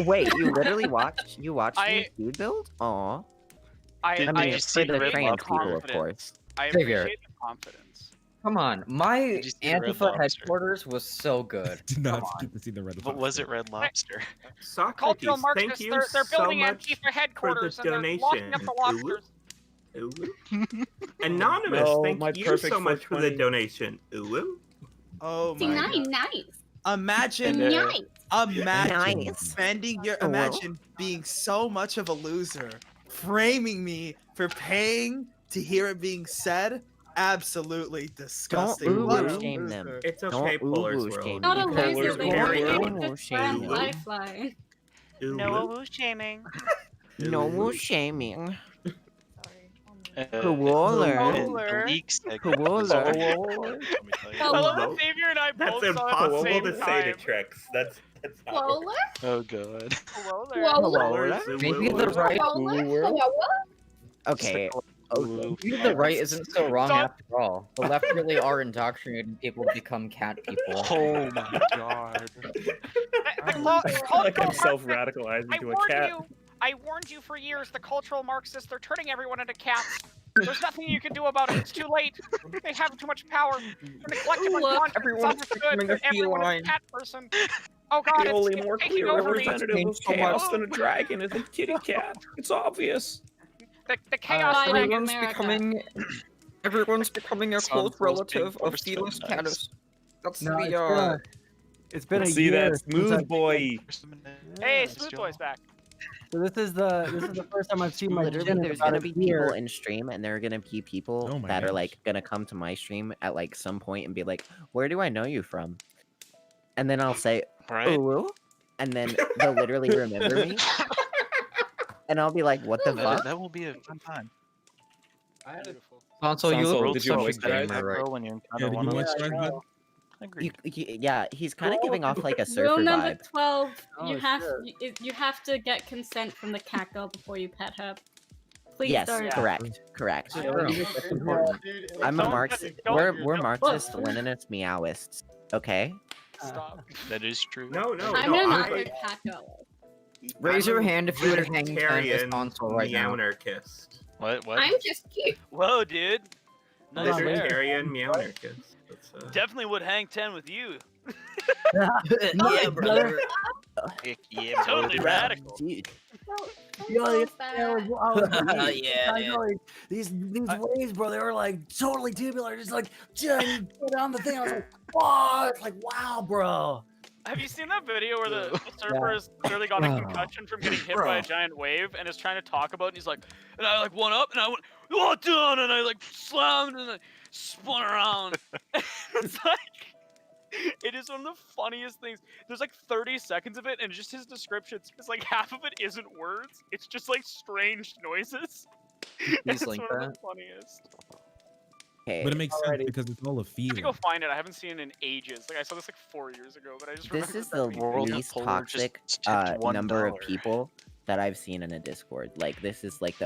Wait, you literally watched me I- speed build? Aw. I mean, I it's for the appreciate trans the people, of confidence. course. I Xavier. appreciate the confidence. Come on, my Did you see the Red Antifa Lobster? headquarters was so good. Did not get to see the red. What was it, Red Lobster? Cultural Socrates, thank Marxists, you they're so building much Antifa headquarters for and the they're locking up donation. the lobsters. Ooh. Anonymous, No, thank my you perfect so much for the 420. donation. Ooh. Oh my god. Nice. Imagine, Nice. imagine Nice. spending your, Hello? imagine being so much of a loser, framing me for paying to hear it being said. Absolutely disgusting. ooh What a shame loser. them. It's Don't okay, Polar's ooh World. shame Not a them. loser, Polar's they World. are Don't a shame friend them. lifeline. No woo shaming. No shaming. Cooler. Cooler. Leaks. Cooler. I love that Xavier and I That's both saw it at the impossible same to say time. to Trix. That's not Waller? Oh god. Cooler. Maybe the right. Okay. Maybe the right isn't so wrong after all. The left really are indoctrinating people to become cat people. Oh my god. I feel like I'm self-radicalized into a cat. I warned you for years, the cultural Marxists, they're turning everyone into cats. There's nothing you can do about it. It's too late. They have too much power. They're neglecting my Look, conscience. It's everyone's understood becoming a that everyone is feline. a cat person. Oh god, The it's, only it's more taking clear over me. representative of chaos than a dragon is a kitty cat. It's obvious. The chaos Fighting Everyone's America. becoming a Sounds close relative forced of Felis to nice. catus. That's No, the it's been a See year that since smooth I've- boy. Hey, Smooth Boy's back. So this is the first time I've seen my Literally, Jin in there's about gonna a be year. people in stream, and there are gonna be people Oh my that are gosh. like gonna come to my stream at like some point and be like, "Where do I know you from?" And then I'll say, Right? "Ooh," and then they'll literally remember me, and I'll be like, "What the fuck?" That will be a fun time. Console, you Console, look did you such a moisturize gamer, right? When you Yeah, encounter did one you of want those. to try? Agreed. Yeah, he's kind of giving off like a surfer Rule number vibe. 12, Oh, you have shit. you have to get consent from the cat girl before you pet her. Please Yes, don't. correct. Yeah, I'm a Don't- Marxist. don't- We're don't- Marxist Leninist meowists. Okay. Stop. That is true. No, I'm no. not I'm a a cat girl. Raise I'm your a hand if you would hang ten as libertarian console right now. meownarchist. What? I'm just cute. Whoa, dude. Nice hair. Libertarian meownarchist. That's, Definitely would hang 10 with you. Yeah, brother. Heck yeah, Totally brother. radical. Dude. These waves, bro, they were like totally tubular, just like Jen, get on the thing. I was like, wow, it's like wow, bro. Have you seen that video where the surfer has clearly got a concussion from getting hit by a giant wave and is trying to talk about it and he's like, and I like went up and I went, what done? And I like slammed and I spun around. It's like, it is one of the funniest things. There's like 30 seconds of it and just his descriptions, it's like half of it isn't words. It's just like strange noises. Please It's link one of that. the funniest. Okay. But it makes sense because it's all a I have to feeling. go find it. I haven't seen it in ages. Like I saw this like 4 years ago, but I just This remember is that the being World weird. least Polar toxic just tipped number of $1. people that I've seen in a Discord. Like this is like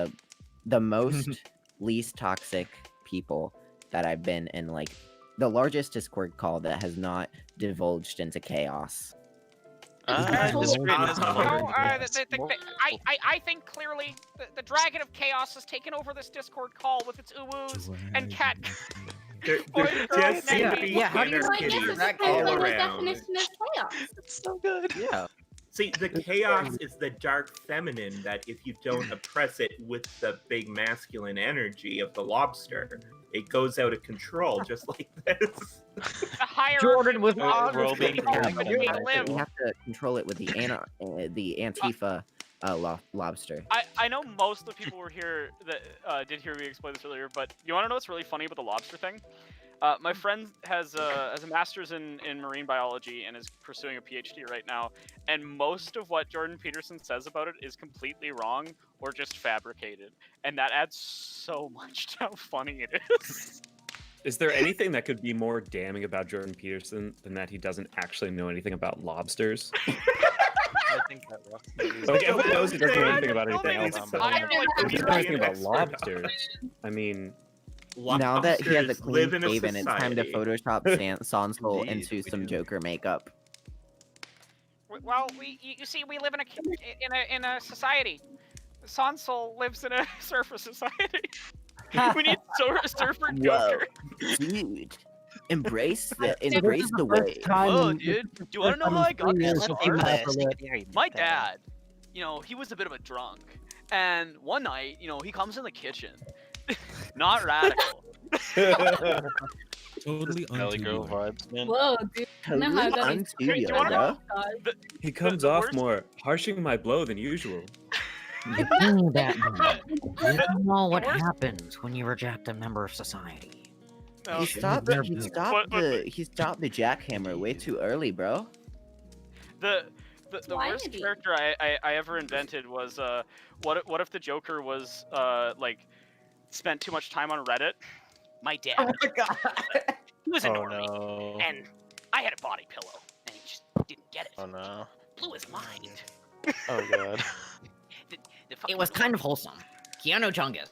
the most least toxic people that I've been in. Like the largest Discord call that has not divulged into chaos. I disagree. It has not. I think clearly the Dragon of Chaos has taken over this Discord call with its uwoos and cat. There just seem to be How do you anarchy like all the around. definition of chaos? It's so good. Yeah. See, the chaos is the dark feminine that if you don't oppress it with the big masculine energy of the lobster, it goes out of control just like this. The hierarchy Jordan was Roll me. You have to control it with the Antifa lobster. I know most of the people were here that did hear me explain this earlier, but you want to know what's really funny about the lobster thing? My friend has a master's in marine biology and is pursuing a PhD right now, and most of what Jordan Peterson says about it is completely wrong or just fabricated, and that adds so much to how funny it is. Is there anything that could be more damning about Jordan Peterson than that he doesn't actually know anything about lobsters? I think that Like everyone knows he doesn't know anything about anything else. I don't He doesn't know anything about lobsters. I mean, Now that he has a Lobsters clean live in a shaven, it's time to society. Photoshop Sansol Indeed, into we some do. Joker makeup. Well, you see, we live in a society. Sansol lives in a surfer society. We need surfer Joker. Dude, embrace the way. Whoa, dude. Do you want to know how I got this far? My My dad, he was a bit of a drunk. And one night, he comes in the kitchen. Not radical. Totally Valley Girl untubular. vibes, man. Whoa, dude. No, how that is crazy. Untubular, bro. he comes off more harshing my blow than usual. You do that, man. You don't know what happens when you reject a member of society. No. He stopped But- the jackhammer way too early, bro. The Why worst did he? character I ever invented was what if the Joker was spent too much time on Reddit? My dad. Oh my god. He was a Oh normie, no. and I had a body pillow, and he just didn't get it. Oh no. Blew his mind. Oh god. The It fucking was kind of wholesome. Keanu Chungus.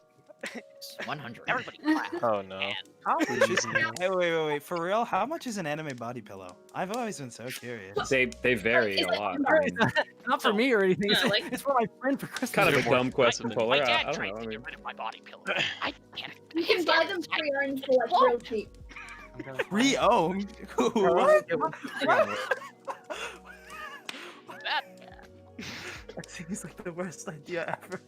100. Everybody clapped. Oh no. Wait. For real? How much is an anime body pillow? I've always been so curious. They vary a lot. I mean, Not for me or anything. Yeah, like- It's for my friend for Christmas. kind of a dumb question, My Polar. I dad don't tried know. I to mean, get rid of my body pillow. I can't. You can buy them pre-owned for like real cheap. Pre-owned? What? That seems like the worst idea ever.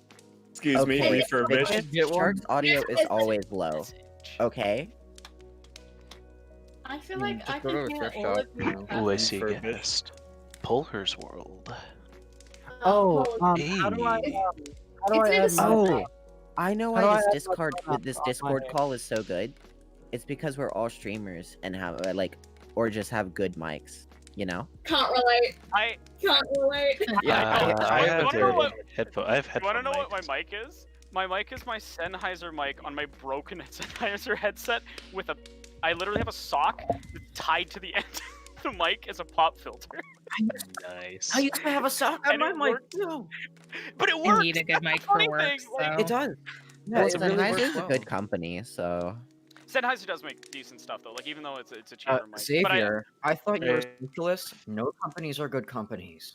excuse me, Okay, refurbished. Shark's audio is always low. Okay. I feel like I Just go to can a hear thrift all shop, of you. Ooh, I see a Refurbished. guest. Polar's World. Oh, how do I? Hey. How do I It's add never my- Oh, I know How do I why this add Discord my this top Discord on my- call is so good. It's because we're all streamers and have or just have good mics. You know. Can't relate. I Can't relate. I have wanna know what- headphone. I have you headphone. want to know what mics. my mic is? My mic is my Sennheiser mic on my broken Sennheiser headset with I literally have a sock that's tied to the end of the mic as a pop filter. Nice. I used to have a sock on And my it mic worked. too. But it I works. need a good mic That's the for funny work, thing, like- It does. Yeah, Well, it really Sennheiser's works a well. good company, so. Sennheiser does make decent stuff though. Like even though it's a cheaper mic. Xavier, I thought you were Hey. socialist. No companies are good companies.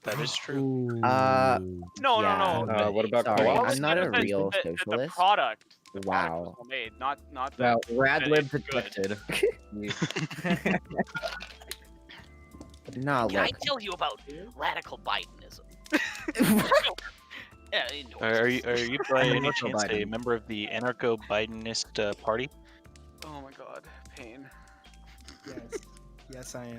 That is true. No. What about Sorry, co-ops? I'm not a The- real the- the socialist. product. The product was Wow. well made, not the. Well, that Radlib it's good. protected. Nah, Can I look. tell you about radical Bidenism? Yeah, Are you by any Anarcho chance a Biden. member of the anarcho Bidenist party? Oh my god, pain. Yes, I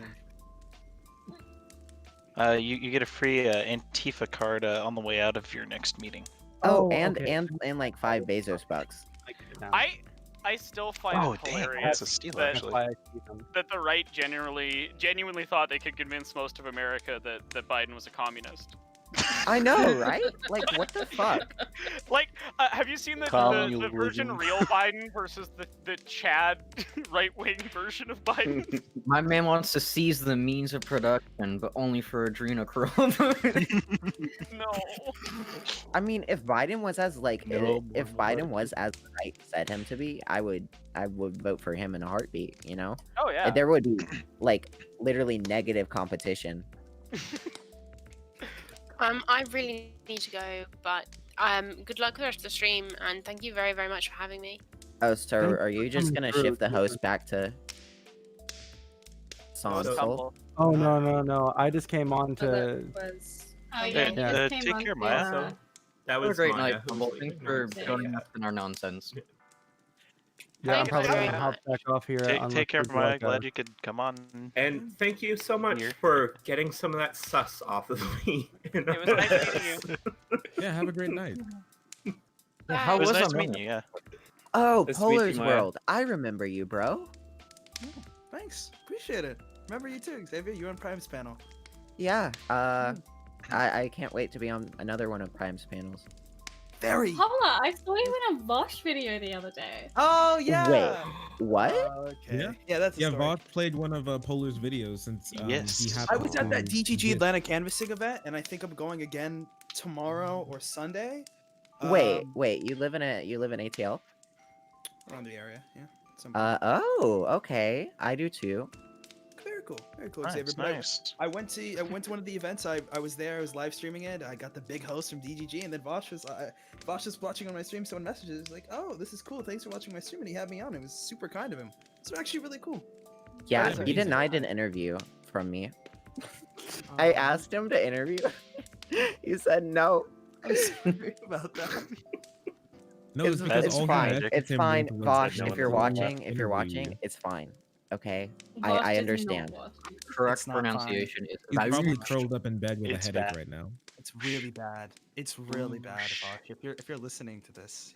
am. You get a free Antifa card on the way out of your next meeting. Oh, Oh, and okay. and like 5 Bezos bucks. I still find Oh, it damn, hilarious that's a steal, that, actually. that the right genuinely thought they could convince most of America that Biden was a communist. I know, right? Like, what the fuck? Like, have Have you seen the Communism. version real Biden versus the Chad right-wing version of Biden? My man wants to seize the means of production, but only for adrenochrome. No. I mean, if Biden was as like, No if more Biden was as the right said him to be, I would vote for him in a heartbeat. You know? Oh yeah. There would be like literally negative competition. I really need to go, but good luck with the rest of the stream, and thank you very, very much for having me. Oh, so Thank are you you for just coming gonna shift through. the host back to Sonsol? Oh no! I just came on So that to. was. Oh Hey, yeah, you just came take on. care, Maya. So, that What a was great Maya night, who was Humble. leaving. Thanks for No, joining us in our nonsense. Yeah, I'm Thank you probably very gonna hop back off here. Take unless care, there's, Maya. like, a- Glad you could come on. And thank you so much Here. for getting some of that sus off of me. It was nice meeting you. Yeah, have a great night. Yeah, how It was was nice our meeting moment? you. Yeah. Oh, Nice to meet you, Polar's Maya. World. I remember you, bro. Thanks. Appreciate it. Remember you too, Xavier. You were on Prime's panel. Yeah. I can't wait to be on another one of Prime's panels. Very. Paula, I saw you in a Vosh video the other day. Oh yeah. Wait, what? Okay. Yeah, that's a Yeah, story. Voss played one of Polar's videos since he Yes. happened I was at that to DGG get- Atlanta canvassing event, and I think I'm going again tomorrow or Sunday. Wait. You live in ATL? Around the area, yeah. Oh, okay. I do too. Very cool, Nice, Xavier. But nice. I went to one of the events. I was there. I was live streaming it. I got the big host from DGG, and then Vosh was watching on my stream. Someone messages like, "Oh, this is cool. Thanks for watching my stream," and he had me on. It was super kind of him. It's actually really cool. Yeah, That is he amazing. denied an interview from me. I asked him to interview. He said no. I'm sorry about that. No, it's because all he fine. messaged It's him fine, with was Vosh. that If you're no one watching, interview you. it's fine. Okay, Vosh I is understand. not Correct It's not fine. pronunciation is He's probably Vosh. curled up in bed with It's a headache bad. right now. It's really bad. It's really bad, Vosh. If you're listening to this,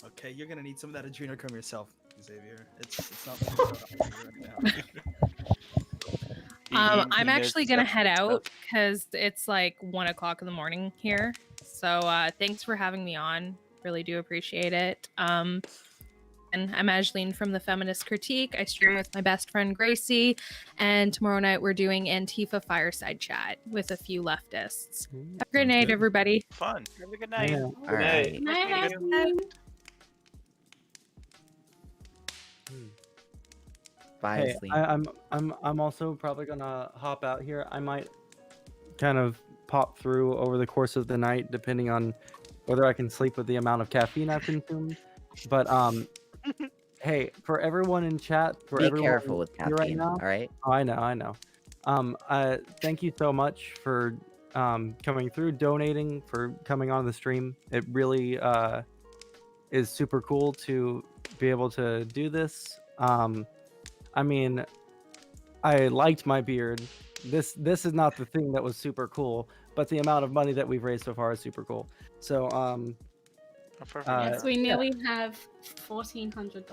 okay, you're gonna need some of that adrenochrome yourself, Xavier. It's not. I'm actually gonna head out because it's like 1 o'clock in the morning here. So thanks for having me on. Really do appreciate it. And I'm Ageline from the Feminist Critique. I stream with my best friend Gracie, and tomorrow night we're doing Antifa Fireside Chat with a few leftists. Have a great night, everybody. Fun. Have a good night. Yeah. All right. Night, Night. Ashley. Bye, Hey, sleep. I'm also probably gonna hop out here. I might kind of pop through over the course of the night, depending on whether I can sleep with the amount of caffeine I've consumed. But hey, for everyone in chat, for Be everyone careful with here right caffeine. now, All right. oh, I know. Thank you so much for coming through, donating, for coming on the stream. It really is super cool to be able to do this. I mean, I liked my beard. This is not the thing that was super cool, but the amount of money that we've raised so far is super cool. So Yes, we nearly have $1,400.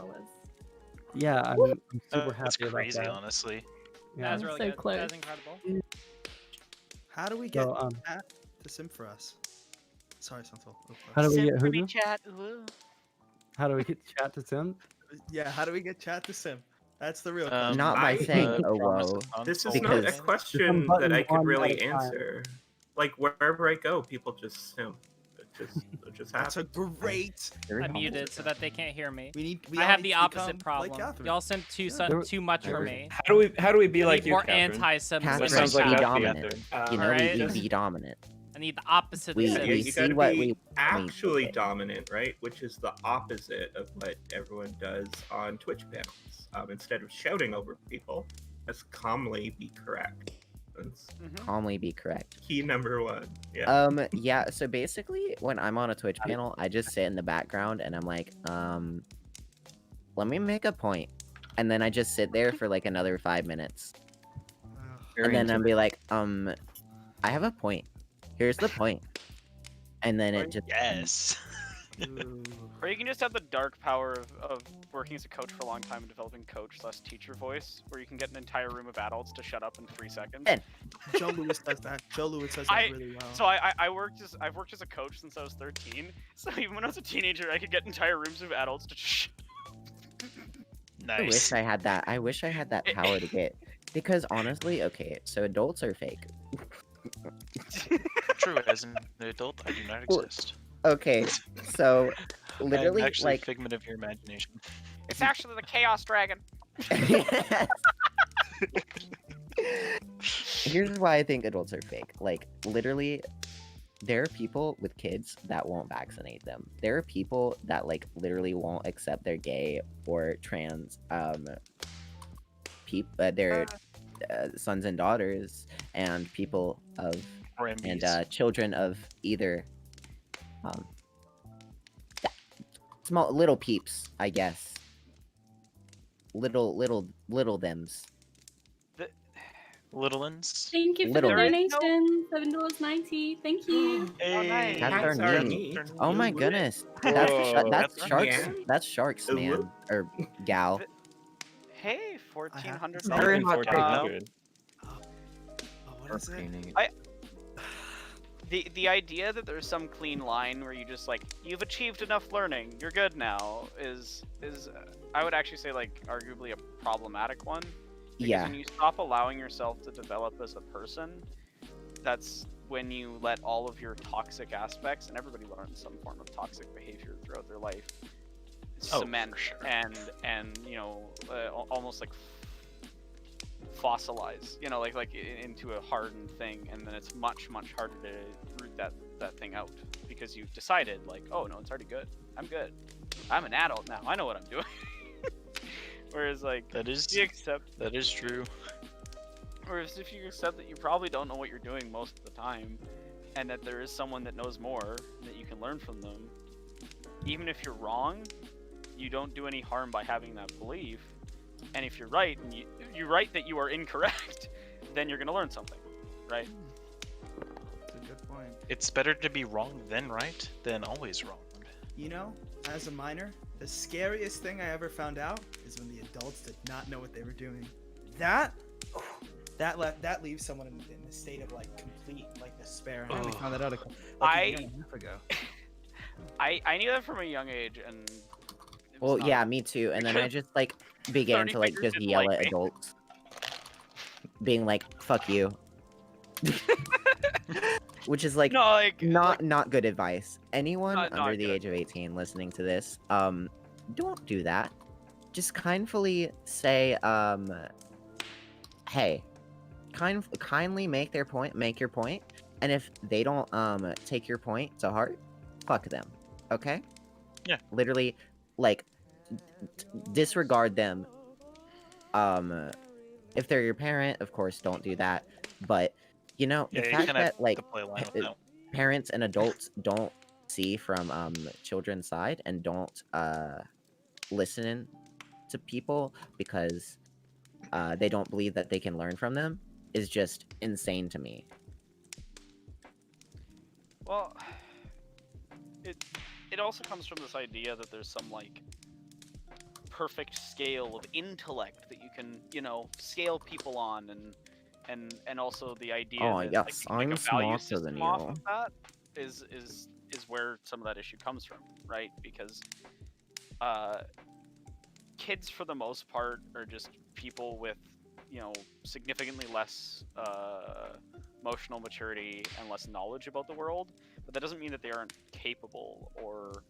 yeah, I'm super That's happy crazy, about that. honestly. Yeah. That's really So good. close. That's incredible. How do we get So, Matt to sim for us? Sorry, Santal. How do we Sim get for who? me, chat. Ooh. How do we get chat to sim? Yeah, how do we get chat to sim? That's the real Um, question. Not by saying, oh, promise whoa. it's on This is hold. not a Because- question Some that I buttons could one really at a time. answer. Like wherever I go, people just sim. It just That's a happens. great. I'm muted so that they can't hear me. We I all have need the to opposite become like problem. Catherine. Y'all simp There- too much for me. How do we be I like need you, more Catherine? anti-sims. Catherine, in sounds my like be chat. dominant. You know, Alright. we be dominant. I need the opposite We- of we Yeah, sims. you see gotta what be we- actually dominant, right? Which is the opposite of what everyone does on Twitch panels. Instead of shouting over people, just calmly be correct. That's Calmly be correct. key number one. Yeah. Yeah, so basically when I'm on a Twitch panel, I just sit in the background and I'm like, let me make a point. And then I just sit there for like another 5 minutes. And then I'll be like, I have a point. Here's the point. And then it just Yes. Or you can just have the dark power of working as a coach for a long time and developing coach/teacher voice, where you can get an entire room of adults to shut up in 3 seconds. Joe Lewis does that. Joe Lewis does that really well. So I've worked as a coach since I was 13. So even when I was a teenager, I could get entire rooms of adults to I wish I had that. I wish I had that power to get. Because honestly, okay, so adults are fake. True, as an adult, I do not exist. Okay, so literally, I'm actually like, a figment of your imagination. It's actually the Chaos Dragon. here's why I think adults are fake. Like, literally, there are people with kids that won't vaccinate them. There are people that, like, literally won't accept their gay or trans their sons and daughters, and people of and children of either small little peeps, I guess. Little thems. Little uns. Thank you for Little the ones. donation. $7.90. Thank you. Hey, That's our knee. Oh my goodness. Whoa, That's that's sharks. yeah. That's sharks, man or gal. Hey, 1400. They're in hot What is it? The idea that there's some clean line where you just like you've achieved enough learning, you're good now, is I would actually say like arguably a problematic one. Because Yeah. when you stop allowing yourself to develop as a person, that's when you let all of your toxic aspects, and everybody learns some form of toxic behavior throughout their life, Oh, cement for sure. and you know almost like fossilize, you know, like into a hardened thing, and then it's much harder to root that thing out because you've decided like, oh no, it's already good. I'm good. I'm an adult now. I know what I'm doing. Whereas like that is true. Whereas if you accept that you probably don't know what you're doing most of the time, and that there is someone that knows more, that you can learn from them, even if you're wrong, you don't do any harm by having that belief. And if you're right, and you're right that you are incorrect, then you're gonna learn something, right? That's a good point. It's better to be wrong than right than always wrong. You know, as a minor, the scariest thing I ever found out is when the adults did not know what they were doing. That leaves someone in a state of like complete like despair. I only found that out a year and a half ago. I knew that from a young age, and Well, yeah, me too. And then I just like began to like just yell at adults, being like, "Fuck you," which is like, not good advice. Anyone under the age of 18 listening to this, don't do that. Just kindly say, hey, kindly make your point, and if they don't take your point to heart, fuck them. Okay? Yeah. Literally, like, disregard them. If they're your parent, of course, don't do that. But you know, Yeah, the you fact kinda that like have to play along with that. parents and adults don't see from children's side and don't listen to people because they don't believe that they can learn from them is just insane to me. well, it also comes from this idea that there's some like perfect scale of intellect that you can, you know, scale people on, and also the idea Oh, that yes, like, I'm make a value smarter than system off you. of that is where some of that issue comes from, right? Because kids for the most part are just people with, you know, significantly less emotional maturity and less knowledge about the world, but that doesn't mean that they aren't capable or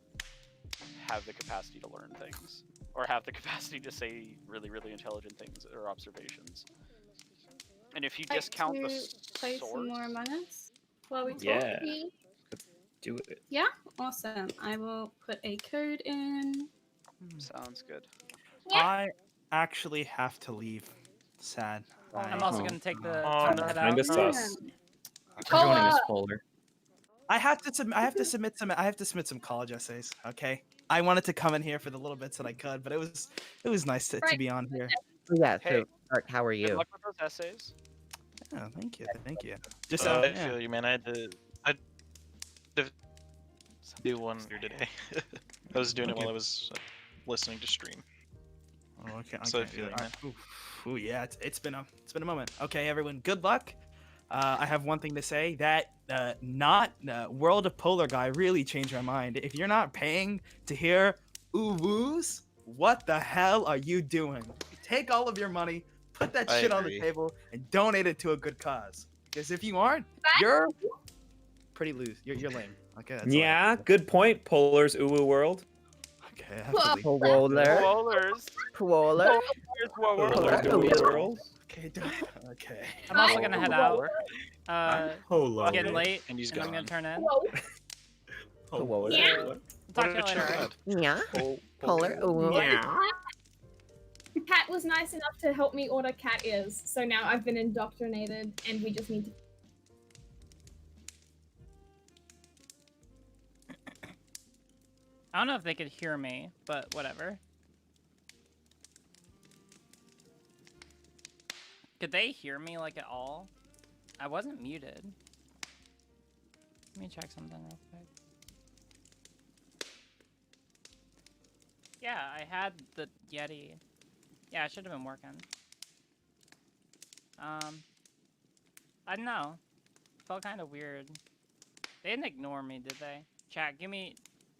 have the capacity to learn things or have the capacity to say really intelligent things or observations. And if you discount the play source, some more Among Us while we talk. Yeah. Let's do it. Yeah, awesome. I will put a code in. Sounds good. I actually have to leave. Sad. I'm also gonna take the time to head out. Kinda sus. I'm going in this folder. I have to submit some college essays. Okay. I wanted to come in here for the little bits that I could, but it was nice to be on here. Yeah. Hey, So, Mark, how are good you? luck with those essays. Oh, thank you. Just I yeah. feel you, man. I had to Do one here today. I was doing it while I was listening to stream. Oh, okay. So I feel it, man. Ooh, yeah, it's been a moment. Okay, everyone, good luck. I have one thing to say. That World of Polar guy really changed my mind. If you're not paying to hear woos, what the hell are you doing? Take all of your money, put that I shit on the agree. table, and donate it to a good cause. Because if you aren't, you're pretty loose. You're lame. Okay. That's all I Yeah, good point, Polar's Uwu World. Okay. Polar. Rollers. Polar. World. Okay. Okay. I'm also gonna head out. Hello. Getting late, And he's I'm gone. gonna turn in. Polar. Talk to you later. alright? Yeah. Polar. Ooh. Cat was nice enough to help me order cat ears, so now I've been indoctrinated, and we just need to. I don't know if they could hear me, but whatever. Could they hear me like at all? I wasn't muted. Let me check something real quick. Yeah, I had the Yeti. Yeah, it should have been working. I don't know. Felt kind of weird. They didn't ignore me, did they? Chat,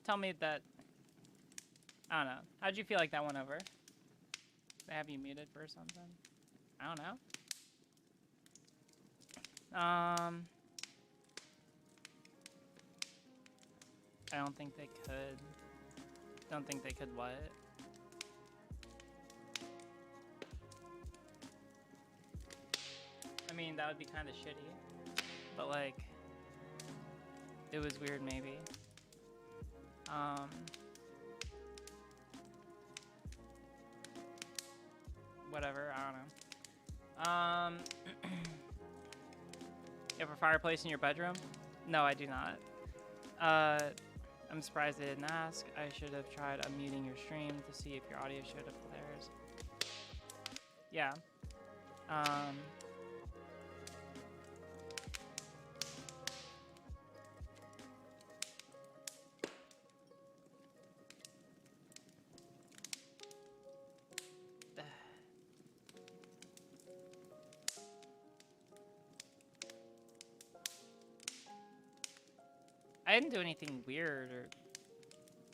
tell me that. I don't know. How'd you feel like that went over? They have you muted for something? I don't know. I don't think they could. Don't think they could what? I mean, that would be kind of shitty. But like, it was weird maybe. Whatever, I don't know. You have a fireplace in your bedroom? No, I do not. I'm surprised they didn't ask. I should have tried unmuting your stream to see if your audio showed up for theirs. Yeah. I didn't do anything weird or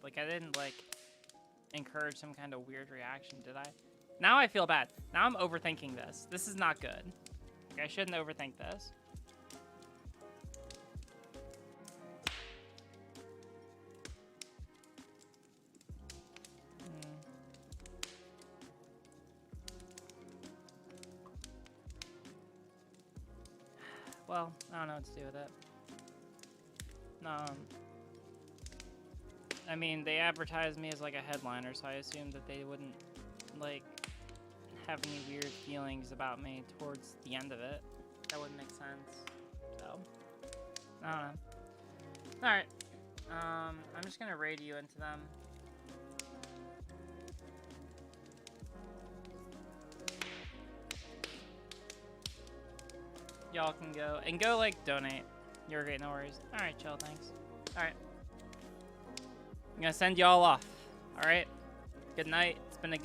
like I didn't like encourage some kind of weird reaction, did I? Now I feel bad. Now I'm overthinking this. This is not good. Like, I shouldn't overthink this. Well, I don't know what to do with it. I mean, they advertised me as like a headliner, so I assumed that they wouldn't like have any weird feelings about me towards the end of it. That wouldn't make sense. So, I don't know. All right. I'm just gonna raid you into them. Y'all can go and go like donate. You're great, no worries. All right, chill, thanks. All right. I'm gonna send y'all off. All right. Good night. It's been a good